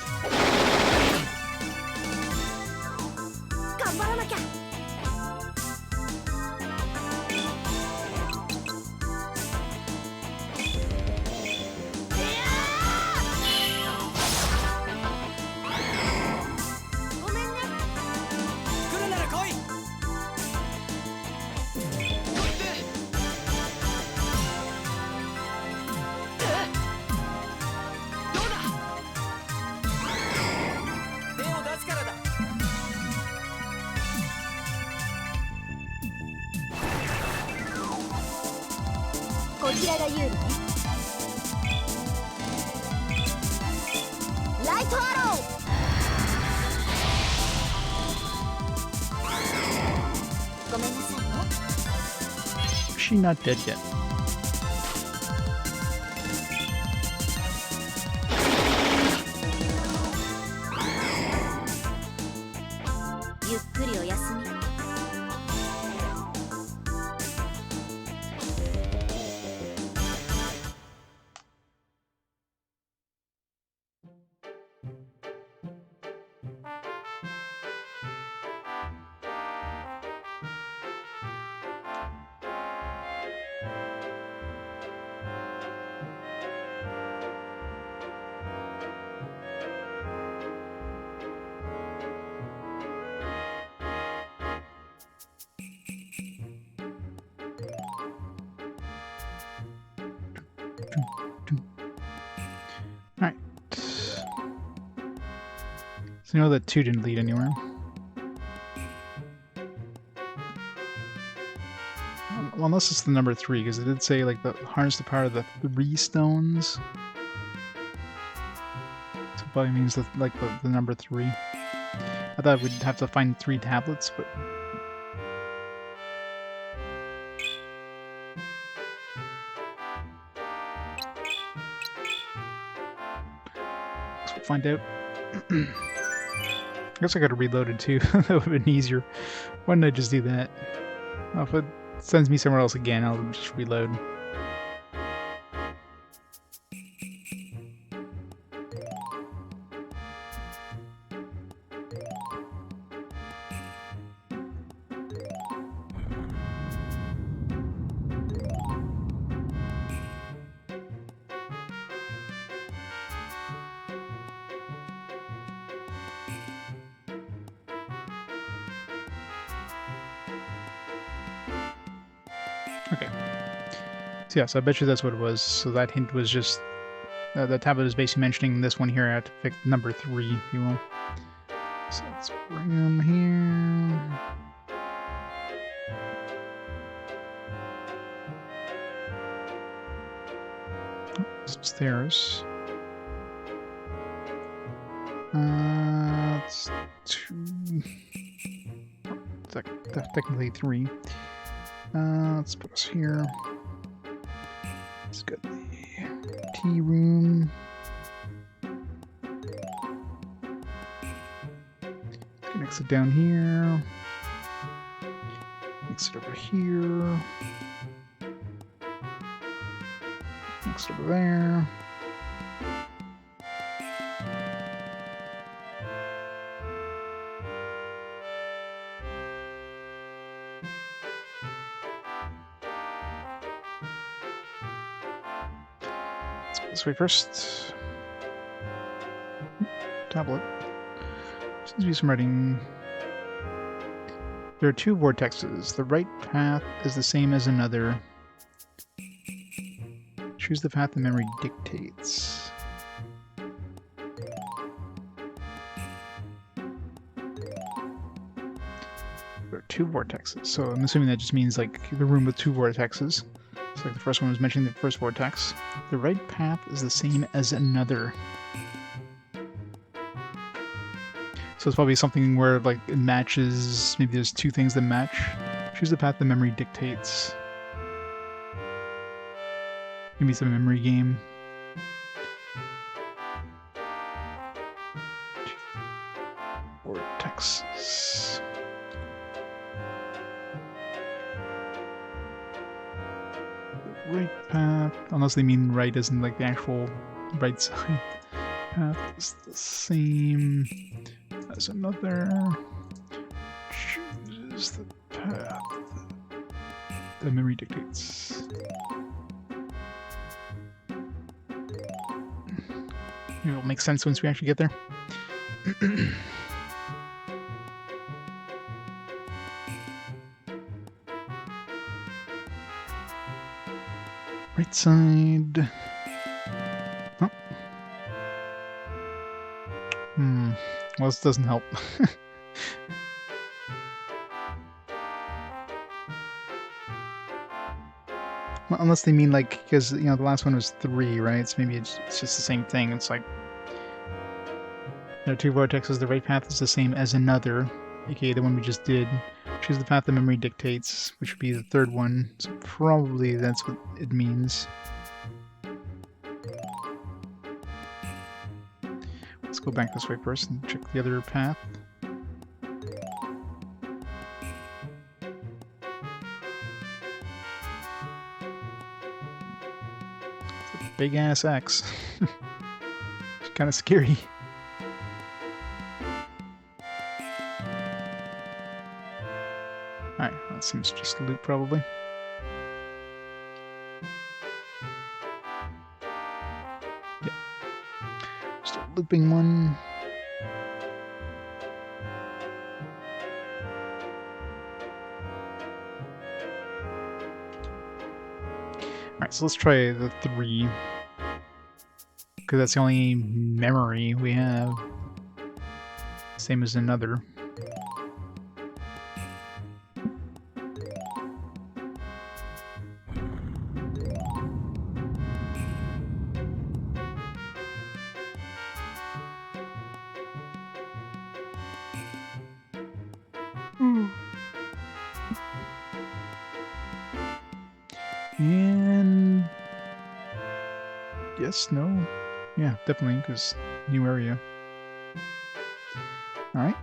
こちらが有利ね。ライトアロー。ごめんなさいよ。 She not dead yet. ゆっくりお休み。Alright. So you know that 2 didn't lead anywhere. Well, unless it's the number 3, because it did say like the harness the power of the 3 stones. So it probably means that, like the number 3. I thought we'd have to find 3 tablets, but we'll find out. I guess I gotta reload it too. That would have been easier. Why didn't I just do that? Well, if it sends me somewhere else again, I'll just reload. Okay. So yeah, so I bet you that's what it was. So that hint was just... the tablet is basically mentioning this one here. I have to pick number 3, if you will. So let's bring them here. Oh, it's upstairs. It's 2... technically 3. Let's put us here. Let's get the tea room. Mix it down here. Mix it over here. Mix it over there. This way first. Tablet. Seems to be some writing. There are 2 vortexes. The right path is the same as another. Choose the path the memory dictates. There are 2 vortexes. So I'm assuming that just means like the room with 2 vortexes. So like the first one was mentioning the first vortex. The right path is the same as another. So it's probably something where like it matches, maybe there's 2 things that match. Choose the path the memory dictates. Maybe it's a memory game. Vortexes. Right path, unless they mean right isn't like the actual right side. Path is the same as another. Choose the path the memory dictates. It'll make sense once we actually get there. Right side. Oh. Well, this doesn't help. Well, unless they mean like, because the last one was 3, right? So maybe it's just the same thing. It's like 2 vortexes. The right path is the same as another, aka the one we just did. Choose the path the memory dictates, which would be the 3rd one. So probably that's what it means. Let's go back this way first and check the other path. It's a big ass X. It's kind of scary. Alright, that seems just a loop probably. Yep. Just a looping one. Alright, so let's try the 3. Because that's the only memory we have. Same as another. And yes, no, yeah, definitely, because new area. All right.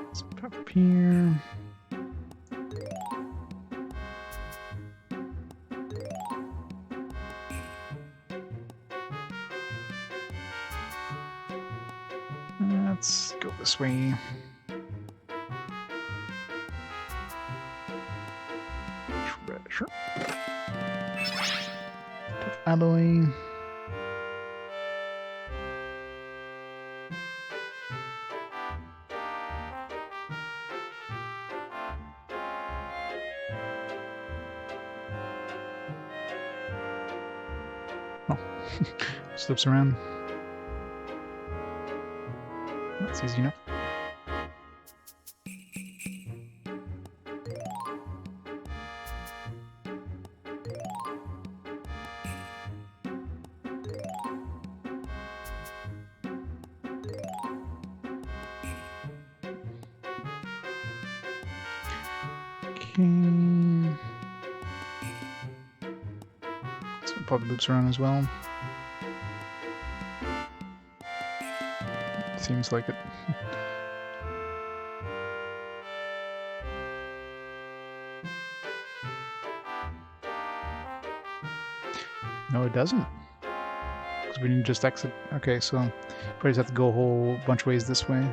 Let's pop up here. Let's go this way. Treasure. Tough alloy. Oh, slips around. That's easy enough. Okay. So it probably loops around as well. Seems like it. No, it doesn't. Because we didn't just exit. Okay, so probably just have to go a whole bunch of ways this way.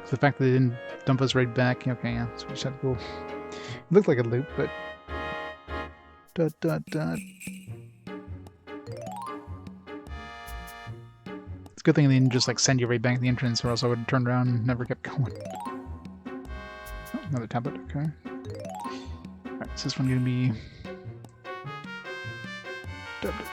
The fact that they didn't dump us right back. Okay, yeah, so we just have to go. It looked like a loop, but. Dot, dot, dot. It's a good thing they didn't just like send you right back to the entrance, or else I would have turned around and never kept going. Oh, another tablet, okay. Alright, is this one gonna be... tablet.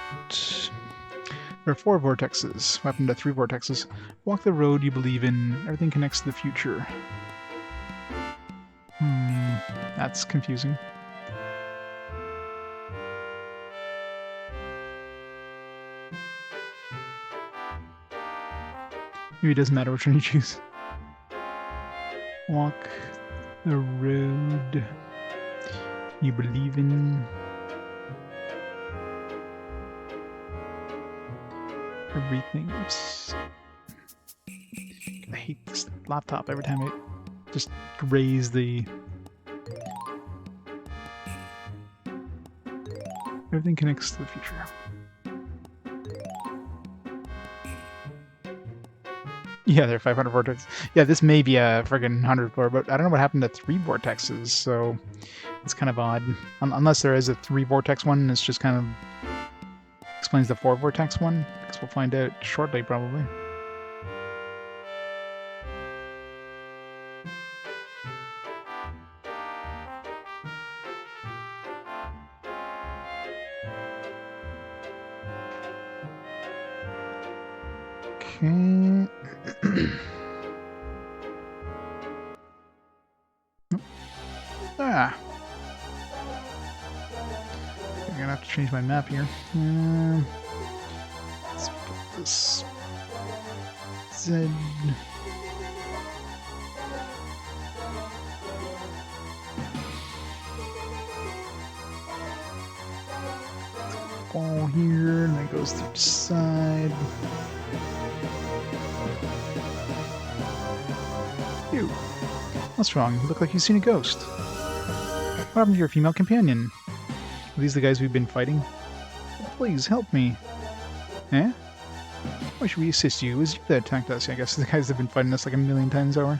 There are 4 vortexes. What happened to 3 vortexes? Walk the road you believe in. Everything connects to the future. That's confusing. Maybe it doesn't matter which one you choose. Walk the road you believe in. Everything. I hate this laptop every time it just graze the... Everything connects to the future. Yeah, there are 500 vortexes. Yeah, this may be a friggin' 100 floor, but I don't know what happened to 3 vortexes, so it's kind of odd. Unless there is a 3 vortex one, it's just kind of explains the 4 vortex one. I guess we'll find out shortly, probably. Okay. Ah. I'm gonna have to change my map here. Let's put this Z. Ball here, and then goes through the side. You. What's wrong? You look like you've seen a ghost. What happened to your female companion? Are these the guys we've been fighting? Please, help me. Eh? Why should we assist you? It was you that attacked us. I guess the guys have been fighting us like a million times over.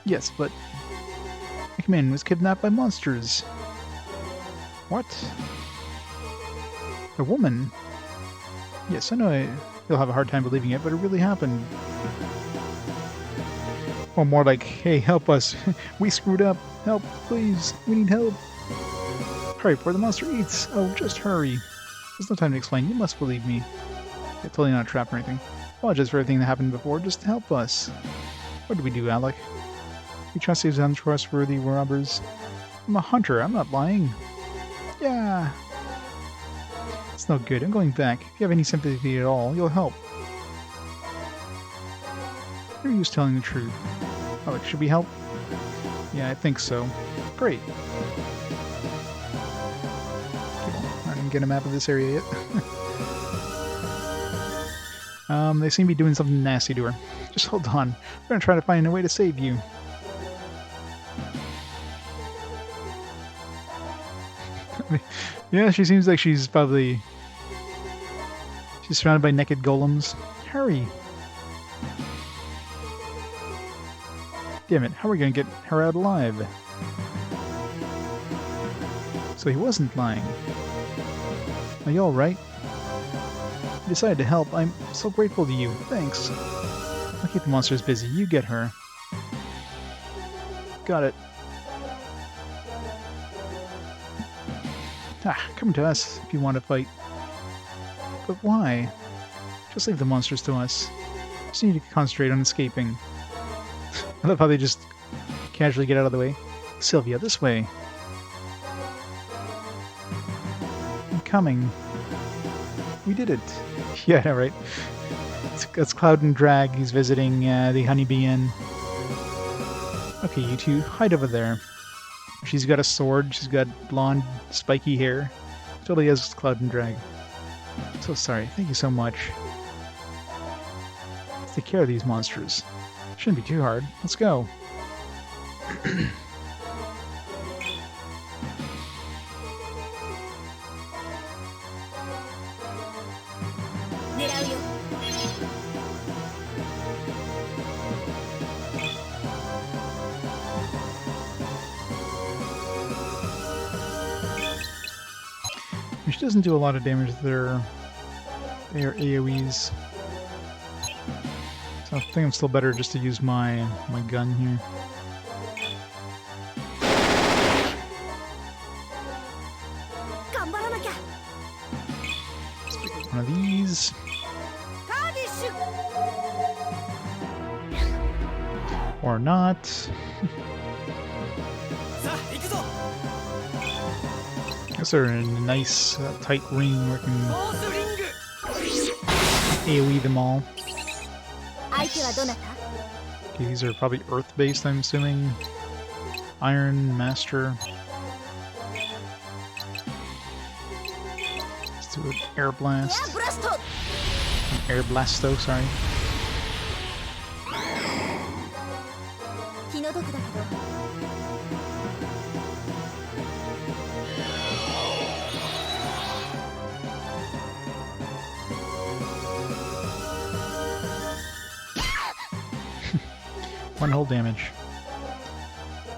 Yes, but... my companion was kidnapped by monsters. What? A woman? Yes, I know you'll have a hard time believing it, but it really happened. Or more like, hey, help us. We screwed up. Help, please. We need help. Hurry before the monster eats. Oh, just hurry. There's no time to explain. You must believe me. You're totally not a trap or anything. Apologize for everything that happened before. Just help us. What did we do, Alec? We trust these untrustworthy robbers. I'm a hunter. I'm not lying. Yeah. It's no good. I'm going back. If you have any sympathy at all, you'll help. You're used to telling the truth. Alec, should we help? Yeah, I think so. Great. I didn't get a map of this area yet. They seem to be doing something nasty to her. Just hold on. We're gonna try to find a way to save you. Yeah, she seems like she's probably... she's surrounded by naked golems. Hurry! Damn it, how are we gonna get her out alive? So he wasn't lying. Are you alright? You decided to help. I'm so grateful to you. Thanks. I'll keep the monsters busy. You get her. Got it. Ah, come to us if you want to fight. But why? Just leave the monsters to us. Just need to concentrate on escaping. I love how they just casually get out of the way. Sylvia, this way. I'm coming. We did it. Yeah, right. It's Cloud and Drag. He's visiting the Honeybee Inn. Okay, you two, hide over there. She's got a sword. She's got blonde, spiky hair. Totally has Cloud and Drag. I'm so sorry. Thank you so much. Let's take care of these monsters. Shouldn't be too hard. Let's go. She doesn't do a lot of damage to their AoEs. So I think I'm still better just to use my gun here. Let's pick one of these. Or not. Guess they're in a nice tight ring where we can AoE them all. Okay, these are probably earth-based, I'm assuming. Iron Master. Let's do an Air Blast. Air Blasto, sorry. One whole damage.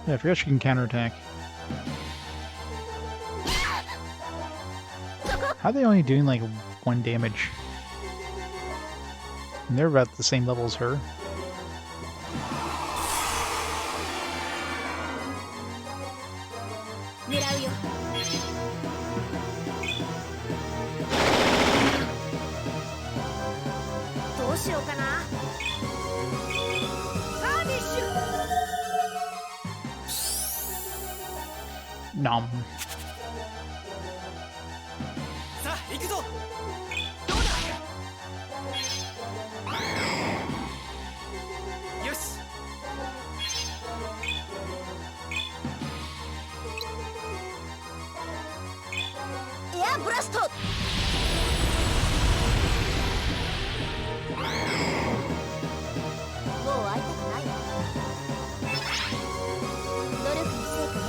Yeah, I forgot she can counterattack. How are they only doing like 1 damage? And they're about the same level as her. うしようかな。カーディッシュ。 Nom. さあ行くぞ。どうだ。よし。エアブラスト。もう会いたくないわ。努力の成果ね。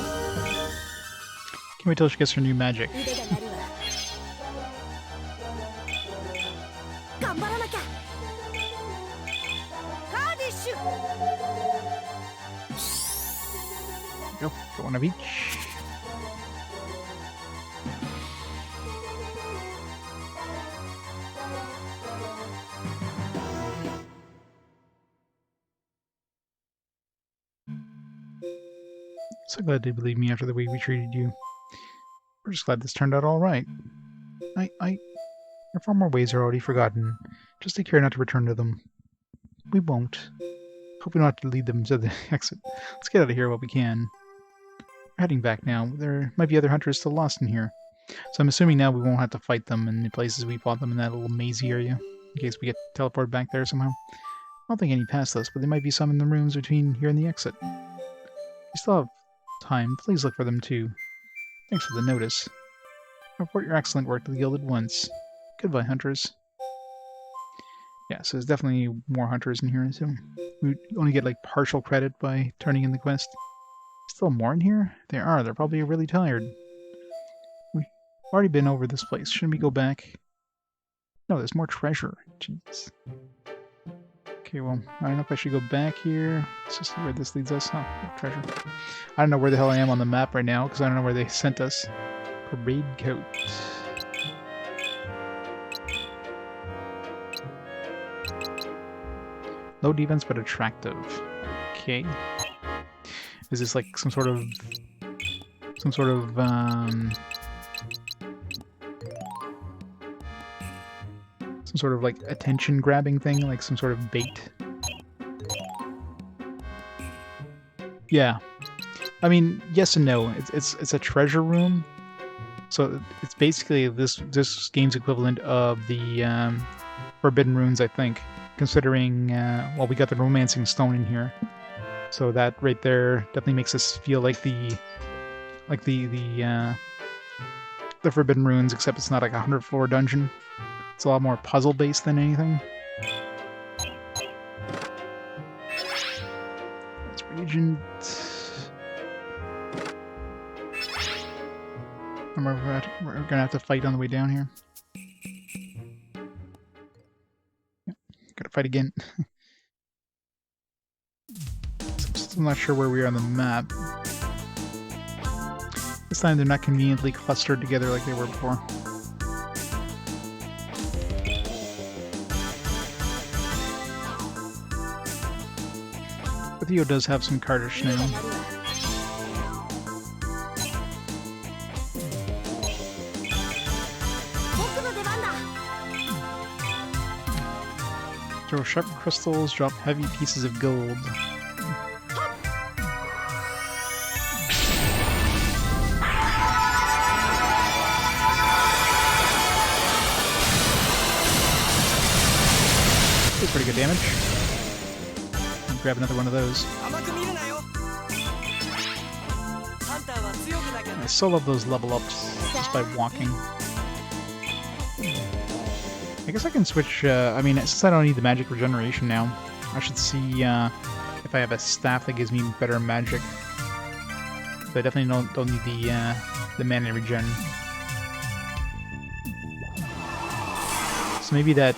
Can't wait till she gets her new magic. 腕が鳴るわ。頑張らなきゃ。カーディッシュ。 Go. Get one of each. So glad they believed me after the way we treated you. We're just glad this turned out all right. Your former ways are already forgotten. Just take care not to return to them. We won't. Hope we don't have to lead them to the exit. Let's get out of here while we can. We're heading back now. There might be other hunters still lost in here. So I'm assuming now we won't have to fight them in the places we fought them in that little mazy area, in case we get teleported back there somehow. I don't think any passed us, but there might be some in the rooms between here and the exit. If you still have time, please look for them too. Thanks for the notice. Report your excellent work to the guild at once. Goodbye, hunters. Yeah, so there's definitely more hunters in here, so we only get like partial credit by turning in the quest. Still more in here? There are. They're probably really tired. We've already been over this place. Shouldn't we go back? No, there's more treasure. Jeez. Okay, well, I don't know if I should go back here. Let's just see where this leads us. Oh, treasure. I don't know where the hell I am on the map right now, because I don't know where they sent us. Parade coat. Low defense, but attractive. Okay. Is this like some sort of like attention grabbing thing, like some sort of bait? Yeah. I mean, yes and no. It's a treasure room. So it's basically this game's equivalent of the Forbidden Runes, I think, considering well, we got the Romancing Stone in here. So that right there definitely makes us feel like the Forbidden Runes, except it's not like a 100-floor dungeon. It's a lot more puzzle-based than anything. That's Regent. Remember, we're gonna have to fight on the way down here. Yep, gotta fight again. I'm not sure where we are on the map. This time they're not conveniently clustered together like they were before. But Theo does have some Cardish now. Throw sharp crystals, drop heavy pieces of gold. Pretty good damage. I'll grab another one of those. I still love those level ups just by walking. I guess I can switch, I mean, since I don't need the magic regeneration now, I should see if I have a staff that gives me better magic. But I definitely don't need the mana regen. So maybe that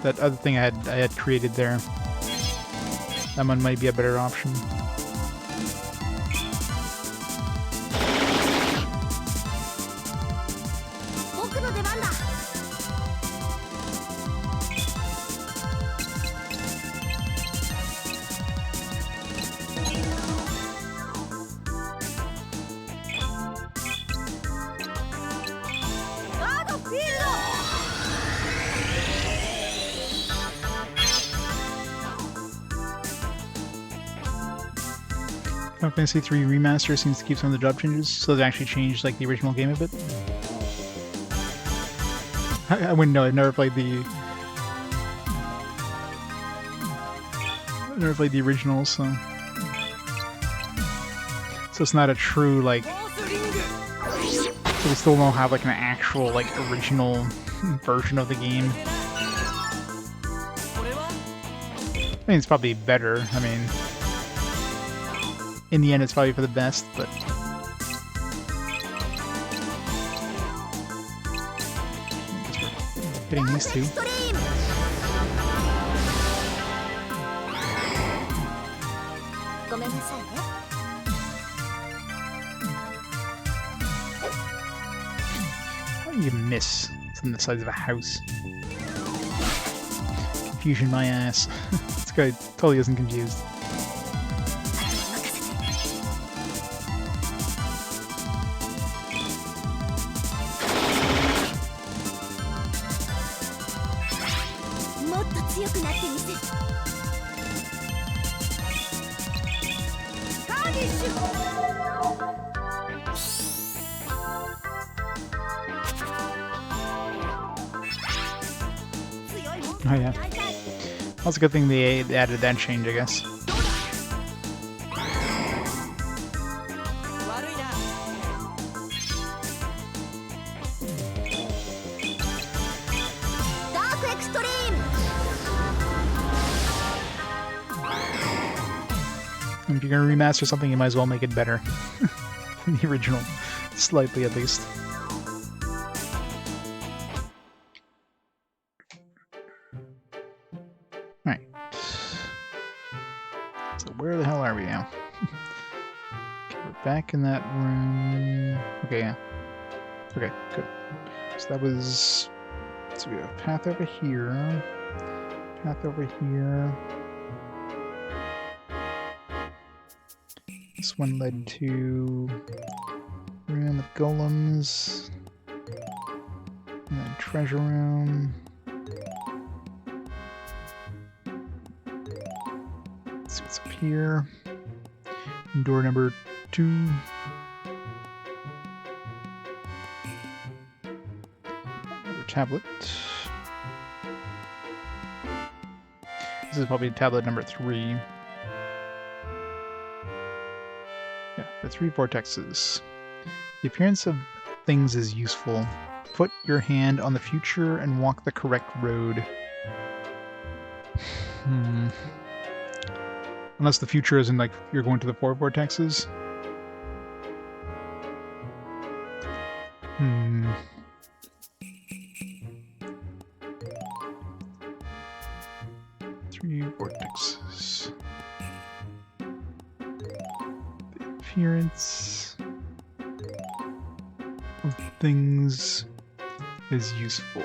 other thing I had created there, that one might be a better option. Final Fantasy 3 Remaster seems to keep some of the job changes, so they actually changed like the original game a bit. I wouldn't know. I've never played the original, so it's not a true like. So we still don't have like an actual like original version of the game. I mean, it's probably better. I mean, in the end, it's probably for the best, but. Hitting these two. How do you miss from the size of a house? Confusion my ass. This guy totally isn't confused. Oh yeah. That's a good thing they added that change, I guess. And if you're gonna remaster something, you might as well make it better than the original, slightly at least. Alright. So where the hell are we now? Okay, we're back in that room. Okay, yeah. Okay, good. So that was... So we have a path over here. Path over here. This one led to room with golems, and then treasure room. Let's see what's up here. Door number 2. Another tablet. This is probably tablet number 3. Yeah, the 3 vortexes. The appearance of things is useful. Put your hand on the future and walk the correct road. Unless the future isn't like you're going to the 4 vortexes. 3 vortexes. Appearance of things is useful.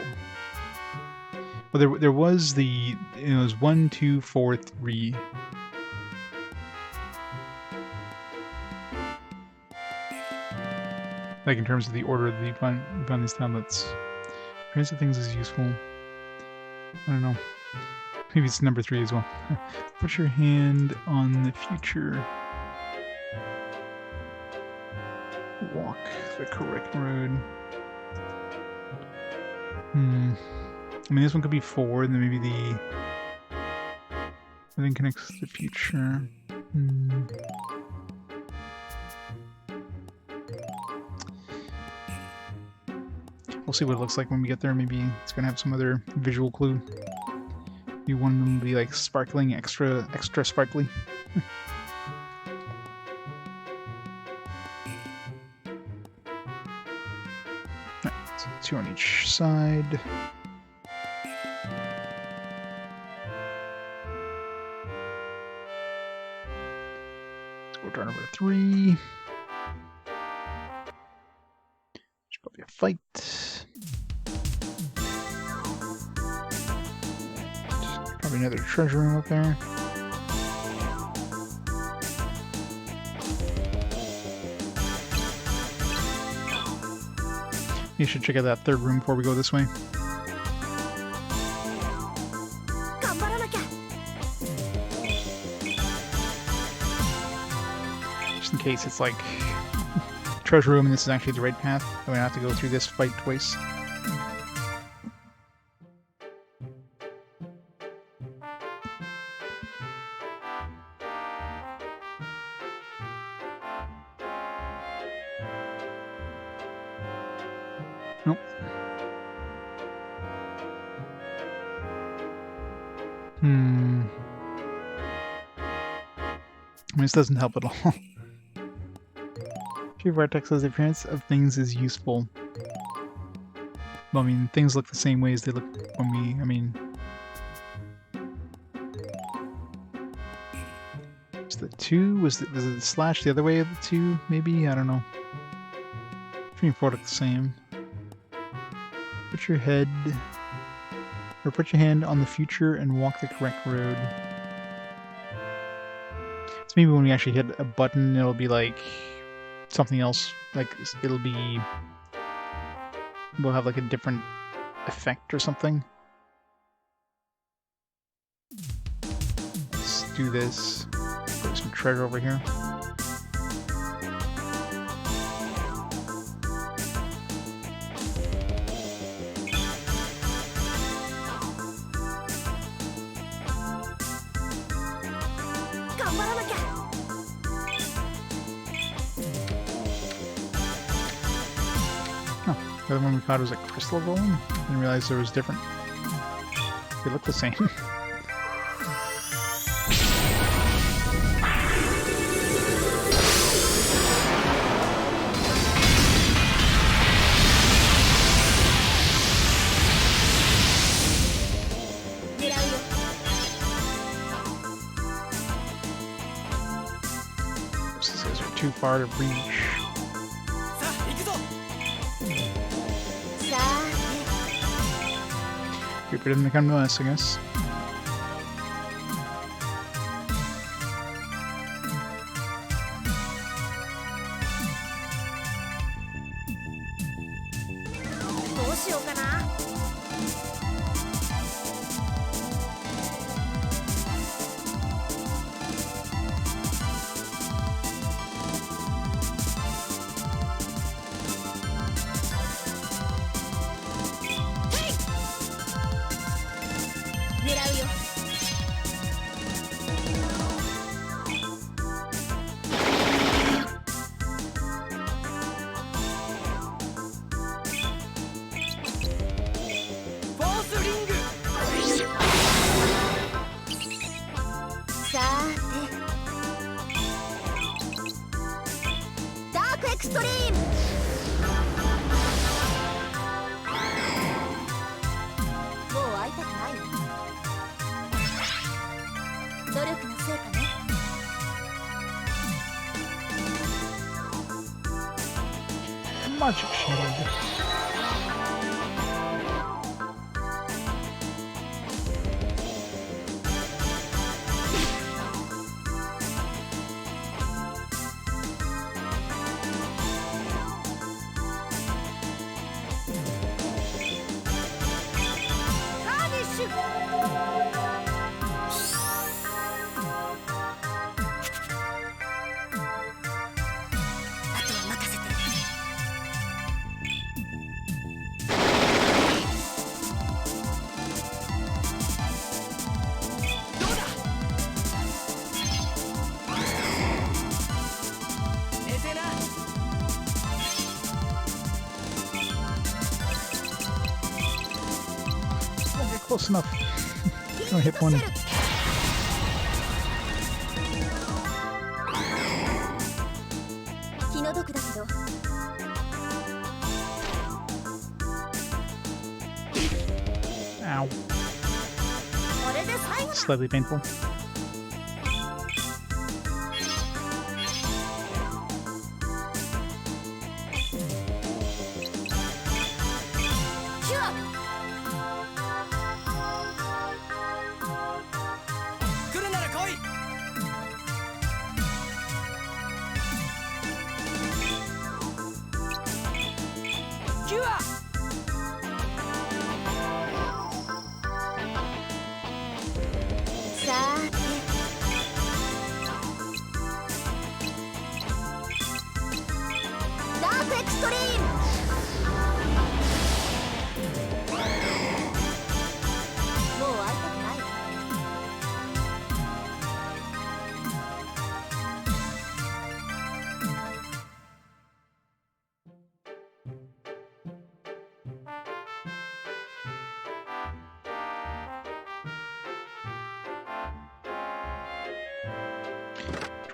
Well, there was the, it was 1, 2, 4, 3. Like in terms of the order that you find these tablets. Appearance of things is useful. I don't know. Maybe it's number 3 as well. Put your hand on the future. Walk the correct road. I mean, this one could be 4, and then maybe the... I think connects to the future. We'll see what it looks like when we get there. Maybe it's gonna have some other visual clue. Maybe one of them will be like sparkling, extra sparkly. Alright, so 2 on each side. Let's go door number 3. Should probably a fight. Probably another treasure room up there. You should check out that 3rd room before we go this way. Just in case it's like treasure room and this is actually the right path. I'm gonna have to go through this fight twice. Nope. I mean, this doesn't help at all. True Vortex says the appearance of things is useful. Well, I mean, things look the same way as they look when we, I mean... Is the 2? Was it the slash the other way of the 2? Maybe? I don't know. 3 and 4 look the same. Put your head... Or put your hand on the future and walk the correct road. So maybe when we actually hit a button, it'll be like something else. Like it'll be, we'll have like a different effect or something. Let's do this. Put some treasure over here. The other one we caught was a crystal golem. Didn't realize there was different. They look the same. These guys are too far to reach. Creeper didn't come to us, I guess. Magic shield. Close enough. Only hit one. Ow. Slightly painful. クストリーム。もう会いたくないわ。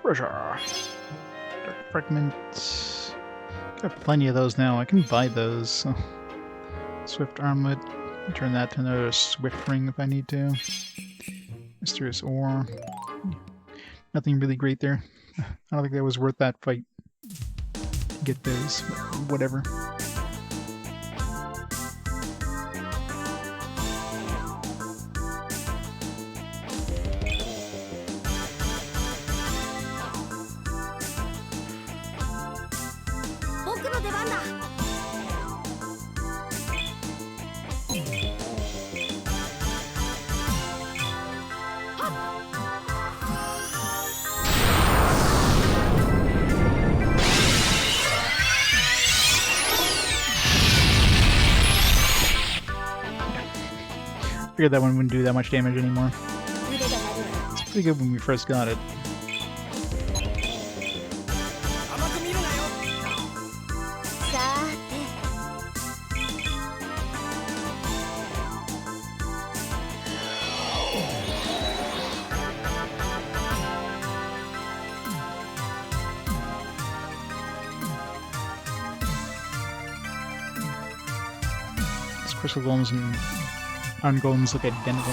Treasure. Dark fragments. Got plenty of those now. I can buy those. So. Swift armlet. Turn that to another swift ring if I need to. Mysterious ore. Nothing really great there. I don't think that was worth that fight. Get those, but whatever. Figured that one wouldn't do that much damage anymore. It's pretty good when we first got it. 甘く見るなよ。さーて。These crystal golems and iron golems look identical.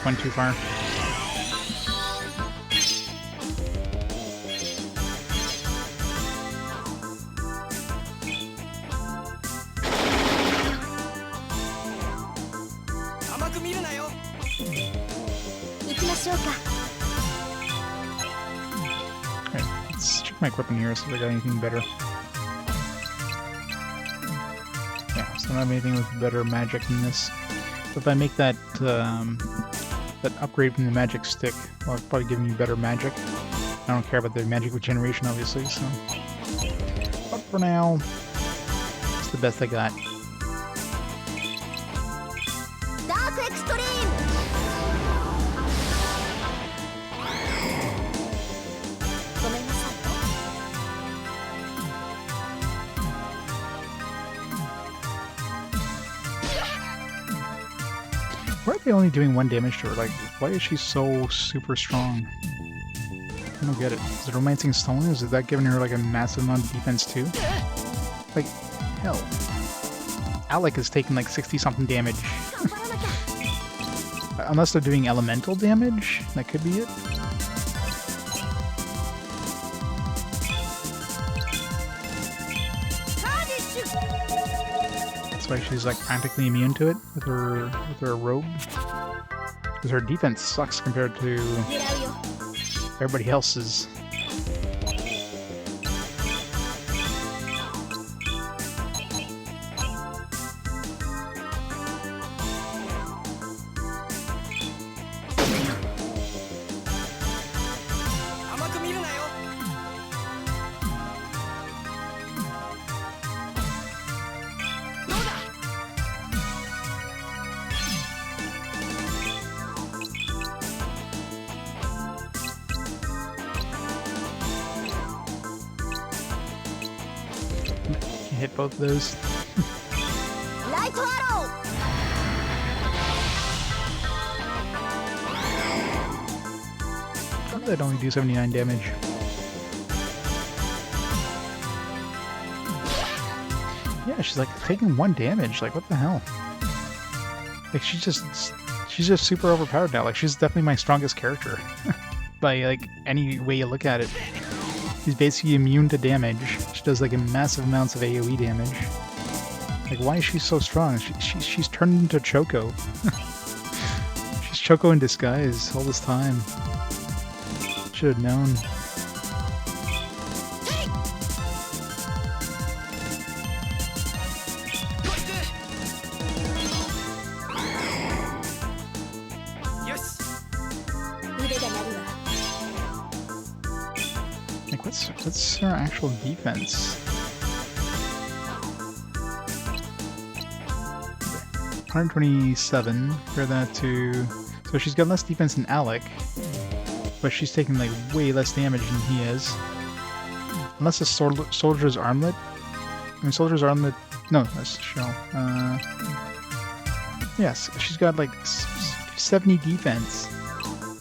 Went too far. Okay, let's check my equipment here, see if I got anything better. Yeah, so I don't have anything with better magic than this. If I make that that upgrade from the magic stick, well, it's probably giving you better magic. I don't care about the magic regeneration, obviously, so. But for now, it's the best I got. Dark Extreme! Why are they only doing 1 damage to her? Like, why is she so super strong? I don't get it. Is it Romancing Stone? Is that giving her like a massive amount of defense too? Like, hell. Alec is taking like 60-something damage. Unless they're doing elemental damage, that could be it. That's why she's like practically immune to it with her robe. Because her defense sucks compared to everybody else's. Hit both of those. Light arrow! That'd only do 79 damage. Yeah, she's like taking 1 damage. Like, what the hell? Like, she's just super overpowered now. Like, she's definitely my strongest character. By like any way you look at it. She's basically immune to damage. She does like a massive amounts of AoE damage. Like, why is she so strong? She's turned into Choco. She's Choco in disguise all this time. Should have known. Like, what's her actual defense? 127. Compare that to... So she's got less defense than Alec, but she's taking like way less damage than he is. Unless it's Soldier's Armlet. I mean, Soldier's Armlet... No, that's Shell. Yes, she's got like 70 defense.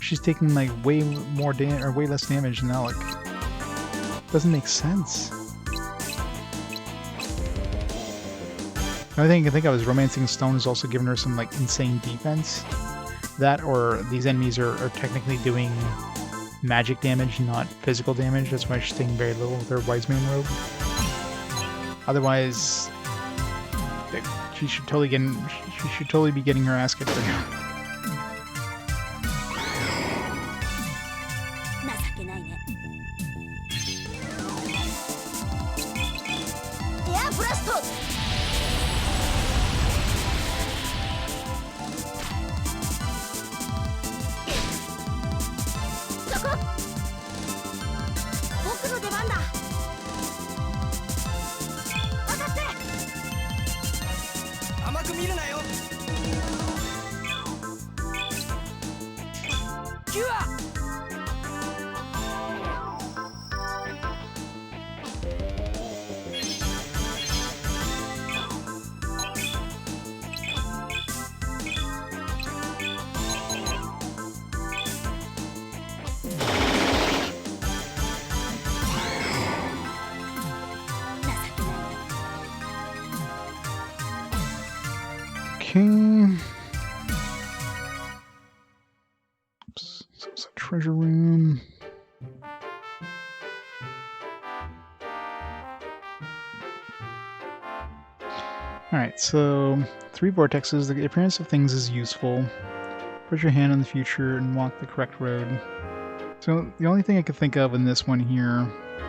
She's taking like way more damage, or way less damage than Alec. Doesn't make sense. The only thing I can think of is Romancing Stone has also given her some like insane defense. That or these enemies are technically doing magic damage, not physical damage. That's why she's taking very little with her Wise Man robe. Otherwise, she should totally be getting her ass kicked right now. Okay. Oops. So it's a treasure room. Alright, so 3 vortexes. The appearance of things is useful. Put your hand on the future and walk the correct road. So the only thing I could think of in this one here,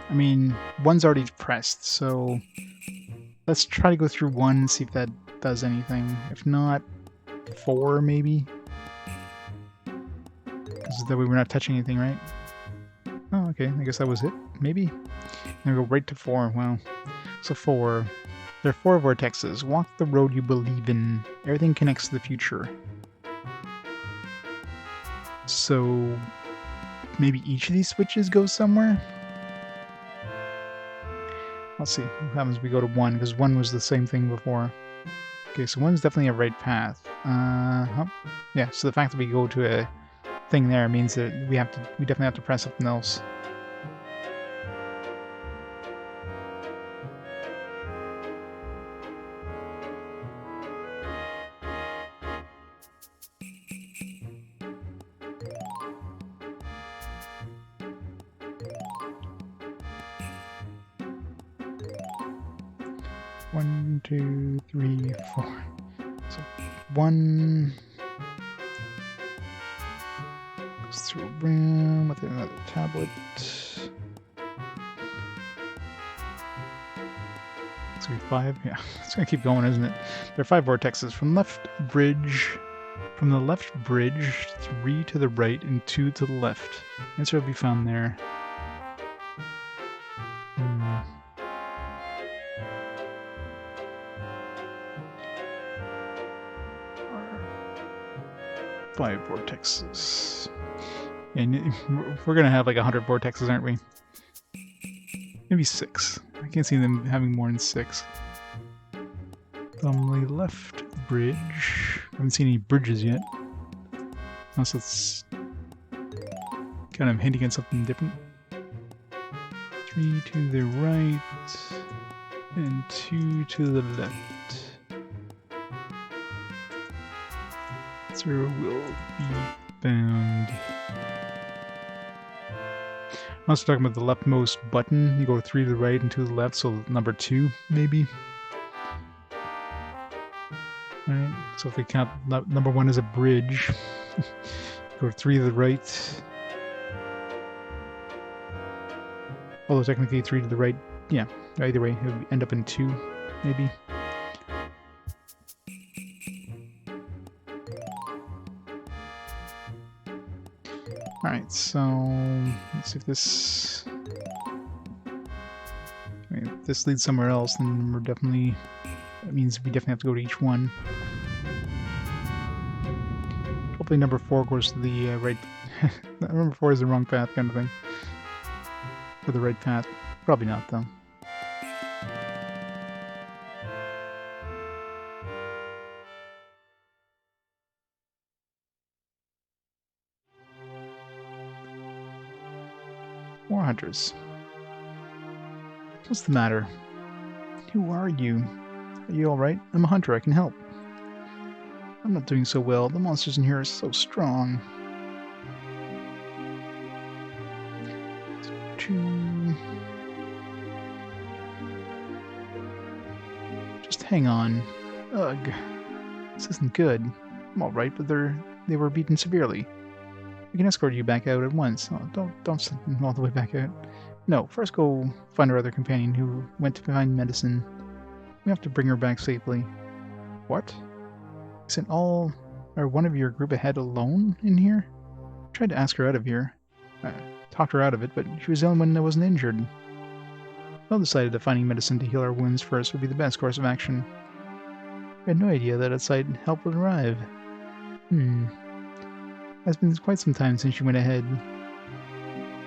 I mean, 1's already pressed, so let's try to go through 1 and see if that does anything. If not, 4 maybe? Because that way we're not touching anything, right? Oh, okay, I guess that was it. Maybe? And go right to 4, wow. So 4. There are 4 vortexes. Walk the road you believe in. Everything connects to the future. So maybe each of these switches goes somewhere? Let's see what happens if we go to 1, because 1 was the same thing before. Okay, so 1's definitely a right path. Yeah, so the fact that we go to a thing there means that we definitely have to press something else. One, 2, 3, 4. So 1 goes through a room with another tablet. 5. Yeah, it's gonna keep going, isn't it? There are 5 vortexes from the left bridge, 3 to the right, and 2 to the left. Answer will be found there. 5 vortexes. And we're gonna have like 100 vortexes, aren't we? Maybe 6. I can't see them having more than 6. From the left bridge. I haven't seen any bridges yet. Unless it's kind of hinting at something different. 3 to the right. And 2 to the left. There will be found. I'm also talking about the leftmost button. You go 3 to the right and 2 to the left, so number 2, maybe. Right, so if we count number 1 as a bridge, go 3 to the right. Although technically 3 to the right, yeah, either way, it would end up in 2, maybe. Alright, so let's see if this... I mean, if this leads somewhere else, then we're definitely... That means we definitely have to go to each one. Hopefully number 4 goes to the right... number 4 is the wrong path kind of thing. Or the right path. Probably not, though. More hunters. What's the matter? Who are you? Are you alright? I'm a hunter, I can help. I'm not doing so well. The monsters in here are so strong. Just hang on. Ugh. This isn't good. I'm alright, but they were beaten severely. We can escort you back out at once. Oh, don't send them all the way back out. No, first go find our other companion who went to find medicine. We have to bring her back safely. What? Isn't all or one of your group ahead alone in here? I tried to ask her out of here. Talked her out of it, but she was the only one that wasn't injured. Well decided that finding medicine to heal our wounds first would be the best course of action. I had no idea that outside help would arrive. It's been quite some time since she went ahead.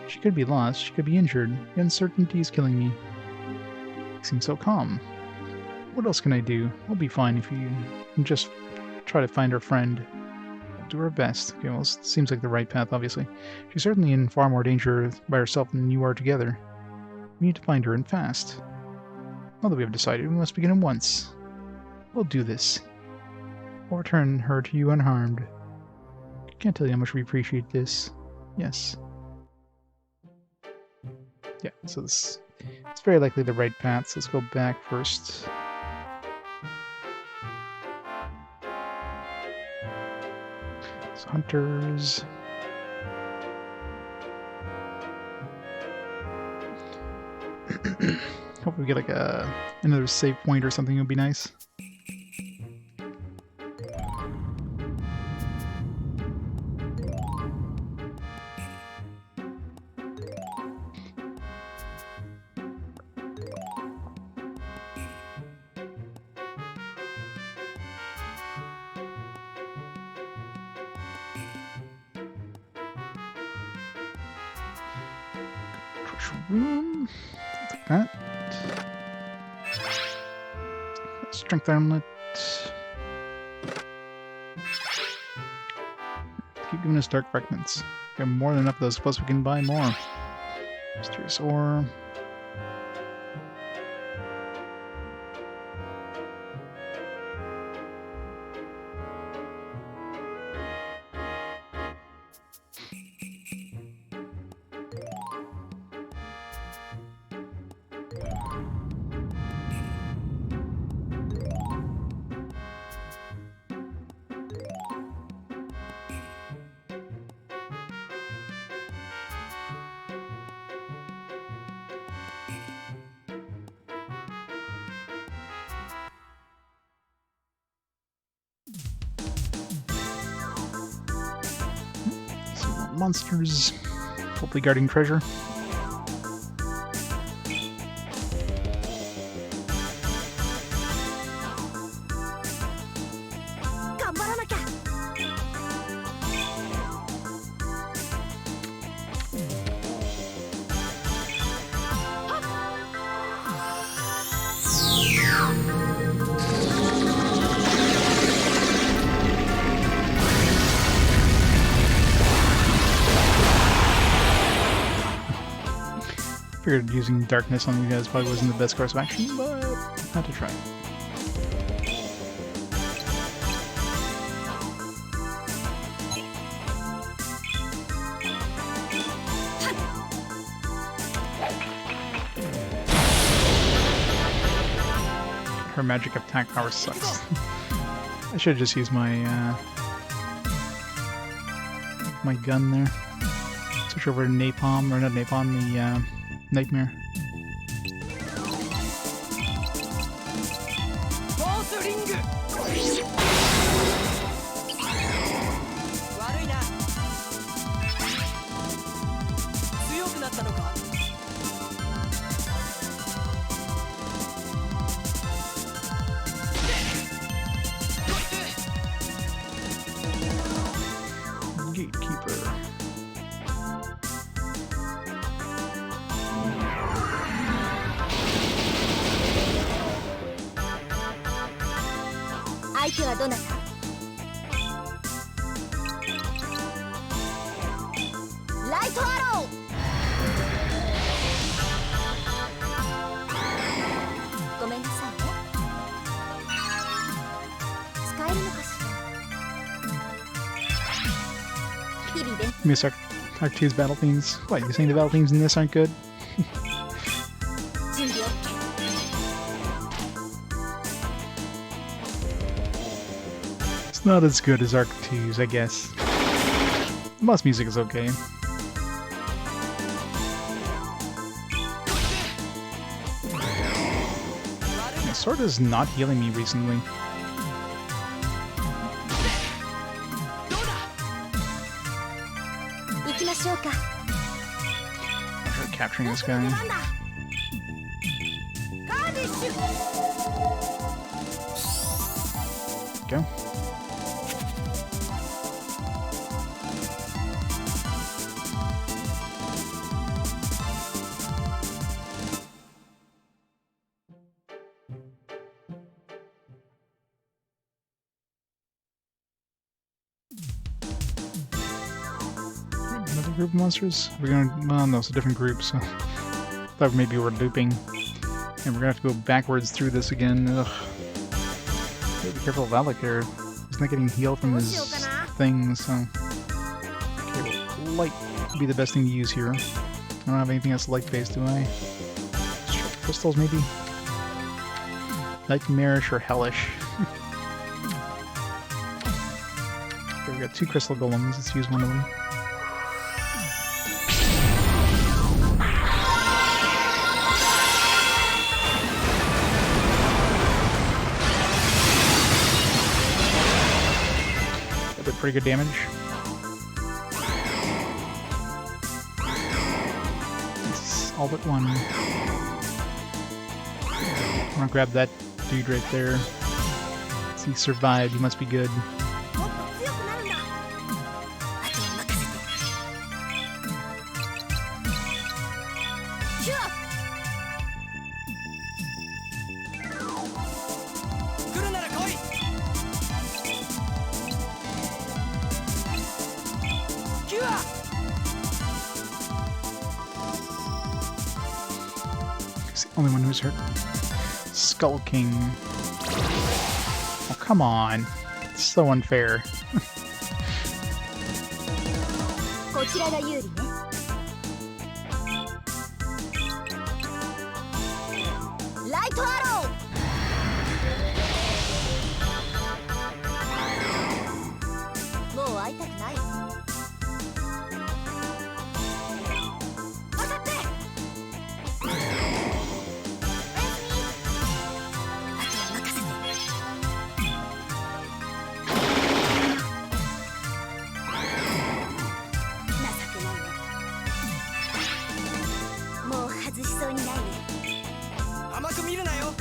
She could be lost, she could be injured. The uncertainty is killing me. You seem so calm. What else can I do? I'll be fine if you can just try to find her friend. I'll do her best. Okay, well, this seems like the right path, obviously. She's certainly in far more danger by herself than you are together. We need to find her, and fast. Now that we have decided, we must begin at once. We'll do this. We'll return her to you unharmed. Can't tell you how much we appreciate this. Yes. Yeah, so it's very likely the right path, so let's go back first. So hunters. Hope we get like another save point or something would be nice. Room. Take that. Strength armlet. Keep giving us dark fragments. We have more than enough of those, plus we can buy more. Mysterious ore. Monsters, hopefully guarding treasure. Figured using darkness on you guys probably wasn't the best course of action, but had to try. Her magic attack power sucks. I should just use my my gun there. Switch over to napalm, or not napalm, the nightmare. フォースリング悪いな強くなったのか Gatekeeper. Light arrow! ごめんなさいね。使えるのかしら。日々で Miss Arc 2's battle themes. What, you saying the battle themes in this aren't good? 準備 OK。 It's not as good as Arc 2's, I guess. The boss music is okay. My sword is not healing me recently. どうだ 行きましょうか。 I'll try capturing this guy. 出番だ。カーディッシュ。 Go. Another group of monsters? We're gonna. Well, no, it's a different group, so. Thought maybe we're looping. And we're gonna have to go backwards through this again. Ugh. Gotta be careful of Alec here. He's not getting healed from his thing, so. Okay, well, light would be the best thing to use here. I don't have anything else light based, do I? Crystals, maybe? Nightmarish or hellish? Okay, we got 2 crystal golems. Let's use one of them. That did pretty good damage. It's all but one. I'm gonna grab that dude right there. He survived. He must be good. もっと強くなるんだ。あとは任せて。キュア。来るなら来い キュア He's the only one who's hurt. Skull King. Oh, come on. It's so unfair. こちらが有利ね。ライトアロー。もう会いたくない。当たって。おやすみ。あとは任せて。情けないね。もう外しそうにないね。甘く見るなよ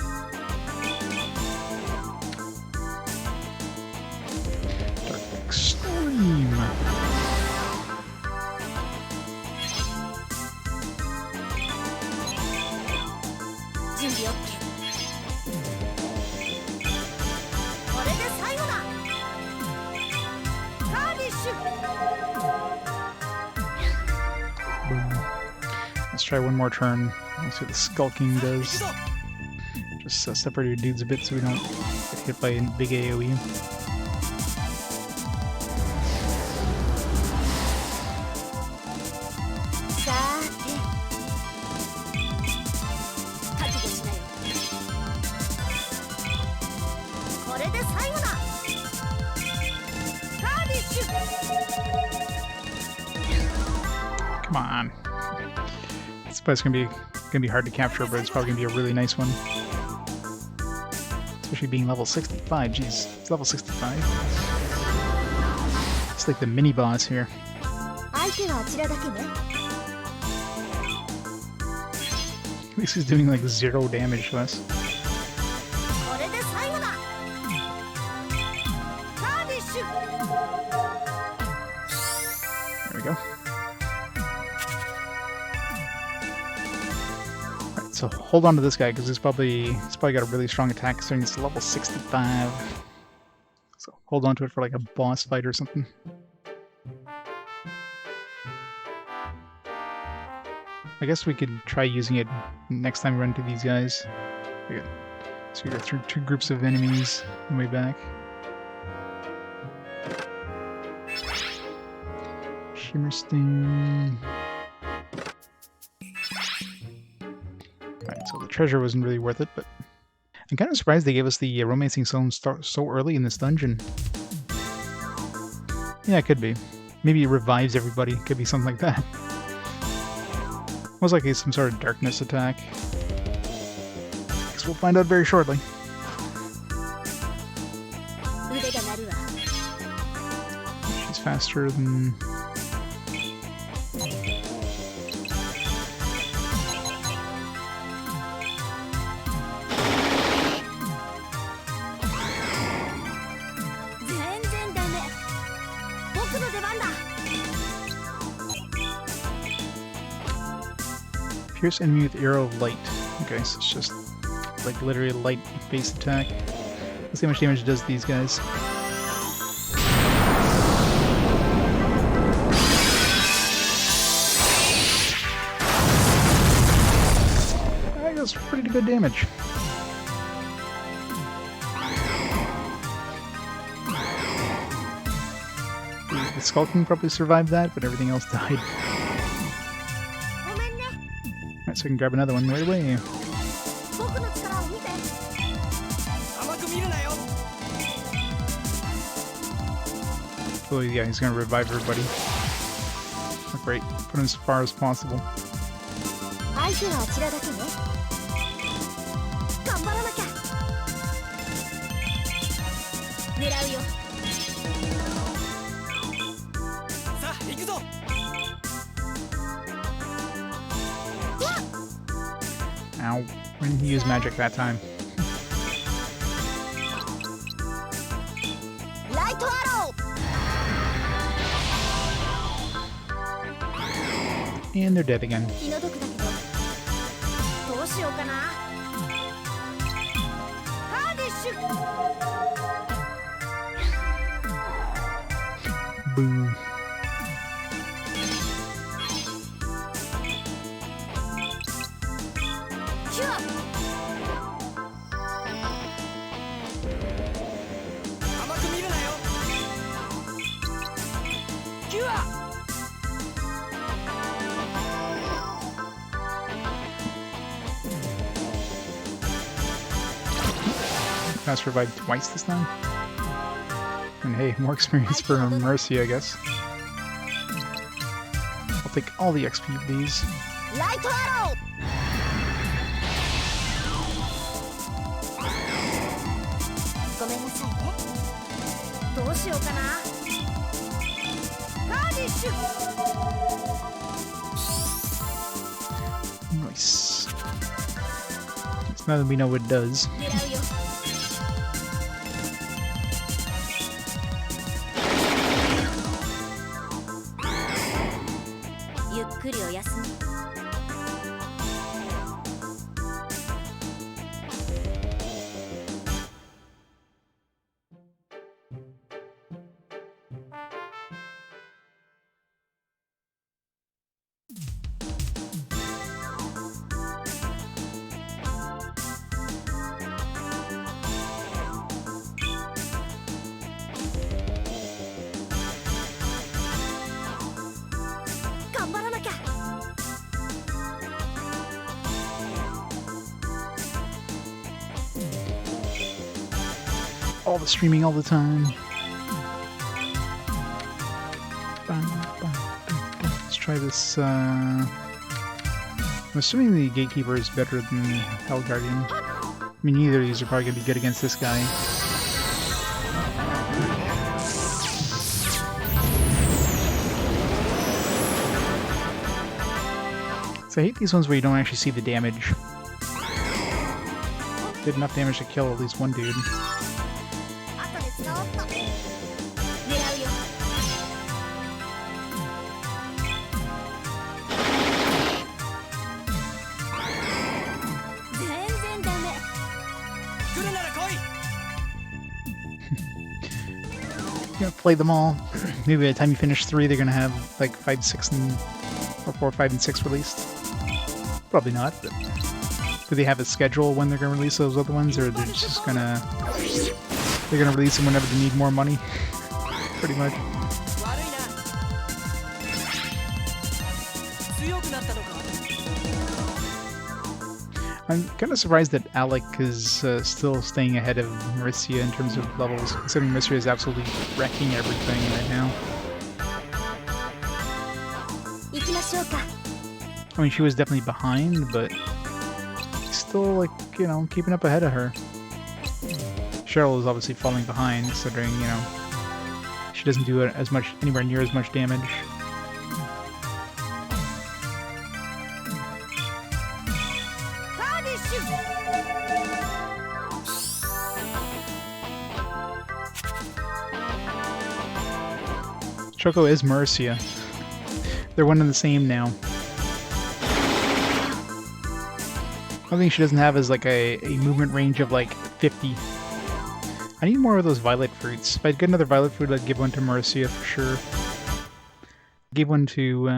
Extreme. 準備 OK。 これで最後だ。カーディッシュ。 Boom. Let's try one more turn. Let's see what the Skulking 行く does. ぞ Just separate your dudes a bit so we don't get hit by a big AoE. さーて。覚悟しなよ。これで最後だ。Come on. This place gonna be hard to capture, but it's probably gonna be a really nice one. Especially being level 65. Jeez, it's level 65. It's like the mini boss here. 相手はあちらだけね。 At least he's doing like 0 damage to us. これで最後だ。カーディッシュ。 There we go. Alright, so hold on to this guy because he's probably got a really strong attack considering he's level 65. So hold on to it for like a boss fight or something. I guess we could try using it next time we run into these guys. Okay. So we go through 2 groups of enemies on the way back. Shimmer Sting. Alright, so the treasure wasn't really worth it, but I'm kind of surprised they gave us the romancing zone so early in this dungeon. Yeah, it could be. Maybe it revives everybody. Could be something like that. Most likely some sort of darkness attack. Guess we'll find out very shortly. 腕が鳴るわ。 She's faster than... Pierce enemy with arrow of light. Okay, so it's just like literally a light base attack. Let's see how much damage it does to these guys. That does pretty good damage. The Skull King probably survived that, but everything else died. Alright, so we can grab another one right away. 僕の力を見て。甘く見るなよ。 Oh yeah, he's gonna revive everybody. Oh, great, put him as far as possible. 相手はあちらだけね。頑張らなきゃ。狙うよ。さあ行くぞ。 Ow. When did he use magic that time? ライトアロー。 And they're dead again. 気の毒だけど、どうしようかな。カーディッシュ。 Boo. キュア。 甘く見るなよ。キュア。 That's revived twice this time. And hey, more experience for Mercy, I guess. I'll take all the XP of these. ライトアロー。ごめんなさいね。どうしようかな。カーディッシュ。 Nice. So now that we know what it does. 狙うよ。ゆっくりお休み。 頑張らなきゃ。 All the streaming all the time. Let's try try this. I'm assuming the Gatekeeper is better than Hell Guardian. I mean, neither of these are probably going to be good against this guy. So I hate these ones where you don't actually see the damage. Did enough damage to kill at least one dude. 後でそーっと狙うよ。全然ダメ。来るなら来い。 You're gonna play them all. Maybe by the time you finish 3, they're gonna have like 5, 6, and or 4, 5, and 6 released. Probably not, but do they have a schedule when they're gonna release those other ones, or they're just gonna release them whenever they need more money? Pretty much. 悪いな。強くなったのか。 I'm kind of surprised that Alec is still staying ahead of Maricia in terms of levels, considering Maricia is absolutely wrecking everything right now. 行きましょうか。 I mean, she was definitely behind, but still, like, you know, keeping up ahead of her. Cheryl is obviously falling behind, considering, you know, she doesn't do as much, anywhere near as much damage. Choco is Marcia. They're one and the same now. One thing she doesn't have is like a movement range of like 50. I need more of those violet fruits. If I'd get another violet fruit, I'd give one to Marcia for sure. Gave one to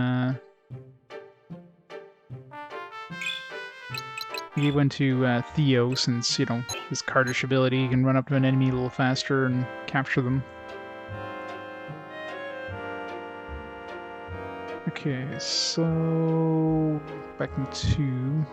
Theo, since, you know, his cardish ability, he can run up to an enemy a little faster and capture them. Okay, so back into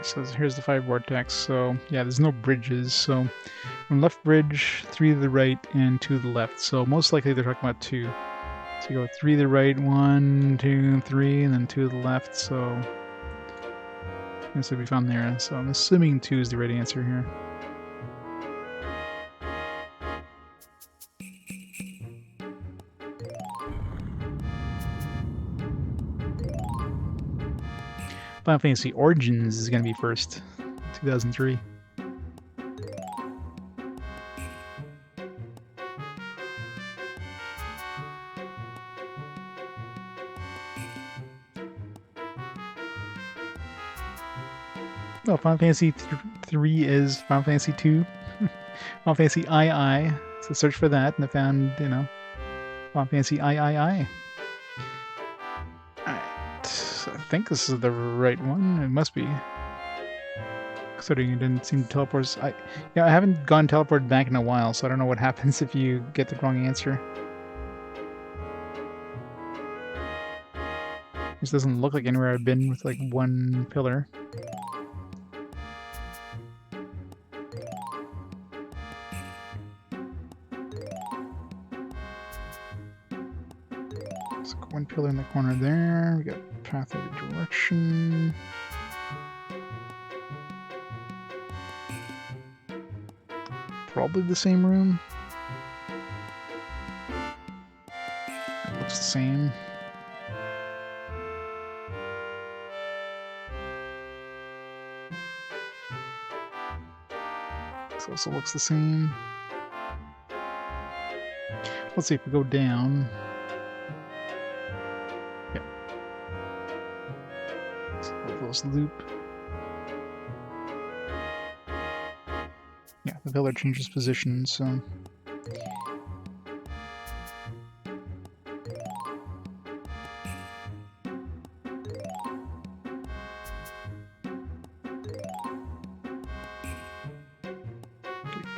so here's the 5 vortex. So yeah, there's no bridges. So from left bridge, 3 to the right, and 2 to the left. So most likely they're talking about 2. So you go 3 to the right, 1, 2, 3, and then 2 to the left. So this will be found there. So I'm assuming 2 is the right answer here. Final Fantasy Origins is going to be first, 2003. Well, Final Fantasy 3 is Final Fantasy 2. Final Fantasy II, so search for that, and I found, you know, Final Fantasy III. I think this is the right one. It must be. Considering it didn't seem to teleport us. I haven't gone teleported back in a while, so I don't know what happens if you get the wrong answer. This doesn't look like anywhere I've been with like one pillar. So one pillar in the corner there. We got path every direction. Probably the same room. It looks the same. This also looks the same. Let's see if we go down. Loop. Yeah, the pillar changes position, so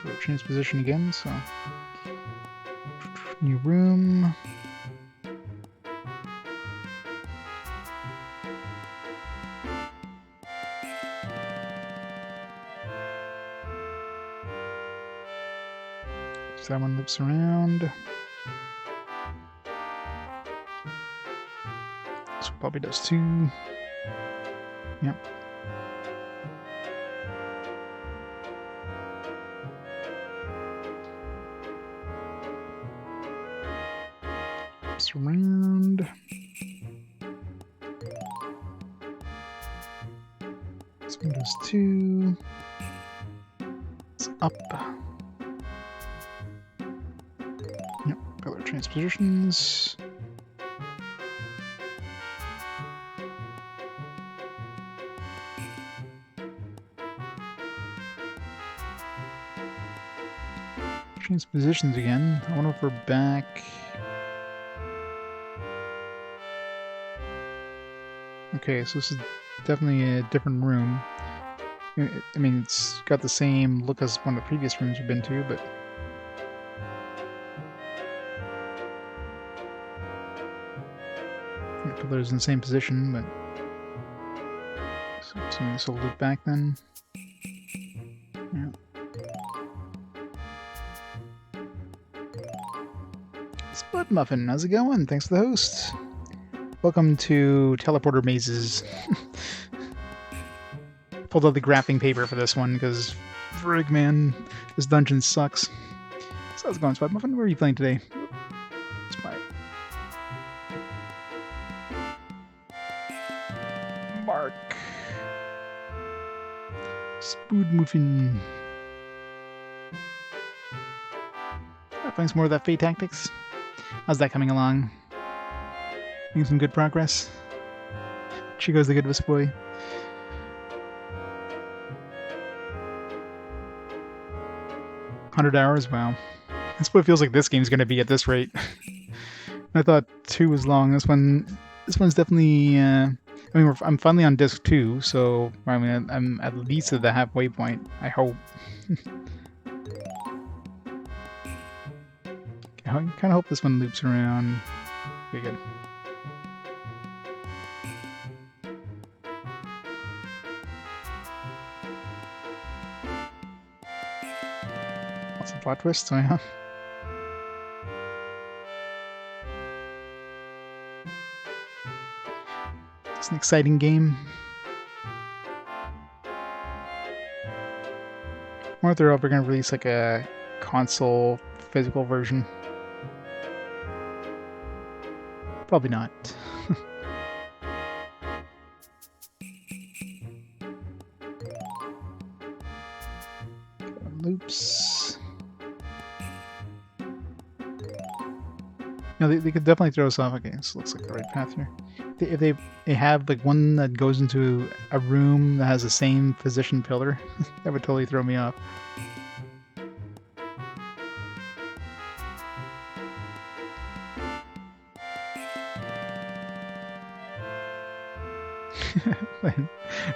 We'll change position again, so... New room. So that one loops around. So probably does too. Yep. Loops around. This one does too. It's up. Yep, color transpositions. Transpositions again. I wonder if we're back. Okay, so this is definitely a different room. I mean, it's got the same look as one of the previous rooms we've been to, but... the pillar's in the same position, but... So this will loop back then. Yeah. Spud Muffin, how's it going? Thanks for the host. Welcome to Teleporter Mazes. Pulled out the graphing paper for this one because, frig man, this dungeon sucks. So how's it going, Spud Muffin? Where are you playing today? It's my Mark. Spud Muffin. Playing some more of that Fate Tactics. How's that coming along? Making some good progress? Chico's the goodest boy. 100 hours? Wow. That's what it feels like this game's going to be at this rate. I thought 2 was long. This one's definitely... I mean, I'm finally on disc 2, so I mean, I'm at least at the halfway point. I hope. I kind of hope this one loops around. Okay, good. Lots of plot twists, oh yeah. It's an exciting game. I wonder if they're ever going to release like a console physical version. Probably not. Loops. No, they could definitely throw us off. Okay, this looks like the right path here. If they have like one that goes into a room that has the same position pillar, that would totally throw me off.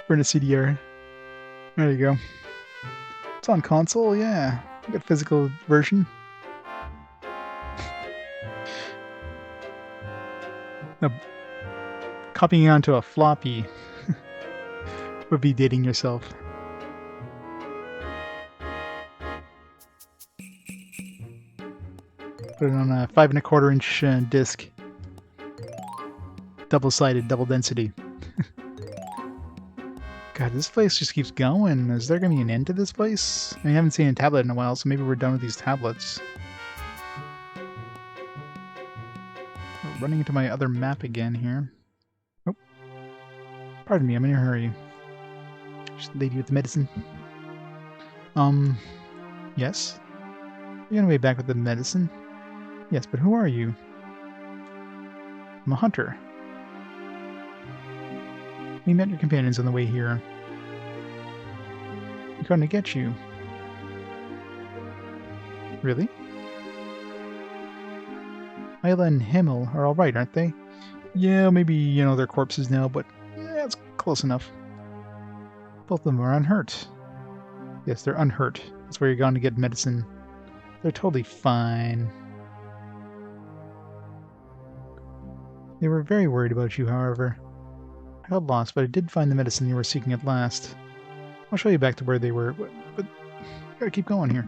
We're in a CDR. There you go. It's on console, yeah. Good physical version. Now, copying onto a floppy would be dating yourself. Put it on a 5 1/4 inch disc. Double-sided, double density. God, this place just keeps going. Is there going to be an end to this place? I mean, I haven't seen a tablet in a while, so maybe we're done with these tablets. We're running into my other map again here. Oh. Pardon me, I'm in a hurry. Just the lady with the medicine. Yes? You're gonna be back with the medicine? Yes, but who are you? I'm a hunter. We met your companions on the way here. We're going to get you. Really? Isla and Himmel are alright, aren't they? Yeah, maybe, you know, they're corpses now, but yeah, it's close enough. Both of them are unhurt. Yes, they're unhurt. That's where you're going to get medicine. They're totally fine. They were very worried about you, however. I got lost, but I did find the medicine you were seeking at last. I'll show you back to where they were, but you gotta keep going here.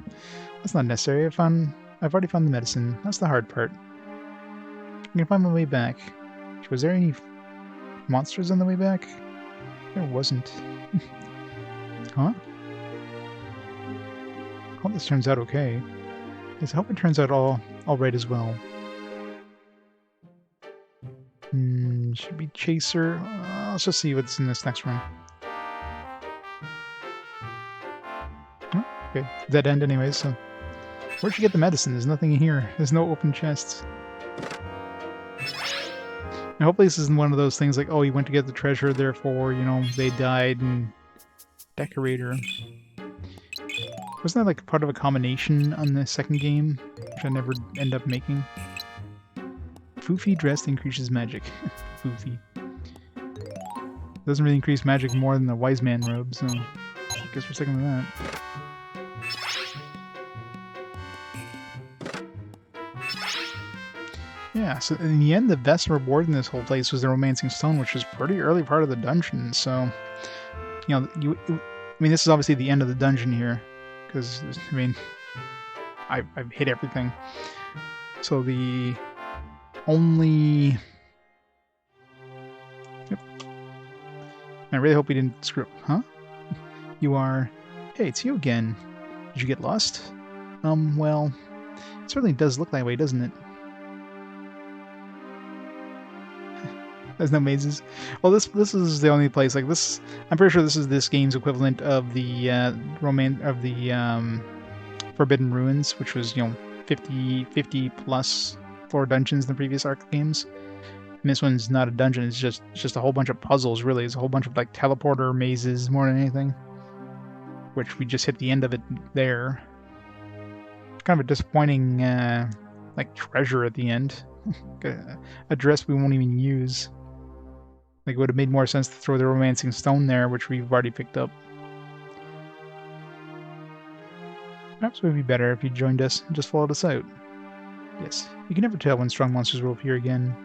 That's not necessary. I've already found the medicine. That's the hard part. I'm gonna find my way back. Was there any monsters on the way back? There wasn't. Huh? I hope this turns out okay. Yes, I hope it turns out all right as well. Should be Chaser. Let's just see what's in this next room. Oh, okay, dead end anyways, so... Where'd you get the medicine? There's nothing in here. There's no open chests. And hopefully this isn't one of those things like, oh, you went to get the treasure, therefore, you know, they died, and... Decorator. Wasn't that like part of a combination on the second game, which I never end up making? Foofy dressed increases magic. Foofy. Doesn't really increase magic more than the wise man robe, so I guess we're sticking with that. Yeah, so in the end, the best reward in this whole place was the Romancing Stone, which was pretty early part of the dungeon, so... You know, I mean, this is obviously the end of the dungeon here, because, I mean, I've hit everything. So the only... Yep. I really hope we didn't screw up. Huh? You are... Hey, it's you again. Did you get lost? Well, it certainly does look that way, doesn't it? There's no mazes. Well, this is the only place like this. I'm pretty sure this is this game's equivalent of the Forbidden Ruins, which was 50 plus floor dungeons in the previous Ark games. And this one's not a dungeon. It's just a whole bunch of puzzles. Really, it's a whole bunch of like teleporter mazes more than anything. Which we just hit the end of it there. Kind of a disappointing like treasure at the end. A dress we won't even use. Like, it would have made more sense to throw the Romancing Stone there, which we've already picked up. Perhaps it would be better if you joined us and just followed us out. Yes, you can never tell when strong monsters will appear again.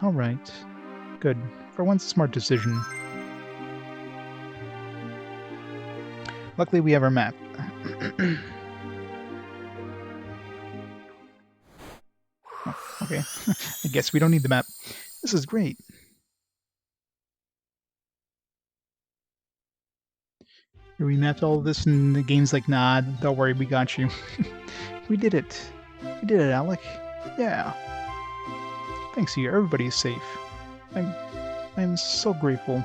Alright. Good. For once, a smart decision. Luckily, we have our map. Oh, okay. I guess we don't need the map. This is great. We mapped all of this and the game's like, nah, don't worry, we got you. We did it. We did it, Alec. Yeah. Thanks to you, everybody's safe. I'm so grateful.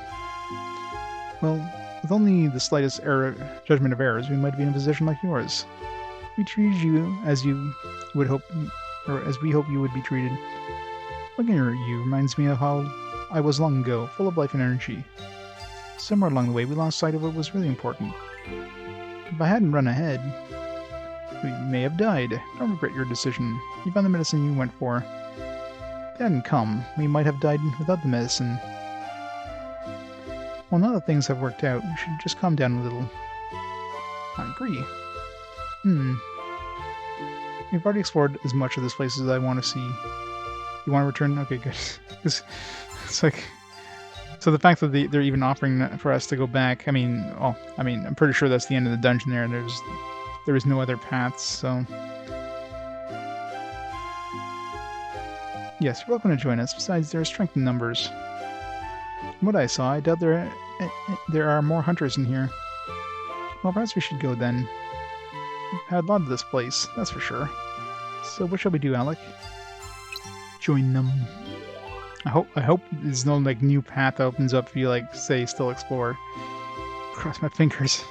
Well, with only the slightest judgment of errors, we might be in a position like yours. We treated you as you would hope, or as we hope you would be treated. Looking at you reminds me of how I was long ago, full of life and energy. Somewhere along the way, we lost sight of what was really important. If I hadn't run ahead, we may have died. Don't regret your decision. You found the medicine you went for. If it hadn't come, we might have died without the medicine. Well, now that things have worked out, we should just calm down a little. I agree. We've already explored as much of this place as I want to see. You want to return? Okay, good. It's like... So the fact that they're even offering for us to go back, I'm pretty sure that's the end of the dungeon there. There is no other paths, so... Yes, you're welcome to join us. Besides, there is strength in numbers. From what I saw, I doubt there are more hunters in here. Well, perhaps we should go then. We've had a lot of this place, that's for sure. So what shall we do, Alec? Join them. I hope there's no like new path opens up for you, like say still explore. Cross my fingers.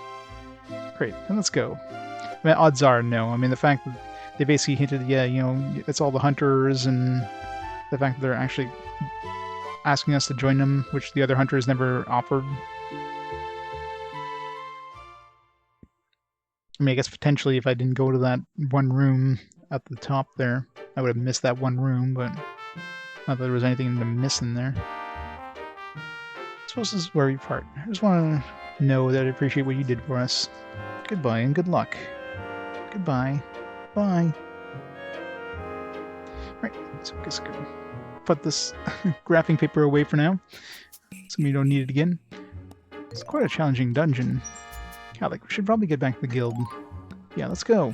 Great, then let's go. I mean, odds are no. I mean, the fact that they basically hinted, yeah, it's all the hunters, and the fact that they're actually asking us to join them, which the other hunters never offered. I mean, I guess potentially if I didn't go to that one room at the top there, I would have missed that one room, but not that there was anything to miss in there. I suppose this is where we part. I just want to know that I appreciate what you did for us. Goodbye and good luck. Goodbye. Bye. Right, so I guess I can put this graphing paper away for now, so we don't need it again. It's quite a challenging dungeon. Alec, we should probably get back to the guild. Yeah, let's go.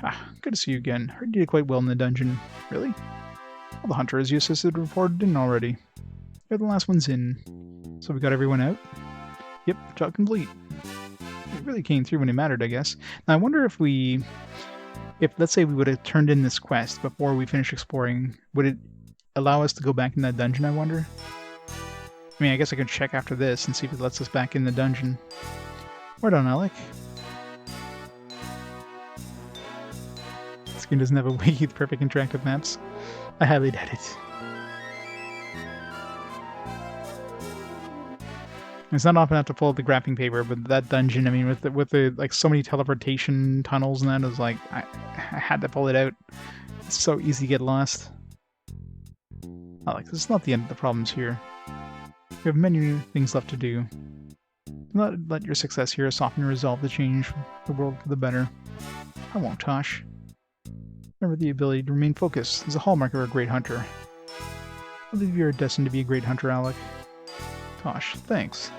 Ah, good to see you again. Heard you did quite well in the dungeon. Really? Well, the hunters you assisted reported in already. You're the last ones in. So we got everyone out? Yep, job complete. It really came through when it mattered, I guess. Now I wonder if let's say we would have turned in this quest before we finished exploring, would it allow us to go back in that dungeon, I wonder? I mean, I guess I could check after this and see if it lets us back in the dungeon. Well done, Alec. This game doesn't have a wiki with perfect interactive maps. I highly doubt it. It's not often enough to pull up the graphing paper, but that dungeon, I mean, with the like so many teleportation tunnels and that, it was like I had to pull it out. It's so easy to get lost. Alex, this is not the end of the problems here. We have many things left to do. Do not let your success here soften your resolve to change the world for the better. I won't, Tosh. Remember, the ability to remain focused is a hallmark of a great hunter. I believe you are destined to be a great hunter, Alec. Tosh, thanks.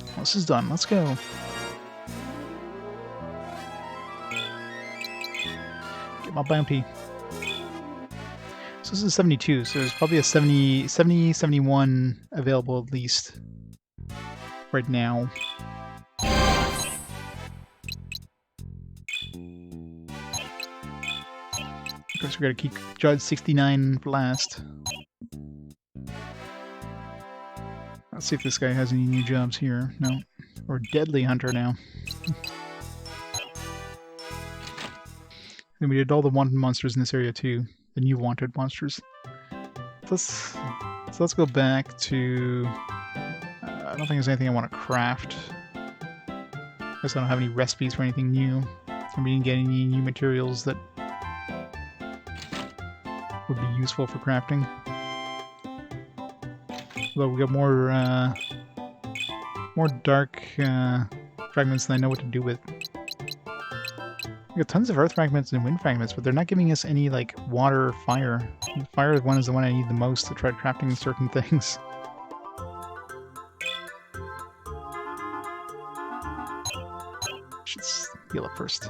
Well, this is done. Let's go. Get my bounty. So this is 72, so there's probably a 70, 71 available at least right now. Of course, we gotta keep Judge 69 for last. Let's see if this guy has any new jobs here. No. Or Deadly Hunter now. And we did all the wanted monsters in this area too. The new wanted monsters. So let's go back to... I don't think there's anything I want to craft. I guess I don't have any recipes for anything new. And we didn't get any new materials that would be useful for crafting. Although we got more dark fragments than I know what to do with. We got tons of earth fragments and wind fragments, but they're not giving us any, like, water or fire. The fire one is the one I need the most to try crafting certain things. Should heal up first.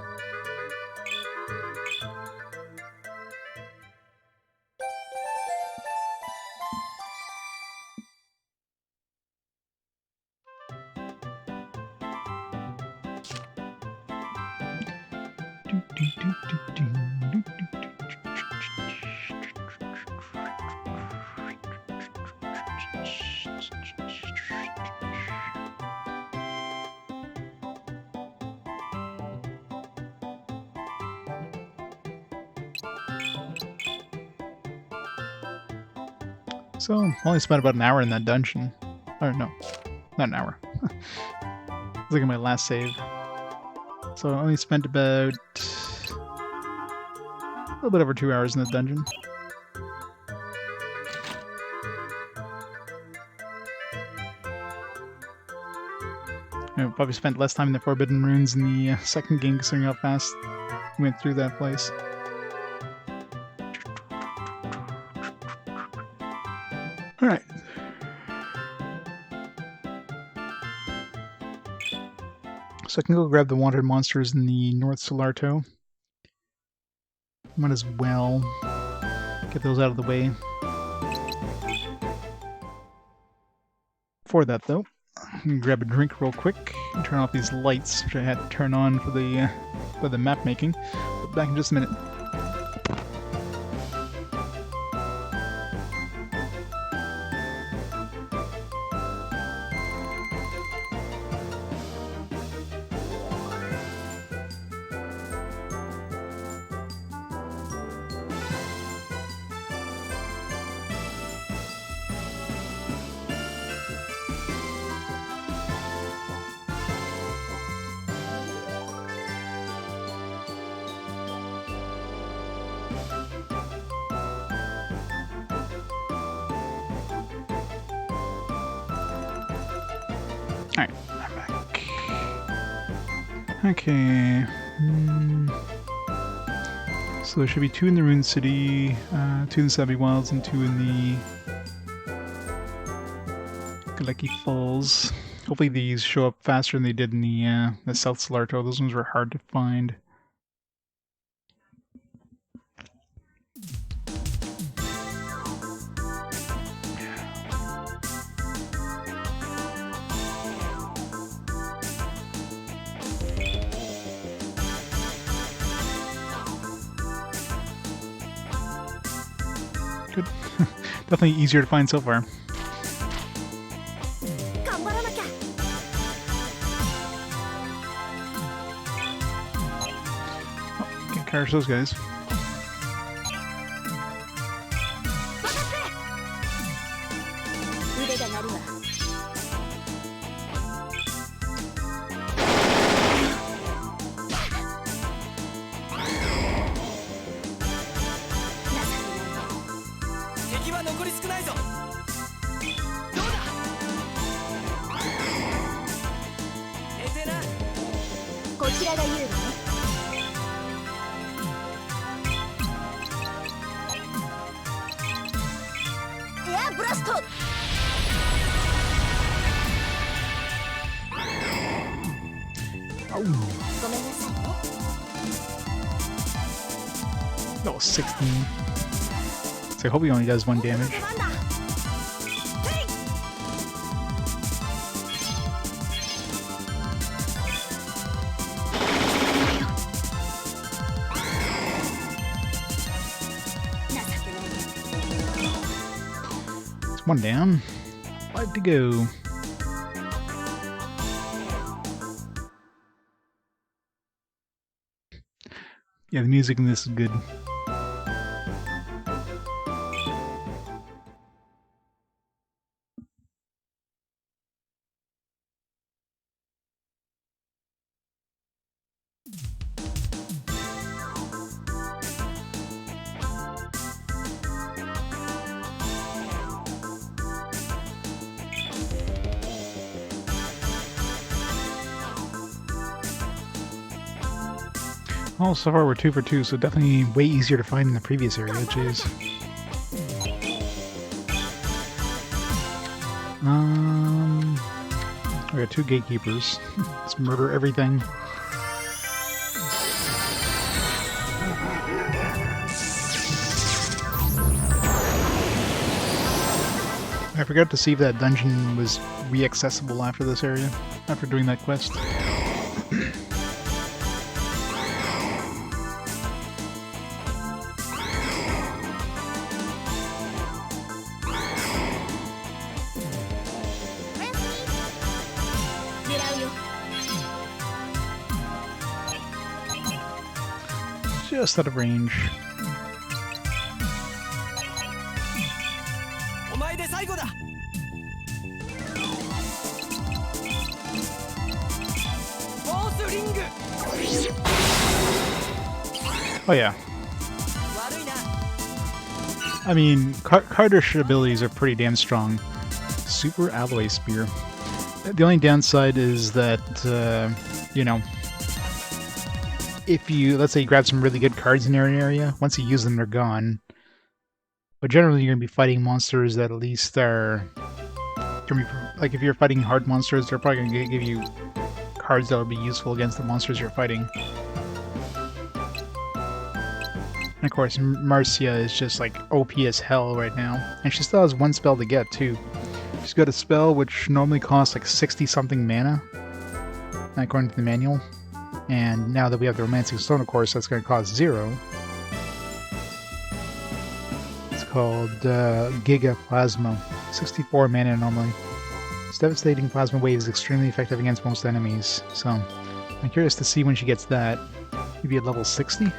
So, I only spent about an hour in that dungeon. Oh, no. Not an hour. Look at my last save. So I only spent about... a little bit over 2 hours in the dungeon. I probably spent less time in the Forbidden Ruins in the second game, considering how fast we went through that place. Alright. So I can go grab the wanted monsters in the North Solarto. Might as well get those out of the way. Before that, though, I'm gonna grab a drink real quick and turn off these lights, which I had to turn on for the map making. But back in just a minute. Alright, I'm back. Okay. So there should be 2 in the Rune City, 2 in the Savvy Wilds, and 2 in the Galeki Falls. Hopefully these show up faster than they did in the South Solarto. Those ones were hard to find. Good. Definitely easier to find so far. 頑張らなきゃ Oh, can't catch those guys. 腕が鳴るわ 敵は残り少ないぞ。どうだ。寝てな。こちらが有利ねエアブラスト Oh, ごめんなさいね that was 16. So I hope he only does 1 damage. 出番だヘイ It's 1 down. 5 to go. Yeah, the music in this is good. Well, so far we're 2 for 2, so definitely way easier to find in the previous area, jeez. We got 2 gatekeepers. Let's murder everything. I forgot to see if that dungeon was re-accessible after this area, after doing that quest. Just out of range. お前で最後だ。フォースリング。 Oh yeah. 悪いな。 I mean, Kardish abilities are pretty damn strong. Super Alloy Spear. The only downside is that, you know, if you, let's say you grab some really good cards in your area, once you use them, they're gone. But generally, you're going to be fighting monsters that at least are... Like, if you're fighting hard monsters, they're probably going to give you cards that will be useful against the monsters you're fighting. And of course, Marcia is just, like, OP as hell right now. And she still has 1 spell to get, too. She's got a spell which normally costs, like, 60-something mana, according to the manual. And now that we have the Romancing Stone, of course, that's going to cost 0. It's called Giga Plasma. 64 mana normally. Its devastating plasma wave is extremely effective against most enemies. So, I'm curious to see when she gets that. Maybe at level 60?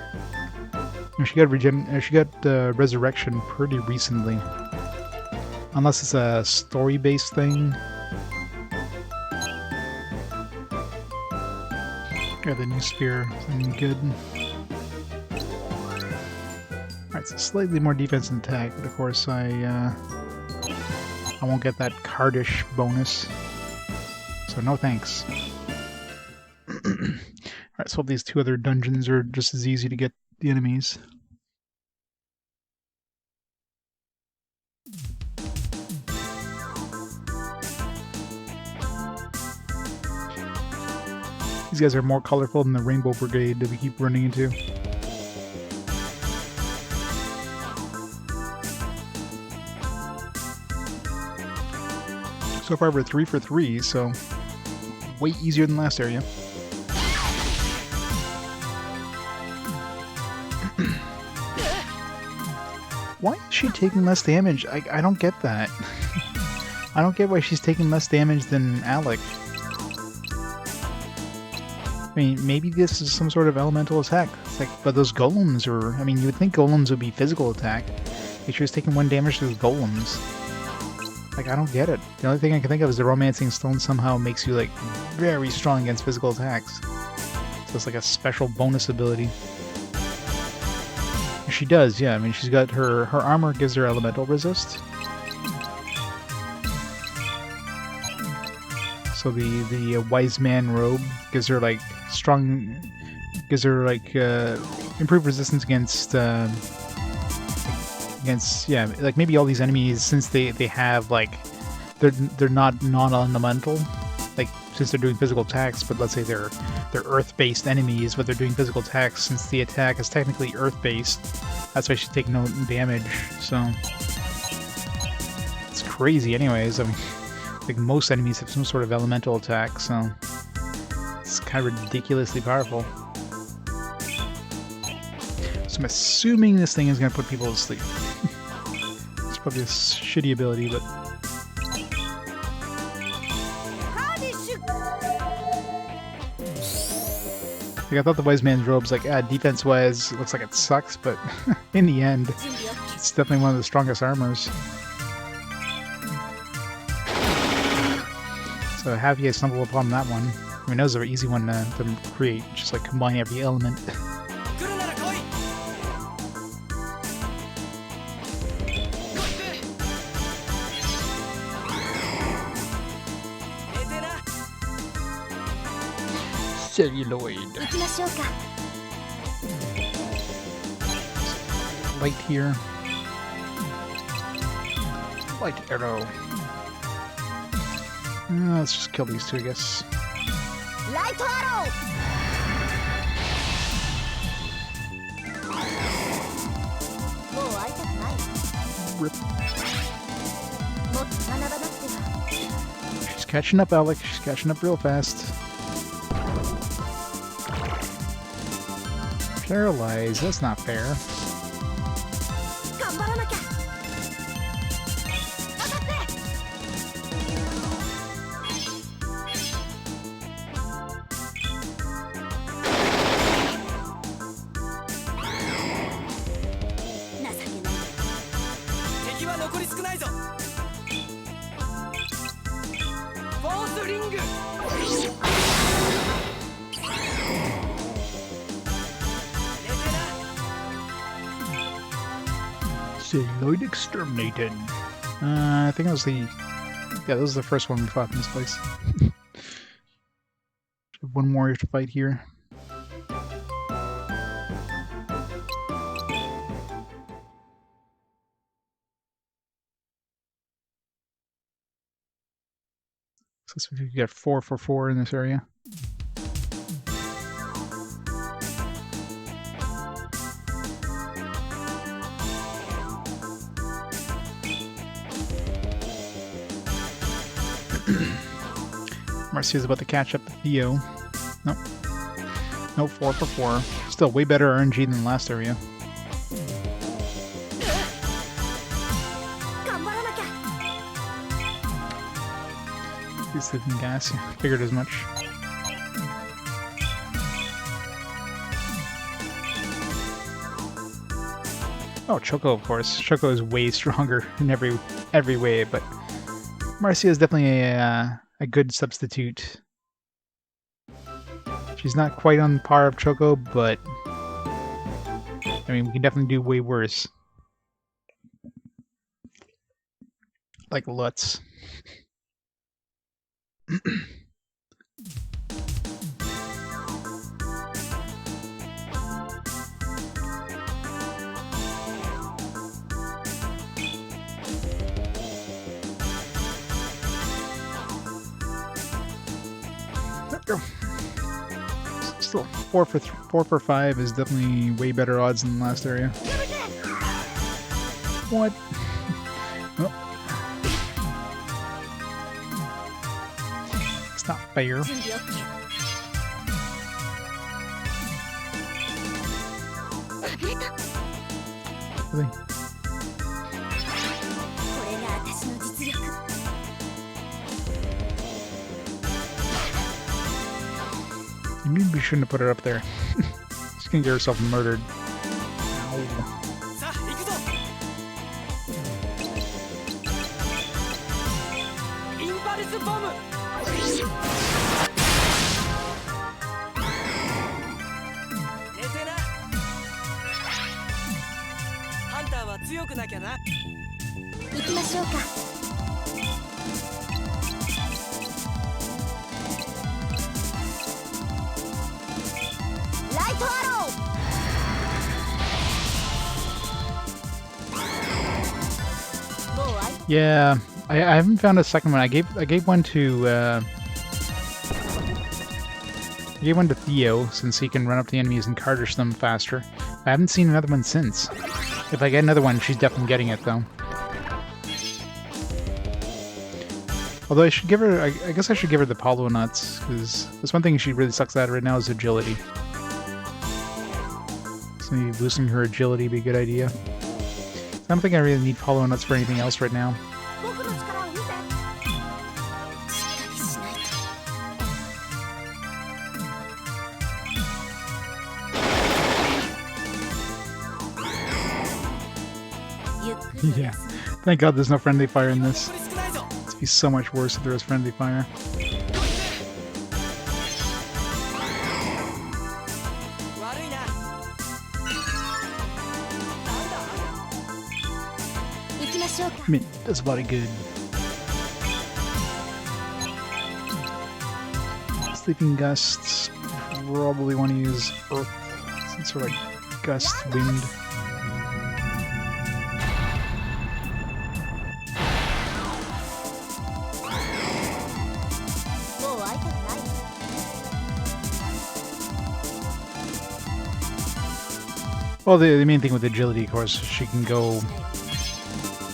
She got Resurrection pretty recently. Unless it's a story-based thing. Got the new spear, something good. Alright, so slightly more defense and attack, but of course I won't get that Kardish bonus. So no thanks. Alright, so these two other dungeons are just as easy to get the enemies. These guys are more colorful than the Rainbow Brigade that we keep running into. So far we're 3 for 3, so way easier than last area. Why is she taking less damage? I don't get that. I don't get why she's taking less damage than Alec. I mean, maybe this is some sort of elemental attack. It's like, but those golems are... I mean, you would think golems would be physical attack. Like, she was taking 1 damage to those golems. Like, I don't get it. The only thing I can think of is the Romancing Stone somehow makes you, like, very strong against physical attacks. So it's like a special bonus ability. She does, yeah. I mean, she's got her armor gives her elemental resist. So the wise man robe gives her like strong, gives her like improved resistance against yeah, like maybe all these enemies, since they have like they're not non-elemental, like since they're doing physical attacks, but let's say they're earth-based enemies, but they're doing physical attacks since the attack is technically earth-based. That's why she's taking no damage. So it's crazy. Anyways, I mean, like most enemies have some sort of elemental attack, so it's kind of ridiculously powerful. So I'm assuming this thing is going to put people to sleep. It's probably a shitty ability, but... Like, I thought the Wise Man's robe's like, defense-wise, it looks like it sucks, but in the end, it's definitely one of the strongest armors. So have you stumble upon that one? I mean, that was an easy one to create, just like combine every element. Celluloid. Light here. Light arrow. Let's just kill these two, I guess. Light arrow. Rip. She's catching up, Alec. She's catching up real fast. Paralyzed. That's not fair. Celluloid exterminated. I think that was the... Yeah, that was the first one we fought in this place. One more to fight here. So we get 4 for 4 in this area. Marcia's about to catch up to Theo. Nope. Nope, 4 for 4. Still way better RNG than the last area. He's taking gas. Figured as much. Oh, Choco, of course. Choco is way stronger in every way, but Marcia is definitely a good substitute. She's not quite on par of Choco, but I mean, we can definitely do way worse. Like Lutz. Still, 4 for 5 is definitely way better odds than the last area. What? Oh. It's not fair. 準備 OK。 外れた。 Really? これが私の実力。 You maybe shouldn't have put her up there. She's gonna get herself murdered. Ow. さあ行くぞインパルスボム寝てなハンターは強くなきゃな行きましょうか。ライトアロー。 Yeah, I haven't found a second one. I gave one to Theo since he can run up to the enemies and cardish them faster. I haven't seen another one since. If I get another one, she's definitely getting it though. Although I should give her, I guess I should give her the Palo Nuts because that's one thing she really sucks at right now is agility. So maybe boosting her agility would be a good idea. I don't think I really need Palo Nuts for anything else right now. 僕の力を見て。しっかりしないと。 ゆっくりと Yeah. 休む。 Thank God there's no friendly fire in this. 残り少ないぞ It'd be so much worse if there was friendly fire. 悪いななんだ行きましょうか。 I mean, that's a lot of good. Sleeping gusts. Probably want to use earth. Some sort of like gust wind. もう会いたくない。 Well, the main thing with agility, of course, she can go.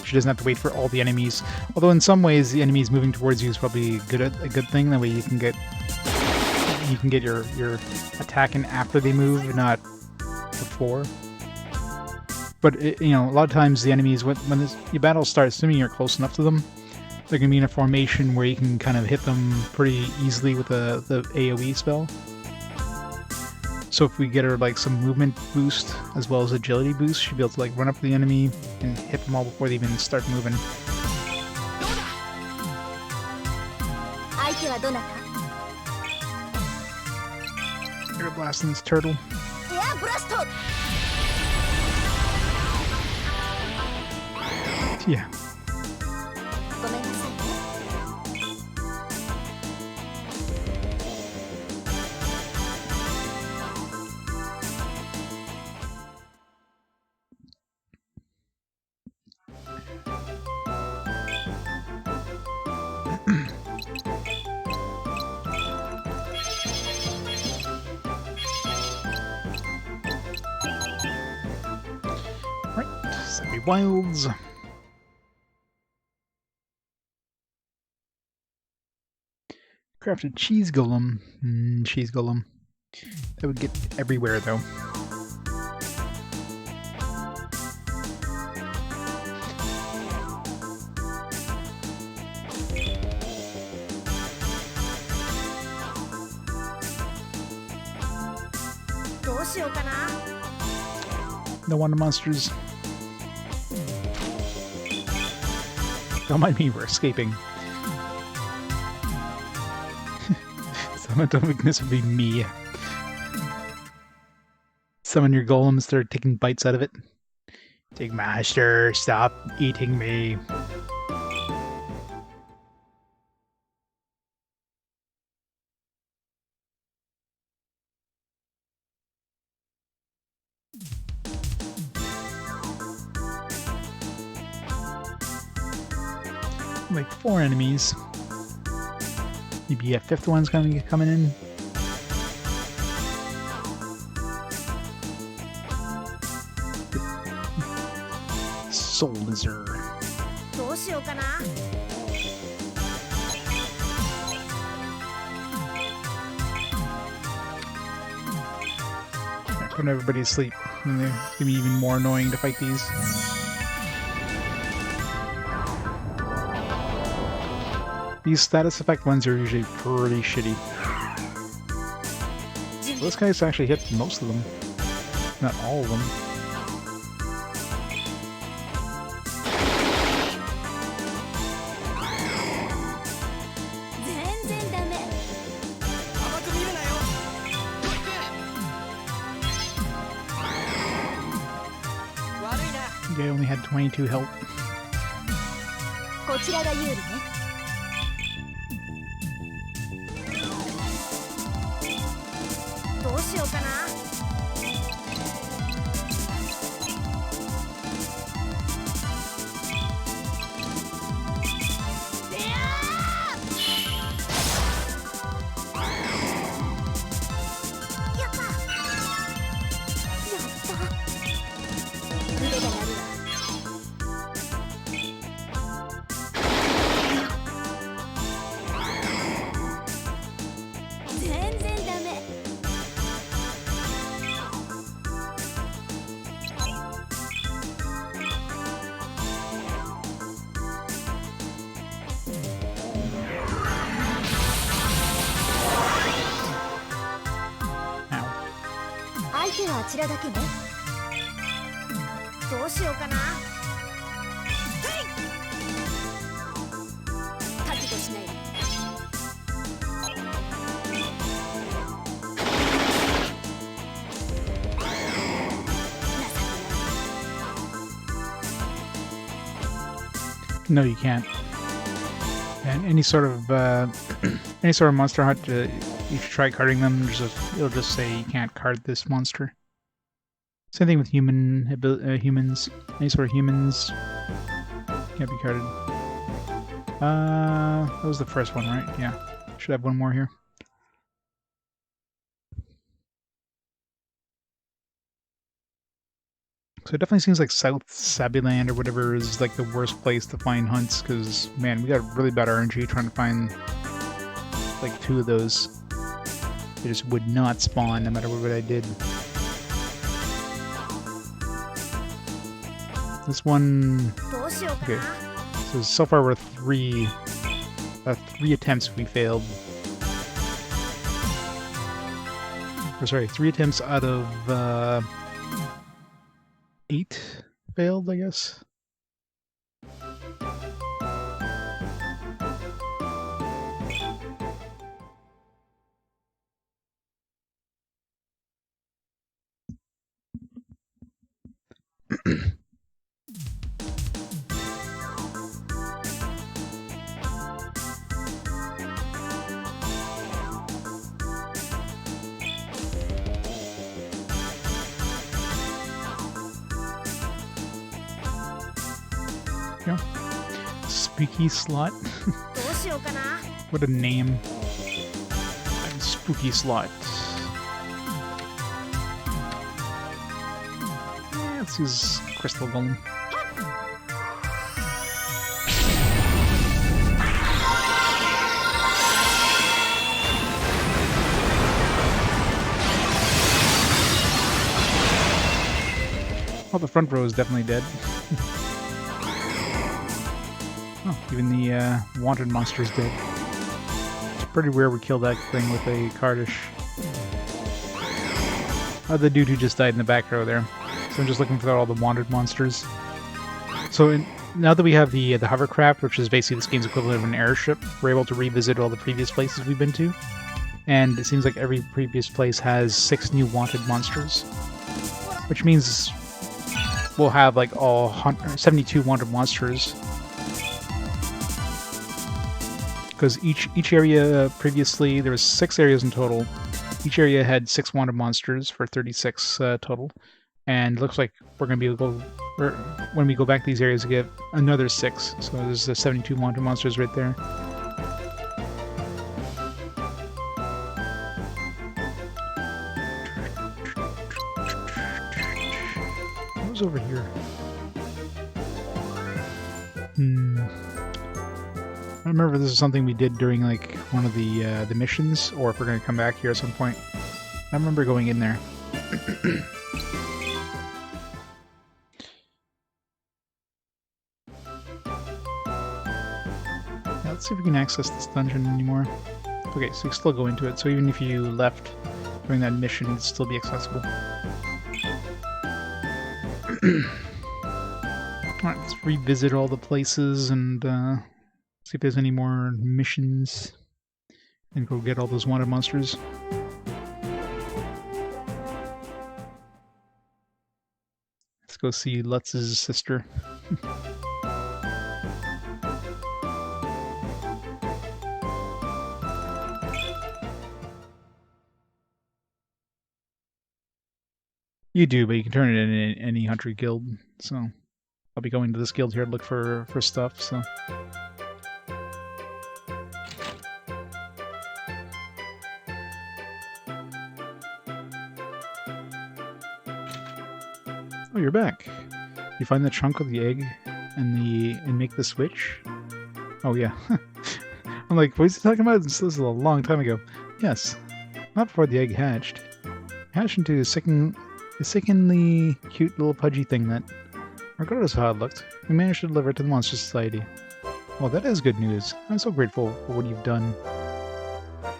She doesn't have to wait for all the enemies. Although in some ways, the enemies moving towards you is probably a good thing. That way you can get your attack in after they move, not before. But you know, a lot of times the enemies when your battle starts, assuming you're close enough to them, they're gonna be in a formation where you can kind of hit them pretty easily with the AOE spell. So if we get her like some movement boost as well as agility boost, she'll be able to like run up to the enemy and hit them all before they even start moving. 相手はどなた？ Air blasting this turtle. エアブラスト。 Yeah. ごめんなさいね。 Right. Savvy Wilds. Crafted cheese golem. Cheese golem. That would get everywhere though. No wonder monsters. Don't mind me, we're escaping. Summon weakness would be me. Summon your golems, start taking bites out of it. Take master, stop eating me. Like 4 enemies. Maybe a 5th one's coming in. Soul Lizard. どうしようかな。 Putting everybody to sleep. And they're gonna be even more annoying to fight these. These status effect ones are usually pretty shitty. This guy's actually hit most of them. Not all of them. 全然ダメ。 甘く見るなよ。 悪いな。 The guy only had 22 health. こちらが有利ね。 どうしようかな。 やった。腕が鳴るわ。 全然ダメ。 Ow. 相手はあちらだけね。どうしようかな。覚悟しない。 No, you can't. And any sort of monster hunt, if you try carding them, it'll just say you can't card this monster. Same thing with humans. Any sort of humans can't be carded. That was the first one, right? Yeah. Should have one more here. So it definitely seems like South Sabiland or whatever is like the worst place to find hunts, because man, we got really bad RNG trying to find like 2 of those. They just would not spawn no matter what I did. This one, どうしようか okay. な。 So far we're 3 attempts we failed. Or sorry, 3 attempts out of 8 failed, I guess. Go. Spooky slot. どうしようかな。 What a name. Spooky slot. Yeah, let's use Crystal Golem. Well, the front row is definitely dead. Oh, even the wanted monster is dead. It's pretty rare we kill that thing with a Cardish. Oh, the dude who just died in the back row there. So I'm just looking for all the wanted monsters. So now that we have the hovercraft, which is basically this game's equivalent of an airship, we're able to revisit all the previous places we've been to. And it seems like every previous place has 6 new wanted monsters. Which means we'll have like all 72 wanted monsters. Because each area previously, there was 6 areas in total. Each area had 6 wanted monsters for 36 total. And it looks like we're going to be able to, when we go back to these areas, to get another 6. So there's the 72 wanted monsters right there. What was over here? don't remember if this is something we did during like one of the missions, or if we're gonna come back here at some point. I remember going in there. Yeah, let's see if we can access this dungeon anymore. Okay, so you can still go into it. So even if you left during that mission, it'd still be accessible. Alright, let's revisit all the places and see if there's any more missions. And go get all those wanted monsters. Let's go see Lutz's sister. You do, but you can turn it in any hunter guild, so I'll be going to this guild here to look for stuff, so... Oh, you're back. You find the trunk with the egg and make the switch? Oh yeah. I'm like, what is he talking about? This is a long time ago. Yes. Not before the egg hatched. Hatched into a sickeningly cute little pudgy thing that, regardless of how it looked, we managed to deliver it to the Monster Society. Well, that is good news. I'm so grateful for what you've done.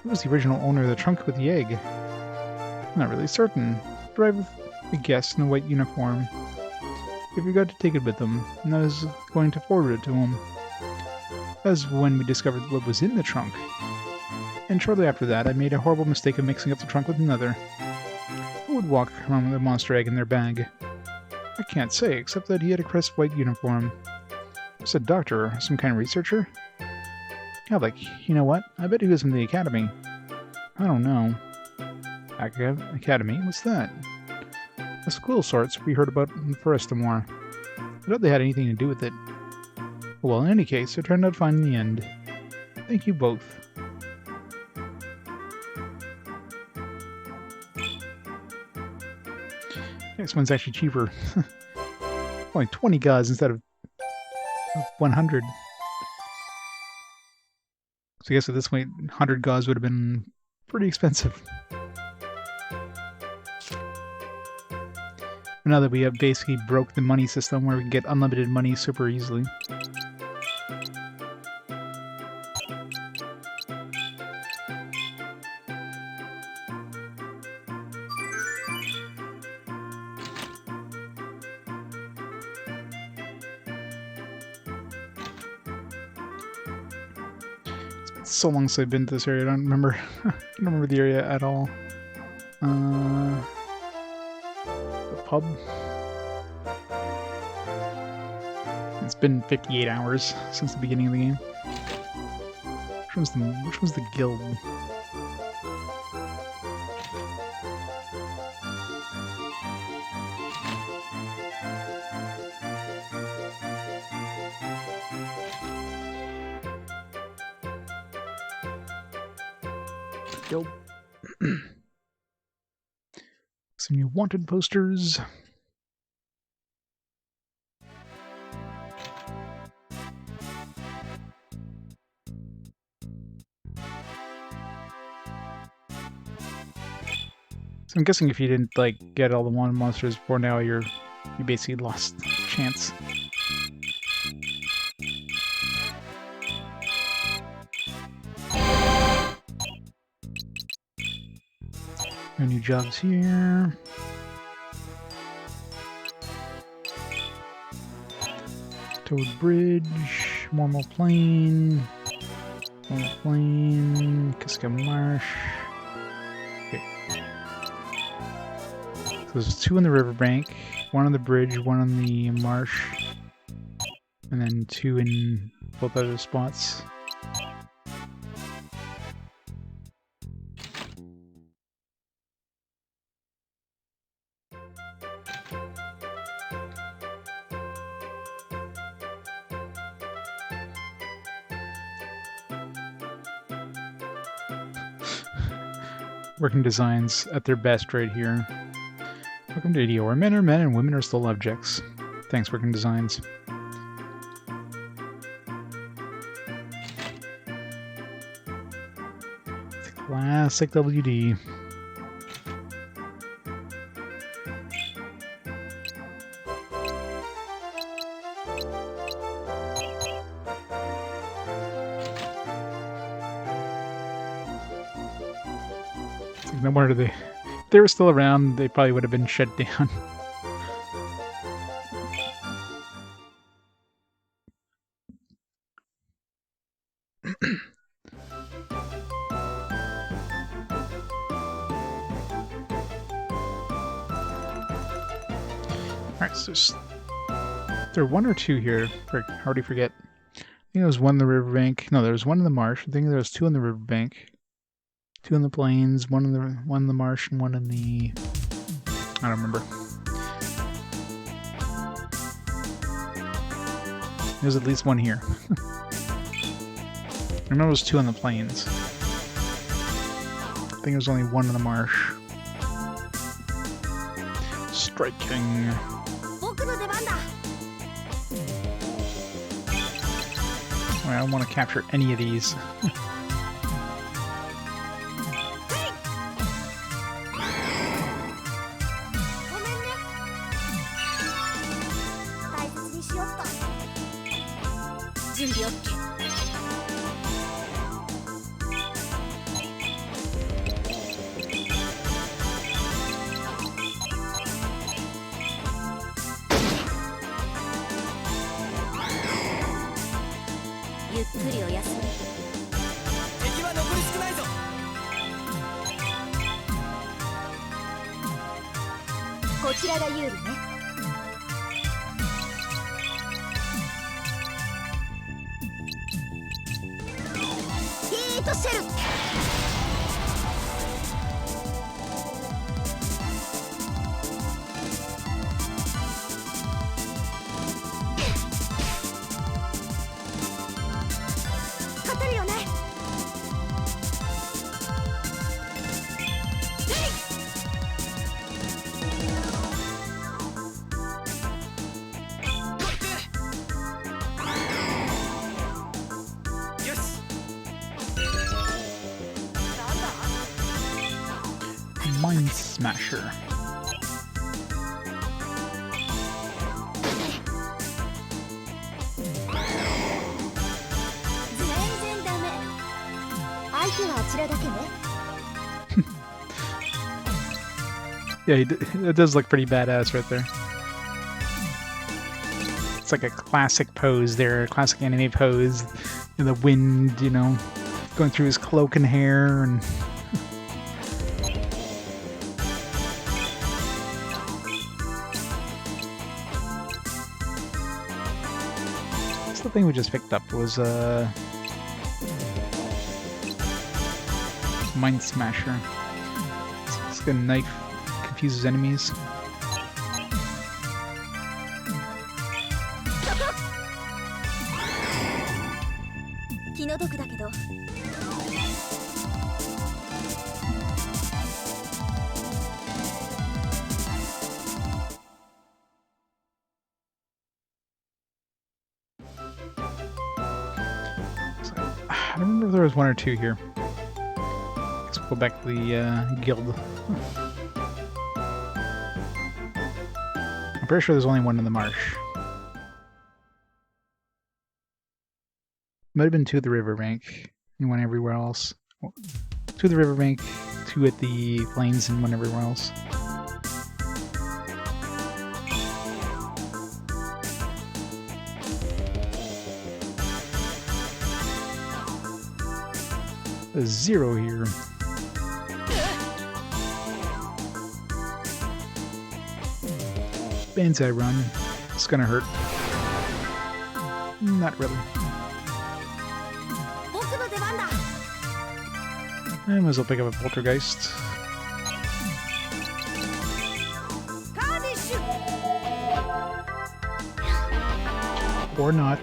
Who was the original owner of the trunk with the egg? I'm not really certain. Drive with a guest in a white uniform. He forgot to take it with him, and I was going to forward it to him. That was when we discovered what was in the trunk. And shortly after that, I made a horrible mistake of mixing up the trunk with another. Who would walk around with a monster egg in their bag? I can't say, except that he had a crisp white uniform. Was a doctor or some kind of researcher? Alec, you know what? I bet he was from the academy. I don't know. Academy? What's that? A school of sorts we heard about in Forestamore. I doubt they had anything to do with it. Well, in any case, it turned out fine in the end. Thank you both. Next one's actually cheaper. Only 20 gods instead of 100. So I guess at this point, 100 gods would have been pretty expensive. Now that we have basically broke the money system where we can get unlimited money super easily. It's been so long since I've been to this area, I don't remember. I don't remember the area at all. Pub. It's been 58 hours since the beginning of the game. Which was the guild? Guild. Some new wanted posters. So I'm guessing if you didn't like get all the wanted monsters before now, you basically lost chance. No new jobs here. Toad Bridge, Mormal Plain, Kiska Marsh. Okay. So there's 2 on the riverbank, 1 on the bridge, 1 on the marsh, and then 2 in both other spots. Working designs at their best right here. Welcome to Idio, where men are men and women are still objects. Thanks, Working Designs. Classic WD. No wonder if they were still around, they probably would have been shut down. Alright, so there are one or two here. I already forget. I think there was one in the riverbank. No, there was one in the marsh. I think there was two in the riverbank. Two in the plains, one in the marsh, and one in the... I don't remember. There's at least one here. I remember there was two in the plains. I think there was only one in the marsh. Striking. I don't want to capture any of these. Mind Smasher. Yeah, it does look pretty badass right there. It's like a classic pose there, a classic anime pose. In the wind, you know, going through his cloak and hair and... The thing we just picked up was Mind Smasher. It's like a knife, confuses enemies. I don't remember if there was one or two here. Let's go back to the guild. I'm pretty sure there's only one in the marsh. Might have been two at the riverbank and one everywhere else. Two at the riverbank, two at the plains, and one everywhere else. A zero here. Banzai run. It's gonna hurt. Not really. I might as well pick up a poltergeist. Or not.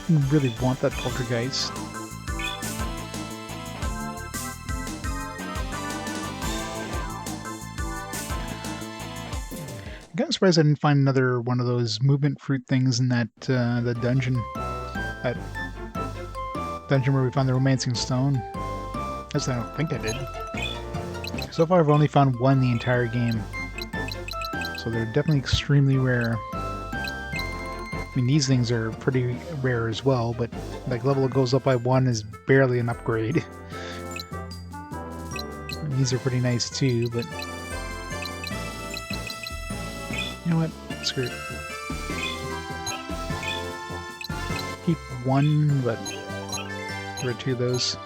I really want that poltergeist. I'm kind of surprised I didn't find another one of those movement fruit things in that the dungeon. That dungeon where we found the romancing stone. At least I don't think I did. So far I've only found one the entire game. So they're definitely extremely rare. I mean, these things are pretty rare as well, but like level goes up by 1 is barely an upgrade. And these are pretty nice too, but you know what? Screw it. Keep 1, but get rid of 2 of those.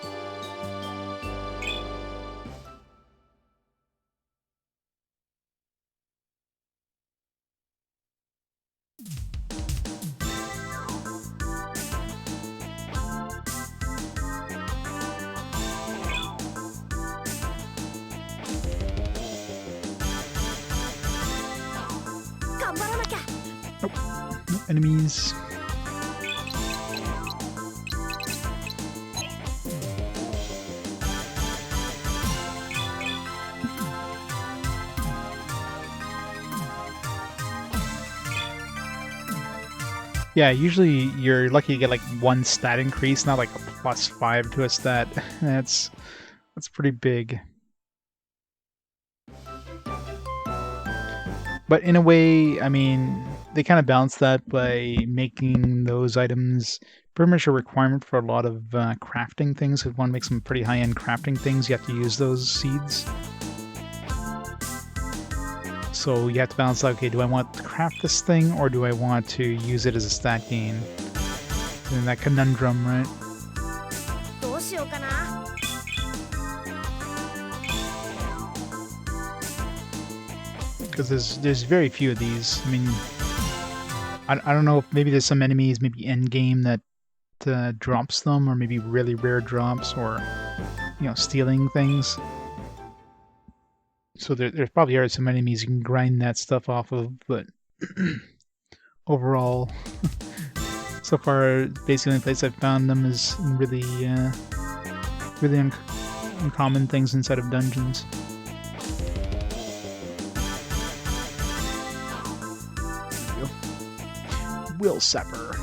Nope. No enemies. Yeah, usually you're lucky to get like 1 stat increase, not like a +5 to a stat. That's pretty big. But in a way, I mean, they kind of balance that by making those items pretty much a requirement for a lot of crafting things. If you want to make some pretty high-end crafting things, you have to use those seeds. So you have to balance out, okay, do I want to craft this thing, or do I want to use it as a stat gain? And that conundrum, right? Because there's very few of these. I mean, I don't know if maybe there's some enemies, maybe end game that drops them, or maybe really rare drops, or you know, stealing things. So there probably are some enemies you can grind that stuff off of, but overall, so far, basically the only place I've found them is in really uncommon things inside of dungeons. There we go. Will Sapper.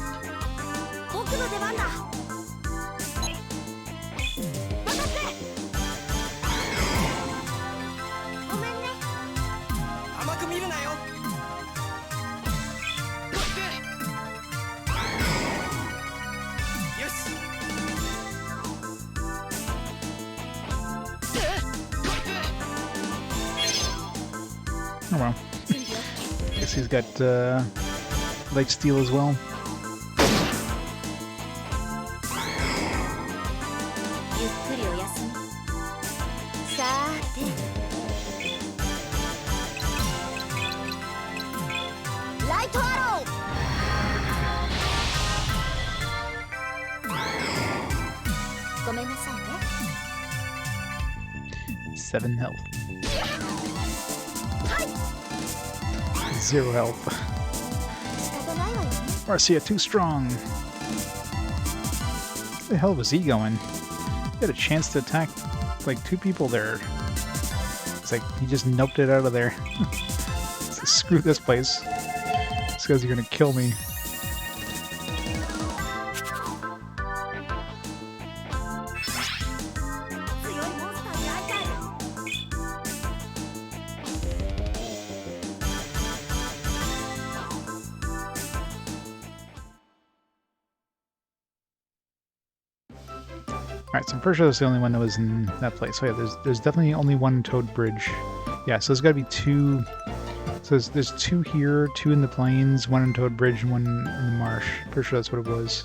Oh well. Guess he's got light steel as well. Seven health. 0 health. Marcia, too strong. Where the hell was he going? He had a chance to attack like 2 people there. It's like he just noped it out of there. So screw this place. These guys are gonna kill me. Alright, so I'm pretty sure that's the only one that was in that place. So yeah, there's definitely only 1 Toad Bridge. Yeah, so there's gotta be 2... So there's 2 here, 2 in the plains, 1 in Toad Bridge, and 1 in the marsh. Pretty sure that's what it was.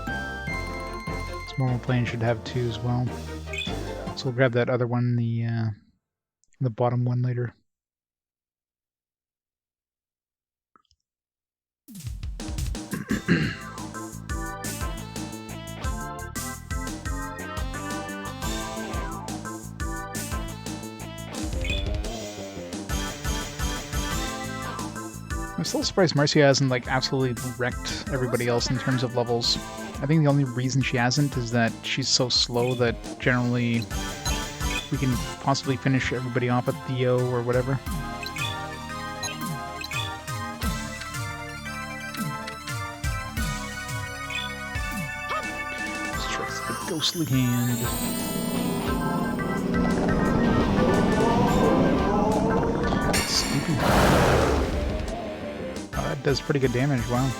This normal plane should have 2 as well. So we'll grab that other one, the bottom one later. I'm still surprised Marcia hasn't like absolutely wrecked everybody else in terms of levels. I think the only reason she hasn't is that she's so slow that generally we can possibly finish everybody off at Theo or whatever. Let's try Ghostly hand. Spooky. Oh, that does pretty good damage, wow.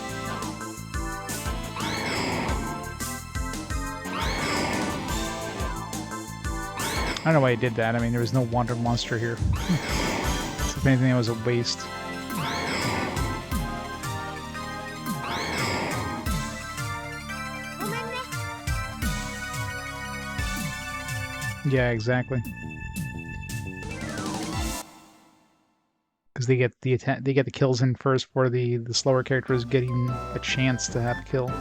I don't know why he did that. I mean, there was no wanted monster here. So if anything, it was a waste. Yeah, exactly. Because they get the kills in first for the slower characters getting a chance to have a kill.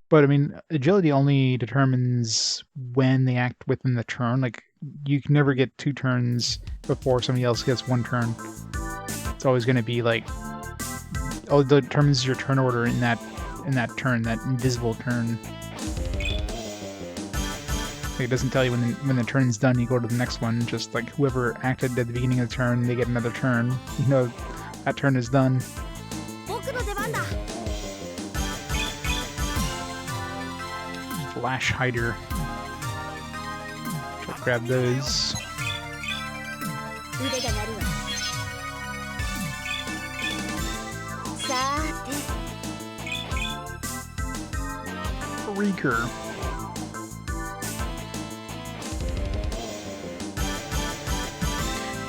But I mean, agility only determines when they act within the turn. Like, you can never get 2 turns before somebody else gets 1 turn. It's always going to be like, oh, it determines your turn order in that turn, that invisible turn. Like, it doesn't tell you when the turn's done, you go to the next one. Just like whoever acted at the beginning of the turn, they get another turn. You know, that turn is done. Flash hider. Try to grab those. Freaker.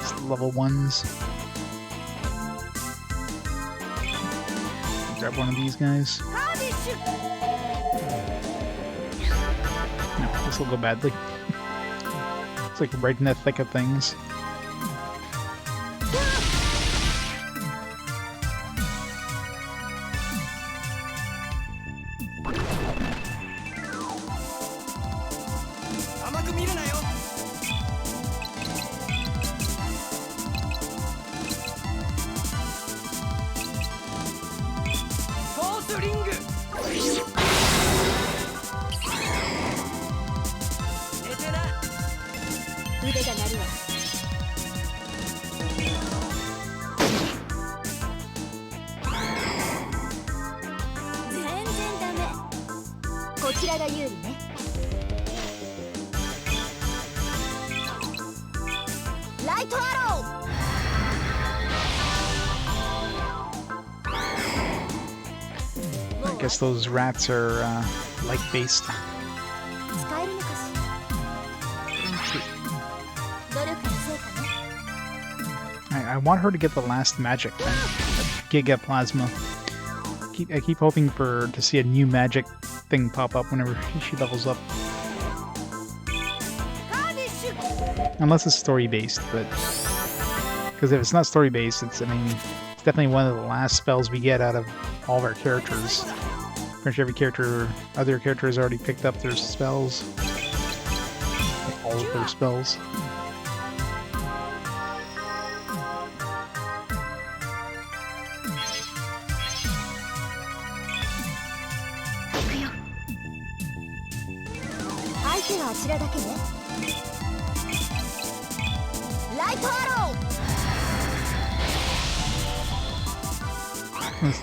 It's level 1s. Grab one of these guys. No, this will go badly. It's like right in the thick of things. I guess those rats are light-based. I want her to get the last magic thing. Giga Plasma. I keep hoping to see a new magic thing pop up whenever she levels up. Unless it's story-based, but... Because if it's not story-based, it's definitely one of the last spells we get out of all of our characters. Pretty sure other character has already picked up their spells. Like all of their spells.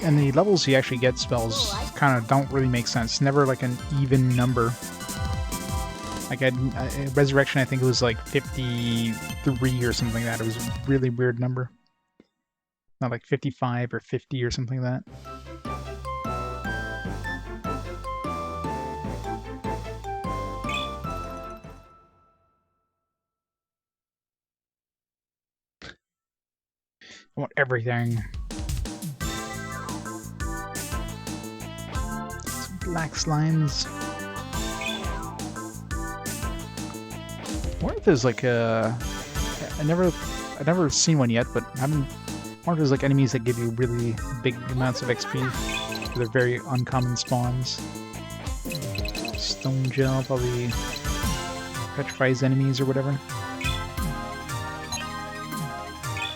And the levels you actually get spells kind of don't really make sense. Never like an even number. Like Resurrection, I think it was like 53 or something like that. It was a really weird number. Not like 55 or 50 or something like that. I want everything. Some black slimes. I wonder if there's like I've never seen one yet, but I wonder if there's like enemies that give you really big amounts of XP. They're very uncommon spawns. Stone gel probably petrifies enemies or whatever.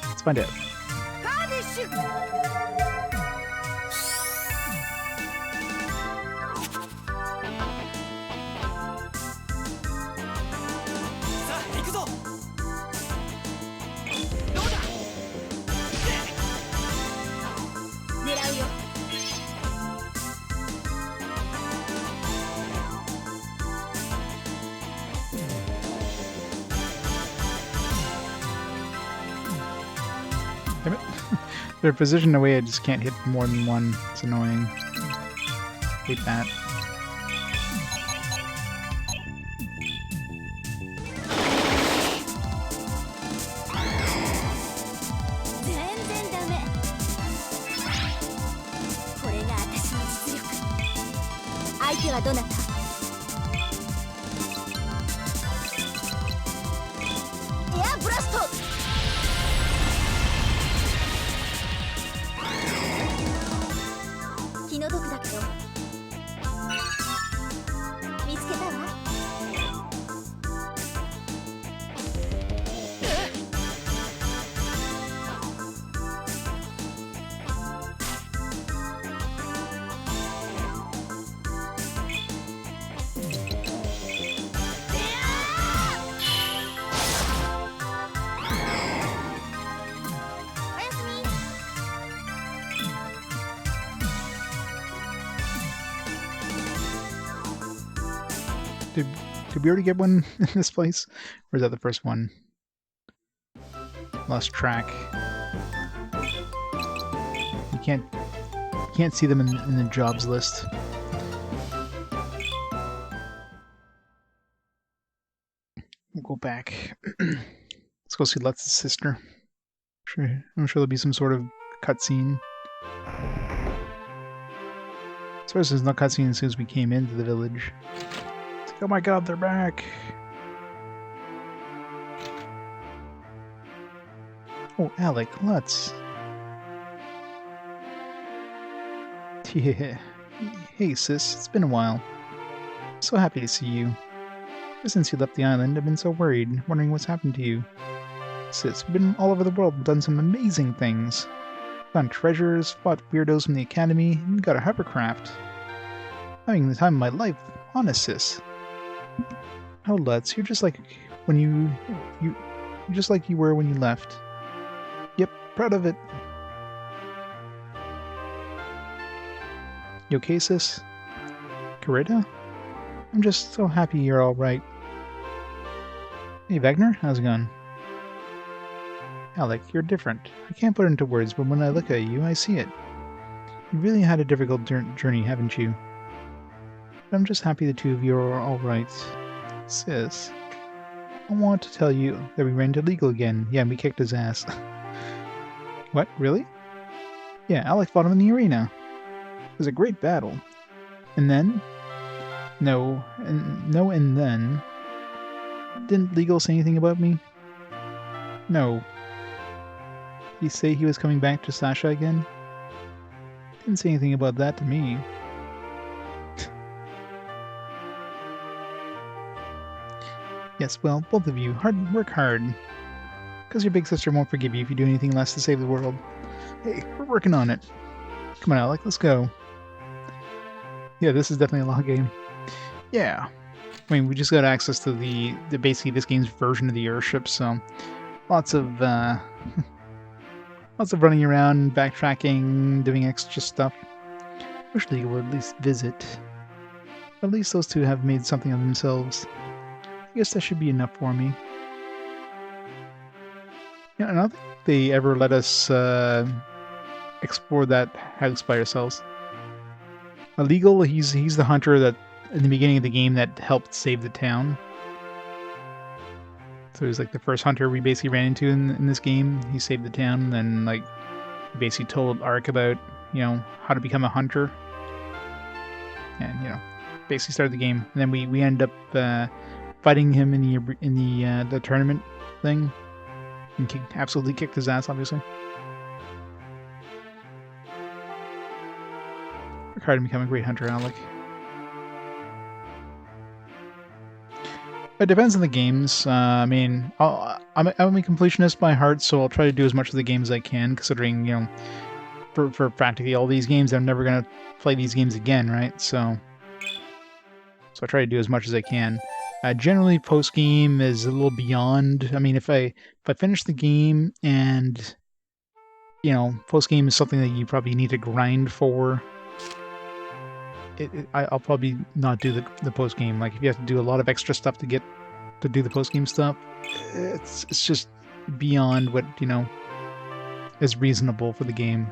Let's find out. They're positioned in a way I just can't hit more than one. It's annoying. Hate that. Did we already get one in this place? Or is that the first one? Lost track. You can't see them in the jobs list. We'll go back. Let's go see Lutz's sister. I'm sure there'll be some sort of cutscene. As far as there's no cutscene as soon as we came into the village. Oh my god, they're back! Oh, Alec, Lutz. Yeah. Hey, sis, it's been a while. So happy to see you. Ever since you left the island, I've been so worried, wondering what's happened to you. Sis, we've been all over the world and done some amazing things. Found treasures, fought weirdos from the academy, and got a hovercraft. Having the time of my life, honest, sis. Oh, Lutz, you're just like when you're just like you were when you left. Yep, proud of it. You okay, sis? Coretta? I'm just so happy you're all right. Hey, Wagner, how's it going? Alec, you're different. I can't put it into words, but when I look at you, I see it. You really had a difficult journey, haven't you? But I'm just happy the two of you are all right. Sis, I want to tell you that we ran into Legal again. Yeah, and we kicked his ass. What? Really? Yeah, Alec fought him in the arena. It was a great battle. And then? And then? Didn't Legal say anything about me? No. Did he say he was coming back to Sasha again? Didn't say anything about that to me. Yes, well, both of you, work hard. Because your big sister won't forgive you if you do anything less to save the world. Hey, we're working on it. Come on, Alec, let's go. Yeah, this is definitely a long game. Yeah. I mean, we just got access to the basically this game's version of the airship, so lots of running around, backtracking, doing extra stuff. Wish Legal would at least visit. But at least those two have made something of themselves. I guess that should be enough for me. Yeah, I don't think they ever let us explore that house by ourselves. Illegal, he's the hunter that in the beginning of the game that helped save the town. So he was like the first hunter we basically ran into in this game. He saved the town, and then like basically told Ark about how to become a hunter, and basically started the game. And then we ended up fighting him in the tournament thing, and absolutely kicked his ass, obviously. Work hard to become a great hunter, Alec. It depends on the games. I mean, I'm a completionist by heart, so I'll try to do as much of the games as I can, considering, for practically all these games, I'm never going to play these games again, right? So I try to do as much as I can. Generally, post-game is a little beyond. I mean, if I finish the game and, post-game is something that you probably need to grind for, I'll probably not do the post-game. Like, if you have to do a lot of extra stuff to do the post-game stuff, it's just beyond what, is reasonable for the game.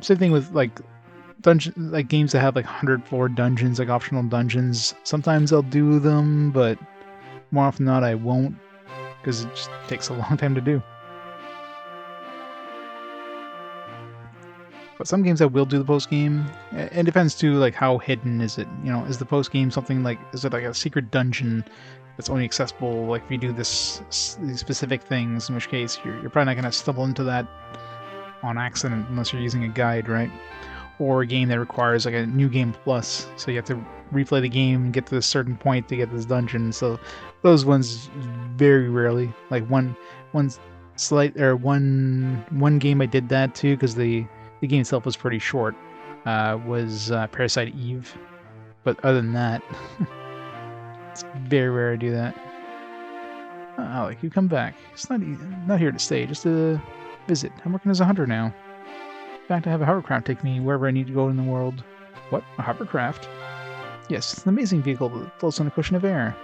Same thing with like games that have like 100 floor dungeons, like optional dungeons. Sometimes I'll do them, but more often than not I won't, because it just takes a long time to do. But some games I will do the post game. It depends too, like how hidden is it? You know, is the post game something like, is it like a secret dungeon that's only accessible like if you do these specific things? In which case you're probably not going to stumble into that on accident unless you're using a guide, right? Or a game that requires like a new game plus, so you have to replay the game and get to a certain point to get this dungeon. So those ones very rarely. Like one game I did that too, because the game itself was pretty short, was Parasite Eve. But other than that, it's very rare to do that. Alec, you come back. It's not here to stay, just to visit. I'm working as a hunter now. In fact, I have a hovercraft take me wherever I need to go in the world. What? A hovercraft? Yes, it's an amazing vehicle that floats on a cushion of air.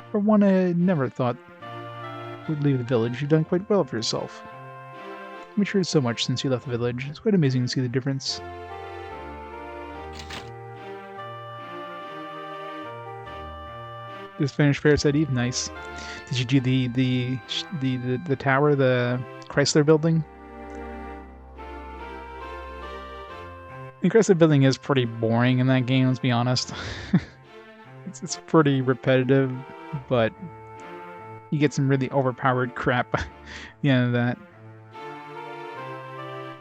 For one I never thought would leave the village, you've done quite well for yourself. You've matured so much since you left the village. It's quite amazing to see the difference. Just finished Parasite Eve. Nice. Did you do the tower, the Chrysler building? The Chrysler building is pretty boring in that game, let's be honest. It's pretty repetitive, but you get some really overpowered crap at the end of that.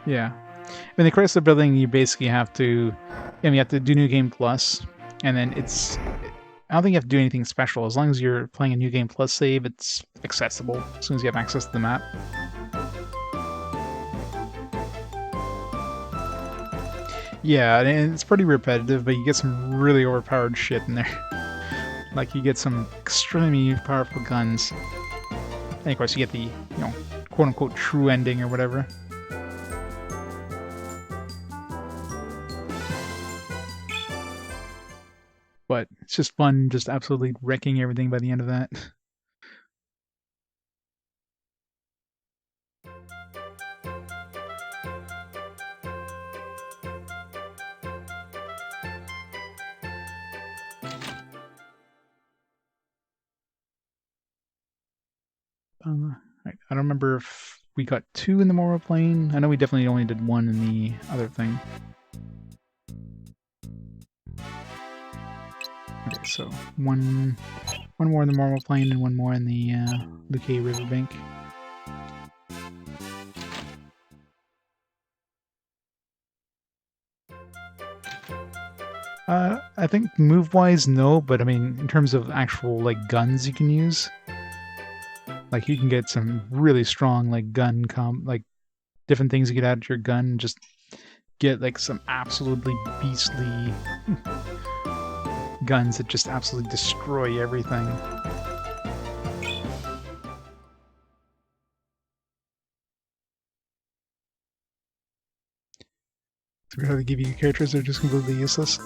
Yeah. In the Chrysler building, you basically have to, you have to do New Game Plus, and then I don't think you have to do anything special. As long as you're playing a New Game Plus save, it's accessible as soon as you have access to the map. Yeah, and it's pretty repetitive, but you get some really overpowered shit in there. Like, you get some extremely powerful guns. And of course, you get the, quote-unquote true ending or whatever. But it's just fun, just absolutely wrecking everything by the end of that. I don't remember if we got 2 in the Morrow Plane. I know we definitely only did 1 in the other thing. Okay, so one more in the Morrow Plane and 1 more in the Luque Riverbank. I think move-wise, no, but I mean, in terms of actual, like, guns you can use, like, you can get some really strong, like, different things you get out of your gun, just get, like, some absolutely beastly guns that just absolutely destroy everything. So we have to give you characters that are just completely useless.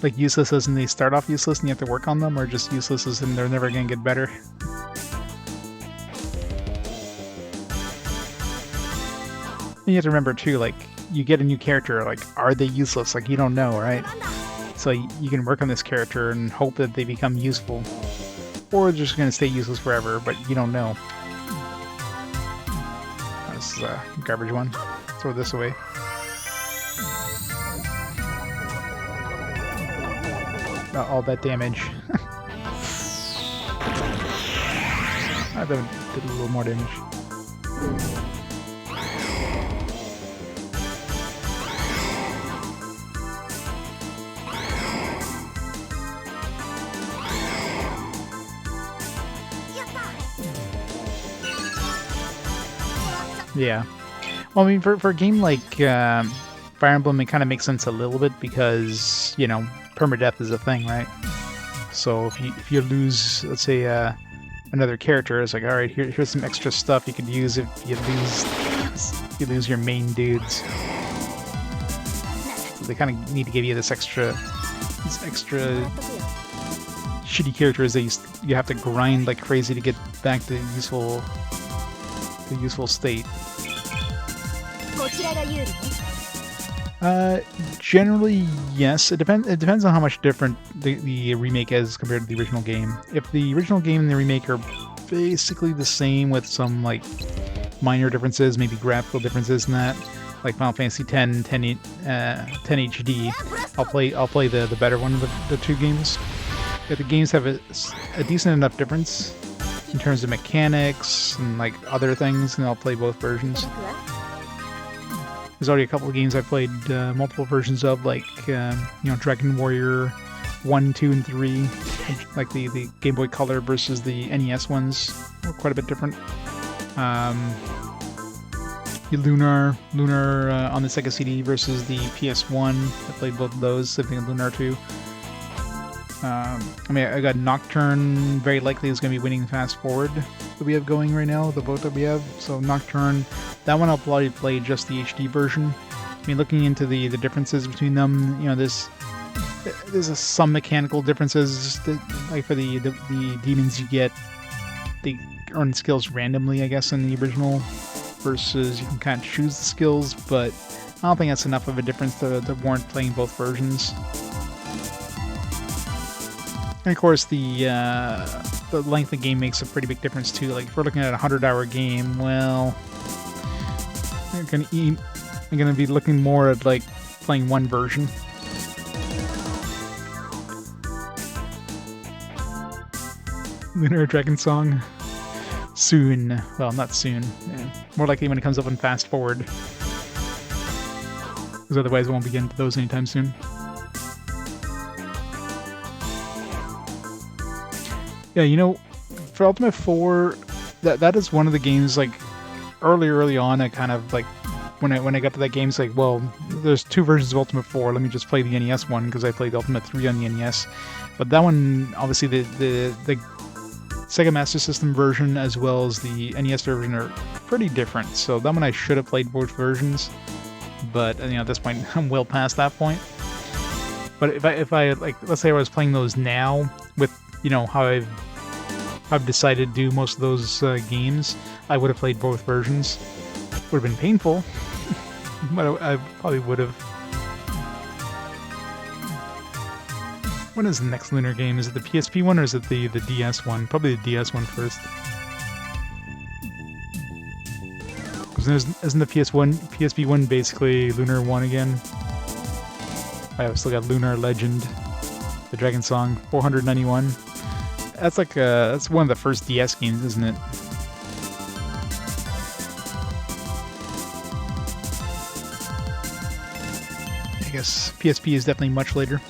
Like, useless as in they start off useless and you have to work on them, or just useless as in they're never gonna get better? And you have to remember too, like, you get a new character, like, are they useless? Like, you don't know, right? So you can work on this character and hope that they become useful. Or they're just gonna stay useless forever, but you don't know. This is a garbage one. Throw this away. Not all that damage. I did a little more damage. Yeah. Well, I mean, for a game like Fire Emblem, it kind of makes sense a little bit because, permadeath is a thing, right? So if you lose, let's say, another character, it's like, all right, here's some extra stuff you could use if you lose your main dudes. So they kind of need to give you these extra shitty characters that you have to grind like crazy to get back to useful the useful state. こちらが有利ね。Generally, yes. It depends on how much different the remake is compared to the original game. If the original game and the remake are basically the same with some like minor differences, maybe graphical differences in that, like Final Fantasy X, 10 HD, I'll play the better one of the two games. If the games have a decent enough difference in terms of mechanics and like other things, then I'll play both versions. 僕は There's already a couple of games I played multiple versions of, like Dragon Warrior 1, 2, and 3. Like the Game Boy Color versus the NES ones were quite a bit different. Lunar on the Sega CD versus the PS1. I played both of those. Same thing with Lunar 2. I got Nocturne. Very likely is going to be winning Fast Forward that we have going right now. The vote that we have. So Nocturne. That one I'll probably play just the HD version. I mean, looking into the differences between them, there's some mechanical differences. Like for the demons, you get they earn skills randomly, I guess, in the original, versus you can kind of choose the skills. But I don't think that's enough of a difference to warrant playing both versions. And of course, the length of the game makes a pretty big difference too. Like if we're looking at a 100-hour game, well, I'm gonna be looking more at like playing one version. Lunar Dragon Song soon. Well, not soon. Yeah. More likely when it comes up in Fast Forward, because otherwise I won't be getting to those anytime soon. Yeah, for Ultimate 4, that is one of the games, like, early on, I kind of, like, when I got to that game, it's like, well, there's two versions of Ultimate 4, let me just play the NES one, because I played Ultimate 3 on the NES. But that one, obviously, the Sega Master System version as well as the NES version are pretty different, so that one I should have played both versions, but, at this point, I'm well past that point. But if I like, let's say I was playing those now, with how I've decided to do most of those games, I would have played both versions. Would have been painful, but I probably would have. When is the next Lunar game? Is it the PSP one or is it the DS one? Probably the DS one first. Because isn't the PSP one basically Lunar 1 again? I've still got Lunar Legend, the Dragon Song, 491. That's like that's one of the first DS games, isn't it? I guess PSP is definitely much later.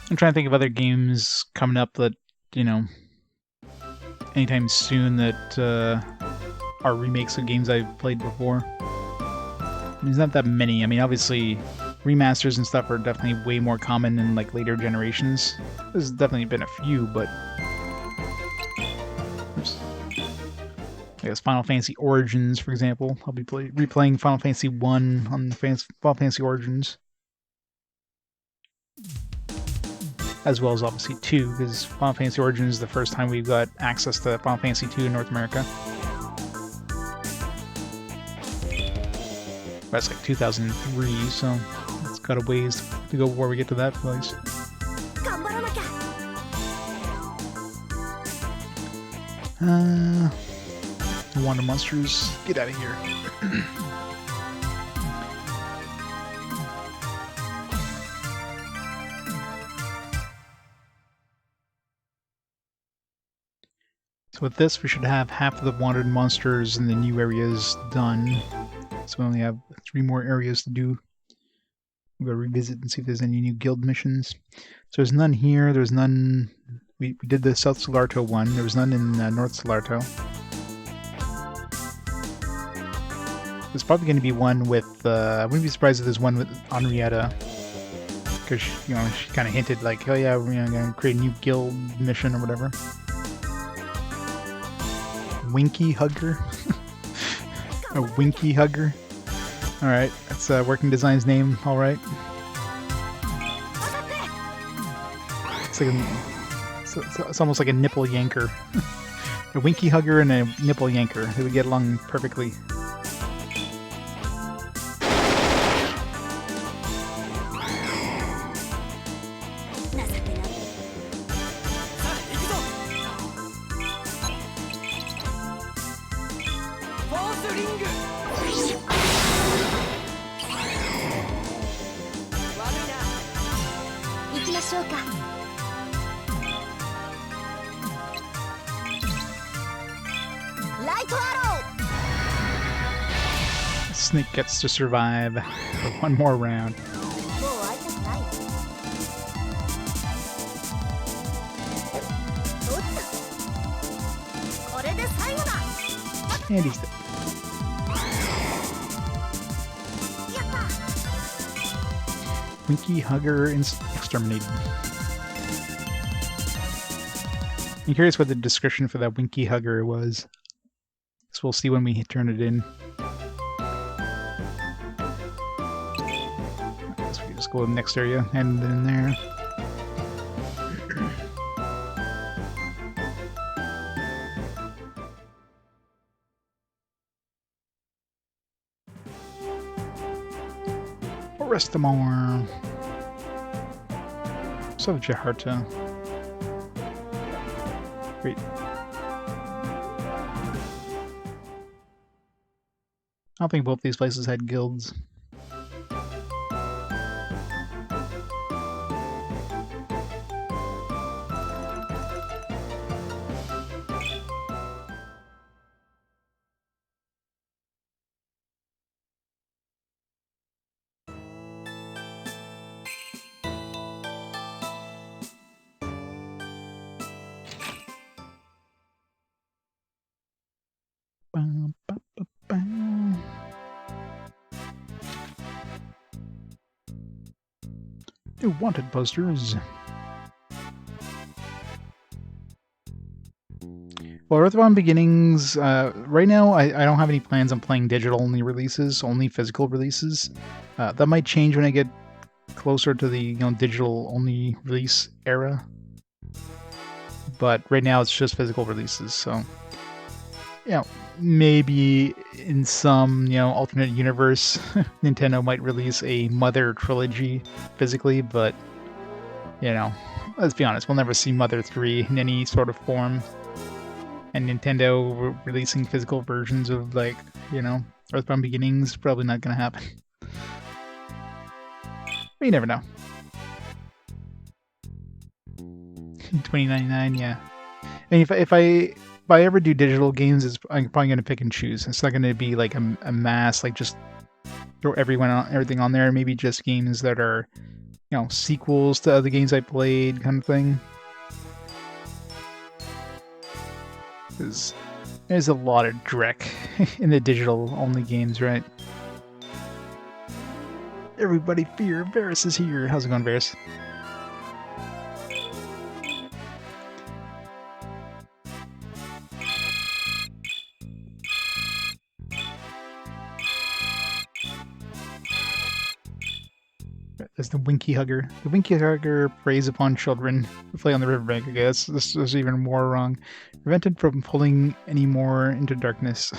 I'm trying to think of other games coming up that, anytime soon that are remakes of games I've played before. There's not that many. I mean, obviously, remasters and stuff are definitely way more common in like later generations. There's definitely been a few, but I guess Final Fantasy Origins, for example. I'll be replaying Final Fantasy 1 on Final Fantasy Origins. As well as obviously 2, because Final Fantasy Origins is the first time we've got access to Final Fantasy 2 in North America. That's like 2003, so it's got a ways to go before we get to that place. Wonder Monsters, get out of here. So with this, we should have half of the wanted monsters in the new areas done. So we only have 3 more areas to do. We'll go revisit and see if there's any new guild missions. So there's none here. There's none. We did the South Solarto one. There was none in North Solarto. There's probably going to be one with. I wouldn't be surprised if there's one with Henrietta, because you know she kind of hinted like, oh yeah, we're going to create a new guild mission or whatever. Winky Hugger. A Winky Hugger. All right, that's Working Design's name. All right. It's like it's almost like a nipple yanker. A Winky Hugger and a nipple yanker. They would get along perfectly. Snake gets to survive for one more round. And he's dead. Winky Hugger exterminated. I'm curious what the description for that Winky Hugger was. So we'll see when we turn it in. So we just go to the next area and in there. Rest them more. So Jaharta. Great. I don't think both these places had guilds. New wanted posters. Well, Earthbound Beginnings, right now I don't have any plans on playing digital-only releases, only physical releases. That might change when I get closer to the digital-only release era. But right now it's just physical releases, so maybe in some alternate universe Nintendo might release a Mother trilogy physically, but let's be honest, we'll never see Mother 3 in any sort of form. And Nintendo releasing physical versions of Earthbound Beginnings, probably not gonna happen. But you never know. 2099, yeah. I mean, if I ever do digital games, I'm probably going to pick and choose. It's not going to be like a mass, like just throw everything on there. Maybe just games that are, sequels to other games I played, kind of thing. Because there's a lot of dreck in the digital-only games, right? Everybody fear, Varus is here. How's it going, Varus? There's the Winky Hugger. The Winky Hugger preys upon children who play on the riverbank. I guess this is even more wrong. Prevented from pulling any more into darkness.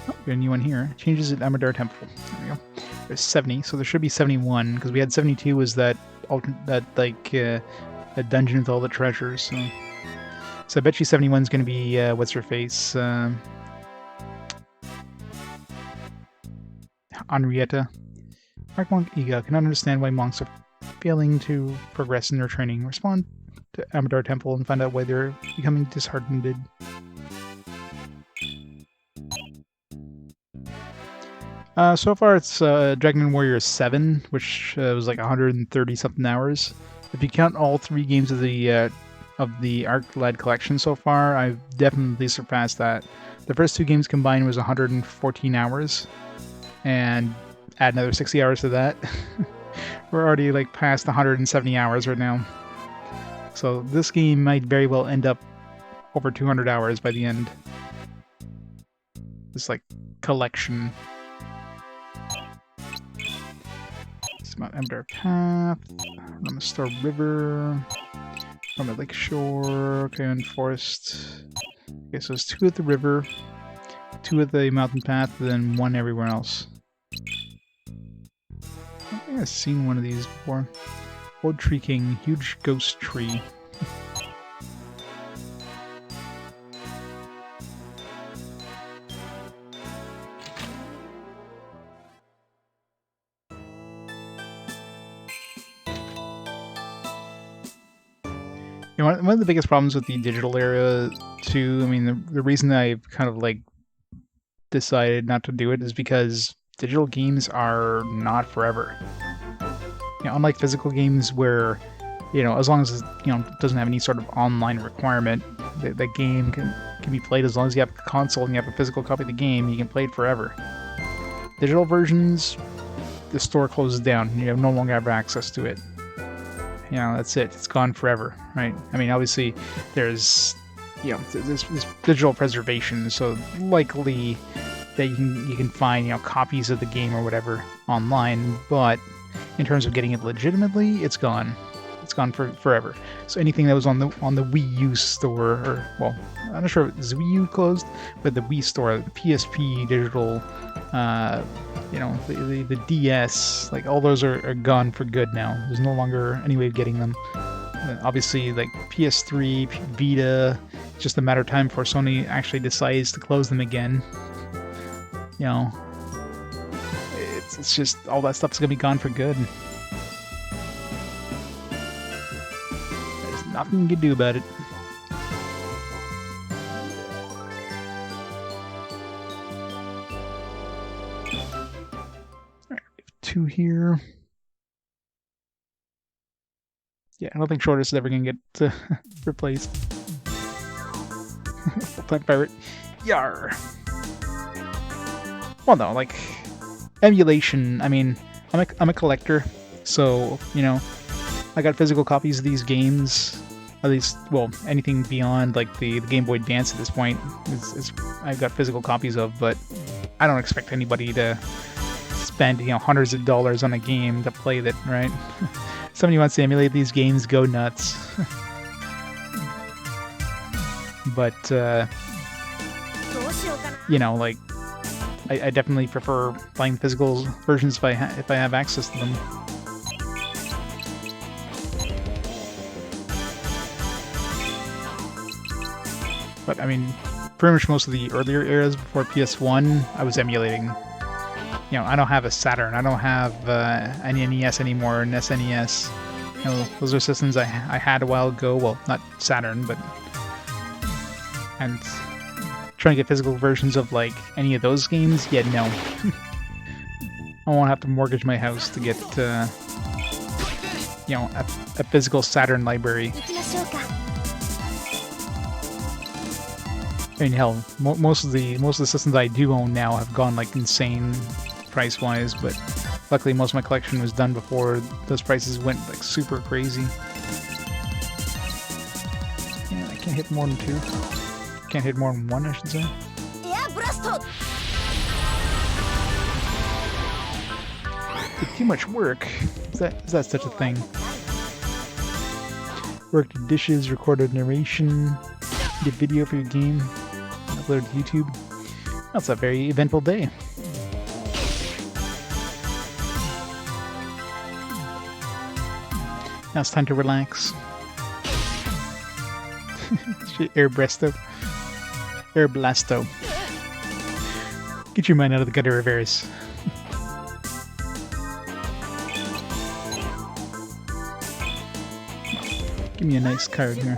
Oh, got a new one here. Changes at Amador Temple. There we go. There's 70, so there should be 71 because we had 72 was that that dungeon with all the treasures. So I bet you 71 is going to be, what's her face? Henrietta. Mark Monk Iga can understand why monks are failing to progress in their training. Respond to Amador Temple and find out why they're becoming disheartened. So far it's Dragon Warrior 7, which was like 130 something hours. If you count all 3 games of the Arc-led collection so far, I've definitely surpassed that. The first 2 games combined was 114 hours, and add another 60 hours to that. We're already like past 170 hours right now. So this game might very well end up over 200 hours by the end. This like collection. Mount Ember Path, on the Star River, from the Lake Shore, okay, and Forest. Okay, so it's 2 at the river, 2 at the mountain path, and then 1 everywhere else. I think I've seen one of these before. Old Tree King, huge ghost tree. You know, one of the biggest problems with the digital era, too, I mean, the reason I've kind of, like, decided not to do it is because digital games are not forever. You know, unlike physical games where, you know, as long as it, you know, doesn't have any sort of online requirement, the game can be played as long as you have a console and you have a physical copy of the game, you can play it forever. Digital versions, the store closes down, and you no longer have access to it. You know, that's it. It's gone forever, right? I mean, obviously, there's, you know, this digital preservation, so likely that you can find, you know, copies of the game or whatever online, but in terms of getting it legitimately, it's gone. It's gone forever. So anything that was on the Wii U store, or, well, I'm not sure if the Wii U closed, but the Wii store, the PSP digital, you know, the DS, like, all those are gone for good now. There's no longer any way of getting them. Obviously, like, PS3, Vita, it's just a matter of time before Sony actually decides to close them again. You know, it's just, all that stuff's gonna be gone for good. There's nothing you can do about it. Alright, we have 2 here. Yeah, I don't think Shortest is ever gonna get replaced. Full-time pirate. Yar! Well, no, like, emulation, I mean, I'm a collector, so, you know, I got physical copies of these games, at least, well, anything beyond, like, the Game Boy Advance at this point, I've got physical copies of, but I don't expect anybody to spend, you know, hundreds of dollars on a game to play that, right? Somebody wants to emulate these games, go nuts. But, you know, like, I definitely prefer playing physical versions if I have access to them. But I mean, pretty much most of the earlier eras before PS1, I was emulating. You know, I don't have a Saturn, I don't have an NES anymore, an SNES. You know, those are systems I had a while ago. Well, not Saturn, but and trying to get physical versions of, like, any of those games? Yeah, no. I won't have to mortgage my house to get, you know, a physical Saturn library. I mean, hell, most of the systems I do own now have gone, like, insane price-wise, but luckily most of my collection was done before those prices went, like, super crazy. Yeah, I can't hit more than 2. Can't hit more than 1, I should say. With too much work. Is that such a thing? Worked dishes, recorded narration, did video for your game, uploaded to YouTube. That's a very eventful day. Now it's time to relax. Air Bresto. Air Blasto. Get your mind out of the gutter, Rivera's. Give me a nice card here.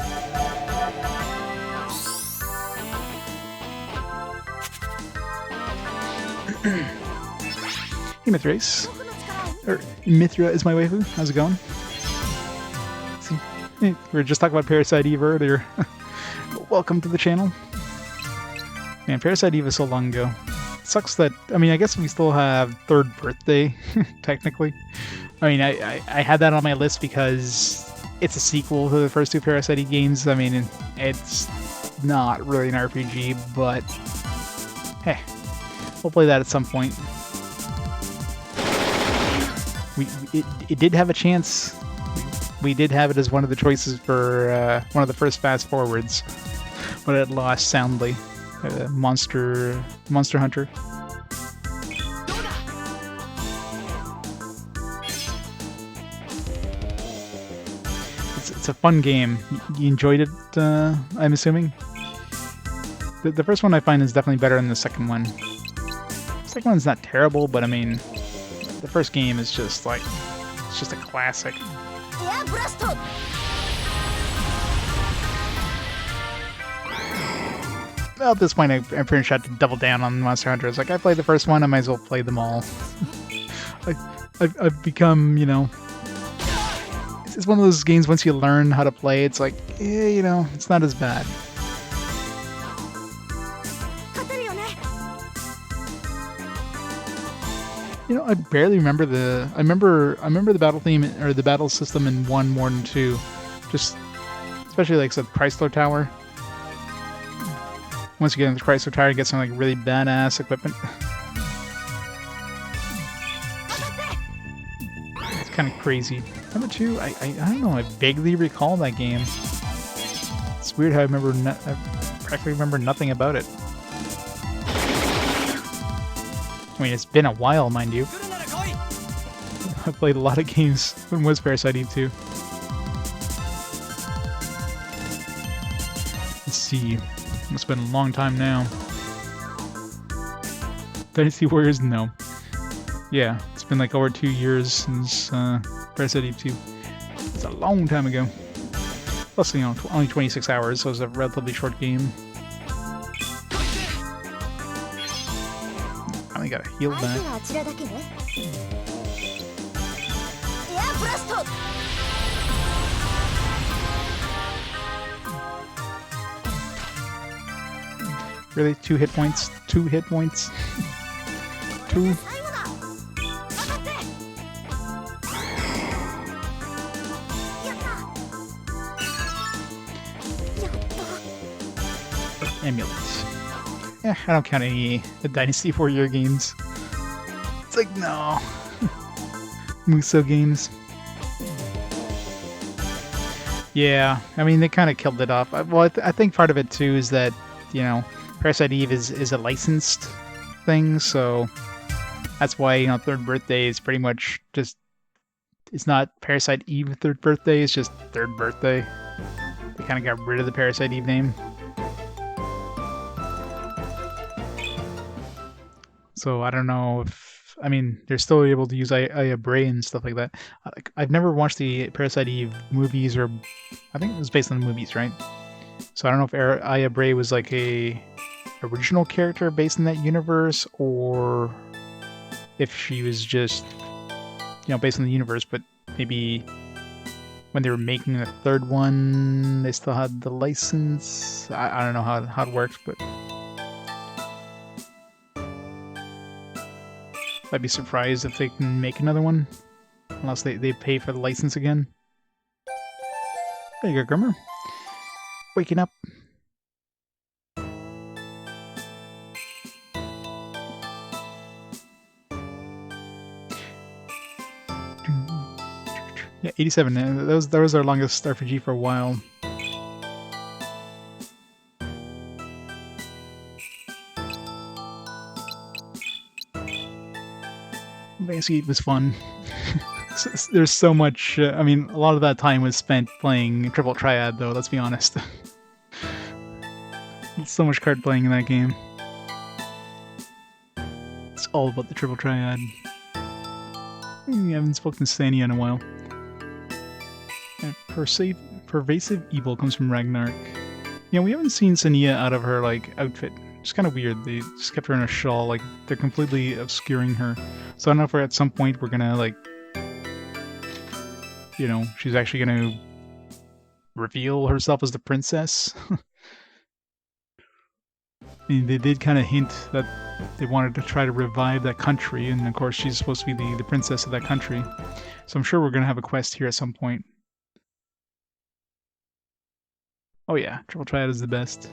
Hey, Mithrace. 僕の力を見て Or Mithra is my waifu. How's it going? See, hey, we were just talking about Parasite Eve earlier. Welcome to the channel. Man, Parasite Eve is so long ago. Sucks that, I mean, I guess we still have Third Birthday, technically. I mean, I had that on my list because it's a sequel to the first two Parasite Eve games. I mean, it's not really an RPG, but hey, we'll play that at some point. It did have a chance. We did have it as one of the choices for one of the first fast forwards, but it lost soundly. Monster Hunter. It's a fun game. You enjoyed it, I'm assuming? The first one I find is definitely better than the second one. The second one's not terrible, but I mean, the first game is just like, it's just a classic. エアブラスト Well, at this point, I'm pretty sure I had to double down on Monster Hunter. It's like, I played the first one, I might as well play them all. I've become, you know... It's one of those games, once you learn how to play, it's like, yeah, you know, it's not as bad. 勝てるよね You know, I barely remember the... I remember the battle theme, or the battle system in 1 more than 2. Just... Especially, like, the Chrysler Tower. Once you get into the Chrysler Tower, you get some, like, really badass equipment. It's kind of crazy. Number 2, I don't know, I vaguely recall that game. It's weird how I practically remember nothing about it. I mean, it's been a while, mind you. 来るなら来い I played a lot of games when was Parasite Eve 2. Let's see. It's been a long time now. Dynasty Warriors? No. Yeah, it's been like over 2 years since Parasite Eve 2. It's a long time ago. Plus, you know, only 26 hours, so it's a relatively short game. I got a heal 相 back. 手はあちらだけねエアブラスト Really? 2 hit points? 2 hit points? 2? 最後だ当たってやったやった Amulet. Yeah, I don't count any Dynasty Warrior games. It's like, no. Muso games. Yeah, I mean, they kind of killed it off. Well, I think part of it, too, is that, you know, Parasite Eve is a licensed thing, so that's why, you know, Third Birthday is pretty much just... It's not Parasite Eve Third Birthday, it's just Third Birthday. They kind of got rid of the Parasite Eve name. So I don't know if... I mean, they're still able to use Aya Bray and stuff like that. I've never watched the Parasite Eve movies, or... I think it was based on the movies, right? So I don't know if Aya Bray was like a original character based in that universe, or if she was just, you know, based on the universe, but maybe when they were making the third one, they still had the license. I don't know how it works, but I'd be surprised if they can make another one, unless they pay for the license again. There you go, Grimmer. Waking up. Yeah, 87. That was our longest RPG for a while. Basically, it was fun. There's so much... I mean, a lot of that time was spent playing Triple Triad, though, let's be honest. There's so much card playing in that game. It's all about the Triple Triad. I haven't spoken to Sania in a while. Pervasive evil comes from Ragnarok. Yeah, we haven't seen Sania out of her, like, outfit It's kind of weird. They just kept her in a shawl, like they're completely obscuring her. So I don't know if at some point we're gonna like, you know, she's actually gonna reveal herself as the princess. I mean, they did kind of hint that they wanted to try to revive that country, and of course she's supposed to be the princess of that country. So I'm sure we're gonna have a quest here at some point. Oh yeah, Triple Triad is the best.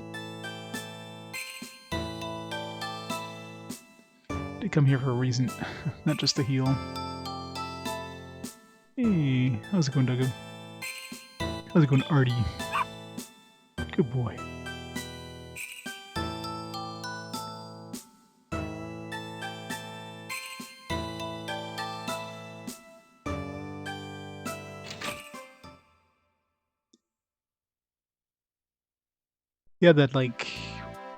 They come here for a reason, not just to heal. Hey, how's it going, Duggo? How's it going, Artie? Good boy. Yeah, that like,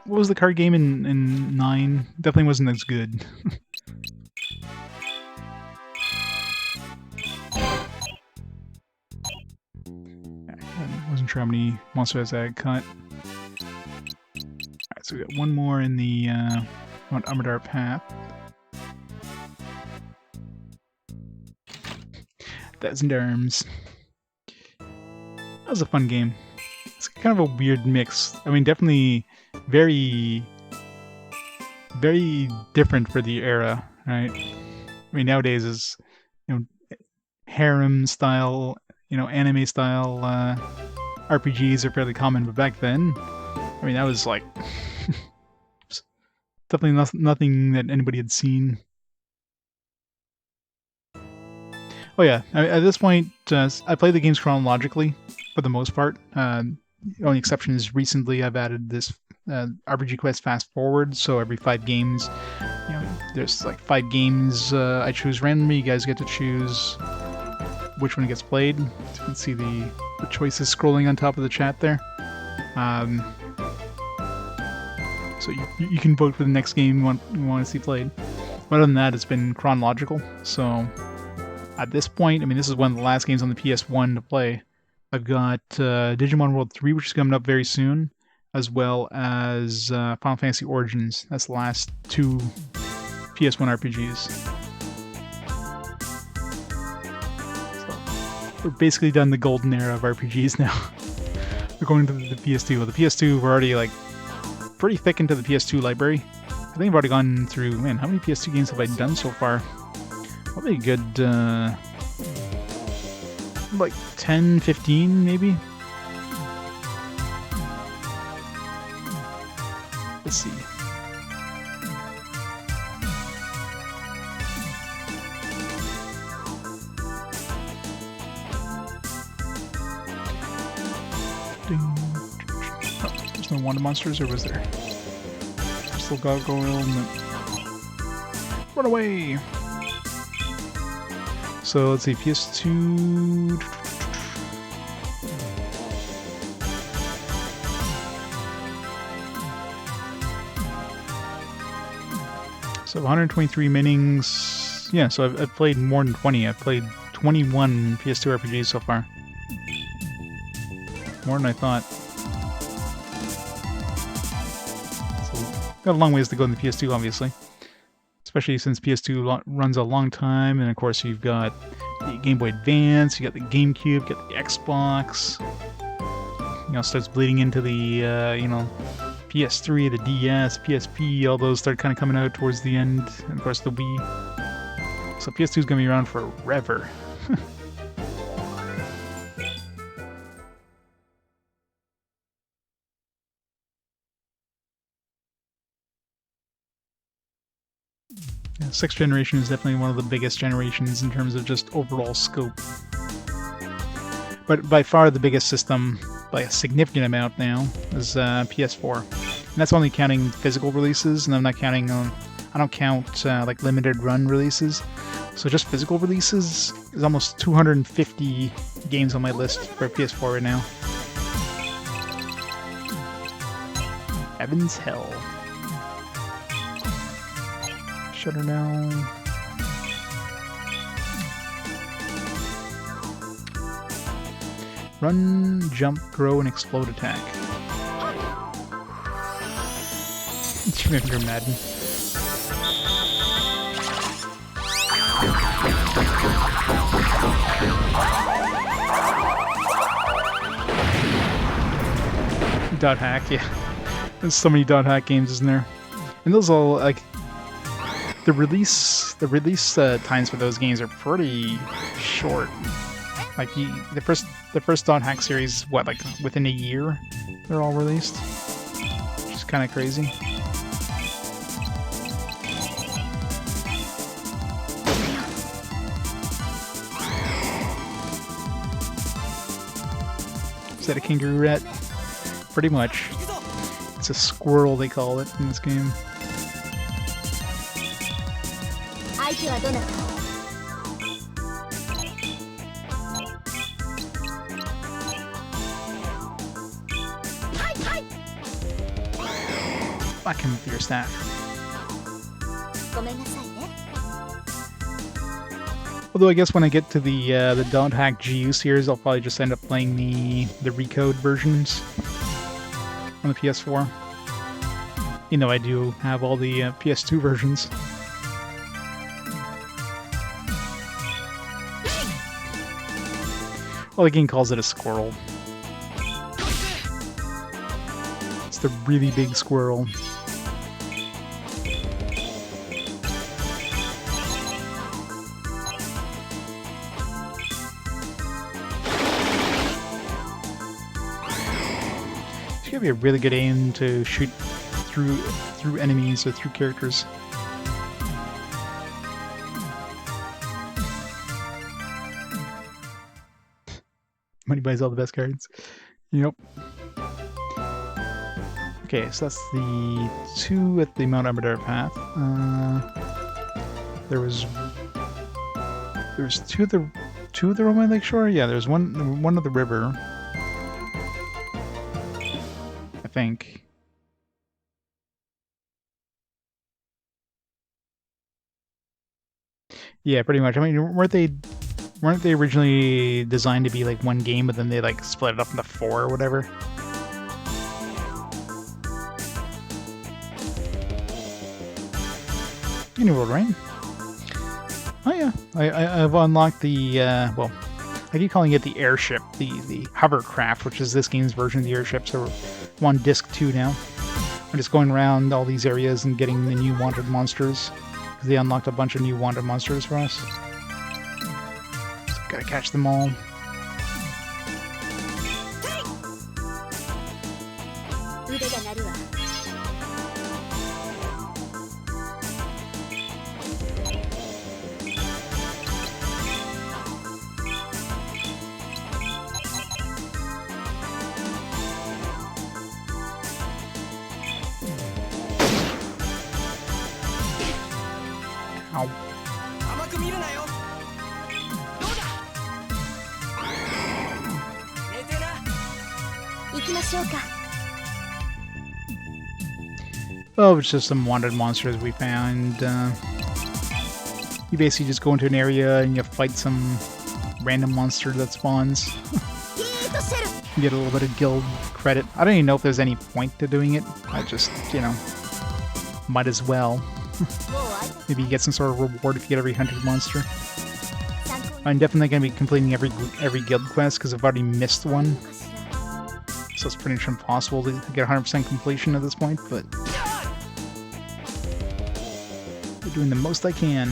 what was the card game in 9? Definitely wasn't as good. I wasn't sure how many monsters I had cut. Alright, so we got one more in the Mount Amadar path. Thousand Arms. That was a fun game. It's kind of a weird mix. I mean, definitely very different for the era, right? I mean, nowadays is, you know, harem style, you know, anime style RPGs are fairly common, but back then, I mean, that was like definitely nothing that anybody had seen. Oh yeah, at this point, I play the games chronologically for the most part. The only exception is recently I've added this RPG Quest Fast Forward, so every 5 games, you know, there's like 5 games I choose randomly. You guys get to choose which one gets played. You can see the choices scrolling on top of the chat there. So you can vote for the next game you want to see played. But other than that, it's been chronological. So at this point, I mean, this is one of the last games on the PS1 to play. I've got Digimon World 3, which is coming up very soon, as well as Final Fantasy Origins. That's the last 2 PS1 RPGs. So we're basically done the golden era of RPGs now. We're going to the PS2. Well, the PS2, we're already like pretty thick into the PS2 library. I think I've already gone through, man, how many PS2 games have I done so far? Probably a good like 10, 15 maybe? Let's see. Ding. Oh, there's no Wanda monsters, or was there? Still gargoyle and run away! So let's see, PS2. So 123 minnings. Yeah, so I've played more than 20. I've played 21 PS2 RPGs so far. More than I thought. So got a long ways to go in the PS2, obviously. Especially since PS2 runs a long time, and of course you've got the Game Boy Advance, you got the GameCube, you got the Xbox. You know, starts bleeding into the you know, PS3, the DS, PSP. All those start kind of coming out towards the end, and of course the Wii. So PS2 is gonna be around forever. Yeah, 6th generation is definitely one of the biggest generations in terms of just overall scope. But by far the biggest system, by a significant amount now, is PS4. And that's only counting physical releases, and I'm not counting, I don't count like limited run releases. So just physical releases is almost 250 games on my list for PS4 right now. Heaven's Hell. Shut her down. Run, jump, grow, and explode attack. Remember Madden. Dot hack, yeah. There's so many dot hack games, isn't there? And those all like the release times for those games are pretty short. Like the first dot hack series, what, like within a year they're all released, which is kind of crazy. Is that a kangaroo rat? Pretty much. It's a squirrel, they call it in this game. 相手はどなた？ Whack him with your staff. ごめんなさいね。 Although I guess when I get to the Don't Hack GU series, I'll probably just end up playing the recode versions on the PS4. You know, I do have all the PS2 versions. Well, the game calls it a squirrel. It's the really big squirrel. It's gonna be a really good aim to shoot through enemies or through characters. Money buys all the best cards. Yep. Okay, so that's the 2 at the Mount Armadillo path. There was 2 of the Roman Lakeshore. Yeah, there's one of the river. I think. Yeah, pretty much. I mean, weren't they originally designed to be like one game, but then they like split it up into 4 or whatever? New world, right? Oh yeah, I've unlocked the well, I keep calling it the airship, the hovercraft, which is this game's version of the airship. So we're on disc 2 now. I'm just going around all these areas and getting the new wanted monsters. They unlocked a bunch of new wanted monsters for us. So gotta catch them all. Ow. 甘く見るなよ。どうだ。寝てな。行きましょうか。 Oh, it's just some wanted monsters we found. You basically just go into an area and you fight some random monster that spawns. You get a little bit of guild credit. I don't even know if there's any point to doing it. I just, you know, might as well. Maybe you get some sort of reward if you get every hunted monster. I'm definitely going to be completing every guild quest because I've already missed one. So it's pretty much impossible to get 100% completion at this point, but I'm doing the most I can.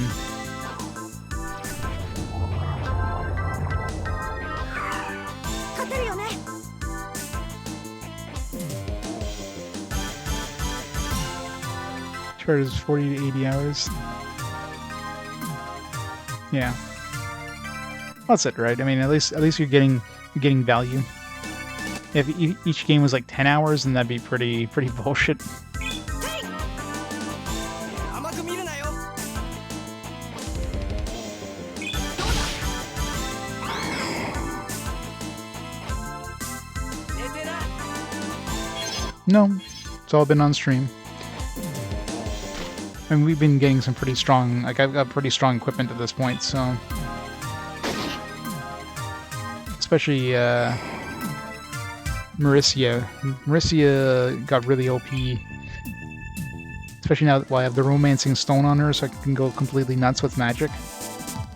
Charges 40 to 80 hours. Yeah, that's it, right? I mean, at least you're getting value. If each game was like 10 hours, then that'd be pretty bullshit. No, it's all been on stream. I mean, we've been getting some pretty strong, like I've got pretty strong equipment at this point, so. Especially, Maricia. Maricia got really OP especially now that I have the romancing stone on her, so I can go completely nuts with magic.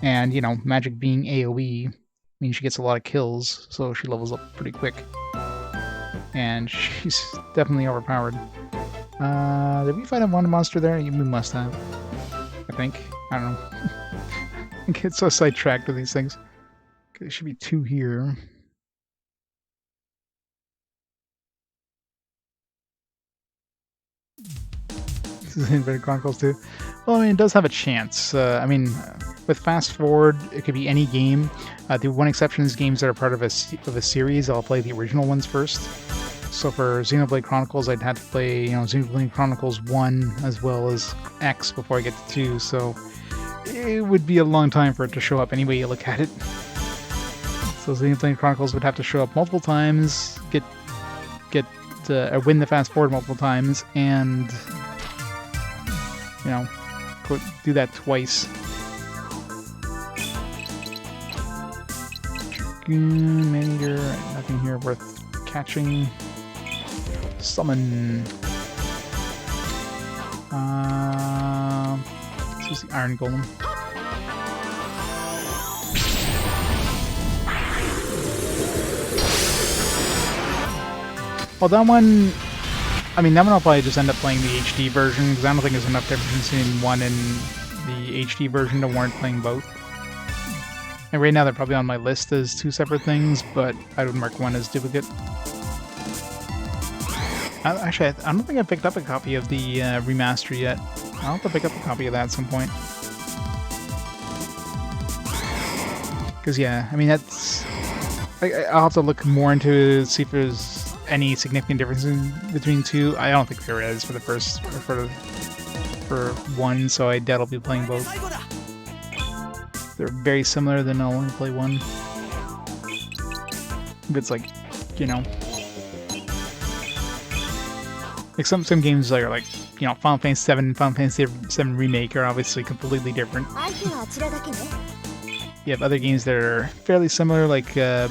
And, you know, magic being AoE means she gets a lot of kills, so she levels up pretty quick. And she's definitely overpowered. Did we find a one monster there? We must have. I think. I don't know. I get so sidetracked with these things. Okay, there should be 2 here. This is Infinite Chronicles 2. Well, I mean, it does have a chance. With Fast Forward, it could be any game. The one exception is games that are part of a series. I'll play the original ones first. So for Xenoblade Chronicles, I'd have to play, you know, Xenoblade Chronicles 1 as well as X before I get to 2. So it would be a long time for it to show up any way you look at it. So Xenoblade Chronicles would have to show up multiple times, win the Fast Forward multiple times, and, you know, do that twice. Maneater, nothing here worth catching. Summon. Let's use the Iron Golem. Well, that one... I mean, that one I'll probably just end up playing the HD version, because I don't think there's enough difference between one and the HD version to warrant playing both. And right now they're probably on my list as 2 separate things, but I would mark one as duplicate. Actually, I don't think I picked up a copy of the remaster yet. I'll have to pick up a copy of that at some point. Because, yeah, I mean, that's... I'll have to look more into see if there's any significant differences between 2. I don't think there is for the first... for 1, so I doubt I'll be playing both. If they're very similar, then I'll only play 1. If it's like, you know... Like some games are like, you know, Final Fantasy 7 and Final Fantasy 7 Remake are obviously completely different. You have other games that are fairly similar, like Final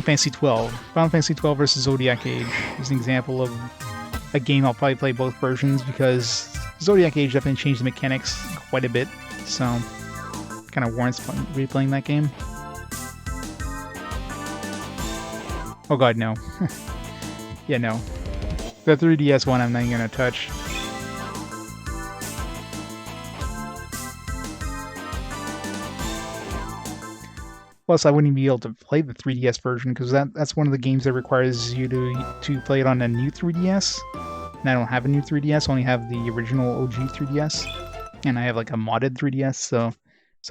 Fantasy 12. Final Fantasy 12 versus Zodiac Age is an example of a game I'll probably play both versions, because Zodiac Age definitely changed the mechanics quite a bit, so kind of warrants replaying that game. Oh god, no. Yeah, no. The 3DS one I'm not going to touch. Plus, I wouldn't be able to play the 3DS version, because that's one of the games that requires you to play it on a new 3DS. And I don't have a new 3DS, I only have the original OG 3DS. And I have like a modded 3DS, so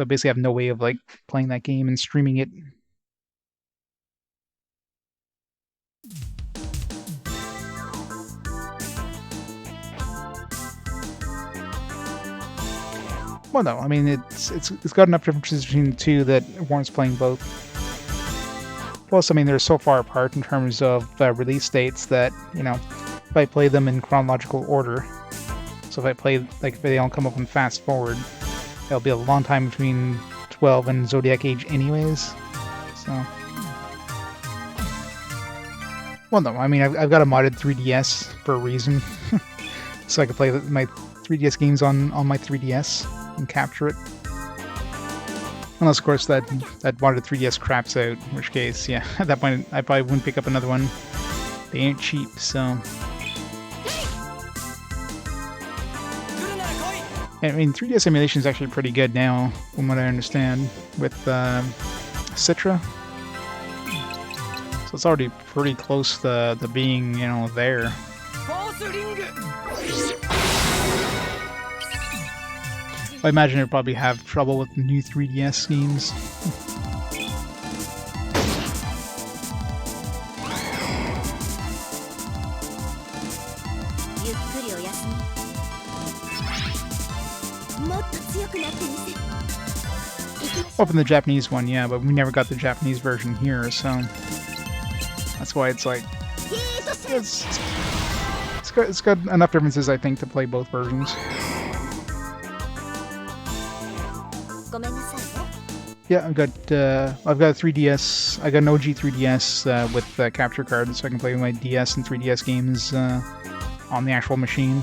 basically I have no way of like playing that game and streaming it. Well, no, I mean, it's got enough differences between the 2 that warrants playing both. Plus, I mean, they're so far apart in terms of release dates that, you know, if I play them in chronological order, so if I play, like, if they don't come up in Fast Forward, it'll be a long time between 12 and Zodiac Age anyways, so... Well, no, I mean, I've got a modded 3DS for a reason, so I can play my 3DS games on my 3DS. And capture it. Unless, of course, that modded 3DS craps out, in which case, yeah, at that point, I probably wouldn't pick up another one. They ain't cheap, so... I mean, 3DS emulation is actually pretty good now, from what I understand, with Citra. So it's already pretty close to being, you know, there. I imagine they'll probably have trouble with the new 3DS games. Open the Japanese one, yeah, but we never got the Japanese version here, so that's why it's like it's got enough differences, I think, to play both versions. Yeah, I've got a 3DS. I got an OG 3DS with capture cards, so I can play my DS and 3DS games on the actual machine.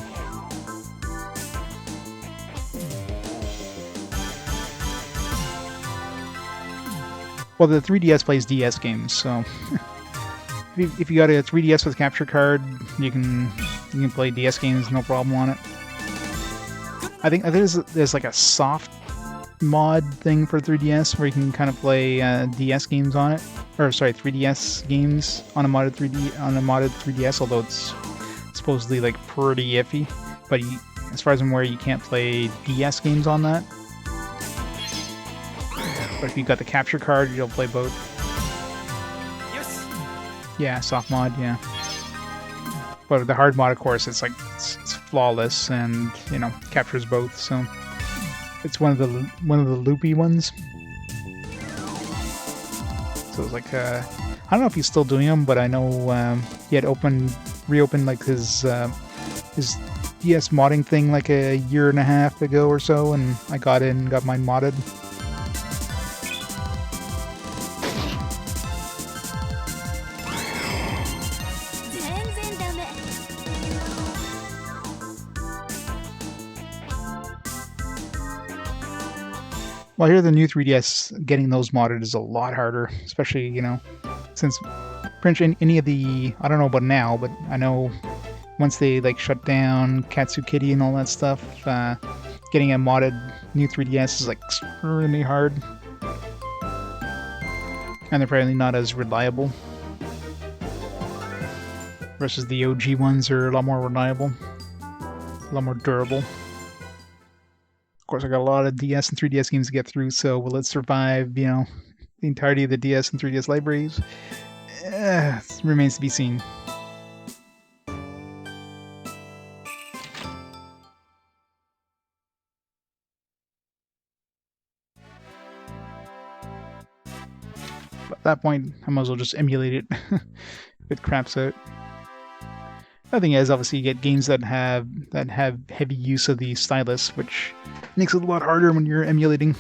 Well, the 3DS plays DS games, so if you got a 3DS with capture card, you can play DS games no problem on it. I think there's like a soft mod thing for 3DS where you can kind of play DS games on it, or sorry, 3DS games on a modded 3DS. Although it's supposedly like pretty iffy, but as far as I'm aware, you can't play DS games on that. But if you got the capture card, you'll play both. Yeah, soft mod, yeah. But the hard mod, of course, it's flawless and, you know, captures both. So it's one of the loopy ones. So it's like I don't know if he's still doing them, but I know he had reopened like his DS modding thing like a year and a half ago or so, and I got mine modded. Well, here the new 3DS, getting those modded is a lot harder, especially, you know, since pretty much any of the, I don't know about now, but I know once they like shut down Katsu Kitty and all that stuff, getting a modded new 3DS is like extremely hard. And they're probably not as reliable. Versus the OG ones are a lot more reliable, a lot more durable. Of course, I got a lot of DS and 3DS games to get through, so will it survive, you know, the entirety of the DS and 3DS libraries? Remains to be seen. But at that point, I might as well just emulate it if it craps out. The thing is, obviously, you get games that have heavy use of the stylus, which makes it a lot harder when you're emulating.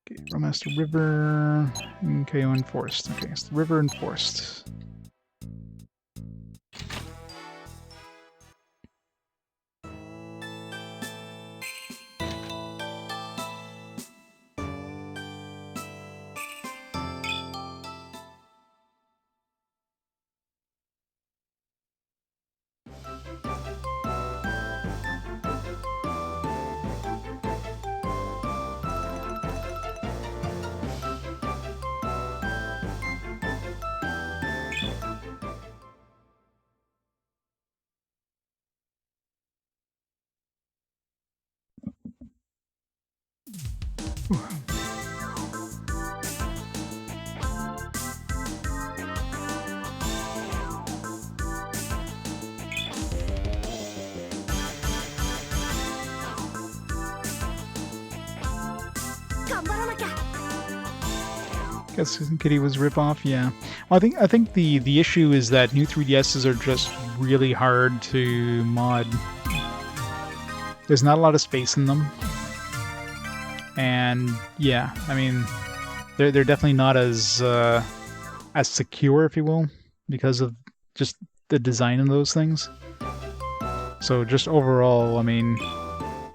Okay, Romaster River, and KO Enforced. Okay, it's the River Enforced. Guess Kitty was rip-off, yeah. Well, I think the issue is that new 3DSs are just really hard to mod. There's not a lot of space in them. And yeah, I mean, they're definitely not as secure, if you will, because of just the design of those things. So just overall, I mean,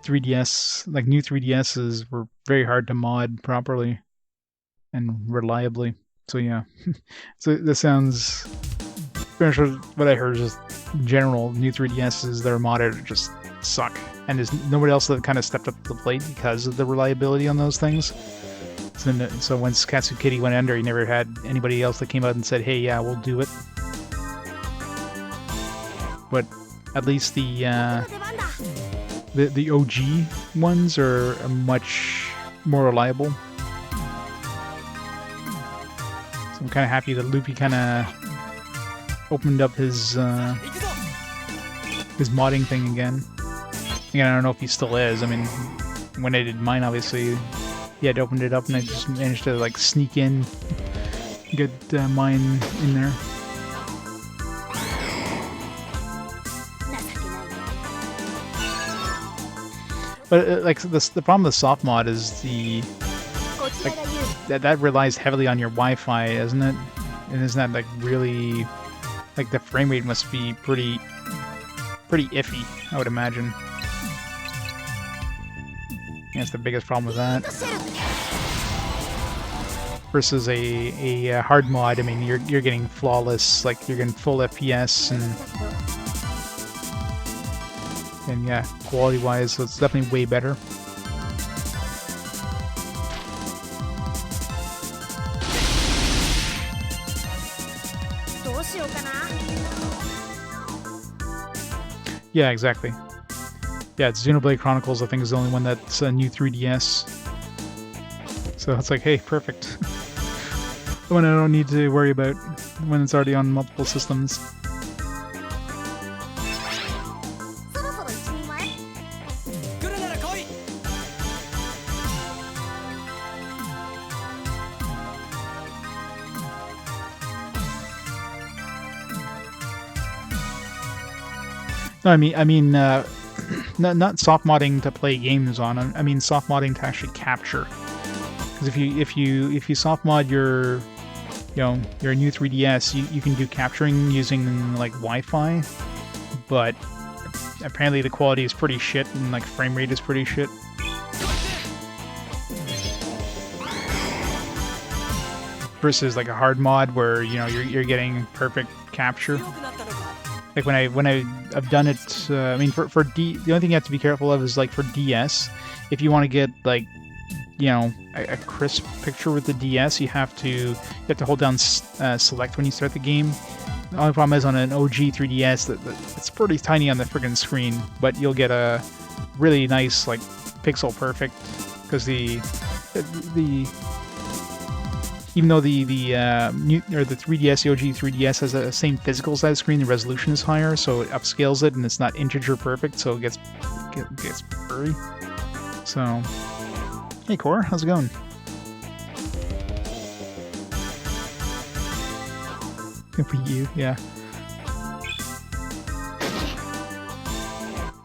3DS, like new 3DSs were very hard to mod properly and reliably. So yeah, so this sounds pretty much what I heard is just general new 3DSs that are modded just suck. And there's nobody else that kind of stepped up to the plate because of the reliability on those things. So once Katsu Kitty went under, you never had anybody else that came out and said, hey, yeah, we'll do it. But at least the OG ones are much more reliable. So I'm kind of happy that Loopy kind of opened up his modding thing again. Again, I don't know if he still is. I mean, when I did mine, obviously, he had opened it up, and I just managed to like sneak in, get mine in there. But like the problem with soft mod is that relies heavily on your Wi-Fi, isn't it? And isn't that like really like the frame rate must be pretty iffy, I would imagine. That's the biggest problem with that. versus a hard mod. I mean, you're getting flawless, like you're getting full FPS and yeah, quality-wise, so it's definitely way better. Yeah, exactly. Yeah, it's Xenoblade Chronicles, I think, is the only one that's a new 3DS. So it's like, hey, perfect. The one I don't need to worry about when it's already on multiple systems. No, I mean, not soft modding to play games on. I mean soft modding to actually capture. Because if you soft mod your new 3DS, you can do capturing using like Wi-Fi, but apparently the quality is pretty shit and like frame rate is pretty shit. Versus like a hard mod where you're getting perfect capture. Like when I've done it, I mean for the only thing you have to be careful of is like for DS, if you want to get like a crisp picture with the DS, you have to hold down select when you start the game. The only problem is on an OG 3DS that it's pretty tiny on the friggin' screen, but you'll get a really nice like pixel perfect because the even though the new or the 3DS, the OG 3DS has the same physical size screen, the resolution is higher, so it upscales it and it's not integer perfect, so it gets blurry. So, hey Core, how's it going? Good for you, yeah.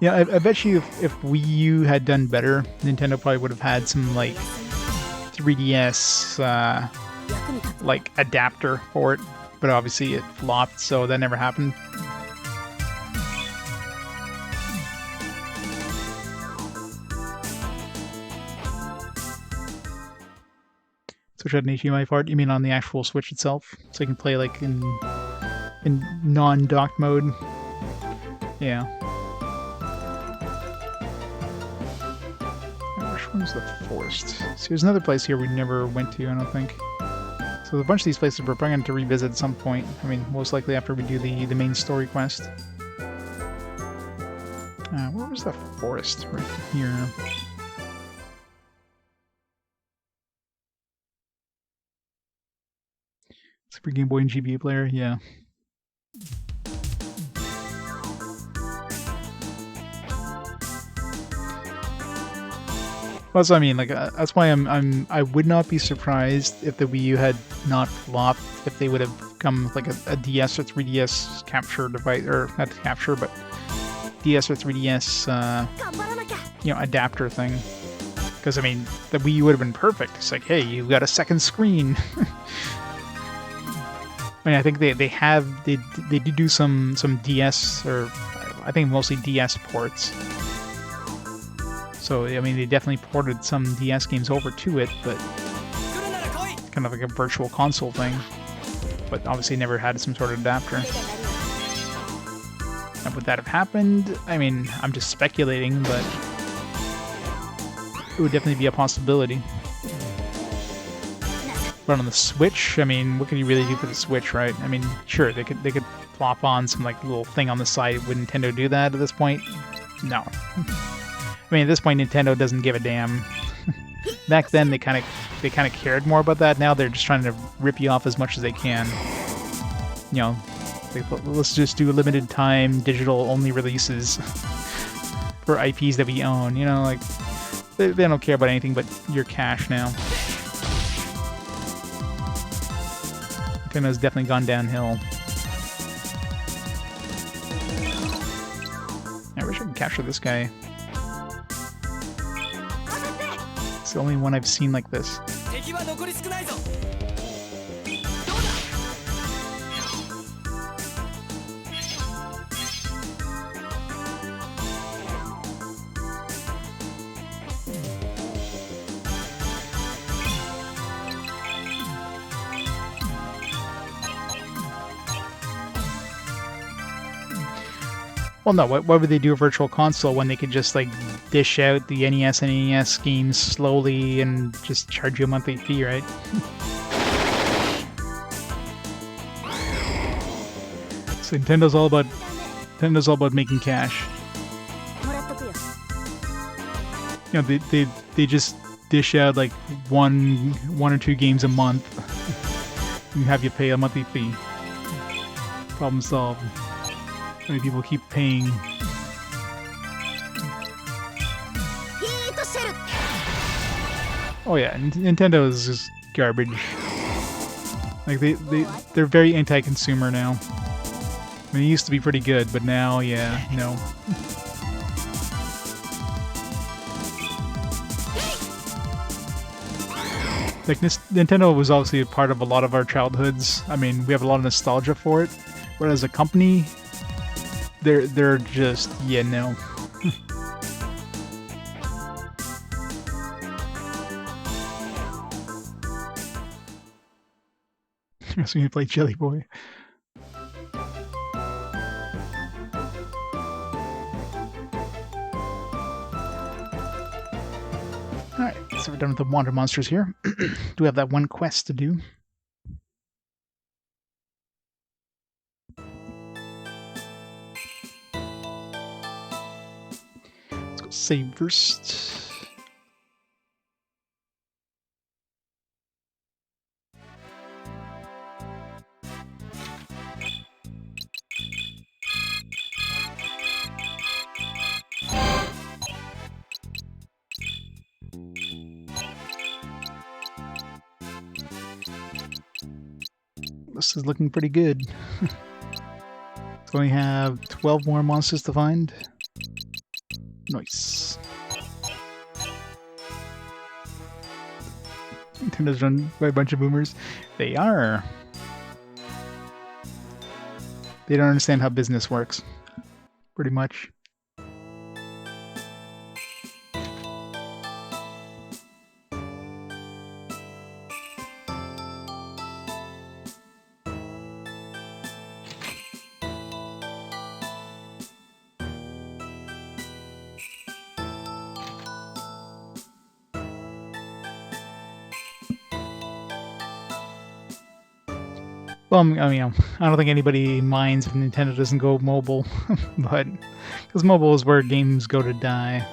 Yeah, I bet you if Wii U had done better, Nintendo probably would have had some like 3DS like adapter for it, but obviously it flopped, so that never happened. Switch had an HDMI port? You mean on the actual Switch itself? So you can play like in non-docked mode? Yeah. Which one's the forest? See, there's another place here we never went to, I don't think. So a bunch of these places we're probably going to revisit at some point. I mean, most likely after we do the main story quest. Where was the forest? Right here. Super Game Boy and GBA player, yeah. Well, that's what I mean. Like that's why I would not be surprised if the Wii U had not flopped. If they would have come with like a DS or 3DS capture device, or not capture, but DS or 3DS, adapter thing. Because I mean, the Wii U would have been perfect. It's like, hey, you've got a second screen. I mean, I think they did do some DS, or I think mostly DS ports. So, I mean, they definitely ported some DS games over to it, but kind of like a virtual console thing. But obviously never had some sort of adapter. And would that have happened? I mean, I'm just speculating, but it would definitely be a possibility. But on the Switch, I mean, what could you really do for the Switch, right? I mean, sure, they could plop on some like little thing on the side. Would Nintendo do that at this point? No. I mean, at this point, Nintendo doesn't give a damn. Back then, they kind of cared more about that. Now they're just trying to rip you off as much as they can. Let's just do limited time digital only releases for IPs that we own. Like they don't care about anything but your cash now. Nintendo's definitely gone downhill. I wish I could capture this guy. It's the only one I've seen like this. Well, no. Why would they do a virtual console when they could just like dish out the NES and NES games slowly and just charge you a monthly fee, right? So Nintendo's all about making cash. もらっとくよ。 You know, they just dish out like one or two games a month and have you pay a monthly fee. Problem solved. How many people keep paying? ヒートシェル Oh yeah, Nintendo is just garbage. Like they're very anti-consumer now. I mean, it used to be pretty good, but now, yeah, no. Like, Nintendo was obviously a part of a lot of our childhoods. I mean, we have a lot of nostalgia for it. But as a company, they're just, yeah, no. So you play Jelly Boy. Alright, so we're done with the water monsters here. Do we have that one quest to do? Let's go save first. This is looking pretty good. So we have 12 more monsters to find. Nice. Nintendo's run by a bunch of boomers. They are. They don't understand how business works. Pretty much. Well, I mean, I don't think anybody minds if Nintendo doesn't go mobile, but because mobile is where games go to die.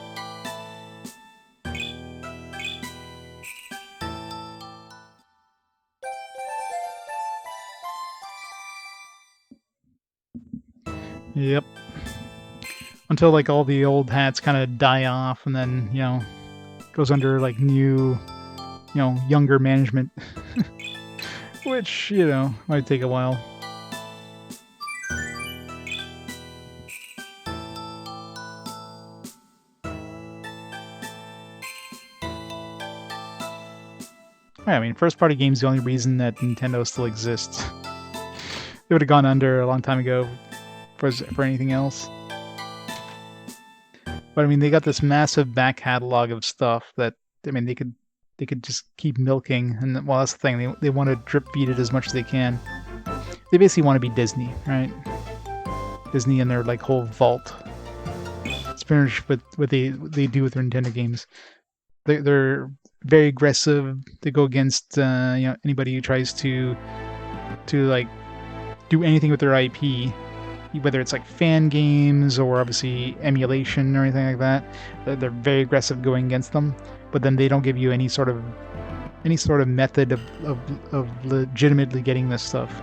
Yep. Until like all the old hats kind of die off, and then goes under like new, younger management. Which, might take a while. I mean, first-party games the only reason that Nintendo still exists. They would have gone under a long time ago for anything else. But I mean, they got this massive back catalog of stuff that, I mean, they could just keep milking, and well, that's the thing. They want to drip feed it as much as they can. They basically want to be Disney, right? Disney and their like whole vault. It's pretty much what they do with their Nintendo games. They're very aggressive. They go against anybody who tries to like do anything with their IP, whether it's like fan games or obviously emulation or anything like that. They're very aggressive going against them. But then they don't give you any sort of method of legitimately getting this stuff.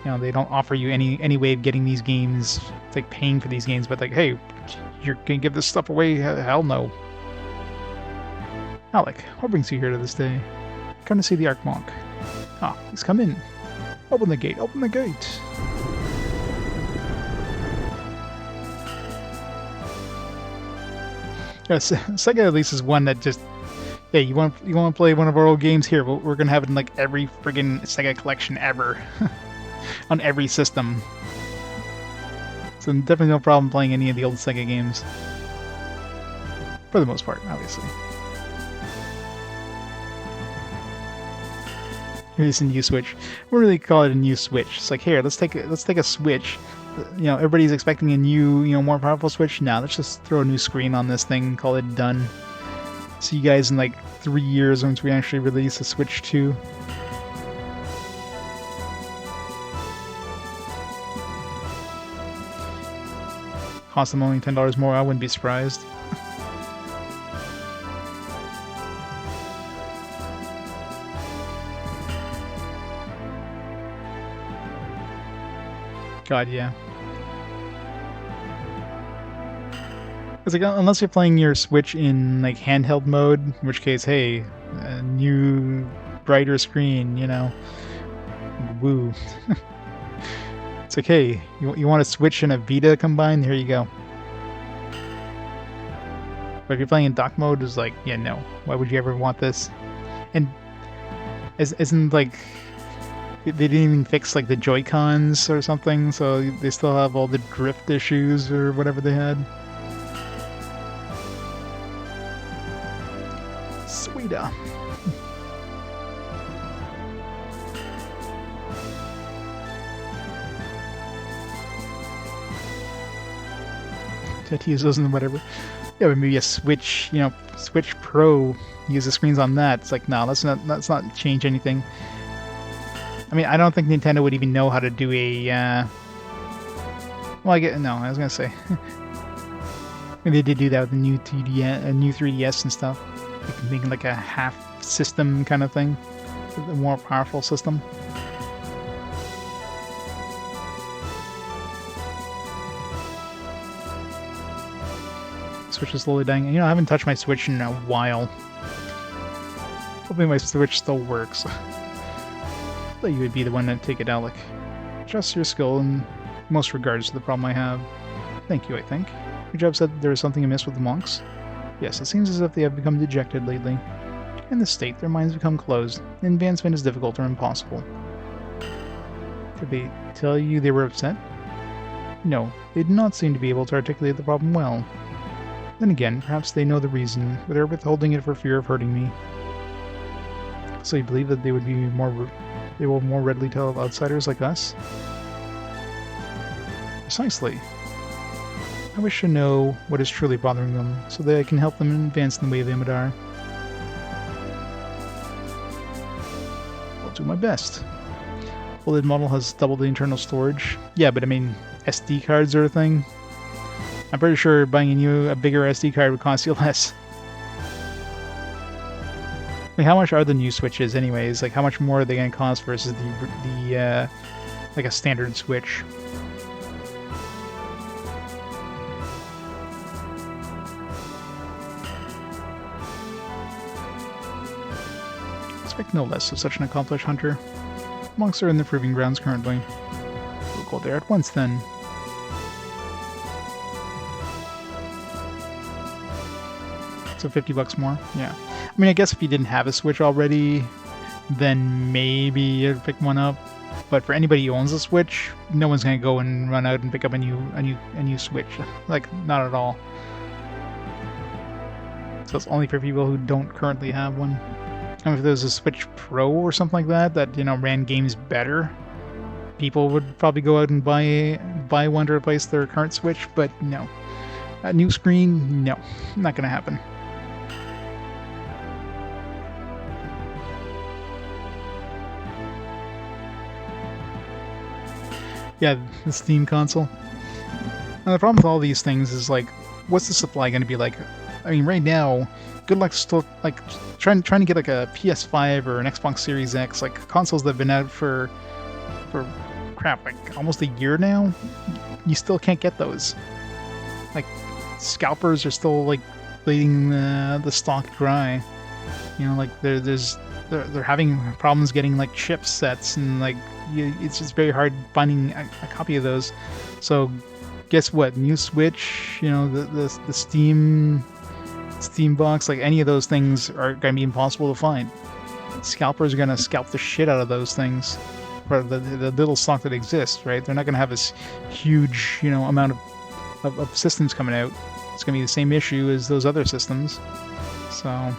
They don't offer you any way of getting these games. It's like paying for these games, but like, hey, you're gonna give this stuff away? Hell no. Alec, what brings you here to this day? Come to see the Archmonk. Ah, he's come in. Open the gate. Open the gate. Yes, Sega at least is one that just, hey, you want to play one of our old games here? We're gonna have it in like every friggin' Sega collection ever, on every system. So definitely no problem playing any of the old Sega games, for the most part, obviously. Here's a new Switch. We don't really call it a new Switch. It's like, here, let's take a Switch, you know, everybody's expecting a new, you know, more powerful Switch. Now let's just throw a new screen on this thing, call it done. See you guys in like 3 years once we actually release a Switch 2. Cost them only $10 more, I wouldn't be surprised. God, yeah. It's like, unless you're playing your Switch in like handheld mode, in which case, hey, a new brighter screen, you know, woo. It's like, hey, you want a Switch and a Vita combined? Here you go. But if you're playing in dock mode, it's like, yeah, no. Why would you ever want this? And isn't like they didn't even fix like the Joy-Cons or something, so they still have all the drift issues or whatever they had. Sweeter. Use those and whatever. Yeah, but maybe a Switch, you know, Switch Pro, use the screens on that. It's like, no, let's not change anything. I mean, I don't think Nintendo would even know how to do a. Well, I was gonna say maybe they did do that with the new 3DS and stuff, like making like a half system kind of thing, a more powerful system. Switch is slowly dying. You know, I haven't touched my Switch in a while. Hoping my Switch still works. Thought you would be the one to take it, Alec. Trust your skill in most regards to the problem I have. Thank you, I think. Your job said there was something amiss with the monks. Yes, it seems as if they have become dejected lately. In this state, their minds become closed. Advancement is difficult or impossible. Did they tell you they were upset? No, they did not seem to be able to articulate the problem well. Then again, perhaps they know the reason, but they're withholding it for fear of hurting me. So you believe that they will more readily tell outsiders like us? Precisely. I wish to know what is truly bothering them, so that I can help them advance in the way of Amadar. I'll do my best. OLED model has double the internal storage. Yeah, but I mean, SD cards are a thing. I'm pretty sure buying a bigger SD card would cost you less. I mean, how much are the new Switches anyways? Like, how much more are they going to cost versus the like a standard Switch? Expect no less of such an accomplished hunter. Monks are in the proving grounds currently. We'll go there at once then. So $50 more? Yeah. I mean, I guess if you didn't have a Switch already, then maybe you'd pick one up. But for anybody who owns a Switch, no one's gonna go and run out and pick up a new Switch. Like, not at all. So it's only for people who don't currently have one. I mean, if there's a Switch Pro or something like that, you know, ran games better, people would probably go out and buy one to replace their current Switch. But no, a new screen, no, not gonna happen. Yeah, the Steam console. And the problem with all these things is, like, what's the supply going to be like? I mean, right now, good luck still, like, trying to get, like, a PS5 or an Xbox Series X, like, consoles that have been out for crap, like, almost a year now, you still can't get those. Like, scalpers are still, like, bleeding the stock dry. You know, like, they're having problems getting, like, chipsets and, like, it's just very hard finding a copy of those. So guess what? New Switch, you know, the Steam box, like any of those things are going to be impossible to find. Scalpers are going to scalp the shit out of those things for the little stock that exists, right? They're not going to have this huge, you know, amount of systems coming out. It's going to be the same issue as those other systems. So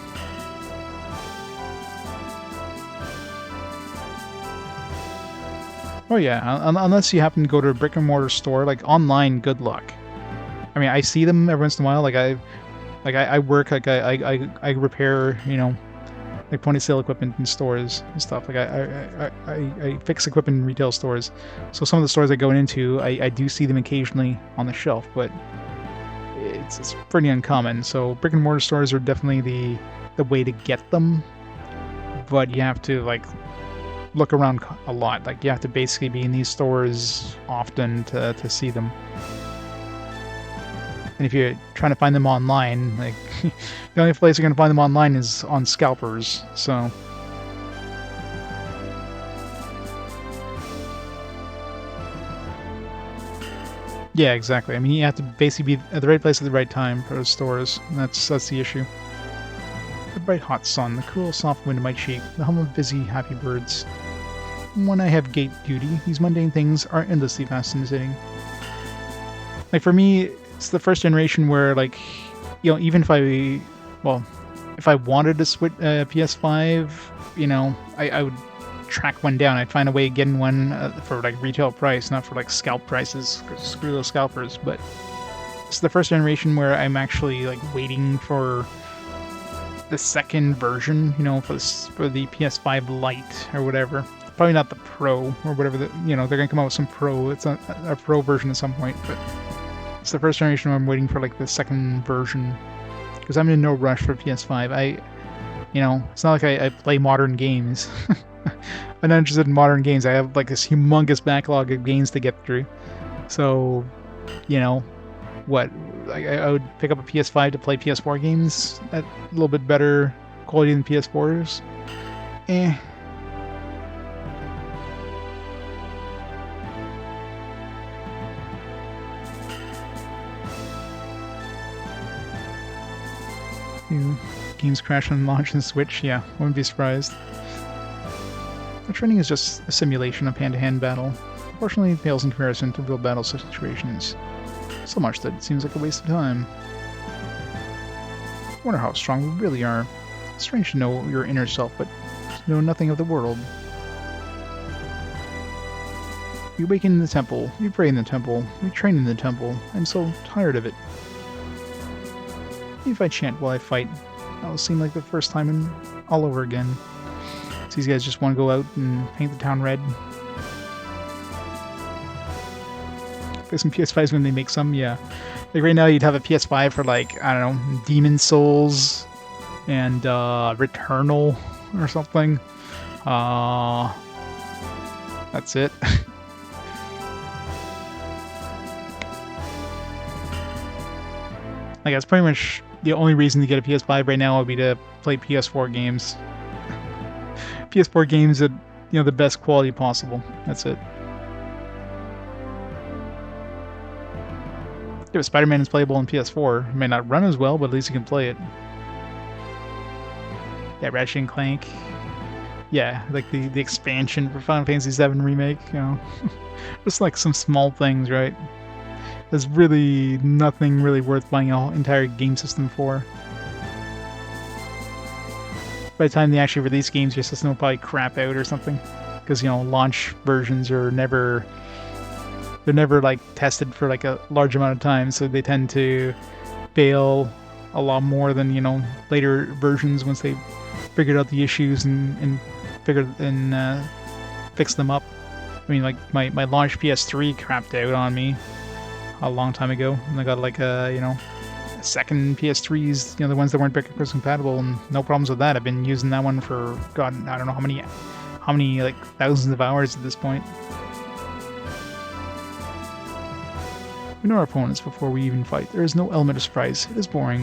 Oh yeah, unless you happen to go to a brick and mortar store, like online, good luck. I mean, I see them every once in a while. I work, like I repair, you know, like point of sale equipment in stores and stuff. Like I fix equipment in retail stores. So some of the stores I go into, I do see them occasionally on the shelf, but it's pretty uncommon. So brick and mortar stores are definitely the way to get them, but you have to like look around a lot. Like you have to basically be in these stores often to see them. And if you're trying to find them online, like the only place you're going to find them online is on scalpers. So yeah, exactly. I mean, you have to basically be at the right place at the right time for those stores. And that's the issue. The bright hot sun, the cool soft wind in my cheek, the hum of busy happy birds. When I have gate duty, these mundane things are endlessly fascinating. Like for me, it's the first generation where, like, you know, even if I wanted to switch PS5, you know, I would track one down. I'd find a way of getting one for like retail price, not for like scalp prices. Screw those scalpers. But it's the first generation where I'm actually like waiting for the second version, you know, for the PS5 Lite or whatever. Probably not the Pro or whatever. You know, they're gonna come out with some Pro. It's a Pro version at some point, but it's the first generation where I'm waiting for like the second version, because I'm in no rush for PS5. You know, it's not like I play modern games. I'm not interested in modern games. I have like this humongous backlog of games to get through. So, you know, what? I would pick up a PS5 to play PS4 games at a little bit better quality than PS4s. Games crash on launch and Switch, yeah, wouldn't be surprised. The training is just a simulation of hand-to-hand battle. Unfortunately, it pales in comparison to real battle situations. So much that it seems like a waste of time. I wonder how strong we really are. It's strange to know your inner self, but to know nothing of the world. We awaken in the temple, we pray in the temple, we train in the temple. I'm so tired of it. If I chant while I fight, that'll seem like the first time and all over again. So these guys just want to go out and paint the town red. Play some PS5s when they make some, yeah. Like right now you'd have a PS5 for like, I don't know, Demon Souls and Returnal or something. That's it. Like that's pretty much the only reason to get a PS5 right now would be to play PS4 games. PS4 games at, you know, the best quality possible. That's it. Yeah, Spider-Man is playable on PS4. It may not run as well, but at least you can play it. Yeah, Ratchet and Clank. Yeah, like the expansion for Final Fantasy VII Remake, you know. Just like some small things, right? There's really nothing really worth buying an entire game system for. By the time they actually release games, your system will probably crap out or something. Because, you know, launch versions are never like tested for like a large amount of time, so they tend to fail a lot more than, you know, later versions once they figured out the issues and fixed them up. I mean, like my launch PS3 crapped out on me a long time ago, and I got like a, you know, second PS3s, you know, the ones that weren't backwards compatible, and no problems with that. I've been using that one for, God, I don't know how many like thousands of hours at this point. We know our opponents before we even fight. There is no element of surprise. It is boring.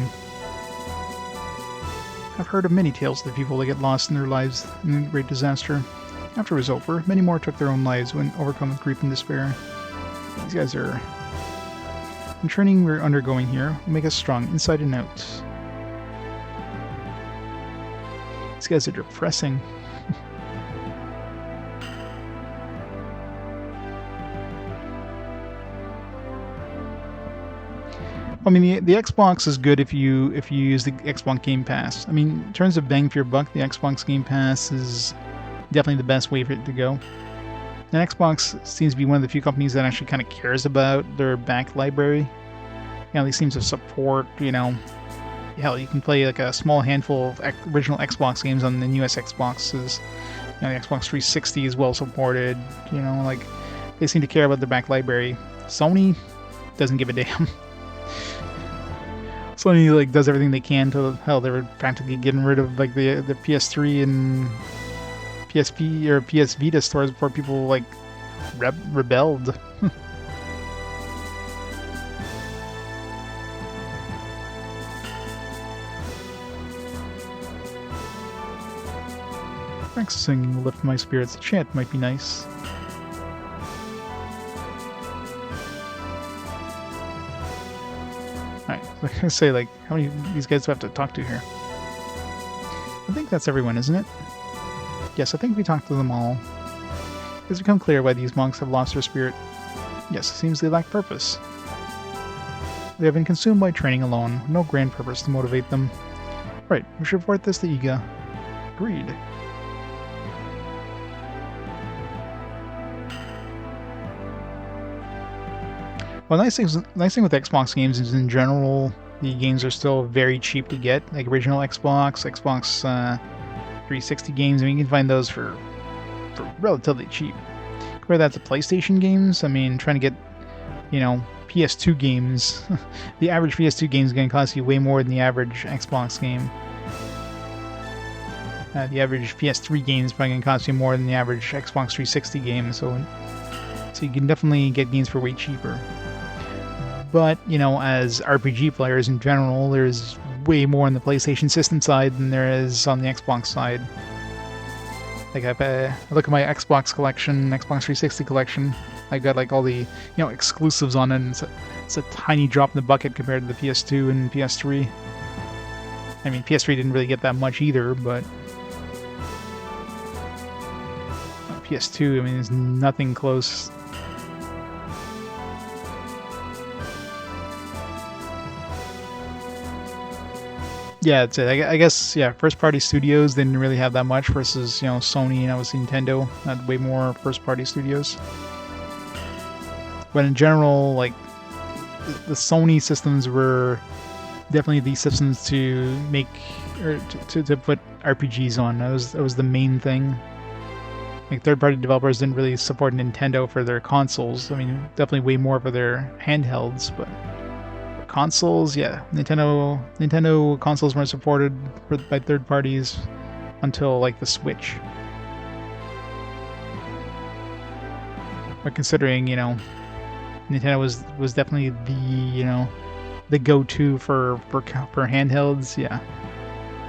I've heard of many tales of the people that get lost in their lives in a great disaster. After it was over, many more took their own lives when overcome with grief and despair. These guys are... The training we're undergoing here will make us strong inside and out. These guys are depressing. I mean, the Xbox is good if you use the Xbox Game Pass. I mean, in terms of bang for your buck, the Xbox Game Pass is definitely the best way for it to go. And Xbox seems to be one of the few companies that actually kind of cares about their back library. You know, they seem to support, you know, hell, you can play like a small handful of original Xbox games on the newest Xboxes. You know, the Xbox 360 is well supported. You know, like they seem to care about their back library. Sony doesn't give a damn. Sony like does everything they can to hell. They were practically getting rid of like the PS3 and PSP or PS Vita stores before people like rebelled. Thanks for singing Lift My Spirits. The chant might be nice. Alright, I was gonna say, like, how many of these guys do I have to talk to here? I think that's everyone, isn't it? Yes, I think we talked to them all. It's become clear why these monks have lost their spirit. Yes, it seems they lack purpose. They have been consumed by training alone, with no grand purpose to motivate them. Right, we should report this to Iga. Agreed. Well, nice thing with Xbox games is in general, the games are still very cheap to get. Like original Xbox 360 games, I mean, you can find those for relatively cheap. Compare that to PlayStation games. I mean, trying to get, you know, PS2 games, the average PS2 game is going to cost you way more than the average Xbox game. The average PS3 game is probably going to cost you more than the average Xbox 360 game, so you can definitely get games for way cheaper. But, you know, as RPG players in general, there's way more on the PlayStation system side than there is on the Xbox side. Like, I look at my Xbox collection, Xbox 360 collection, I got, like, all the, you know, exclusives on it, and it's a tiny drop in the bucket compared to the PS2 and PS3. I mean, PS3 didn't really get that much either, but PS2, I mean, there's nothing close. Yeah, that's it. I guess, yeah, first-party studios didn't really have that much versus, you know, Sony and obviously Nintendo had way more first-party studios. But in general, like, the Sony systems were definitely the systems to make, or to put RPGs on. That was the main thing. Like, third-party developers didn't really support Nintendo for their consoles. I mean, definitely way more for their handhelds, but consoles, yeah, Nintendo consoles weren't supported by third parties until like the Switch. But considering, you know, Nintendo was definitely the, you know, the go-to for handhelds, yeah.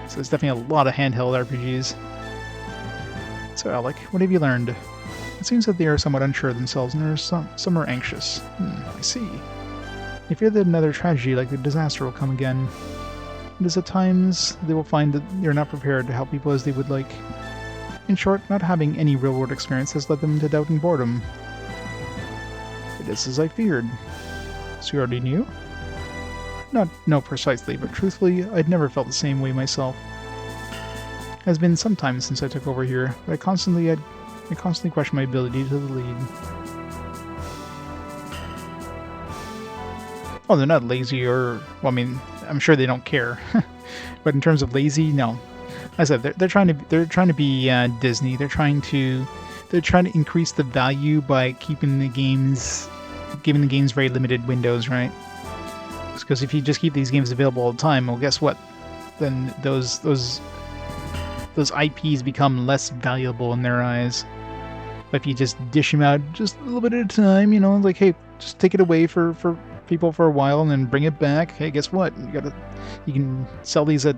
So there's definitely a lot of handheld RPGs. So Alec, what have you learned? It seems that they are somewhat unsure of themselves, and some are anxious. I see. They fear that another tragedy like the disaster will come again. It is at times they will find that they are not prepared to help people as they would like. In short, not having any real-world experience has led them to doubt and boredom. It is as I feared. So you already knew? No precisely, but truthfully, I'd never felt the same way myself. It has been some time since I took over here, but I constantly question my ability to lead. Well, they're not lazy or... Well, I mean, I'm sure they don't care. But in terms of lazy, no. As I said, they're trying to be Disney. They're trying to increase the value by giving the games very limited windows, right? Because if you just keep these games available all the time, well, guess what? Then those IPs become less valuable in their eyes. But if you just dish them out just a little bit at a time, you know, like, hey, just take it away for people for a while and then bring it back. Hey, guess what? You can sell these at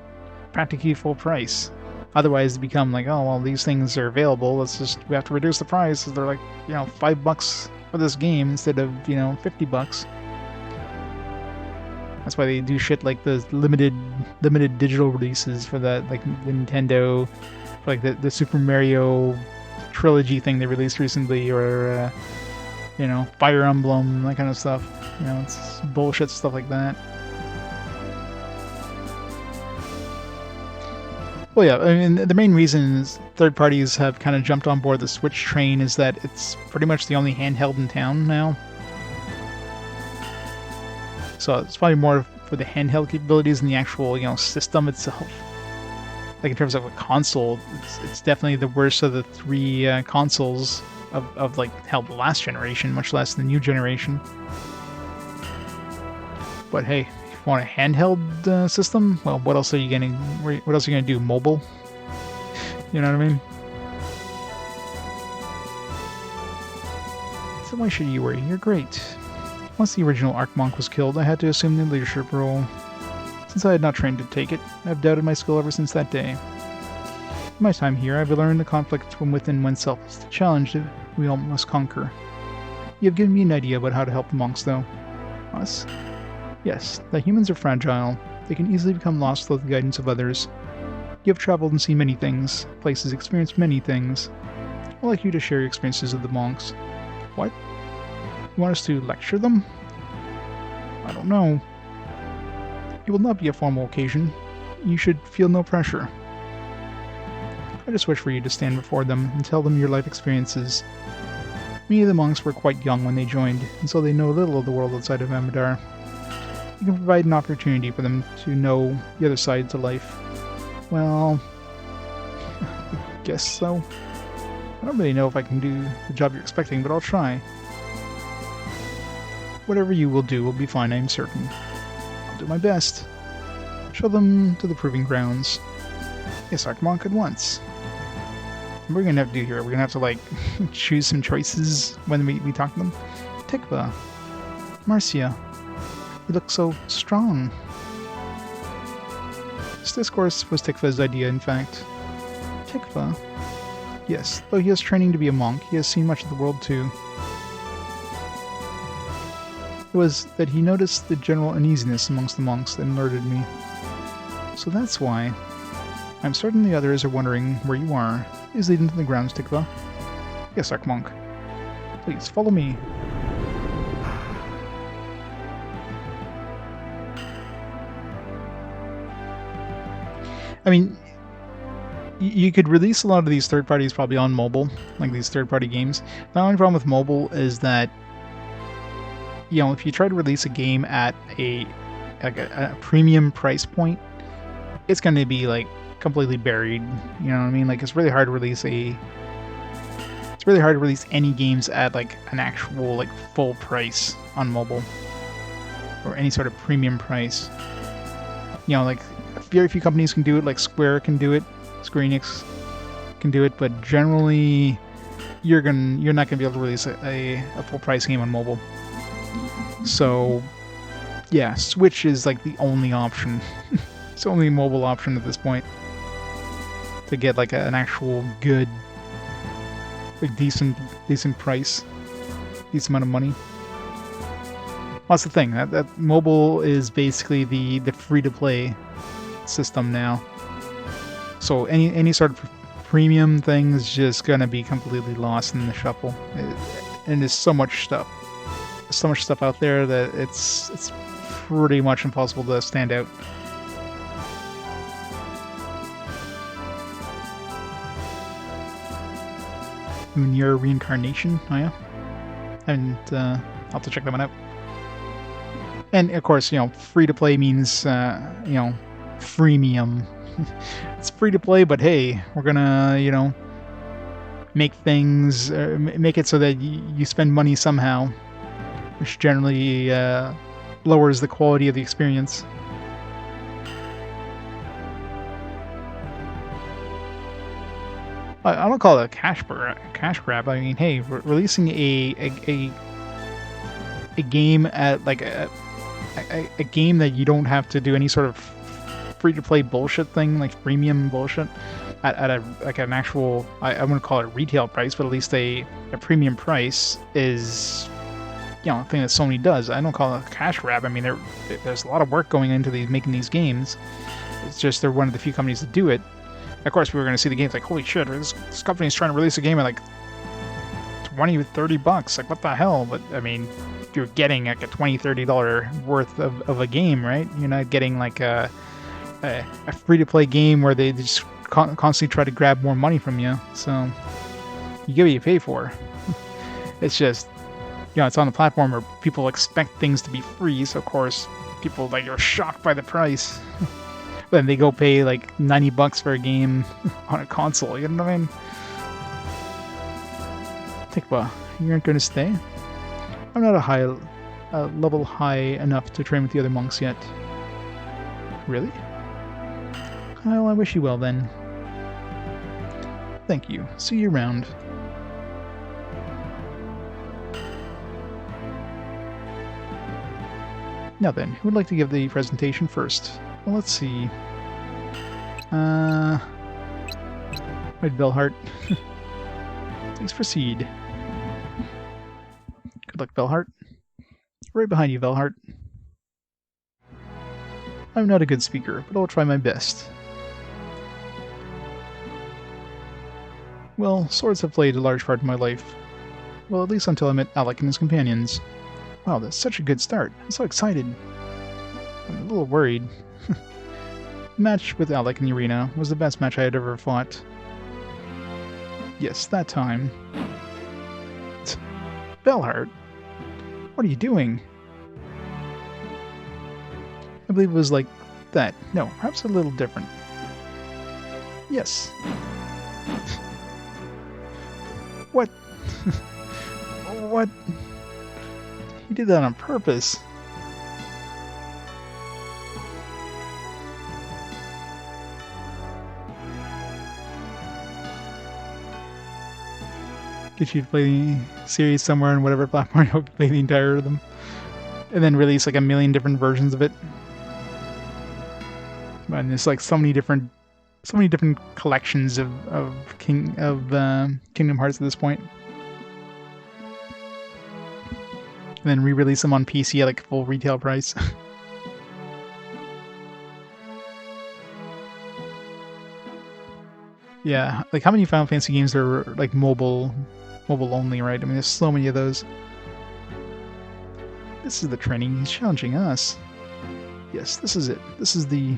practically full price. Otherwise, they become like, oh well, these things are available. We have to reduce the price. They're like, you know, $5 for this game instead of, you know, $50. That's why they do shit like the limited digital releases for that, like the Nintendo, like the Super Mario trilogy thing they released recently, or you know, Fire Emblem, that kind of stuff. You know, it's bullshit stuff like that. Well, yeah, I mean, the main reason is third parties have kind of jumped on board the Switch train is that it's pretty much the only handheld in town now. So it's probably more for the handheld capabilities than the actual, system itself. Like in terms of a console, it's definitely the worst of the three consoles of like hell, the last generation, much less the new generation. But hey, if you want a handheld system, well, what else are you gonna? What else are you gonna do? Mobile? You know what I mean? So why should you worry? You're great. Once the original Arc Monk was killed, I had to assume the leadership role. Since I had not trained to take it, I've doubted my skill ever since that day. In my time here, I've learned the conflict from within oneself is the challenge that we all must conquer. You have given me an idea about how to help the monks, though. Us? Yes, the humans are fragile. They can easily become lost without the guidance of others. You have traveled and seen many things, places, experienced many things. I'd like you to share your experiences of the monks. What? You want us to lecture them? I don't know. It will not be a formal occasion. You should feel no pressure. I just wish for you to stand before them and tell them your life experiences. Many of the monks were quite young when they joined, and so they know little of the world outside of Amadar. You can provide an opportunity for them to know the other side to life. Well, I guess so. I don't really know if I can do the job you're expecting, but I'll try. Whatever you will do will be fine, I'm certain. I'll do my best. Show them to the proving grounds. Yes, Archmonk at once. What are we gonna have to do here? We're gonna have to, like, choose some choices when we talk to them. Tikva. Marcia. You look so strong. This discourse was Tikva's idea, in fact. Tikva? Yes, though he has training to be a monk, he has seen much of the world too. It was that he noticed the general uneasiness amongst the monks that alerted me. So that's why. I'm certain the others are wondering where you are. Is leading to the grounds, Tikva? Yes, Archmonk. Please, follow me. I mean, you could release a lot of these third parties probably on mobile, like these third-party games. The only problem with mobile is that, if you try to release a game at a premium price point, it's going to be like completely buried. You know what I mean? Like, it's really hard to release any games at like an actual like full price on mobile or any sort of premium price. Like very few companies can do it. Like Square can do it, Square Enix can do it, but generally you're not gonna be able to release a full price game on mobile. So yeah, Switch is like the only option. It's the only mobile option at this point to get like an actual good, like decent price, decent amount of money. Well, that's the thing. That mobile is basically the free-to-play system now. So any sort of premium thing is just gonna be completely lost in the shuffle. And there's so much stuff out there that it's pretty much impossible to stand out. Your reincarnation, oh yeah, and I'll have to check that one out. And of course, free to play means freemium. It's free to play, but hey, we're gonna make it so that you spend money somehow, which generally lowers the quality of the experience. I don't call it a cash grab. I mean, hey, releasing a game at like a game that you don't have to do any sort of free to play bullshit thing, like premium bullshit, at an actual, I wouldn't call it a retail price, but at least a premium price is a thing that Sony does. I don't call it a cash grab. I mean, there's a lot of work going into making these games. It's just they're one of the few companies that do it. Of course, we were going to see the games like, holy shit, this company's trying to release a game at like $20 or $30. Like, what the hell? But, I mean, you're getting like a $20, $30 worth of a game, right? You're not getting like a free-to-play game where they just constantly try to grab more money from you. So you get what you pay for. It's just, you know, it's on a platform where people expect things to be free, so of course people like are shocked by the price. But then they go pay like $90 for a game on a console. You know what I mean? Tikva, you aren't going to stay? I'm not a level high enough to train with the other monks yet. Really? Well, I wish you well then. Thank you. See you around. Now then, who would like to give the presentation first? Well, let's see. Right, Velhart. Please proceed. Good luck, Velhart. Right behind you, Velhart. I'm not a good speaker, but I'll try my best. Well, swords have played a large part in my life. Well, at least until I met Alec and his companions. Wow, that's such a good start. I'm so excited. I'm a little worried. The match with Alec in the arena was the best match I had ever fought. Yes, that time. Velhart, what are you doing? I believe it was like that. No, perhaps a little different. Yes. What? What? He did that on purpose. Get you to play the series somewhere on whatever platform you'll play the entire of them. And then release like a million different versions of it. And there's like so many different collections of Kingdom Hearts at this point. And then re-release them on PC at like full retail price. Yeah, like how many Final Fantasy games are like mobile only, right? I mean, there's so many of those. This is the training. He's challenging us. Yes, this is it. This is the...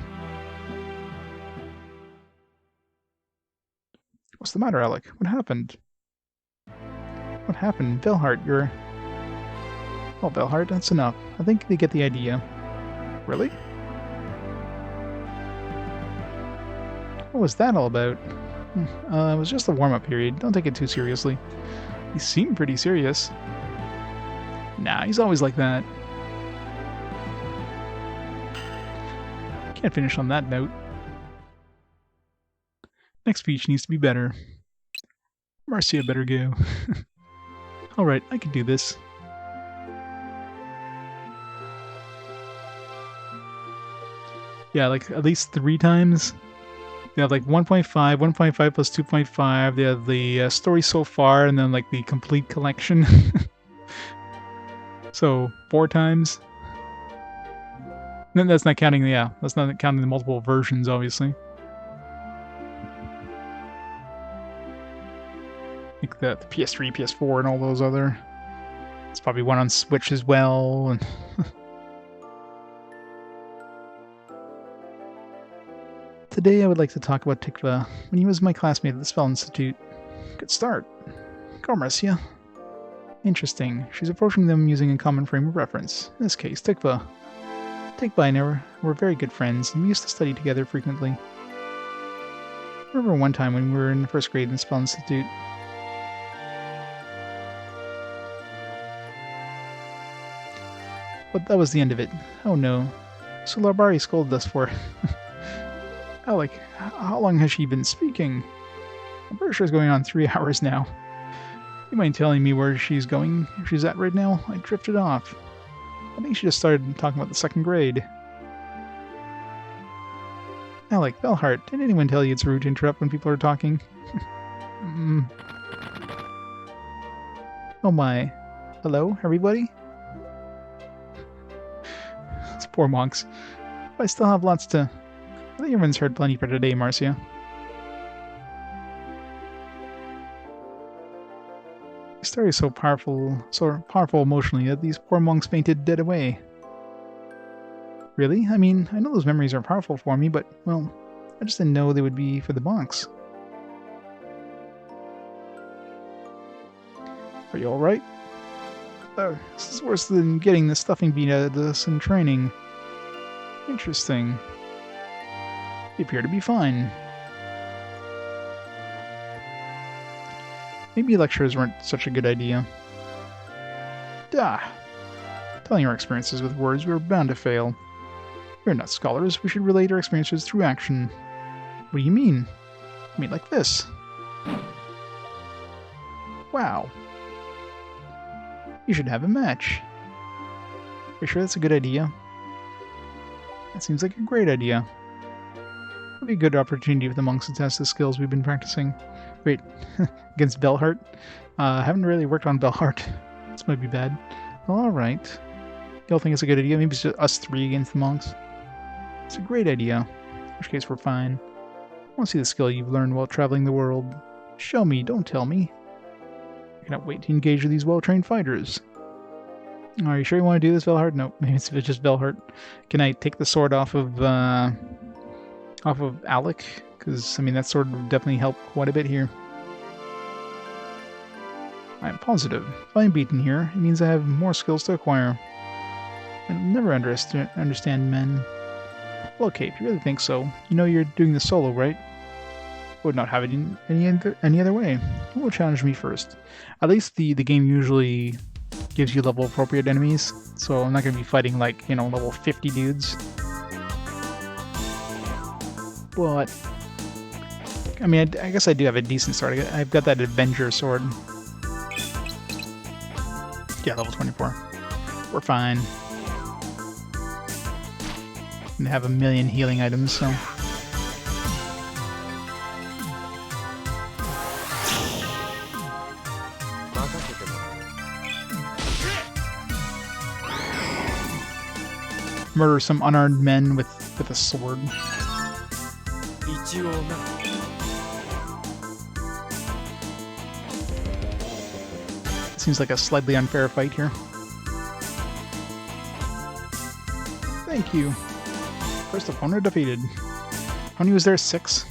What's the matter, Alec? What happened? What happened? Velhart, you're... Oh, Velhart, that's enough. I think they get the idea. Really? What was that all about? It was just a warm-up period. Don't take it too seriously. He seemed pretty serious. Nah, he's always like that. Can't finish on that note. Next speech needs to be better. Marcia better go. Alright, I can do this. Yeah, like at least 3 times. They have like 1.5, 1.5 plus 2.5. They have the story so far, and then like the complete collection. So 4 times. Then that's not counting. Yeah, that's not counting the multiple versions, obviously. Like the PS3, PS4, and all those other. It's probably one on Switch as well. And today I would like to talk about Tikva when he was my classmate at the Spell Institute. Good start. Go, Marcia. Interesting. She's approaching them using a common frame of reference. In this case, Tikva. Tikva and I were very good friends, and we used to study together frequently. I remember one time when we were in 1st grade in the Spell Institute. But that was the end of it. Oh no. So Larbari scolded us for... Alec, how long has she been speaking? I'm pretty sure it's going on 3 hours now. You mind telling me where she's going, if she's at right now? I drifted off. I think she just started talking about the 2nd grade. Alec, Velhart, did anyone tell you it's rude to interrupt when people are talking? Oh my. Hello, everybody? Those poor monks. I still have lots to... I think everyone's heard plenty for today, Marcia. The story is so powerful emotionally that these poor monks fainted dead away. Really? I mean, I know those memories are powerful for me, but, well, I just didn't know they would be for the box. Are you alright? Oh, this is worse than getting the stuffing beat out of us in training. Interesting. You appear to be fine. Maybe lectures weren't such a good idea. Telling our experiences with words, we were bound to fail. We're not scholars, we should relate our experiences through action. What do you mean? I mean like this. Wow. You should have a match. Are you sure that's a good idea? That seems like a great idea. It'll be a good opportunity for the monks to test the skills we've been practicing. Wait, against Belhart? Haven't really worked on Belhart. This might be bad. Well, alright. Y'all think it's a good idea? Maybe it's just us three against the monks? It's a great idea. In which case we're fine. I want to see the skill you've learned while traveling the world. Show me, don't tell me. I cannot wait to engage with these well-trained fighters. Are you sure you want to do this, Belhart? No, maybe it's just Belhart. Can I take the sword off of Alec? Because, I mean, that sword would definitely help quite a bit here. I am positive. If I am beaten here, it means I have more skills to acquire. I'll never understand men. Well, okay, if you really think so, you know you're doing this solo, right? I would not have it in any other way. Who will challenge me first? At least the game usually gives you level appropriate enemies, so I'm not going to be fighting like, you know, level 50 dudes. But, I mean, I guess I do have a decent sword. I've got that Avenger sword. Yeah, level 24. We're fine. And have a million healing items, so... Murder some unarmed men with a sword. Seems like a slightly unfair fight here. Thank you. First opponent defeated. How many was there? 6?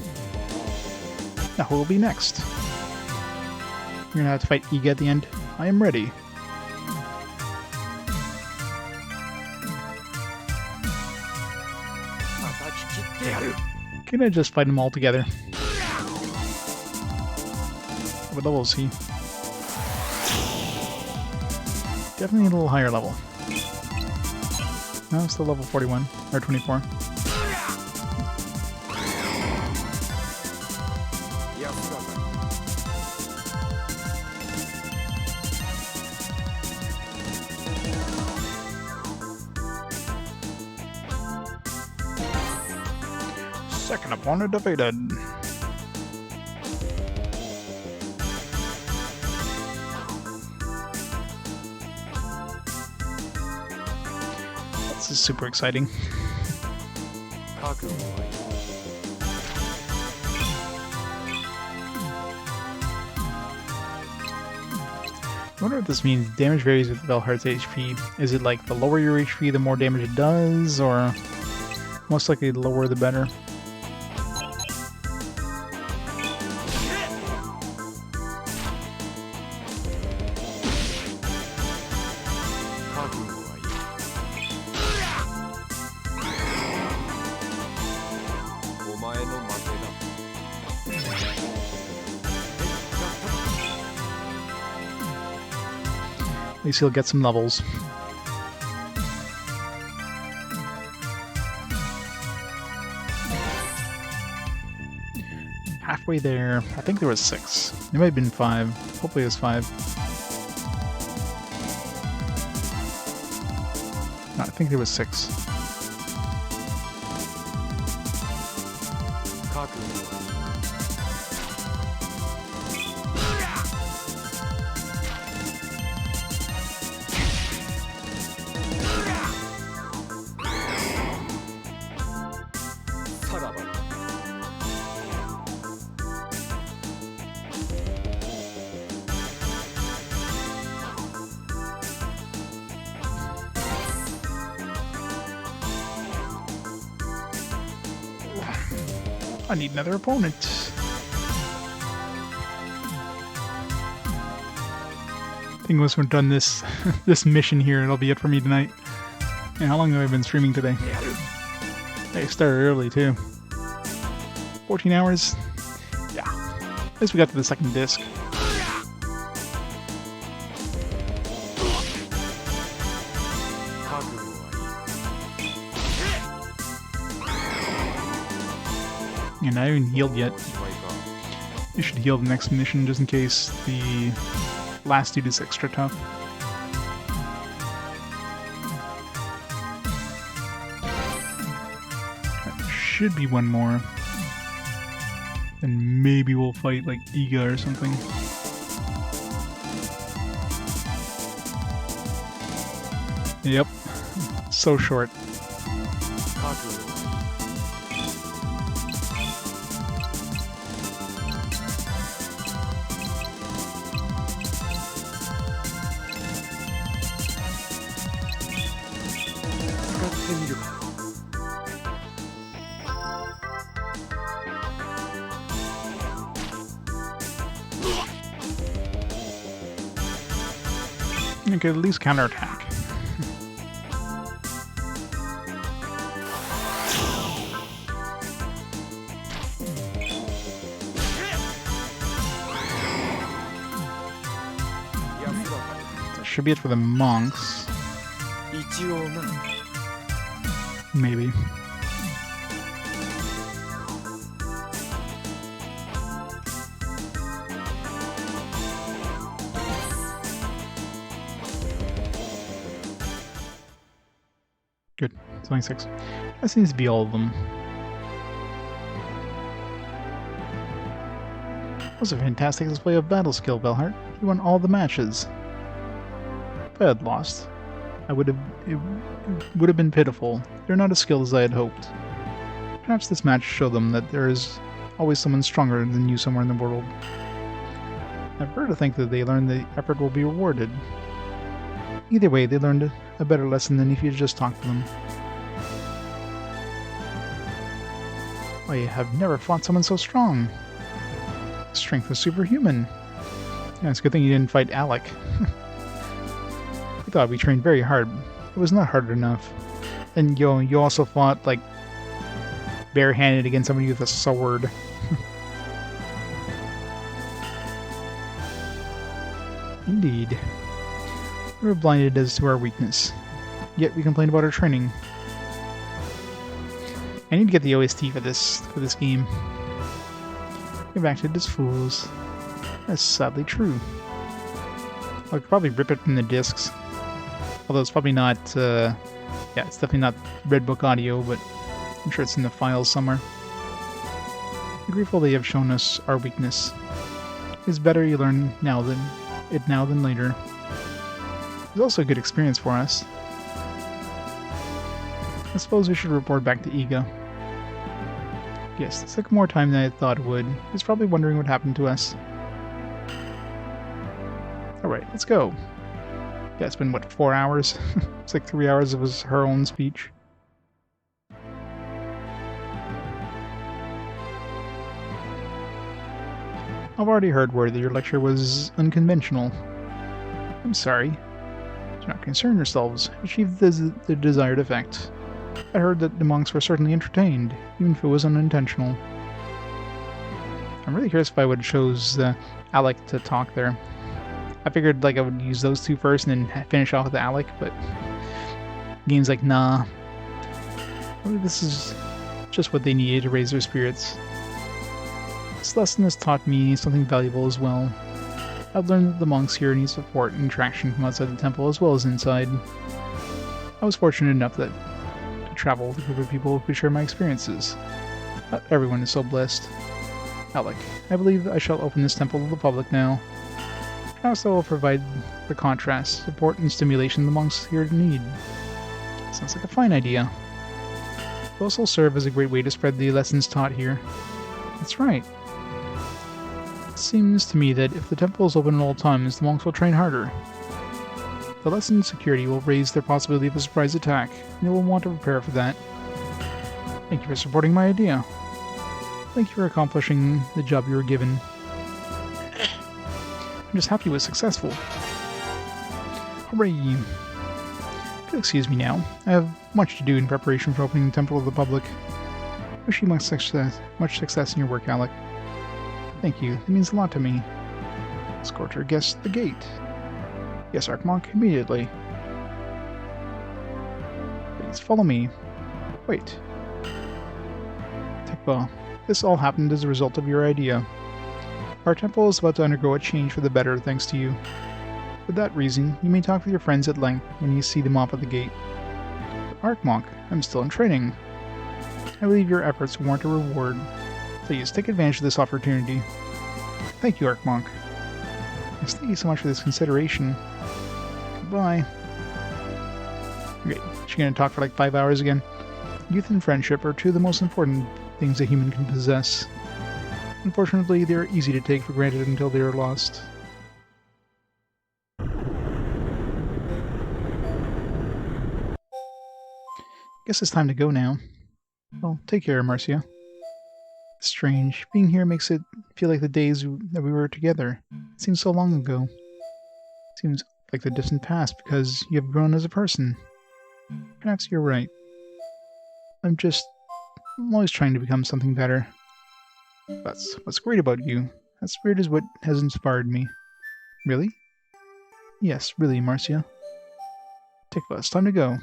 Now who will be next? You're gonna have to fight Iga at the end. I am ready. Can I just fight them all together? What level is he? Definitely a little higher level. No, still level 41 or 24. Second opponent defeated. This is super exciting. I wonder what this means. Damage varies with Belhart's HP. Is it like the lower your HP, the more damage it does, or most likely the lower the better? At least he'll get some levels. Halfway there. I think there was 6. It might have been 5. Hopefully it was 5. No, I think there was 6. I need another opponent. I think once we're done this this mission here, it'll be it for me tonight. And how long have I been streaming today? I started early too. 14 hours? Yeah. At least we got to the second disc. And I haven't healed yet. I should heal the next mission just in case the last dude is extra tough. There should be one more. And maybe we'll fight like Iga or something. Yep. So short. You could at least counterattack. That should be it for the monks. Maybe. Good. 26. That seems to be all of them. That was a fantastic display of battle skill, Belhart. You won all the matches. If I had lost, it would have been pitiful. They're not as skilled as I had hoped. Perhaps this match showed them that there is always someone stronger than you somewhere in the world. I prefer to think that they learned the effort will be rewarded. Either way, they learned a better lesson than if you just talked to them. I have never fought someone so strong. Strength was superhuman. Yeah, it's a good thing you didn't fight Alec. We thought we trained very hard. It was not hard enough. And you also fought, like, barehanded against somebody with a sword. Indeed. We were blinded as to our weakness. Yet we complained about our training. I need to get the OST for this game. We've acted as fools. That's sadly true. I could probably rip it from the discs. Although it's probably not, yeah, it's definitely not Red Book audio, but I'm sure it's in the files somewhere. I'm grateful they have shown us our weakness. It's better you learn now than later. It's also a good experience for us. I suppose we should report back to Iga. Yes, this took more time than I thought it would. He's probably wondering what happened to us. Alright, let's go. Yeah, it's been, what, 4 hours? It's like 3 hours of her own speech. I've already heard word that your lecture was unconventional. I'm sorry. Do not concern yourselves. Achieve the desired effect. I heard that the monks were certainly entertained, even if it was unintentional. I'm really curious if I would have chose Alec to talk there. I figured like I would use those two first and then finish off with Alec, but the game's like, nah. Maybe this is just what they needed to raise their spirits. This lesson has taught me something valuable as well. I've learned that the monks here need support and traction from outside the temple as well as inside. I was fortunate enough to travel with a group of people who share my experiences. Not everyone is so blessed. Alec, I believe I shall open this temple to the public now. Perhaps I will provide the contrast, support, and stimulation the monks here need. Sounds like a fine idea. It will also serve as a great way to spread the lessons taught here. That's right. It seems to me that if the temple is open at all times, the monks will train harder. The lesson in security will raise their possibility of a surprise attack, and they will want to prepare for that. Thank you for supporting my idea. Thank you for accomplishing the job you were given. I'm just happy it was successful. Hooray! If you'll excuse me now, I have much to do in preparation for opening the temple to the public. Wish you much success in your work, Alec. Thank you, it means a lot to me. Scorcher, guess the gate. Yes, Archmonk, immediately. Please follow me. Wait. Tikva, this all happened as a result of your idea. Our temple is about to undergo a change for the better thanks to you. For that reason, you may talk with your friends at length when you see them off at the gate. Archmonk, I'm still in training. I believe your efforts warrant a reward. Please, take advantage of this opportunity. Thank you, Archmonk. Yes, thank you so much for this consideration. Goodbye. Okay, she's gonna talk for like 5 hours again. Youth and friendship are two of the most important things a human can possess. Unfortunately, they are easy to take for granted until they are lost. Guess it's time to go now. Well, take care, Marcia. Strange. Being here makes it feel like the days that we were together. It seems so long ago. It seems like the distant past because you have grown as a person. Perhaps you're right. I'm always trying to become something better. That's what's great about you. That spirit is what has inspired me. Really? Yes, really, Marcia. Tikva, it's time to go.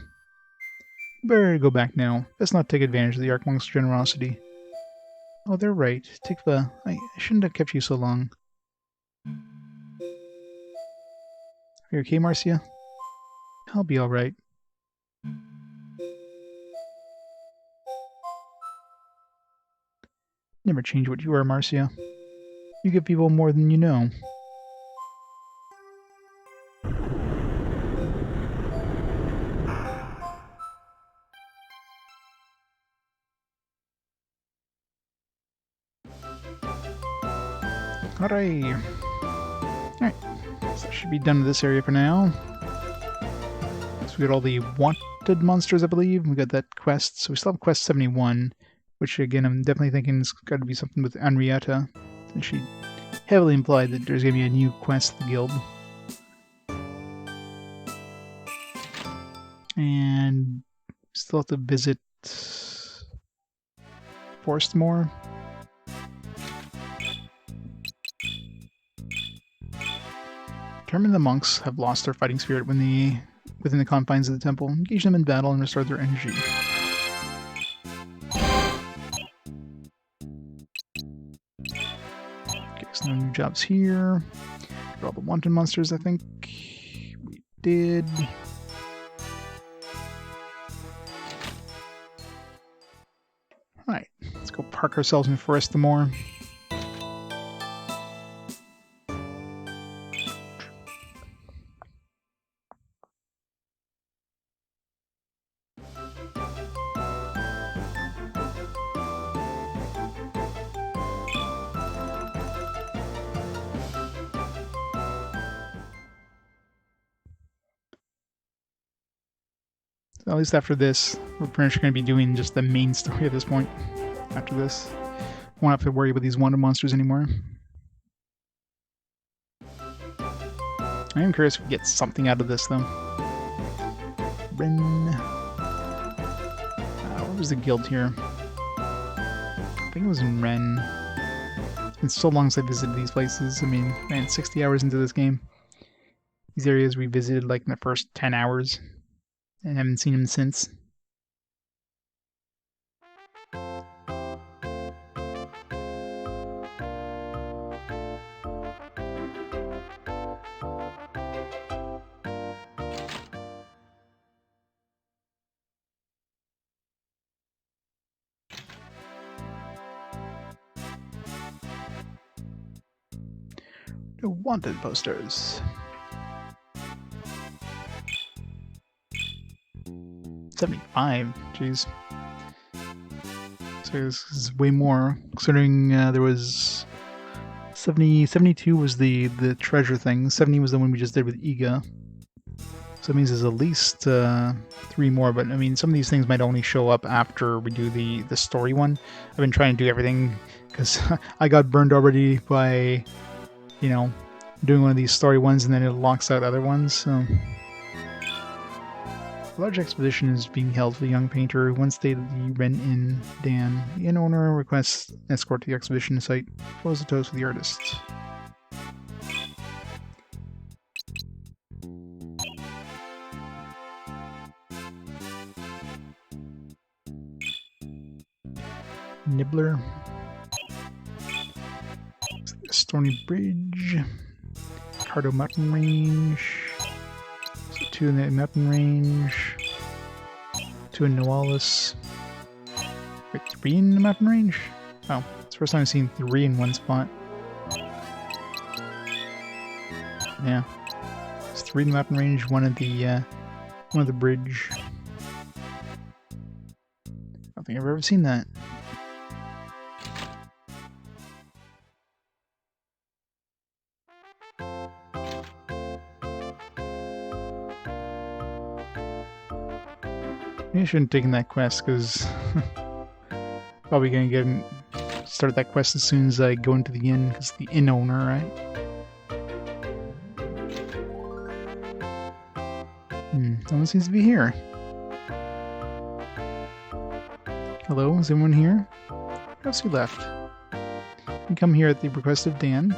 Better go back now. Let's not take advantage of the Archmonk's generosity. Oh, they're right. Tikva, I shouldn't have kept you so long. Are you okay, Marcia? I'll be alright. Never change what you are, Marcia. You give people more than you know. Hooray! Alright, so that should be done with this area for now. So we got all the wanted monsters, I believe. We got that quest, so we still have quest 71, which again I'm definitely thinking has got to be something with Henrietta, since she heavily implied that there's going to be a new quest to the guild. And still have to visit Forestmore. Determine the monks have lost their fighting spirit within the confines of the temple. Engage them in battle and restore their energy. Okay, so no new jobs here. Got all the wanted monsters, I think. We did. Alright, let's go park ourselves in Forestmore. At least after this, we're pretty much going to be doing just the main story at this point. After this, won't have to worry about these wanted monsters anymore. I am curious if we get something out of this, though. Ren. What was the guild here? I think it was in Ren. It's been so long since I visited these places. I mean, man, 60 hours into this game. These areas we visited like in the first 10 hours. And haven't seen him since. No wanted posters. 75, jeez. So this is way more, considering there was 72 was the treasure thing, 70 was the one we just did with Iga. So it means there's at least 3 more, but I mean some of these things might only show up after we do the story one. I've been trying to do everything because I got burned already by, you know, doing one of these story ones and then it locks out other ones, so... A large expedition is being held for the young painter who once stayed at the Ren Inn. Dan, the inn owner, requests an escort to the exhibition site, follows the toast for the artist. Nibbler. Stony Bridge. Cardo Mountain Range. So 2 in the mountain range. 2 in Noalis. Wait, 3 in the mountain range? Oh, it's the first time I've seen 3 in one spot. Yeah. It's 3 in the mountain range, 1 at the bridge. I don't think I've ever seen that. Maybe I shouldn't have taken that quest, because probably gonna start that quest as soon as I go into the inn, because the inn owner, right? No one seems to be here. Hello, is anyone here? Who else you left? You come here at the request of Dan.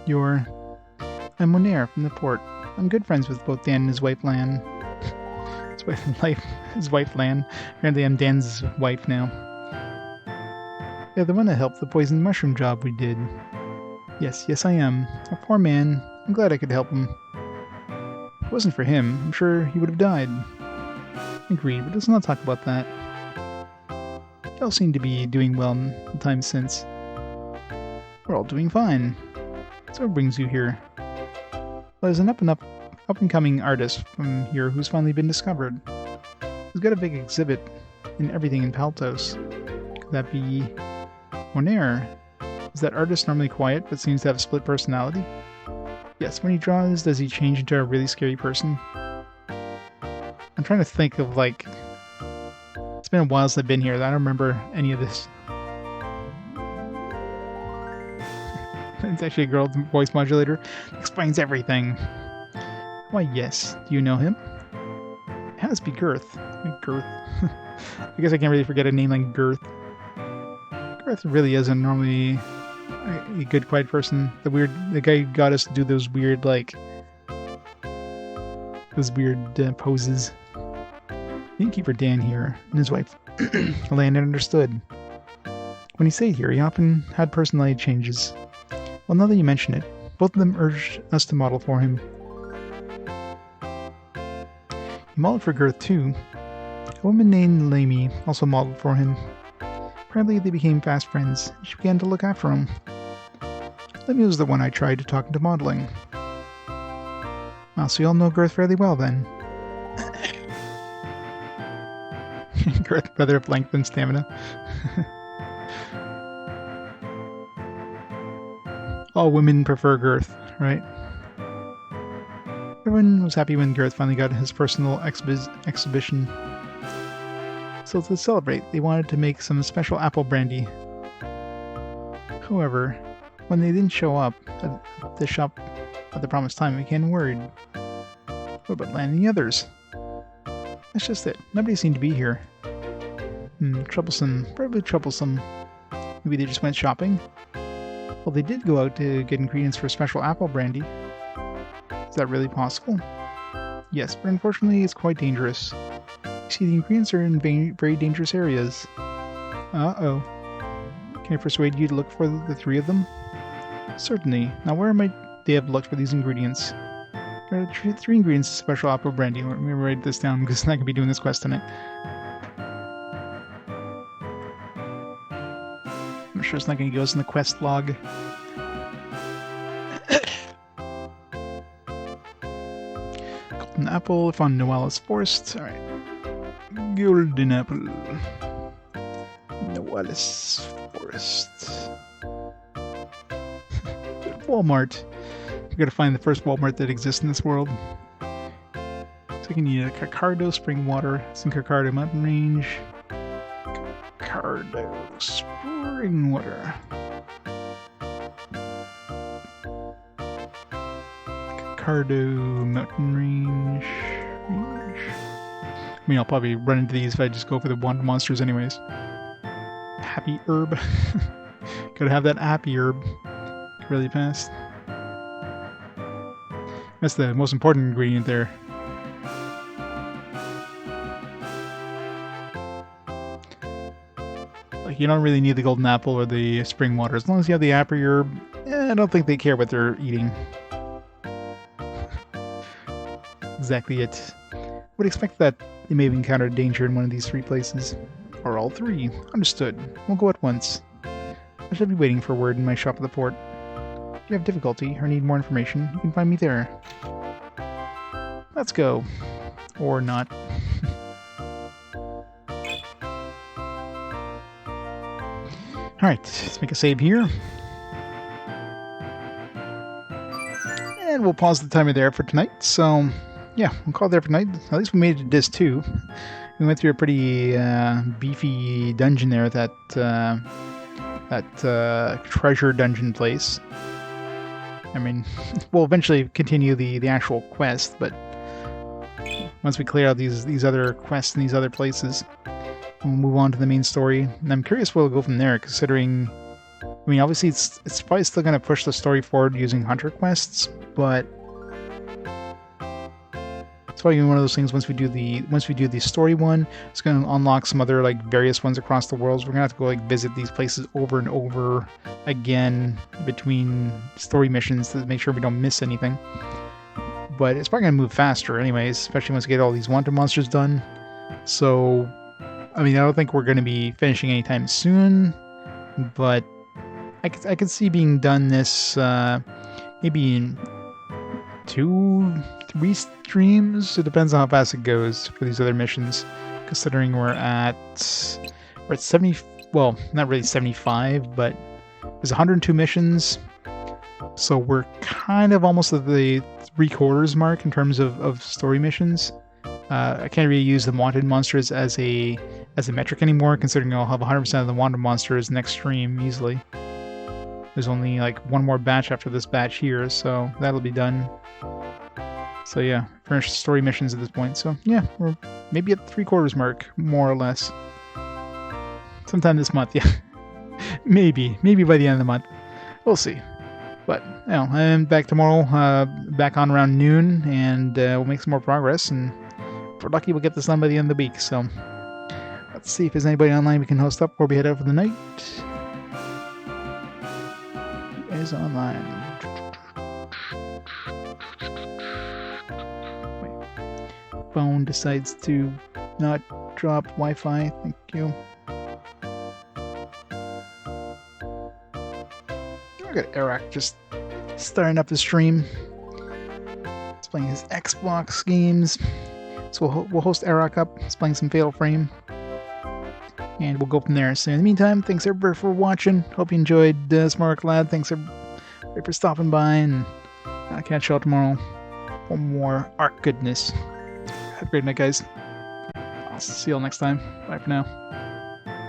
I'm Monair from the port. I'm good friends with both Dan and his wife Lan. His wife Lan. Apparently I'm Dan's wife now. Yeah, the one that helped the poisoned mushroom job we did. Yes, I am. A poor man. I'm glad I could help him. If it wasn't for him, I'm sure he would have died. Agreed, but let's not talk about that. You all seem to be doing well in the time since. We're all doing fine. So what brings you here? Well, there's an up-and-coming artist from here who's finally been discovered. He's got a big exhibit in everything in Paltos. Could that be Monair? Is that artist normally quiet but seems to have a split personality? Yes, when he draws, does he change into a really scary person? I'm trying to think of, like... It's been a while since I've been here. I don't remember any of this. It's actually a girl voice modulator. Explains everything. Why, yes. Do you know him? It has to be Girth. Girth. I guess I can't really forget a name like Girth. Girth really isn't normally a good, quiet person. The guy who got us to do those weird, like... Those weird poses. Innkeeper Dan here, and his wife, Lan, understood. When he stayed here, he often had personality changes. Well, now that you mention it, both of them urged us to model for him. He modeled for Girth too. A woman named Lamy also modeled for him. Apparently they became fast friends, and she began to look after him. Lamy was the one I tried to talk into modeling. Well, so you all know Girth fairly well then. Girth, brother of length and stamina. All women prefer Girth, right? Everyone was happy when Girth finally got his personal exhibition. So to celebrate, they wanted to make some special apple brandy. However, when they didn't show up at the shop at the promised time, we became worried. What about Lan and the others? That's just it. Nobody seemed to be here. Troublesome. Probably troublesome. Maybe they just went shopping? Well, they did go out to get ingredients for special apple brandy. Is that really possible? Yes, but unfortunately it's quite dangerous. You see, the ingredients are in very dangerous areas. Uh-oh. Can I persuade you to look for the 3 of them? Certainly. Now where might they have looked for these ingredients? There are 3 ingredients of special apple brandy. Let me write this down because I'm not going to be doing this quest tonight. I'm sure it's not going to give us in the quest log. Golden apple found in Noalis Forest. Alright. Golden apple. Noalis Forest. Walmart. We gotta find the first Walmart that exists in this world. So we can need a Cacardo spring water. It's in Cacardo mountain range. Cacardo spring water. Cardo Mountain Range. I mean, I'll probably run into these if I just go for the wanted monsters anyways. Happy herb. Gotta have that happy herb really fast. That's the most important ingredient there. Like, you don't really need the golden apple or the spring water. As long as you have the happy herb, I don't think they care what they're eating. Exactly it. Would expect that they may have encountered danger in one of these 3 places. Or all 3. Understood. We'll go at once. I shall be waiting for word in my shop at the port. If you have difficulty or need more information, you can find me there. Let's go. Or not. Alright, let's make a save here. And we'll pause the timer there for tonight. So, yeah, we'll call it there for tonight. At least we made it to Disc 2. We went through a pretty beefy dungeon there, that treasure dungeon place. I mean, we'll eventually continue the actual quest, but once we clear out these other quests and these other places, we'll move on to the main story. And I'm curious where we'll go from there, considering, I mean, obviously it's probably still going to push the story forward using hunter quests, but it's probably one of those things. Once we do the story one, it's going to unlock some other like various ones across the world. So we're going to have to go like visit these places over and over again between story missions to make sure we don't miss anything. But it's probably going to move faster anyways, especially once we get all these wanted monsters done. So, I mean, I don't think we're going to be finishing anytime soon, but I could see being done this maybe in 2-3 streams. It depends on how fast it goes for these other missions, considering we're at 70, well, not really 75, but there's 102 missions, so we're kind of almost at the 3/4 mark in terms of story missions. I can't really use the wanted monsters as a metric anymore, considering I'll have 100% of the wanted monsters next stream easily. There's only like one more batch after this batch here, so that'll be done. So yeah, finished story missions at this point. So yeah, we're maybe at the 3/4 mark, more or less. Sometime this month, yeah. maybe by the end of the month. We'll see. But, you know, I'm back tomorrow, back on around noon, and we'll make some more progress, and if we're lucky, we'll get this done by the end of the week. So let's see if there's anybody online we can host up before we head out for the night. Who is online? Wait. Phone decides to not drop Wi-Fi. Thank you. I got Eric just starting up the stream. He's playing his Xbox games. So we'll host Eric up. He's playing some Fatal Frame. And we'll go from there. So in the meantime, thanks everybody for watching. Hope you enjoyed Smart Lad. Thanks everybody for stopping by. And I'll catch y'all tomorrow for more art goodness. Have a great night, guys. I'll see y'all next time. Bye for now.